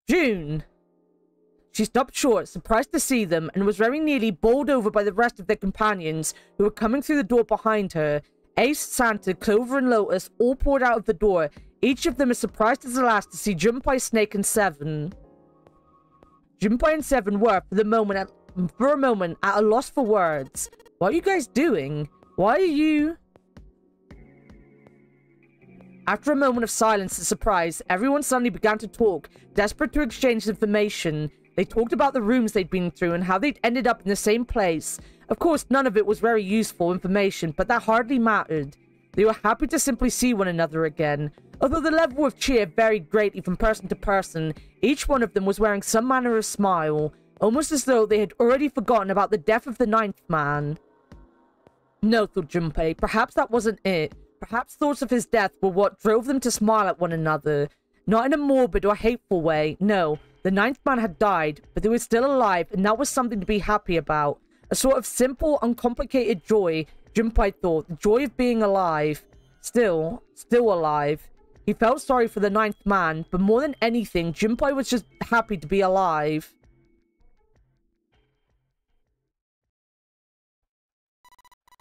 June. She stopped short, surprised to see them, and was very nearly bowled over by the rest of their companions who were coming through the door behind her. Ace, Santa, Clover, and Lotus all poured out of the door, each of them as surprised as the last to see Junpei, Snake, and Seven. Junpei and Seven were, for a moment, at a loss for words. What are you guys doing? Why are you... After a moment of silence and surprise, everyone suddenly began to talk, desperate to exchange information. They talked about the rooms they'd been through and how they'd ended up in the same place. Of course, none of it was very useful information, but that hardly mattered. They were happy to simply see one another again. Although the level of cheer varied greatly from person to person, each one of them was wearing some manner of smile, almost as though they had already forgotten about the death of the ninth man. No, thought Junpei, perhaps that wasn't it. Perhaps thoughts of his death were what drove them to smile at one another. Not in a morbid or hateful way, no. The ninth man had died, but they were still alive, and that was something to be happy about. A sort of simple, uncomplicated joy, Junpei thought, the joy of being alive. Still alive. He felt sorry for the ninth man, but more than anything, Junpei was just happy to be alive.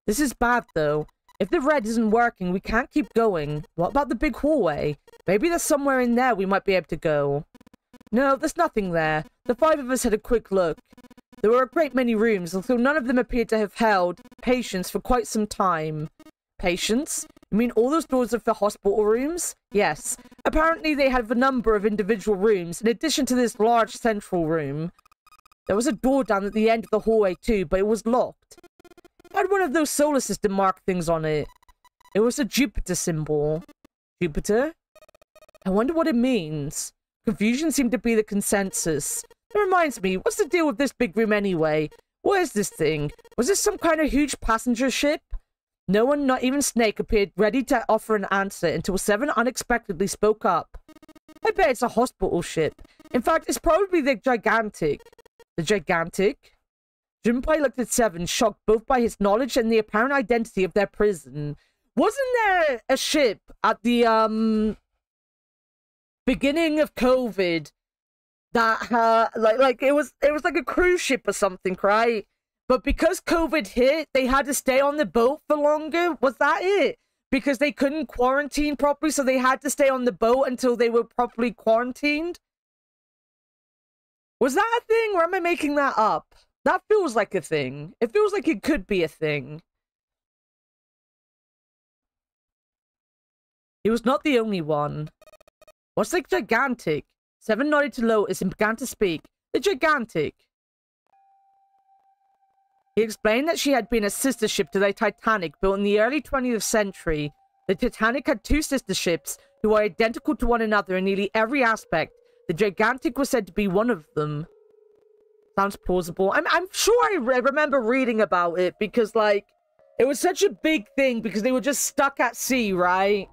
This is bad, though. If the red isn't working, we can't keep going. What about the big hallway? Maybe there's somewhere in there we might be able to go. No, there's nothing there. The five of us had a quick look. There were a great many rooms, although none of them appeared to have held patients for quite some time. Patients? You mean all those doors are for hospital rooms? Yes. Apparently they have a number of individual rooms, in addition to this large central room. There was a door down at the end of the hallway too, but it was locked. It had one of those solar system mark things on it. It was a Jupiter symbol. Jupiter? I wonder what it means. Confusion seemed to be the consensus. It reminds me, what's the deal with this big room anyway? What is this thing? Was this some kind of huge passenger ship? No one, not even Snake, appeared ready to offer an answer until Seven unexpectedly spoke up. I bet it's a hospital ship. In fact, it's probably the Gigantic. The Gigantic? Junpei looked at Seven, shocked both by his knowledge and the apparent identity of their prison. Wasn't there a ship at the, beginning of COVID that, like it was like a cruise ship or something, right? But because COVID hit, they had to stay on the boat for longer? Was that it? Because they couldn't quarantine properly, so they had to stay on the boat until they were properly quarantined? Was that a thing, or am I making that up? That feels like a thing. It feels like it could be a thing. He was not the only one. What's the Gigantic? Seven nodded to Lotus and began to speak. The Gigantic. He explained that she had been a sister ship to the Titanic, built in the early 20th century. The Titanic had two sister ships who were identical to one another in nearly every aspect. The Gigantic was said to be one of them. Sounds plausible. I'm sure I remember reading about it because, like, it was such a big thing because they were just stuck at sea, right?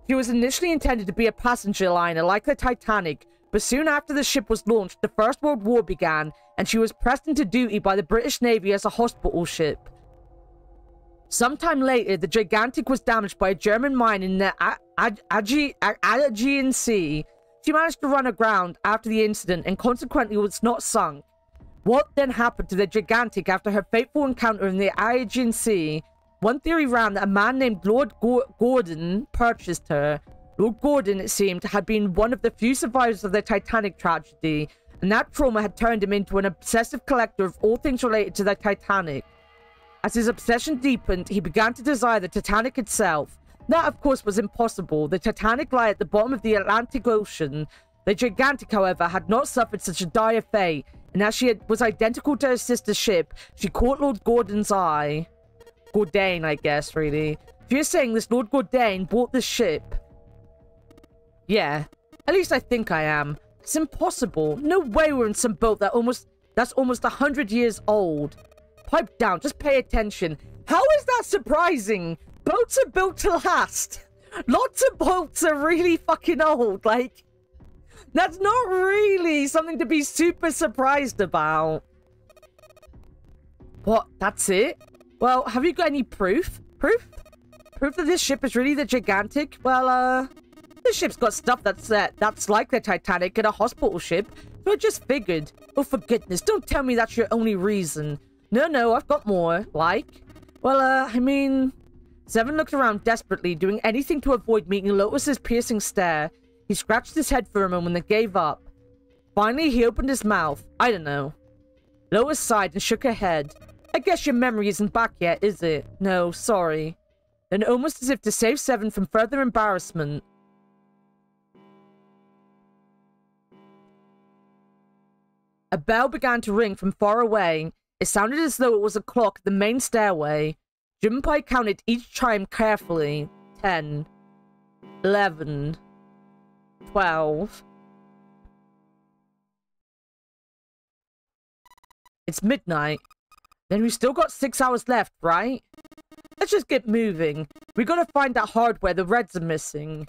She was initially intended to be a passenger liner like the Titanic, but soon after the ship was launched, the First World War began, and she was pressed into duty by the British Navy as a hospital ship. Sometime later, the Gigantic was damaged by a German mine in the Aegean Sea. She managed to run aground after the incident and consequently was not sunk. What then happened to the Gigantic after her fateful encounter in the Aegean Sea? One theory ran that a man named Lord Gordon purchased her. Lord Gordon, it seemed, had been one of the few survivors of the Titanic tragedy, and that trauma had turned him into an obsessive collector of all things related to the Titanic. As his obsession deepened, he began to desire the Titanic itself. That, of course, was impossible. The Titanic lay at the bottom of the Atlantic Ocean. The Gigantic, however, had not suffered such a dire fate, and as she was identical to her sister ship, she caught Lord Gordon's eye. Gordain, I guess, really. If you're saying this Lord Gordain bought this ship... Yeah. At least I think I am. It's impossible. No way we're in some boat that's almost 100 years old. Pipe down. Just pay attention. How is that surprising? Boats are built to last. Lots of boats are really fucking old. Like, that's not really something to be super surprised about. What? That's it? Well, have you got any proof? Proof? Proof that this ship is really the Gigantic? Well, this ship's got stuff that's like the Titanic and a hospital ship, so I just figured. Oh, for goodness, don't tell me that's your only reason. No, I've got more. Like? Well, I mean... Seven looked around desperately, doing anything to avoid meeting Lotus's piercing stare. He scratched his head for a moment and gave up. Finally, he opened his mouth. I don't know. Lotus sighed and shook her head. I guess your memory isn't back yet, is it? No, sorry. Then almost as if to save Seven from further embarrassment... A bell began to ring from far away. It sounded as though it was a clock at the main stairway. Junpei counted each chime carefully. 10, 11, 12. It's midnight. Then we've still got 6 hours left, right? Let's just get moving. We gotta find that hardware the Reds are missing.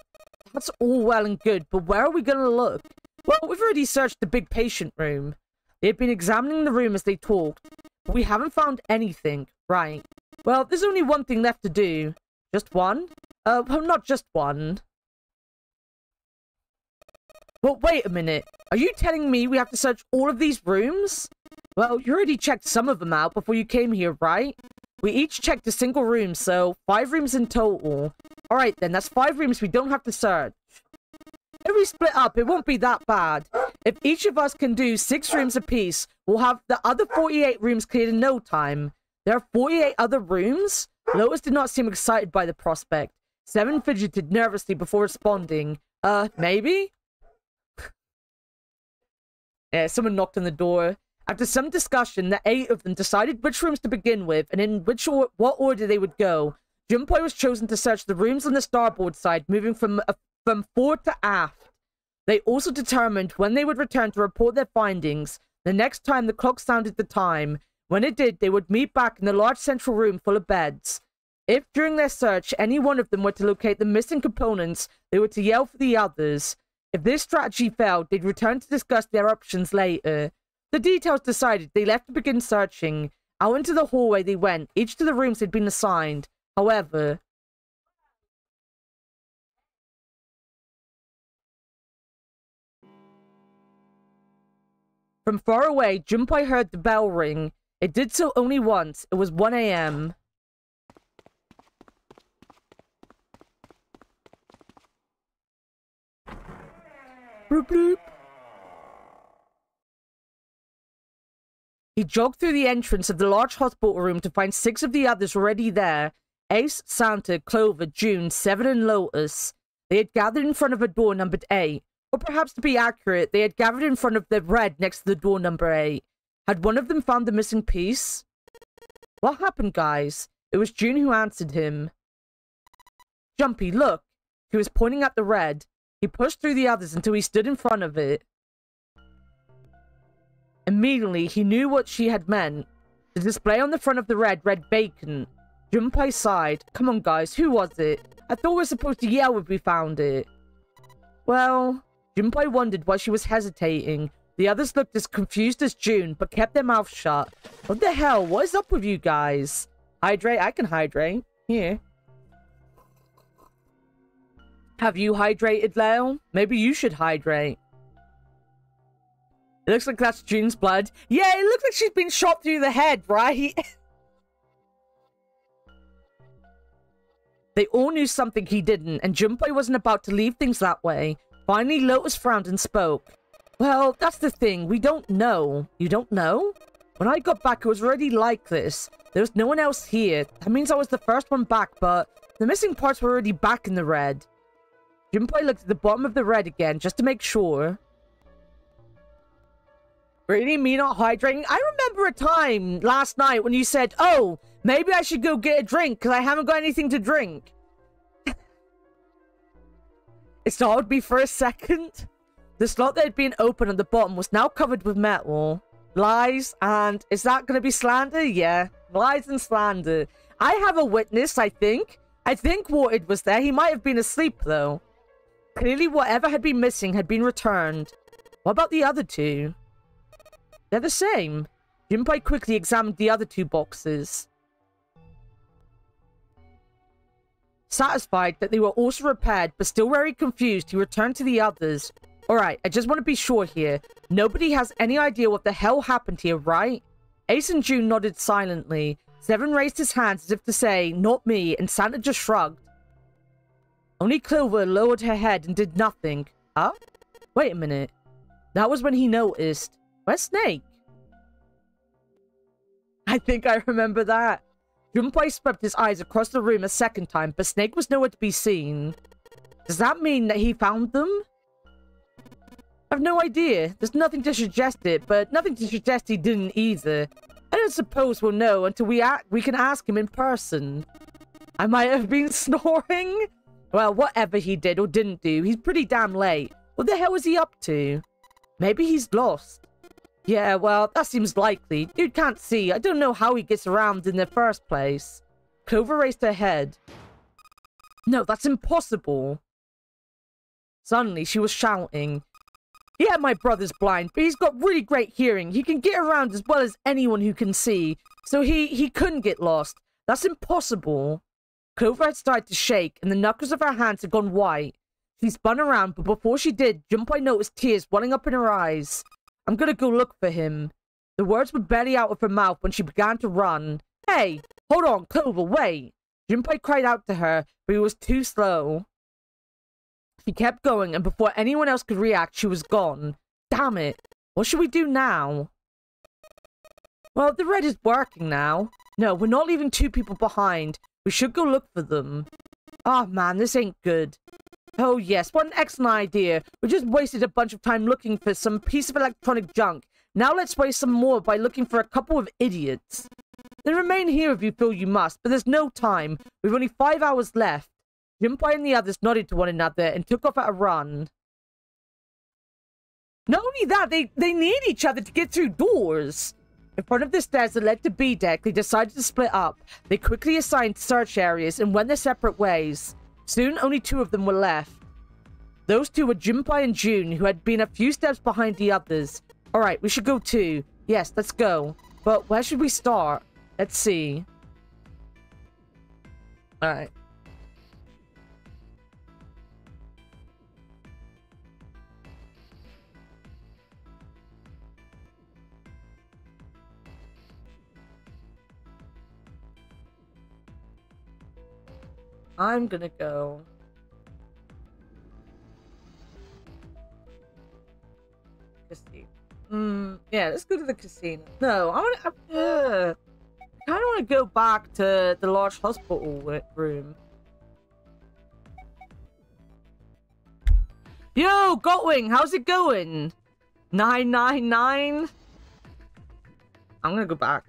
That's all well and good, but where are we gonna look? Well, we've already searched the big patient room. They had been examining the room as they talked, but we haven't found anything. Right. Well, there's only one thing left to do. Just one? Well, not just one. Well, wait a minute. Are you telling me we have to search all of these rooms? Well, you already checked some of them out before you came here, right? We each checked a single room, so 5 rooms in total. Alright then, that's 5 rooms we don't have to search. If we split up, it won't be that bad. If each of us can do 6 rooms apiece, we'll have the other 48 rooms cleared in no time. There are 48 other rooms? Lotus did not seem excited by the prospect. Seven fidgeted nervously before responding. Maybe? Yeah, someone knocked on the door. After some discussion, the 8 of them decided which rooms to begin with, and in what order they would go. Junpei was chosen to search the rooms on the starboard side, moving from fore to aft. They also determined when they would return to report their findings, the next time the clock sounded the time. When it did, they would meet back in the large central room full of beds. If, during their search, any one of them were to locate the missing components, they were to yell for the others. If this strategy failed, they'd return to discuss their options later. The details decided, they left to begin searching. Out into the hallway they went, each to the rooms they'd been assigned. However... From far away, Junpei heard the bell ring. It did so only once. It was 1 a.m. Bloop bloop. He jogged through the entrance of the large hospital room to find 6 of the others already there. Ace, Santa, Clover, June, Seven, and Lotus. They had gathered in front of a door numbered 8. Or perhaps to be accurate, they had gathered in front of the red next to the door number 8. Had one of them found the missing piece? What happened, guys? It was June who answered him. Jumpy, look! He was pointing at the red. He pushed through the others until he stood in front of it. Immediately, he knew what she had meant. The display on the front of the red read vacant. Junpei sighed. Come on, guys, who was it? I thought we were supposed to yell if we found it. Well... Junpei wondered why she was hesitating. The others looked as confused as June, but kept their mouths shut. What the hell? What is up with you guys? Hydrate? I can hydrate. Here. Have you hydrated, Leo? Maybe you should hydrate. It looks like that's June's blood. Yeah, it looks like she's been shot through the head, right? They all knew something he didn't, and Junpei wasn't about to leave things that way. Finally, Lotus frowned and spoke. Well, that's the thing. We don't know. You don't know? When I got back, it was already like this. There was no one else here. That means I was the first one back, but the missing parts were already back in the red. Junpei looked at the bottom of the red again, just to make sure. Really? Me not hydrating? I remember a time last night when you said, oh, maybe I should go get a drink because I haven't got anything to drink. It startled me for a second. The slot that had been open on the bottom was now covered with metal. Lies and... Is that going to be slander? Yeah. Lies and slander. I have a witness, I think. I think Warted was there. He might have been asleep, though. Clearly, whatever had been missing had been returned. What about the other two? They're the same. Junpei quickly examined the other two boxes. Satisfied that they were also repaired, but still very confused, he returned to the others. Alright, I just want to be sure here. Nobody has any idea what the hell happened here, right? Ace and June nodded silently. Seven raised his hands as if to say, not me, and Santa just shrugged. Only Clover lowered her head and did nothing. Huh? Wait a minute. That was when he noticed. Where's Snake? I think I remember that. Junpei swept his eyes across the room a second time, but Snake was nowhere to be seen. Does that mean that he found them? I have no idea. There's nothing to suggest it, but nothing to suggest he didn't either. I don't suppose we'll know until we can ask him in person. I might have been snoring. Well, whatever he did or didn't do, he's pretty damn late. What the hell is he up to? Maybe he's lost. Yeah, well, that seems likely. Dude can't see. I don't know how he gets around in the first place. Clover raised her head. No, that's impossible. Suddenly, she was shouting. Yeah, my brother's blind, but he's got really great hearing. He can get around as well as anyone who can see. So he couldn't get lost. That's impossible. Clover had started to shake, and the knuckles of her hands had gone white. She spun around, but before she did, Junpei noticed tears welling up in her eyes. I'm gonna go look for him. The words were barely out of her mouth when she began to run. Hey, hold on, Clover, wait. Junpei cried out to her, but he was too slow. She kept going, and before anyone else could react, she was gone. Damn it. What should we do now? Well, the red is working now. No, we're not leaving two people behind. We should go look for them. Oh man, this ain't good. Oh yes, what an excellent idea. We just wasted a bunch of time looking for some piece of electronic junk. Now let's waste some more by looking for a couple of idiots. Then remain here if you feel you must, but there's no time. We've only 5 hours left. Junpei and the others nodded to one another and took off at a run. Not only that, they need each other to get through doors. In front of the stairs that led to B deck, they decided to split up. They quickly assigned search areas and went their separate ways. Soon, only 2 of them were left. Those 2 were Junpei and June, who had been a few steps behind the others. Alright, we should go too. Yes, let's go. But where should we start? Let's see. Alright. I'm gonna go. Casino. Yeah, let's go to the casino. No, I kind of want to go back to the large hospital room. Yo, Gottwing, how's it going? 999? I'm gonna go back.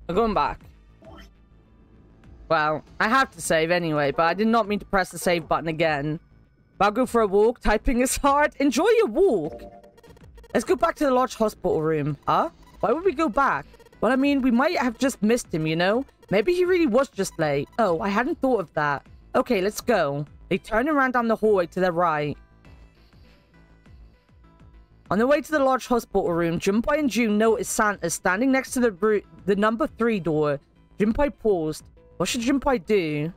I'm going back. Well, I have to save anyway, but I did not mean to press the save button again. But I'll go for a walk. Typing is hard. Enjoy your walk. Let's go back to the lodge hospital room. Huh? Why would we go back? Well, I mean, we might have just missed him, you know? Maybe he really was just late. Oh, I hadn't thought of that. Okay, let's go. They turned around down the hallway to their right. On the way to the lodge hospital room, Junpei and June noticed Santa standing next to the number 3 door. Junpei paused. What should Junpei do?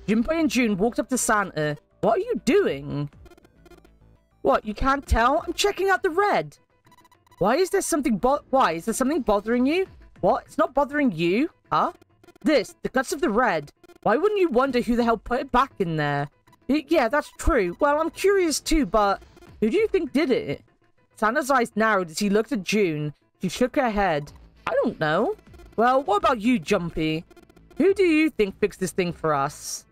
Junpei and June walked up to Santa. What are you doing? What, you can't tell? I'm checking out the red. Why is there something bothering you? What? It's not bothering you? Huh? This, the guts of the red. Why wouldn't you wonder who the hell put it back in there? Yeah, that's true. Well, I'm curious too, but who do you think did it? Santa's eyes narrowed as he looked at June. She shook her head. I don't know. Well, what about you, Jumpy? Who do you think fixed this thing for us?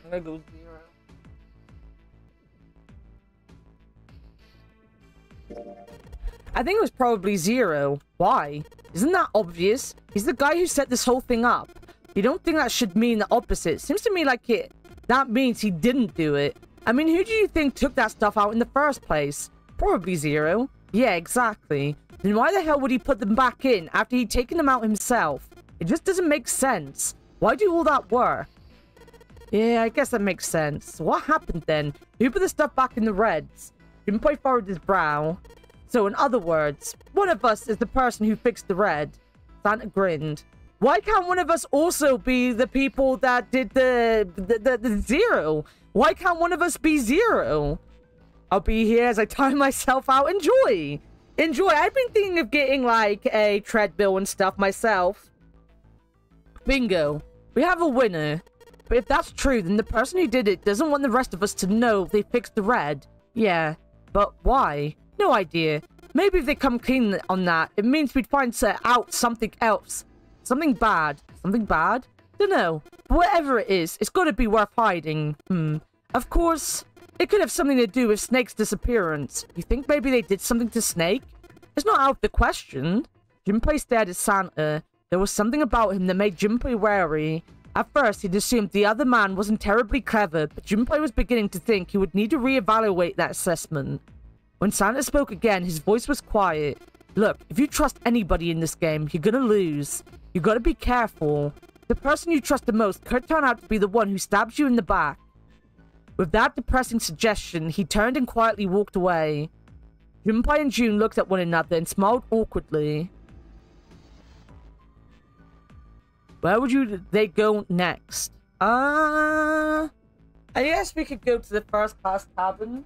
I'm gonna go 0. I think it was probably 0. Why? Isn't that obvious? He's the guy who set this whole thing up. You don't think that should mean the opposite? Seems to me like that means he didn't do it. I mean, who do you think took that stuff out in the first place? Probably 0. Yeah, exactly. Then why the hell would he put them back in after he'd taken them out himself? It just doesn't make sense. Why do all that work? Yeah, I guess that makes sense. What happened then? Who put the stuff back in the reds? Junpei furrowed his brow. So, in other words, one of us is the person who fixed the red. Santa grinned. Why can't one of us also be the people that did the 0? Why can't one of us be 0? I'll be here as I time myself out. Enjoy! Enjoy! I've been thinking of getting, like, a treadmill and stuff myself. Bingo. We have a winner. But if that's true, then the person who did it doesn't want the rest of us to know they fixed the red. Yeah. But why? No idea. Maybe if they come clean on that, it means we'd find out something else. Something bad. Something bad? Dunno. But whatever it is, it's gotta be worth hiding. Of course, it could have something to do with Snake's disappearance. You think maybe they did something to Snake? It's not out of the question. Junpei stared at Santa. There was something about him that made Junpei wary. At first, he'd assumed the other man wasn't terribly clever, but Junpei was beginning to think he would need to reevaluate that assessment. When Santa spoke again, his voice was quiet. Look, if you trust anybody in this game, you're gonna lose. You gotta be careful. The person you trust the most could turn out to be the one who stabs you in the back. With that depressing suggestion, he turned and quietly walked away. Junpei and June looked at one another and smiled awkwardly. Where would they go next? I guess we could go to the first class cabin.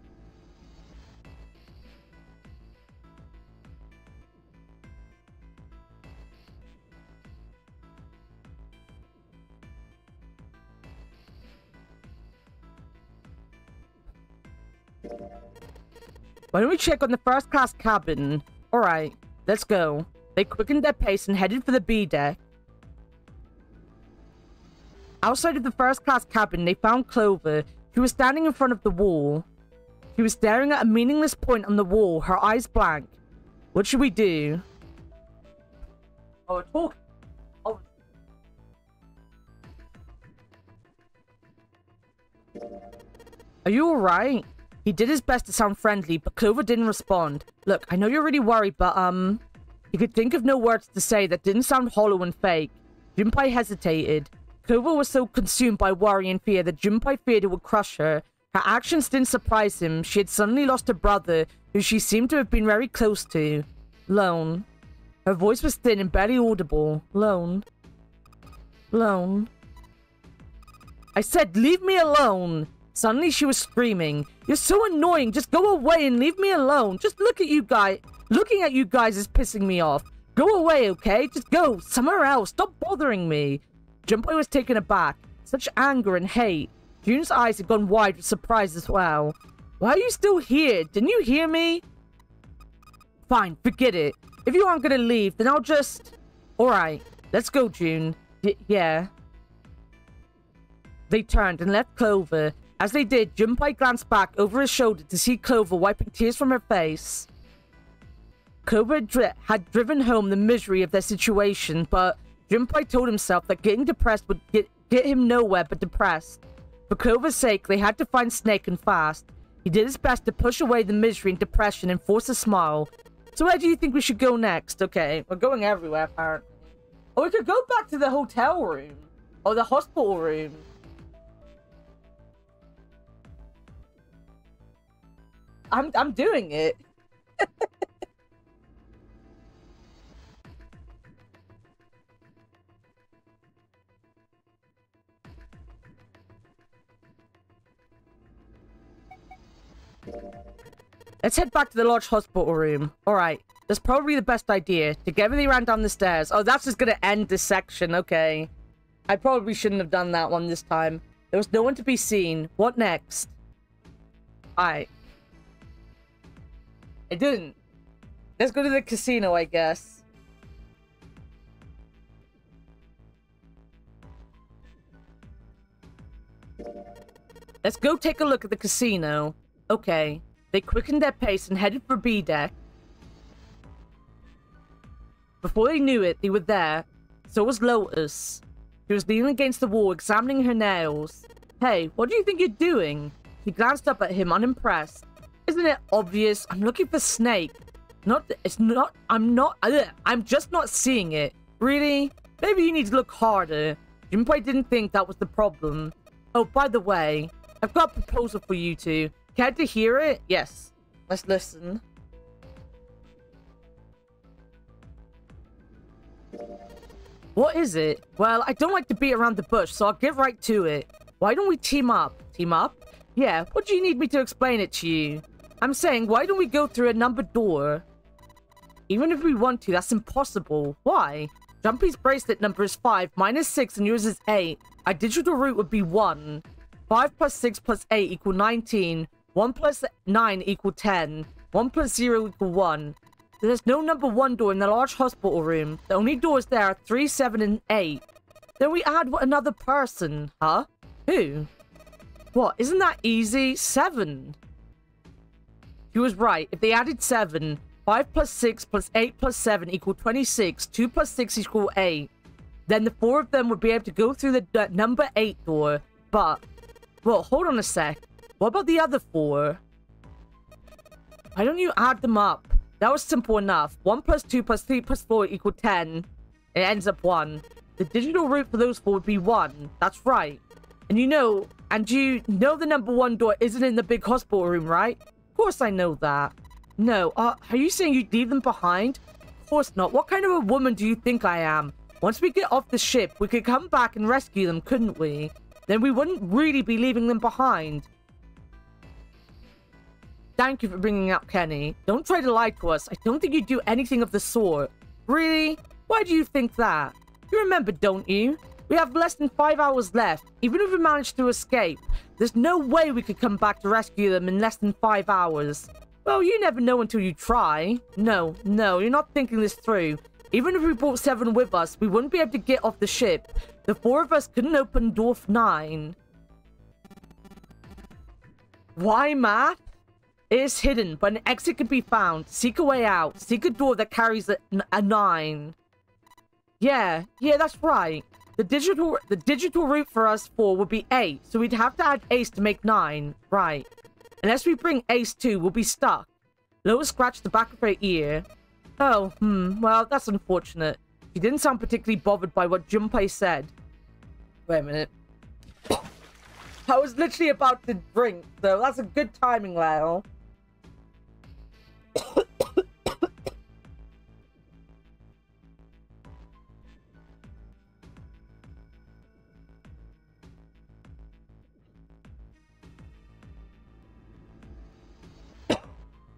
Why don't we check on the first class cabin? Alright, let's go. They quickened their pace and headed for the B deck. Outside of the first class cabin, they found Clover. She was standing in front of the wall. She was staring at a meaningless point on the wall, her eyes blank. What should we do? Oh, we're talking. Oh. Are you alright? He did his best to sound friendly, but Clover didn't respond. Look, I know you're really worried, but, he could think of no words to say that didn't sound hollow and fake. Junpei hesitated. Clover was so consumed by worry and fear that Junpei feared it would crush her. Her actions didn't surprise him. She had suddenly lost her brother, who she seemed to have been very close to. Lone. Her voice was thin and barely audible. Lone. Lone. I said, leave me alone! Suddenly she was screaming. You're so annoying. Just go away and leave me alone. Just look at you guys. Looking at you guys is pissing me off. Go away, okay? Just go somewhere else. Stop bothering me. Junpei was taken aback. Such anger and hate. June's eyes had gone wide with surprise as well. Why are you still here? Didn't you hear me? Fine, forget it. if you aren't gonna leave, then I'll just... Alright, let's go, June. Yeah. They turned and left Clover. As they did, Junpei glanced back over his shoulder to see Clover wiping tears from her face. Clover had driven home the misery of their situation, but Junpei told himself that getting depressed would get him nowhere but depressed. For Clover's sake, they had to find Snake and fast. He did his best to push away the misery and depression and force a smile. So where do you think we should go next? Okay, we're going everywhere, apparently. Or we could go back to the hotel room. Or the hospital room. I'm doing it. Let's head back to the large hospital room. Alright, that's probably the best idea. Together they ran down the stairs. Oh, that's just gonna end this section, okay. I probably shouldn't have done that one this time. There was no one to be seen. What next? Alright. I didn't. Let's go to the casino, I guess. Let's go take a look at the casino. Okay. They quickened their pace and headed for B deck. Before they knew it, they were there. So was Lotus. She was leaning against the wall, examining her nails. Hey, what do you think you're doing? He glanced up at him, unimpressed. Isn't it obvious? I'm looking for Snake. I'm just not seeing it. Really? Maybe you need to look harder. Junpei didn't think that was the problem. Oh, by the way, I've got a proposal for you two. Care to hear it? Yes. Let's listen. What is it? Well, I don't like to beat around the bush, so I'll get right to it. Why don't we team up? Team up? Yeah, what do you need me to explain it to you? I'm saying, why don't we go through a numbered door? Even if we want to, that's impossible. Why? Jumpy's bracelet number is 5, mine is 6, and yours is 8. Our digital route would be 1. 5 plus 6 plus 8 equal 19. 1 plus 9 equal 10. 1 plus 0 equal 1. There's no number 1 door in the large hospital room. The only doors there are 3, 7, and 8. Then we add another person. Huh? Who? What? Isn't that easy? 7. He was right. If they added 7, 5 plus 6 plus 8 plus 7 equal 26. 2 plus 6 equal 8. Then the 4 of them would be able to go through the number 8 door. But, well, hold on a sec. What about the other 4? Why don't you add them up? That was simple enough. 1 plus 2 plus 3 plus 4 equal 10. It ends up 1. The digital route for those 4 would be 1. That's right. And you know the number 1 door isn't in the big hospital room, right? Of course I know that. No, are you saying you'd leave them behind? Of course not. What kind of a woman do you think I am? Once we get off the ship, we could come back and rescue them, couldn't we? Then we wouldn't really be leaving them behind. Thank you for bringing up Kenny. Don't try to lie to us. I don't think you'd do anything of the sort. Really? Why do you think that? You remember, don't you? We have less than 5 hours left. Even if we manage to escape, there's no way we could come back to rescue them in less than 5 hours. Well, you never know until you try. No, you're not thinking this through. Even if we brought 7 with us, we wouldn't be able to get off the ship. The 4 of us couldn't open door 9. Why, math? It is hidden, but an exit can be found. Seek a way out. Seek a door that carries a 9. Yeah, that's right. The digital route for us 4 would be 8, so we'd have to add Ace to make 9. Right. Unless we bring Ace 2, we'll be stuck. Lois scratched the back of her ear. Oh, well, that's unfortunate. She didn't sound particularly bothered by what Junpei said. Wait a minute. I was literally about to drink, so that's a good timing, Lyle.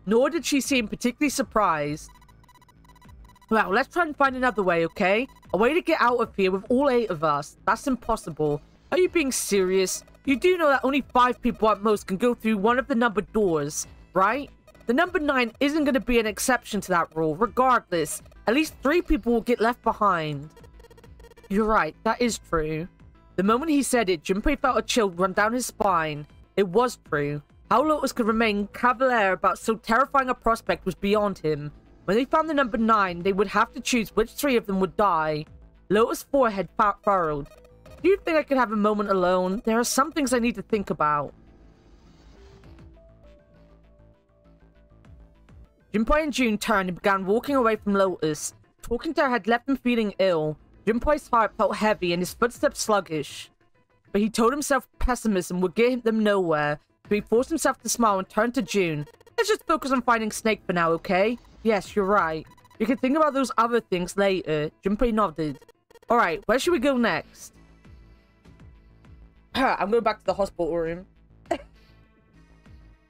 Nor did she seem particularly surprised. Well, let's try and find another way, okay? A way to get out of here with all 8 of us. That's impossible. Are you being serious? You do know that only 5 people at most can go through one of the numbered doors, right? the number 9 isn't going to be an exception to that rule. Regardless, at least 3 people will get left behind. You're right, that is true. The moment he said it, Junpei felt a chill run down his spine. It was true. How Lotus could remain cavalier about so terrifying a prospect was beyond him. When they found the number 9, they would have to choose which 3 of them would die. Lotus' forehead furrowed. Do you think I could have a moment alone? There are some things I need to think about. Junpei and June turned and began walking away from Lotus. Talking to her had left him feeling ill. Junpei's heart felt heavy and his footsteps sluggish. But he told himself pessimism would get them nowhere, so he forced himself to smile and turned to June. Let's just focus on finding Snake for now, okay? Yes, you're right. You can think about those other things later. Junpei nodded. Alright, where should we go next? I'm going back to the hospital room.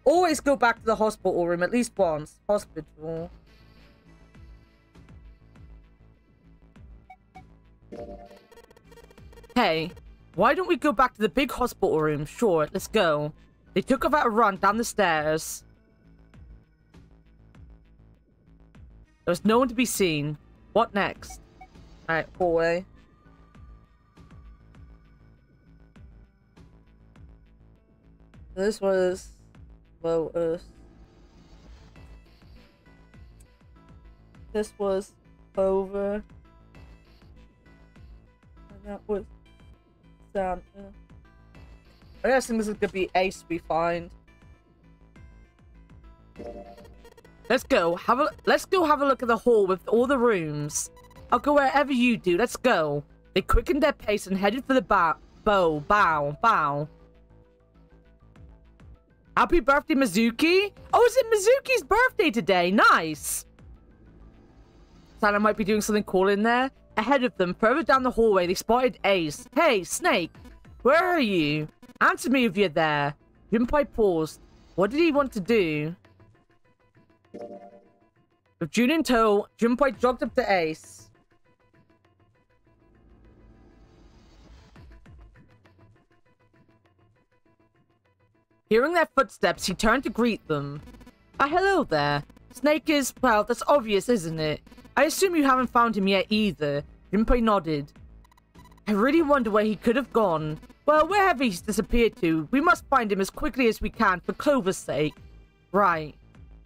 Always go back to the hospital room at least once. Hospital. Hey, why don't we go back to the big hospital room? Sure, let's go. They took off at a run down the stairs. There was no one to be seen. What next? Alright, hallway. This was Lotus. This was over. And that was Santa. I'm guessing this is gonna be Ace we find. Let's go. Let's go have a look at the hall with all the rooms. I'll go wherever you do. Let's go. They quickened their pace and headed for the bow. Happy birthday, Mizuki! Oh, is it Mizuki's birthday today? Nice! Santa might be doing something cool in there. Ahead of them, further down the hallway, they spotted Ace. Hey, Snake! Where are you? Answer me if you're there. Junpei paused. What did he want to do? With June in tow, Junpei jogged up to Ace. Hearing their footsteps, he turned to greet them. Hello there. Snake is, well, that's obvious, isn't it? I assume you haven't found him yet either. Junpei nodded. I really wonder where he could have gone. Well, wherever he's disappeared to, we must find him as quickly as we can for Clover's sake. Right.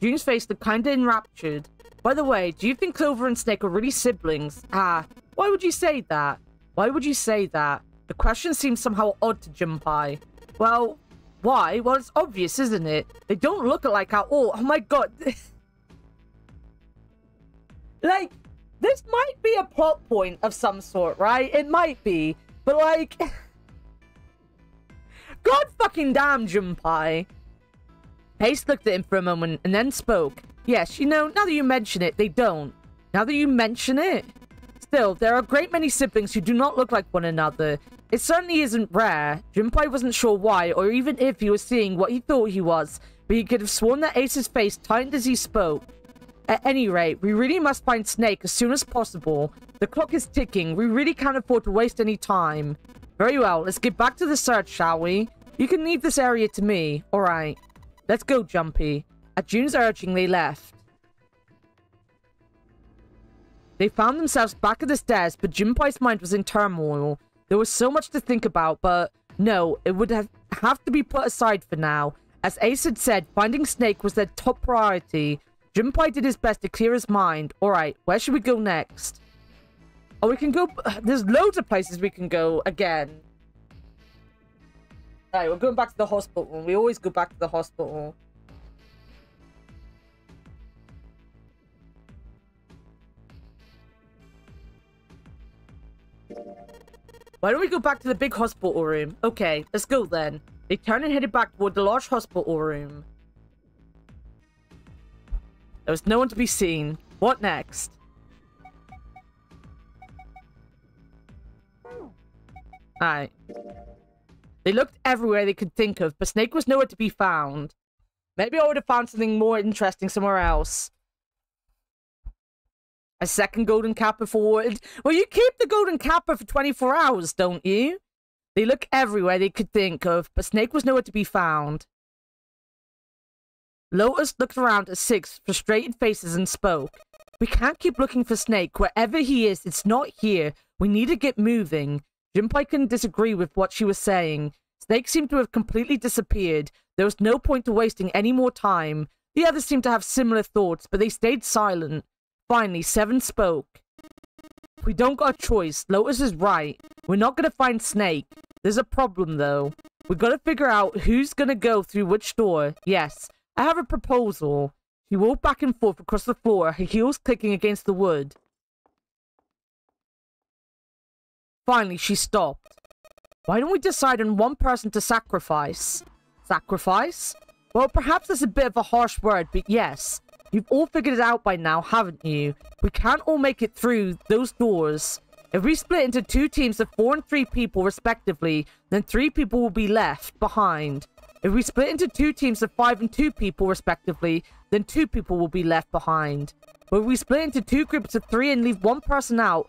June's face looked kinda enraptured. By the way, do you think Clover and Snake are really siblings? Why would you say that? Why would you say that? The question seemed somehow odd to Junpei. Well, why? Well, it's obvious, isn't it? They don't look alike at all. Oh my god. Like, this might be a plot point of some sort, right? It might be. But like... God fucking damn, Junpei. Ace looked at him for a moment and then spoke. Yes, you know, now that you mention it, they don't. Now that you mention it? Still, there are a great many siblings who do not look like one another. It certainly isn't rare. Junpei wasn't sure why, or even if he was seeing what he thought he was, but he could have sworn that Ace's face tightened as he spoke. At any rate, we really must find Snake as soon as possible. The clock is ticking. We really can't afford to waste any time. Very well, let's get back to the search, shall we? You can leave this area to me. Alright. Let's go, Jumpy. At June's urging, they left. They found themselves back at the stairs, but Junpei's mind was in turmoil. There was so much to think about, but no, it would have to be put aside for now. As Ace had said, finding Snake was their top priority. Junpei did his best to clear his mind. Alright, where should we go next? Oh, we can go... There's loads of places we can go again. Alright, we're going back to the hospital. We always go back to the hospital. Why don't we go back to the big hospital room? Okay, let's go then. They turned and headed back toward the large hospital room. There was no one to be seen. What next? Alright. They looked everywhere they could think of, but Snake was nowhere to be found. Maybe I would have found something more interesting somewhere else. A second golden kappa for... Well, you keep the golden kappa for 24 hours, don't you? They looked everywhere they could think of, but Snake was nowhere to be found. Lotus looked around at 6 frustrated faces and spoke. We can't keep looking for Snake. Wherever he is, it's not here. We need to get moving. Junpei couldn't disagree with what she was saying. Snake seemed to have completely disappeared. There was no point to wasting any more time. The others seemed to have similar thoughts, but they stayed silent. Finally, 7 spoke. We don't got a choice. Lotus is right. We're not gonna find Snake. There's a problem, though. We gotta figure out who's gonna go through which door. Yes, I have a proposal. She walked back and forth across the floor, her heels clicking against the wood. Finally, she stopped. Why don't we decide on one person to sacrifice? Sacrifice? Well, perhaps that's a bit of a harsh word, but yes. You've all figured it out by now, haven't you? We can't all make it through those doors. If we split into 2 teams of 4 and 3 people respectively, then 3 people will be left behind. If we split into 2 teams of 5 and 2 people respectively, then 2 people will be left behind. But if we split into 2 groups of 3 and leave 1 person out,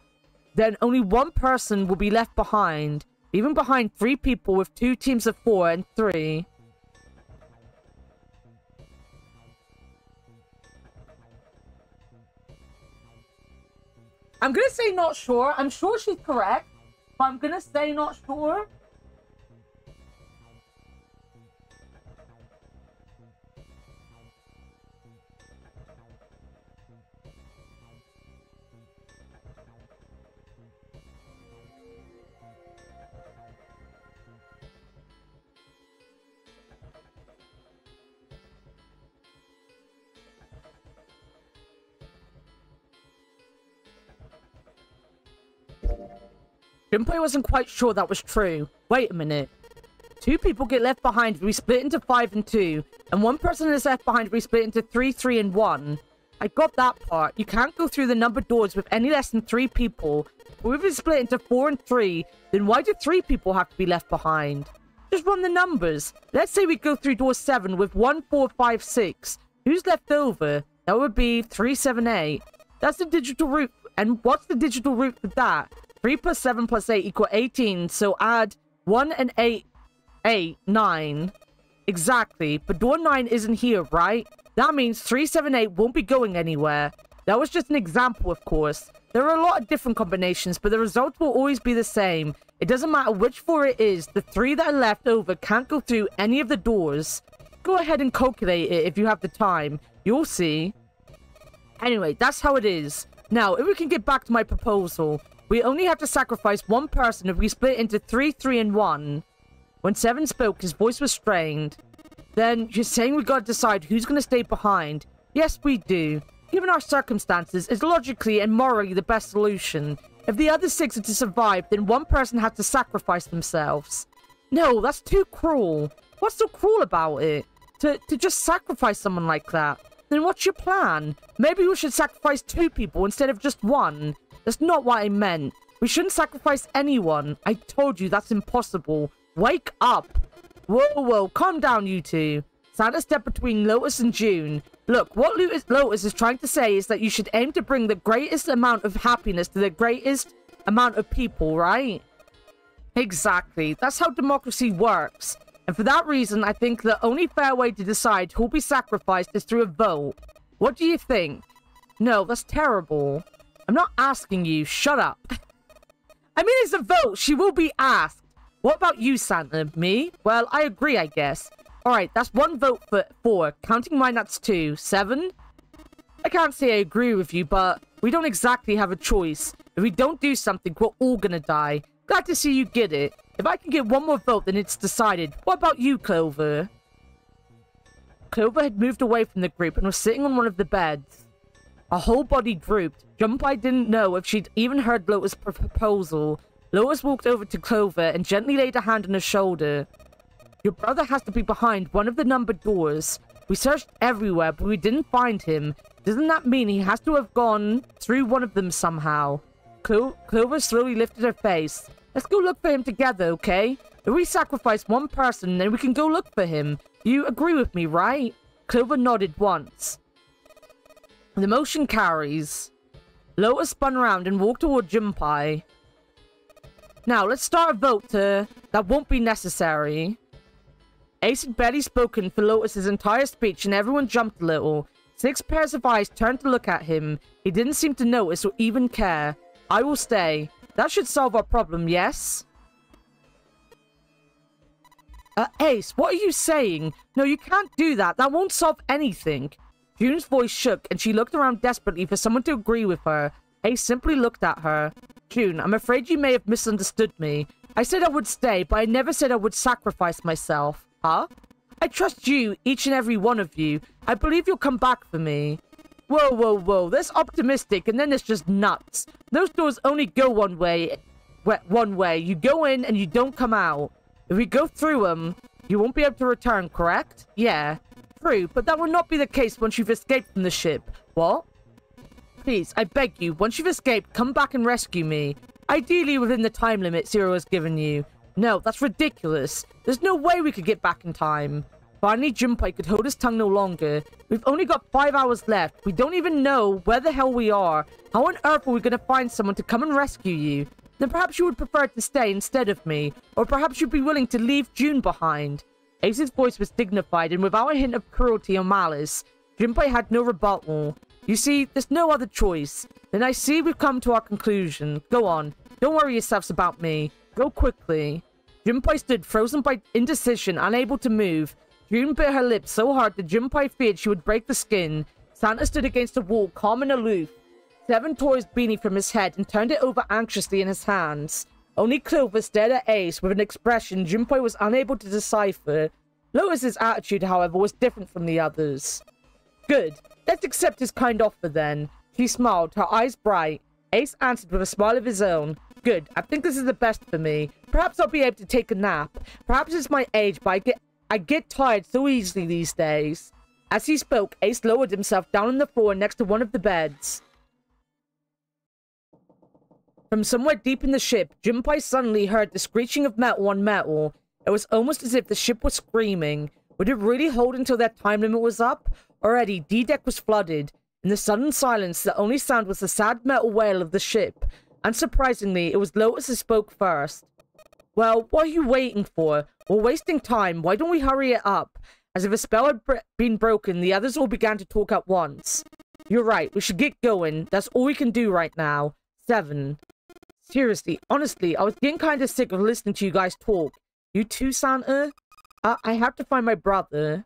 then only 1 person will be left behind, leaving behind 3 people with 2 teams of 4 and 3. I'm gonna say not sure. I'm sure she's correct, but I'm gonna say not sure. Junpei wasn't quite sure that was true. Wait a minute. 2 people get left behind if we split into 5 and 2, and 1 person is left behind if we split into 3, 3 and 1. I got that part. You can't go through the numbered doors with any less than 3 people. But if we split into 4 and 3, then why do 3 people have to be left behind? Just run the numbers. Let's say we go through door 7 with 1, 4, 5, 6. Who's left over? That would be 3, 7, 8. That's the digital route. And what's the digital route for that? 3 plus 7 plus 8 equal 18, so add 1 and 8, 9. Exactly, but door 9 isn't here, right? That means 3, 7, 8 won't be going anywhere. That was just an example, of course. There are a lot of different combinations, but the results will always be the same. It doesn't matter which 4 it is, the 3 that are left over can't go through any of the doors. Go ahead and calculate it if you have the time. You'll see. Anyway, that's how it is. Now, if we can get back to my proposal, we only have to sacrifice 1 person if we split into 3, 3, and 1. When 7 spoke, his voice was strained. Then, you're saying we gotta decide who's gonna stay behind? Yes, we do. Given our circumstances, it's logically and morally the best solution. If the other 6 are to survive, then 1 person has to sacrifice themselves. No, that's too cruel. What's so cruel about it? To just sacrifice someone like that? Then what's your plan? Maybe we should sacrifice 2 people instead of just 1. That's not what I meant. We shouldn't sacrifice anyone. I told you that's impossible. Wake up. Whoa, calm down, you two. Santa stepped between Lotus and June. Look, what Lotus is trying to say is that you should aim to bring the greatest amount of happiness to the greatest amount of people, right? Exactly. That's how democracy works. And for that reason, I think the only fair way to decide who'll be sacrificed is through a vote. What do you think? No, that's terrible. I'm not asking you. Shut up. I mean, it's a vote. She will be asked. What about you, Santa? Me? Well, I agree, I guess. Alright, that's 1 vote for 4. Counting mine, that's 2. 7? I can't say I agree with you, but we don't exactly have a choice. If we don't do something, we're all gonna die. Glad to see you get it. If I can get 1 more vote, then it's decided. What about you, Clover? Clover had moved away from the group and was sitting on one of the beds. Her whole body drooped. Junpei didn't know if she'd even heard Lotus' proposal. Lotus walked over to Clover and gently laid a hand on her shoulder. Your brother has to be behind one of the numbered doors. We searched everywhere, but we didn't find him. Doesn't that mean he has to have gone through one of them somehow? Clover slowly lifted her face. Let's go look for him together, okay? If we sacrifice 1 person, then we can go look for him. You agree with me, right? Clover nodded once. The motion carries. Lotus spun around and walked toward Junpei. Now, let's start a vote that won't be necessary. Ace had barely spoken for Lotus's entire speech and everyone jumped a little. 6 pairs of eyes turned to look at him. He didn't seem to notice or even care. I will stay. That should solve our problem, yes? Ace, what are you saying? No, you can't do that. That won't solve anything. June's voice shook and she looked around desperately for someone to agree with her. Ace simply looked at her. June, I'm afraid you may have misunderstood me. I said I would stay, but I never said I would sacrifice myself. Huh? I trust you, each and every one of you. I believe you'll come back for me. Whoa, whoa, whoa. That's optimistic, and then it's just nuts. Those doors only go one way. One way. You go in, and you don't come out. If we go through them, you won't be able to return, correct? Yeah. True, but that will not be the case once you've escaped from the ship. What? Please, I beg you, once you've escaped, come back and rescue me. Ideally within the time limit Zero has given you. No, that's ridiculous. There's no way we could get back in time. Finally, Junpei could hold his tongue no longer. We've only got 5 hours left. We don't even know where the hell we are. How on earth are we going to find someone to come and rescue you? Then perhaps you would prefer to stay instead of me. Or perhaps you'd be willing to leave June behind. Ace's voice was dignified and without a hint of cruelty or malice. Junpei had no rebuttal. You see, there's no other choice. Then I see we've come to our conclusion. Go on. Don't worry yourselves about me. Go quickly. Junpei stood frozen by indecision, unable to move. June bit her lips so hard that Junpei feared she would break the skin. Santa stood against the wall, calm and aloof. Seven tore his beanie from his head and turned it over anxiously in his hands. Only Clover stared at Ace with an expression Junpei was unable to decipher. Lotus's attitude, however, was different from the others. Good. Let's accept his kind offer then. She smiled, her eyes bright. Ace answered with a smile of his own. Good. I think this is the best for me. Perhaps I'll be able to take a nap. Perhaps it's my age, but I get tired so easily these days. As he spoke, Ace lowered himself down on the floor next to one of the beds. From somewhere deep in the ship, Junpei suddenly heard the screeching of metal on metal. It was almost as if the ship was screaming. Would it really hold until their time limit was up? Already, D-Deck was flooded. In the sudden silence, the only sound was the sad metal wail of the ship. Unsurprisingly, it was Lotus who spoke first. Well, what are you waiting for? We're wasting time. Why don't we hurry it up? As if a spell had been broken, the others all began to talk at once. You're right. We should get going. That's all we can do right now. 7. Seriously, honestly, I was getting kind of sick of listening to you guys talk. You too, Santa? I have to find my brother.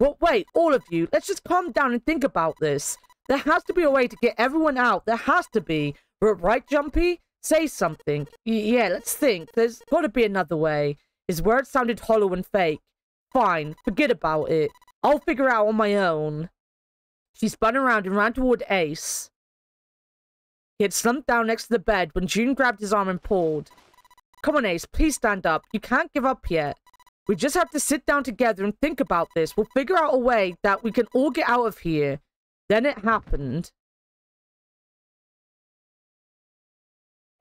Well, wait, all of you. Let's just calm down and think about this. There has to be a way to get everyone out. There has to be. Right, Jumpy? Say something. Yeah, let's think. There's got to be another way. His words sounded hollow and fake. Fine, forget about it. I'll figure it out on my own. She spun around and ran toward Ace. He had slumped down next to the bed when June grabbed his arm and pulled. Come on, Ace, please stand up. You can't give up yet. We just have to sit down together and think about this. We'll figure out a way that we can all get out of here. Then it happened.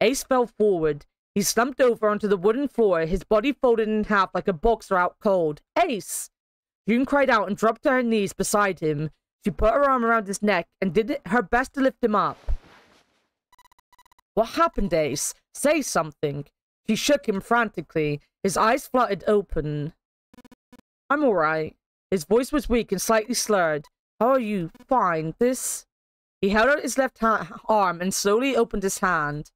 Ace fell forward. He slumped over onto the wooden floor, his body folded in half like a boxer out cold. Ace! June cried out and dropped to her knees beside him. She put her arm around his neck and did her best to lift him up. What happened, Ace? Say something. She shook him frantically. His eyes fluttered open. I'm alright. His voice was weak and slightly slurred. How are you? Fine. This... He held out his left arm and slowly opened his hand.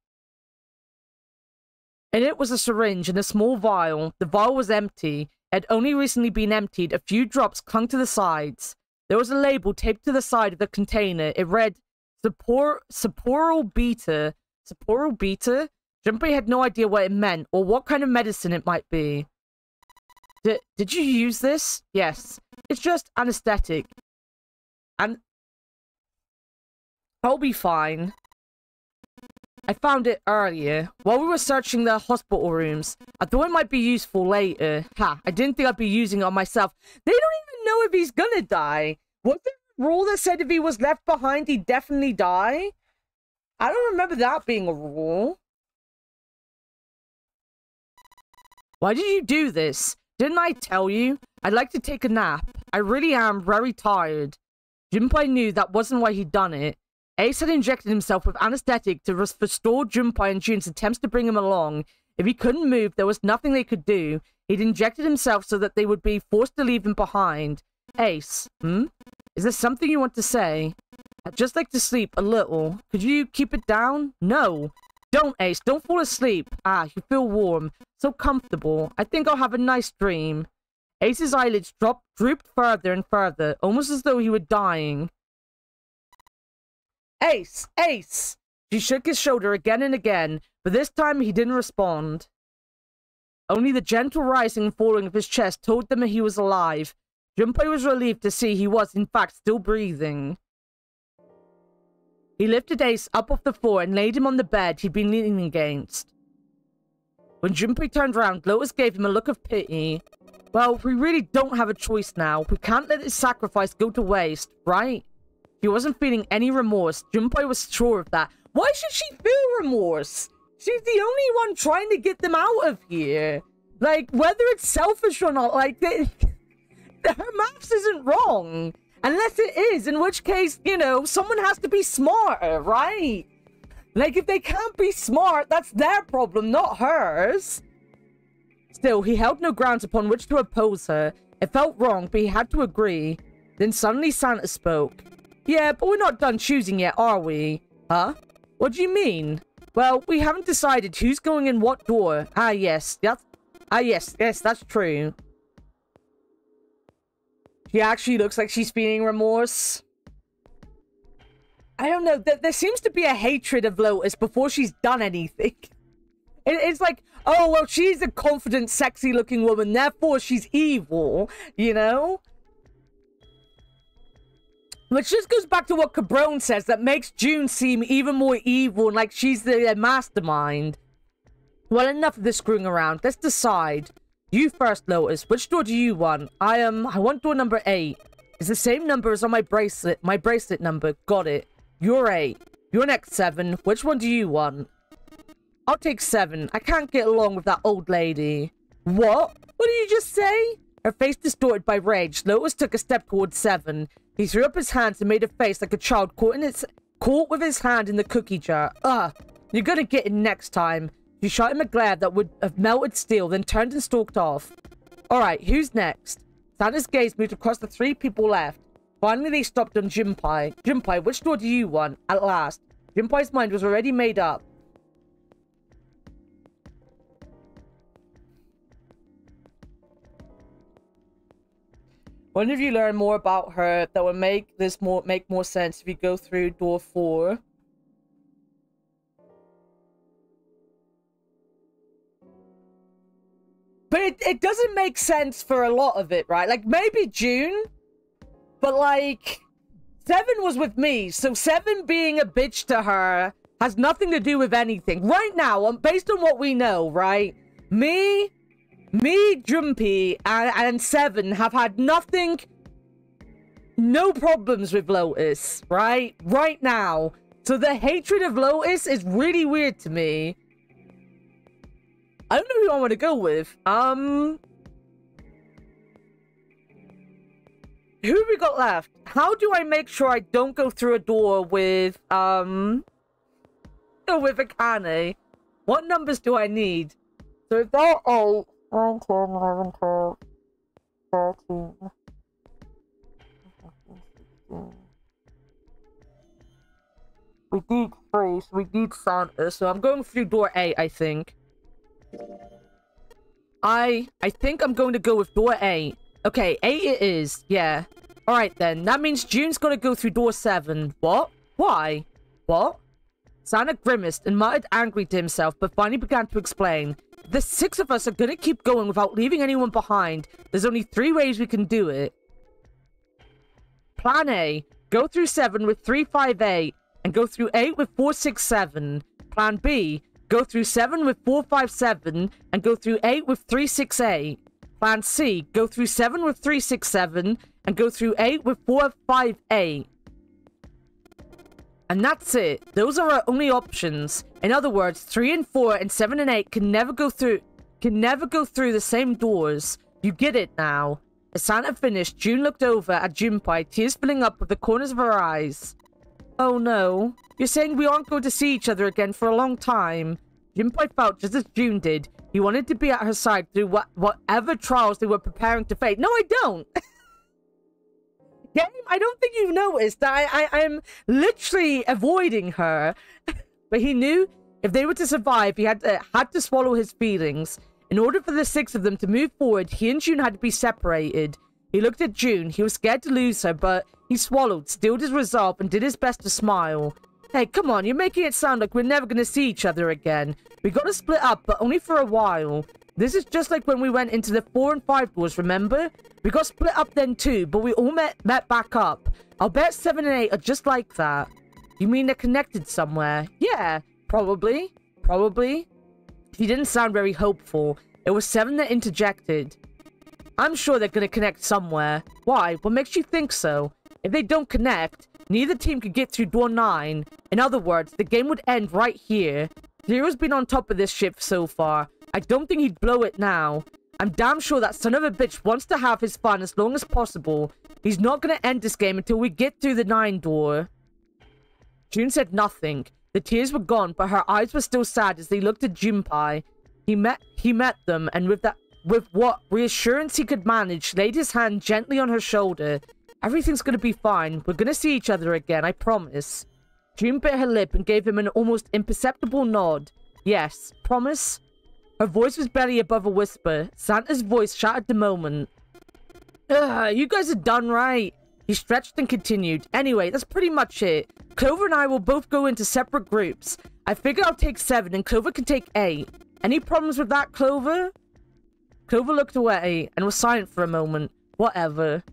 In it was a syringe and a small vial. The vial was empty. It had only recently been emptied. A few drops clung to the sides. There was a label taped to the side of the container. It read, Saporal Beta. Saporal Beta? Junpei had no idea what it meant or what kind of medicine it might be. Did you use this? Yes. It's just anesthetic. And I'll be fine. I found it earlier. While we were searching the hospital rooms. I thought it might be useful later. Ha, I didn't think I'd be using it on myself. They don't even know if he's gonna die. Was there a rule that said if he was left behind, he'd definitely die? I don't remember that being a rule. Why did you do this? Didn't I tell you? I'd like to take a nap. I really am very tired. Junpei knew that wasn't why he'd done it. Ace had injected himself with anesthetic to restore Junpei and June's attempts to bring him along. If he couldn't move, there was nothing they could do. He'd injected himself so that they would be forced to leave him behind. Ace, Is there something you want to say? I'd just like to sleep a little. Could you keep it down? No. Don't, Ace. Don't fall asleep. Ah, you feel warm. So comfortable. I think I'll have a nice dream. Ace's eyelids drooped further and further, almost as though he were dying. Ace! Ace! She shook his shoulder again and again, but this time he didn't respond. Only the gentle rising and falling of his chest told them that he was alive. Junpei was relieved to see he was, in fact, still breathing. He lifted Ace up off the floor and laid him on the bed he'd been leaning against. When Junpei turned around, Lotus gave him a look of pity. Well, we really don't have a choice now. We can't let his sacrifice go to waste, right? He wasn't feeling any remorse. Junpei was sure of that. Why should she feel remorse? She's the only one trying to get them out of here. Like, whether it's selfish or not, like, her maths isn't wrong. Unless it is, in which case, you know, someone has to be smarter, right? Like, if they can't be smart, that's their problem, not hers. Still, he held no grounds upon which to oppose her. It felt wrong, but he had to agree. Then suddenly Santa spoke. Yeah, but we're not done choosing yet, are we? Huh? What do you mean? Well, we haven't decided who's going in what door. Yes, that's true. She actually looks like she's feeling remorse. I don't know. There seems to be a hatred of Lotus before she's done anything. It's like, oh, well, she's a confident, sexy-looking woman, therefore she's evil, you know? Which just goes back to what Cabron says, that makes June seem even more evil and like she's the mastermind. Well, enough of this screwing around. Let's decide. You first, Lotus. Which door do you want? I want door number 8. It's the same number as on my bracelet. My bracelet number. Got it. You're 8. You're next 7. Which one do you want? I'll take 7. I can't get along with that old lady. What? What did you just say? Her face distorted by rage, Lotus took a step towards 7. He threw up his hands and made a face like a child caught with his hand in the cookie jar. You're gonna get it next time. She shot him a glare that would have melted steel, then turned and stalked off. Alright, who's next? Santa's gaze moved across the 3 people left. Finally, they stopped on Junpei. Junpei, which door do you want? At last. Junpei's mind was already made up. When have you learned more about her that will make this make more sense if you go through door 4? But it doesn't make sense for a lot of it, right? Like, maybe June, but like, 7 was with me, so 7 being a bitch to her has nothing to do with anything. Right now, based on what we know, right? Me, Junpei, and 7 have had nothing, no problems with Lotus, right? Right now. So the hatred of Lotus is really weird to me. I don't know who I want to go with. Who have we got left? How do I make sure I don't go through a door with, with Akane? What numbers do I need? So if they're 8, 9, 10, 11, 12, 13. We need 3, so we need Santa. So I'm going through door 8, I think. I think I'm going to go with door 8. Okay, 8 it is. Yeah. Alright then. That means June's got to go through door 7. What? Why? What? Santa grimaced and muttered angrily to himself, but finally began to explain. The 6 of us are going to keep going without leaving anyone behind. There's only 3 ways we can do it. Plan A. Go through 7 with 3, 5, 8. And go through 8 with 4, 6, 7. Plan B. Go through 7 with 4, 5, 7. And go through 8 with 3, 6, 8. Plan C. Go through 7 with 3, 6, 7. And go through 8 with 4, 5, 8. And that's it. Those are our only options. In other words, 3 and 4 and 7 and 8 can never go through the same doors. You get it now. As Santa finished, June looked over at Junpei, tears filling up with the corners of her eyes. Oh no. You're saying we aren't going to see each other again for a long time. Junpei felt just as June did. He wanted to be at her side through whatever trials they were preparing to face. No, I don't. Game, I don't think you've noticed that I'm literally avoiding her. But he knew if they were to survive, he had to swallow his feelings. In order for the 6 of them to move forward, he and June had to be separated. He looked at June. He was scared to lose her, but he swallowed, stilled his resolve, and did his best to smile. Hey, come on, you're making it sound like we're never going to see each other again. We got to split up, but only for a while. This is just like when we went into the 4 and 5 doors, remember? We got split up then too, but we all met back up. I'll bet 7 and 8 are just like that. You mean they're connected somewhere? Yeah, probably. Probably. She didn't sound very hopeful. It was 7 that interjected. I'm sure they're going to connect somewhere. Why? What makes you think so? If they don't connect, neither team could get through door 9. In other words, the game would end right here. Zero's been on top of this ship so far. I don't think he'd blow it now. I'm damn sure that son of a bitch wants to have his fun as long as possible. He's not going to end this game until we get through the 9 door. June said nothing. The tears were gone, but her eyes were still sad as they looked at Junpei. He met them, and with what reassurance he could manage, laid his hand gently on her shoulder. Everything's gonna be fine. We're gonna see each other again, I promise. June bit her lip and gave him an almost imperceptible nod. Yes, promise? Her voice was barely above a whisper. Santa's voice shattered the moment. Ugh, you guys are done right. He stretched and continued. Anyway, that's pretty much it. Clover and I will both go into separate groups. I figure I'll take 7 and Clover can take 8. Any problems with that, Clover? Clover looked away and was silent for a moment. Whatever.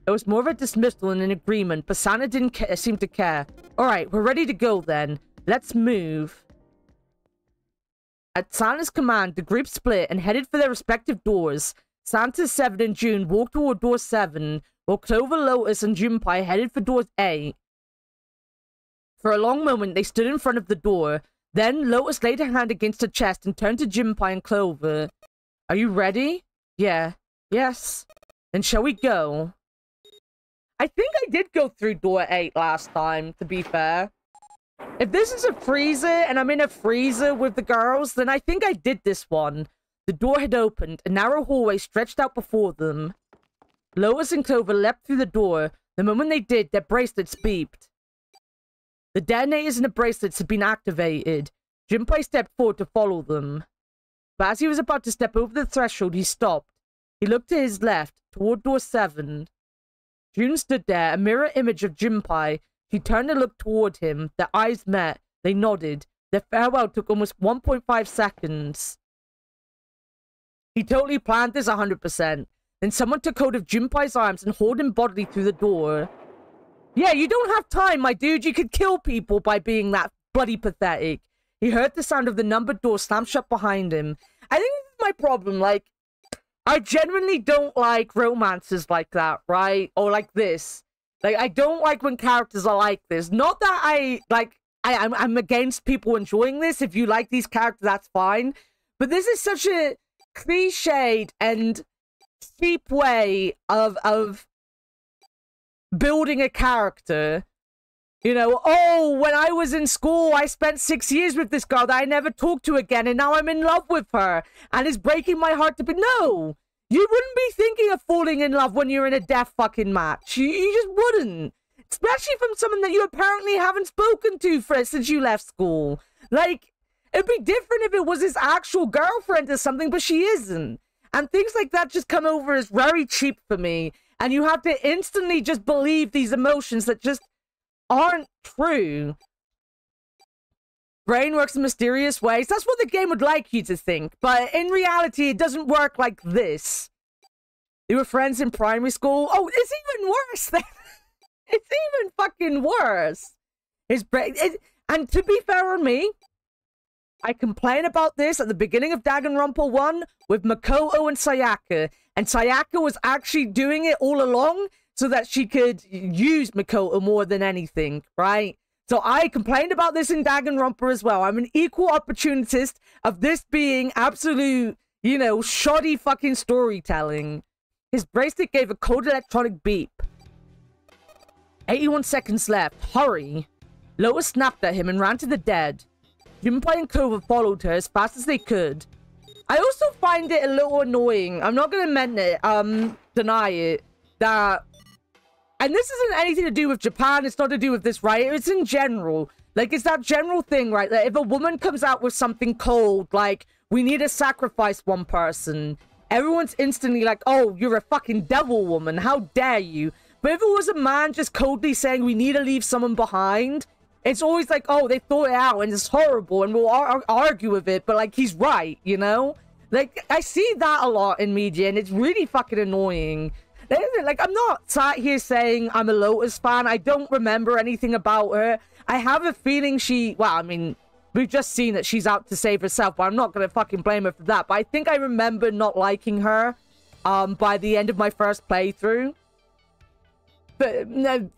It was more of a dismissal than an agreement, but Santa didn't seem to care. Alright, we're ready to go then. Let's move. At Santa's command, the group split and headed for their respective doors. Santa, 7, and June walked toward door 7, while Clover, Lotus, and Junpei headed for door 8. For a long moment, they stood in front of the door. Then, Lotus laid her hand against her chest and turned to Junpei and Clover. Are you ready? Yeah. Yes. Then shall we go? I think I did go through door 8 last time, to be fair. If this is a freezer and I'm in a freezer with the girls, then I think I did this one. The door had opened. A narrow hallway stretched out before them. Lotus and Clover leapt through the door. The moment they did, their bracelets beeped. The detonators in the bracelets had been activated. Junpei stepped forward to follow them. But as he was about to step over the threshold, he stopped. He looked to his left, toward door 7. June stood there, a mirror image of Junpei. She turned to look toward him. Their eyes met. They nodded. Their farewell took almost 1.5 seconds. He totally planned this 100%. Then someone took hold of Junpei's arms and hauled him bodily through the door. Yeah, you don't have time, my dude. You could kill people by being that bloody pathetic. He heard the sound of the numbered door slam shut behind him. I think this is my problem. Like, I genuinely don't like romances like that, right? Or like this. Like, I don't like when characters are like this. Not that I'm against people enjoying this. If you like these characters, that's fine. But this is such a cliched and cheap way of building a character. You know, oh, when I was in school, I spent 6 years with this girl that I never talked to again, and now I'm in love with her, and it's breaking my heart to be... No! You wouldn't be thinking of falling in love when you're in a death fucking match. You just wouldn't. Especially from someone that you apparently haven't spoken to since you left school. Like, it'd be different if it was his actual girlfriend or something, but she isn't. And things like that just come over as very cheap for me. And you have to instantly just believe these emotions that just aren't true. Brain works in mysterious ways. That's what the game would like you to think. But in reality, it doesn't work like this. They were friends in primary school. Oh, it's even worse then. It's even fucking worse. His brain... And to be fair on me, I complain about this at the beginning of Danganronpa 1 with Makoto and Sayaka. And Sayaka was actually doing it all along so that she could use Makoto more than anything, right? So I complained about this in Danganronpa as well. I'm an equal opportunist of this being absolute, you know, shoddy fucking storytelling. His bracelet gave a cold electronic beep. 81 seconds left. Hurry. Lotus snapped at him and ran to the dead. Junpei and Clover followed her as fast as they could. I also find it a little annoying. I'm not gonna deny it, that... And this isn't anything to do with Japan, it's not to do with this, right? It's in general. Like, it's that general thing, right? That if a woman comes out with something cold, like, we need to sacrifice one person, everyone's instantly like, oh, you're a fucking devil woman, how dare you? But if it was a man just coldly saying we need to leave someone behind, it's always like, oh, they thought it out and it's horrible and we'll argue with it, but like, he's right, you know? Like, I see that a lot in media and it's really fucking annoying. Like, I'm not sat here saying I'm a Lotus fan. I don't remember anything about her. I have a feeling well, I mean, we've just seen that she's out to save herself, but I'm not going to fucking blame her for that. But I think I remember not liking her by the end of my first playthrough. But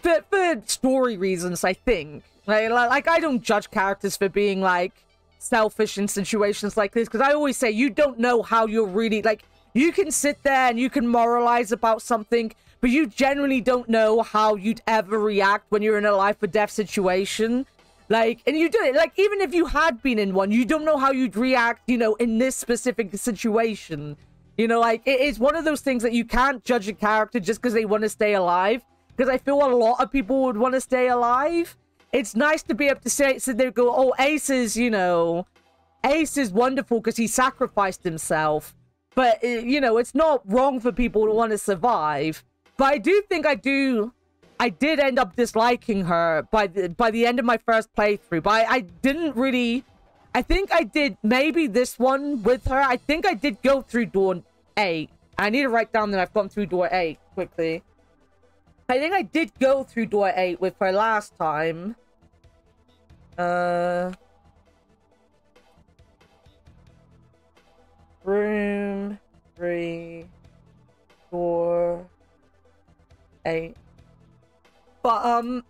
for story reasons, I think. Like, I don't judge characters for being, like, selfish in situations like this. Because I always say, you don't know how you're really, like... You can sit there and you can moralize about something, but you generally don't know how you'd ever react when you're in a life or death situation. Like, and you do it, like, even if you had been in one, you don't know how you'd react, you know, in this specific situation. You know, like, it is one of those things that you can't judge a character just because they want to stay alive. Because I feel a lot of people would want to stay alive. It's nice to be able to sit there and go, oh, Ace is, you know, Ace is wonderful because he sacrificed himself. But, you know, it's not wrong for people to want to survive. But I do think I did end up disliking her by the end of my first playthrough. But I didn't really... I think I did maybe this one with her. I think I did go through door 8. I need to write down that I've gone through door 8 quickly. I think I did go through door 8 with her last time. Room 3, door 8. But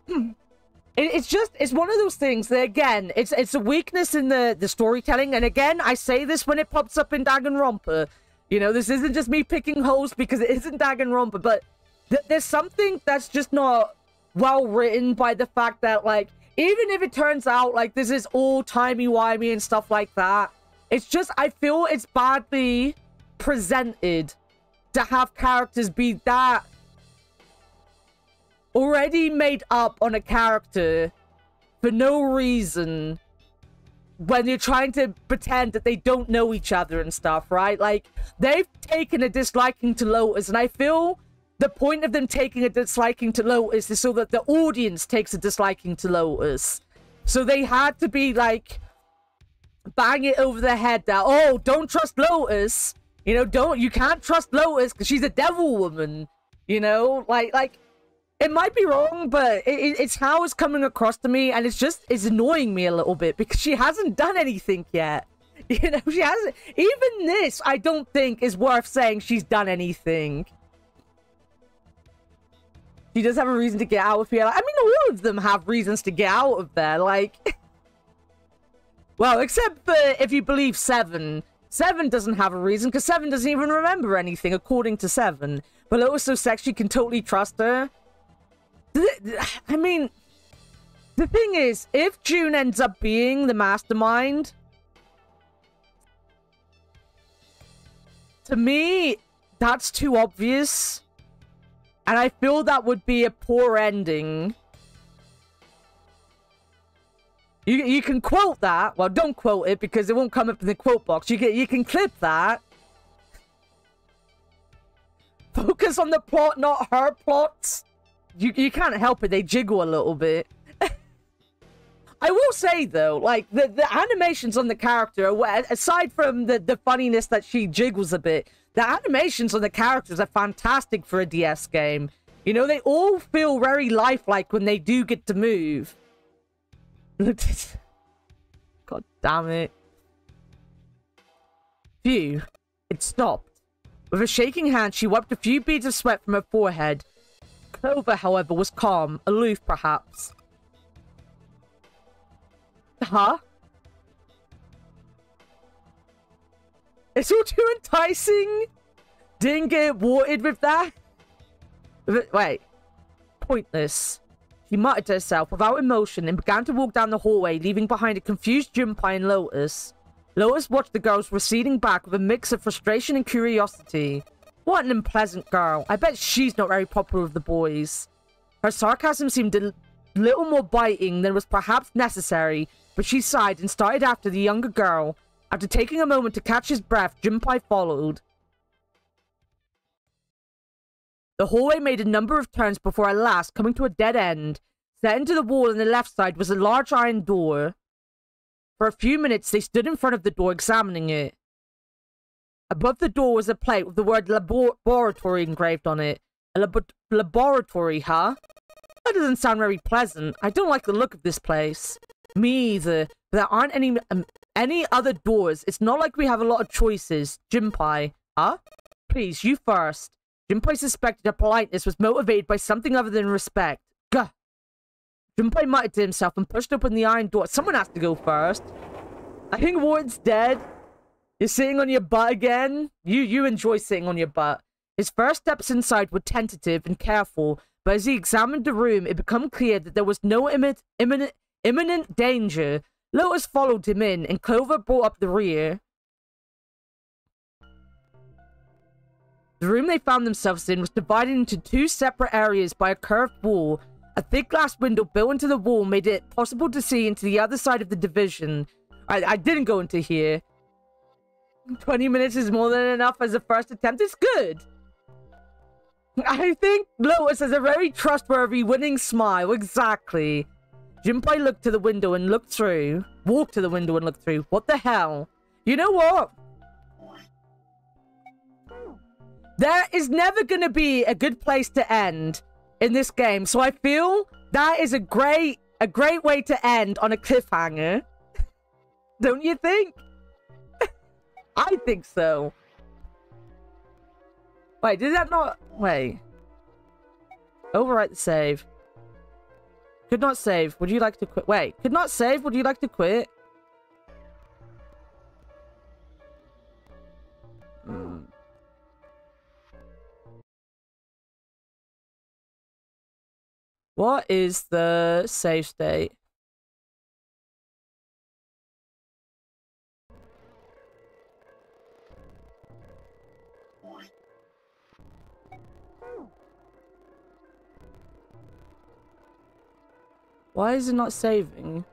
it's one of those things that, again, it's a weakness in the storytelling. And again, I say this when it pops up in Danganronpa. You know, this isn't just me picking holes because it isn't Danganronpa, but there's something that's just not well written by the fact that, like, even if it turns out like this is all timey-wimey and stuff like that, it's just, I feel it's badly presented to have characters be that already made up on a character for no reason when you're trying to pretend that they don't know each other and stuff, right? Like, they've taken a disliking to Lotus, and I feel the point of them taking a disliking to Lotus is so that the audience takes a disliking to Lotus. So they had to be like... bang it over the head that, oh, don't trust Lotus, you know, you can't trust Lotus because she's a devil woman, you know, like it might be wrong, but it's how it's coming across to me, and it's annoying me a little bit because she hasn't done anything yet, you know, she hasn't, even this I don't think is worth saying she's done anything. She does have a reason to get out of here. I mean, all of them have reasons to get out of there, like... Well, except for if you believe 7. 7 doesn't have a reason, because 7 doesn't even remember anything, according to 7. But Lotus so sexy, you can totally trust her. I mean, the thing is, if June ends up being the mastermind, to me, that's too obvious. And I feel that would be a poor ending. You can quote that. Well, don't quote it because it won't come up in the quote box. You can clip that. Focus on the plot, not her plots. You can't help it. They jiggle a little bit. I will say, though, like, the animations on the character, aside from the funniness that she jiggles a bit, the animations on the characters are fantastic for a DS game. You know, they all feel very lifelike when they do get to move. God damn it. Phew. It stopped. With a shaking hand, she wiped a few beads of sweat from her forehead. Clover, however, was calm, aloof perhaps. Huh? It's all too enticing? Didn't get watered with that? Wait. Pointless. she muttered to herself without emotion and began to walk down the hallway, leaving behind a confused Junpei and Lotus. Lotus watched the girls receding back with a mix of frustration and curiosity. What an unpleasant girl. I bet she's not very popular with the boys. Her sarcasm seemed a little more biting than was perhaps necessary, but she sighed and started after the younger girl. After taking a moment to catch his breath, Junpei followed. The hallway made a number of turns before at last coming to a dead end. Set into the wall on the left side was a large iron door. For a few minutes, they stood in front of the door, examining it. Above the door was a plate with the word laboratory engraved on it. A laboratory, huh? That doesn't sound very pleasant. I don't like the look of this place. Me either. But there aren't any other doors. It's not like we have a lot of choices. Junpei, huh? Please, you first. Junpei suspected her politeness was motivated by something other than respect. Gah! Junpei muttered to himself and pushed open the iron door. Someone has to go first. I think Ward's dead. You're sitting on your butt again? You enjoy sitting on your butt. His first steps inside were tentative and careful, but as he examined the room, it became clear that there was no imminent danger. Lotus followed him in, and Clover brought up the rear. The room they found themselves in was divided into two separate areas by a curved wall. A thick glass window built into the wall made it possible to see into the other side of the division. I didn't go into here. 20 minutes is more than enough as a first attempt. It's good. I think Lotus has a very trustworthy, winning smile. Exactly. Junpei looked to the window and looked through. Walked to the window and looked through. What the hell? You know what? There is never going to be a good place to end in this game. So I feel that is a great way to end on a cliffhanger. Don't you think? I think so. Wait, did that not... Wait. Overwrite the save. Could not save. Would you like to quit? Wait. Could not save. Would you like to quit? What is the save state? Why is it not saving?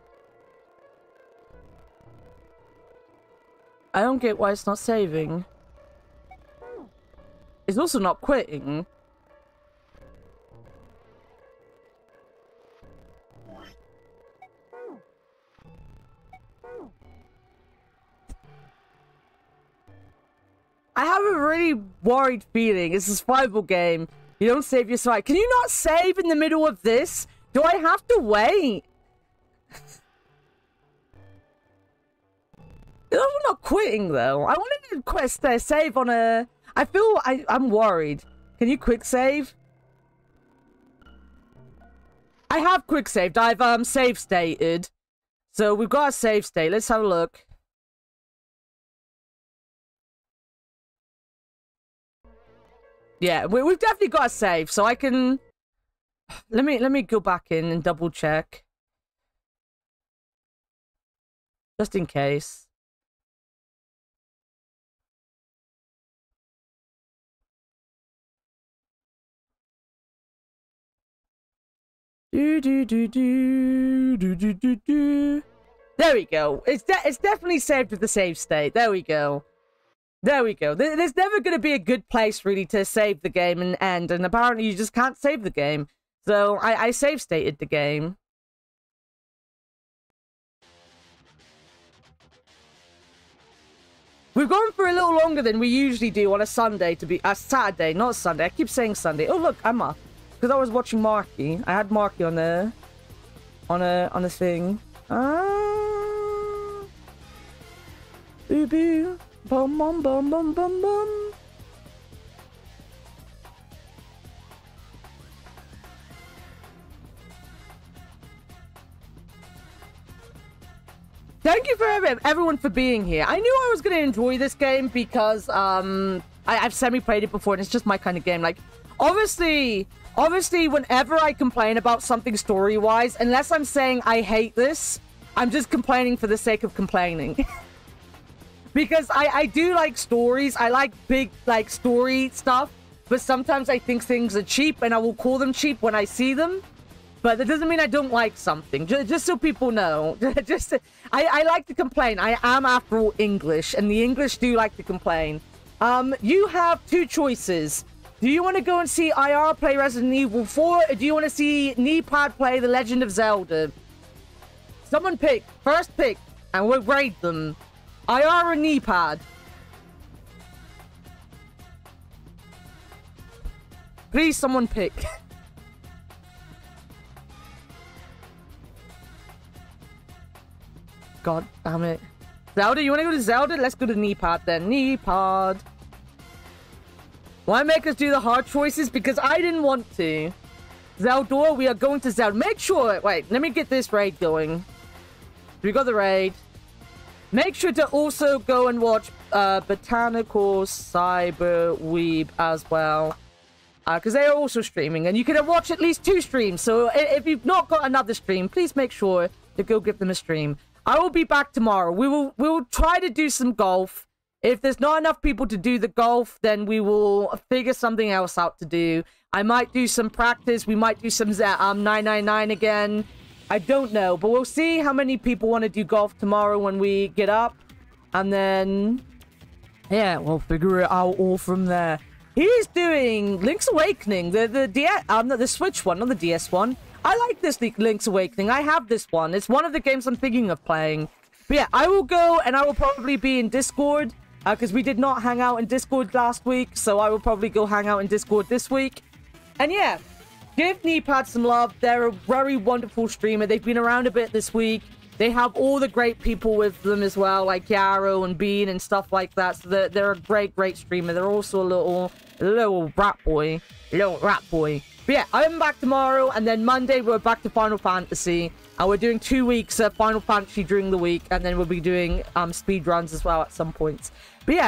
I don't get why it's not saving. It's also not quitting. I have a really worried feeling. It's a survival game. You don't save your side. Can you not save in the middle of this? Do I have to wait? I'm not quitting though. I wanted to quit save on a... I feel I'm worried. Can you quick save? I have quick saved. I've save stated. So we've got a save state. Let's have a look. Yeah, we've definitely got a save, so I can... Let me go back in and double check. Just in case. There we go. It's definitely saved with the save state. There we go. There we go. There's never going to be a good place, really, to save the game and end. And apparently you just can't save the game. So I save stated the game. We've gone for a little longer than we usually do on a Sunday to be... Saturday, not Sunday. I keep saying Sunday. Oh, look, Emma. Because I was watching Marky. I had Marky on a thing. Boo boo. Bum bum bum bum bum bum. Thank you for everyone for being here. I knew I was going to enjoy this game because I've semi-played it before, and it's just my kind of game. Like, obviously, whenever I complain about something story-wise, unless I'm saying I hate this, I'm just complaining for the sake of complaining. Because I do like stories. I like big, like, story stuff. But sometimes I think things are cheap, and I will call them cheap when I see them. But that doesn't mean I don't like something. Just so people know. I like to complain. I am, after all, English. And the English do like to complain. You have two choices. Do you want to go and see IR play Resident Evil 4? Or do you want to see Neepad play The Legend of Zelda? Someone pick. First pick. And we'll grade them. IR or Neepad? Please, someone pick. God damn it. Zelda, you want to go to Zelda? Let's go to Neepad then. Neepad. Why make us do the hard choices? Because I didn't want to. Zeldor, we are going to Zelda. Make sure... Wait, let me get this raid going. We got the raid. Make sure to also go and watch Botanical Cyber Weeb as well. Because they are also streaming. And you can watch at least 2 streams. So if you've not got another stream, please make sure to go give them a stream. I will be back tomorrow. We will try to do some golf. If there's not enough people to do the golf, then we will figure something else out to do. I might do some practice. We might do some 999 again. I don't know. But we'll see how many people want to do golf tomorrow when we get up. And then... yeah, we'll figure it out all from there. He's doing Link's Awakening. The Switch one, not the DS one. I like this Link's Awakening. I have this one. It's one of the games I'm thinking of playing. But yeah, I will go and I will probably be in Discord. Because we did not hang out in Discord last week. So I will probably go hang out in Discord this week. And yeah, give Neepad some love. They're a very wonderful streamer. They've been around a bit this week. They have all the great people with them as well. Like Yarrow and Bean and stuff like that. So they're a great streamer. They're also a little rat boy. But yeah, I'm back tomorrow, and then Monday we're back to Final Fantasy. And we're doing 2 weeks of Final Fantasy during the week, and then we'll be doing speed runs as well at some points.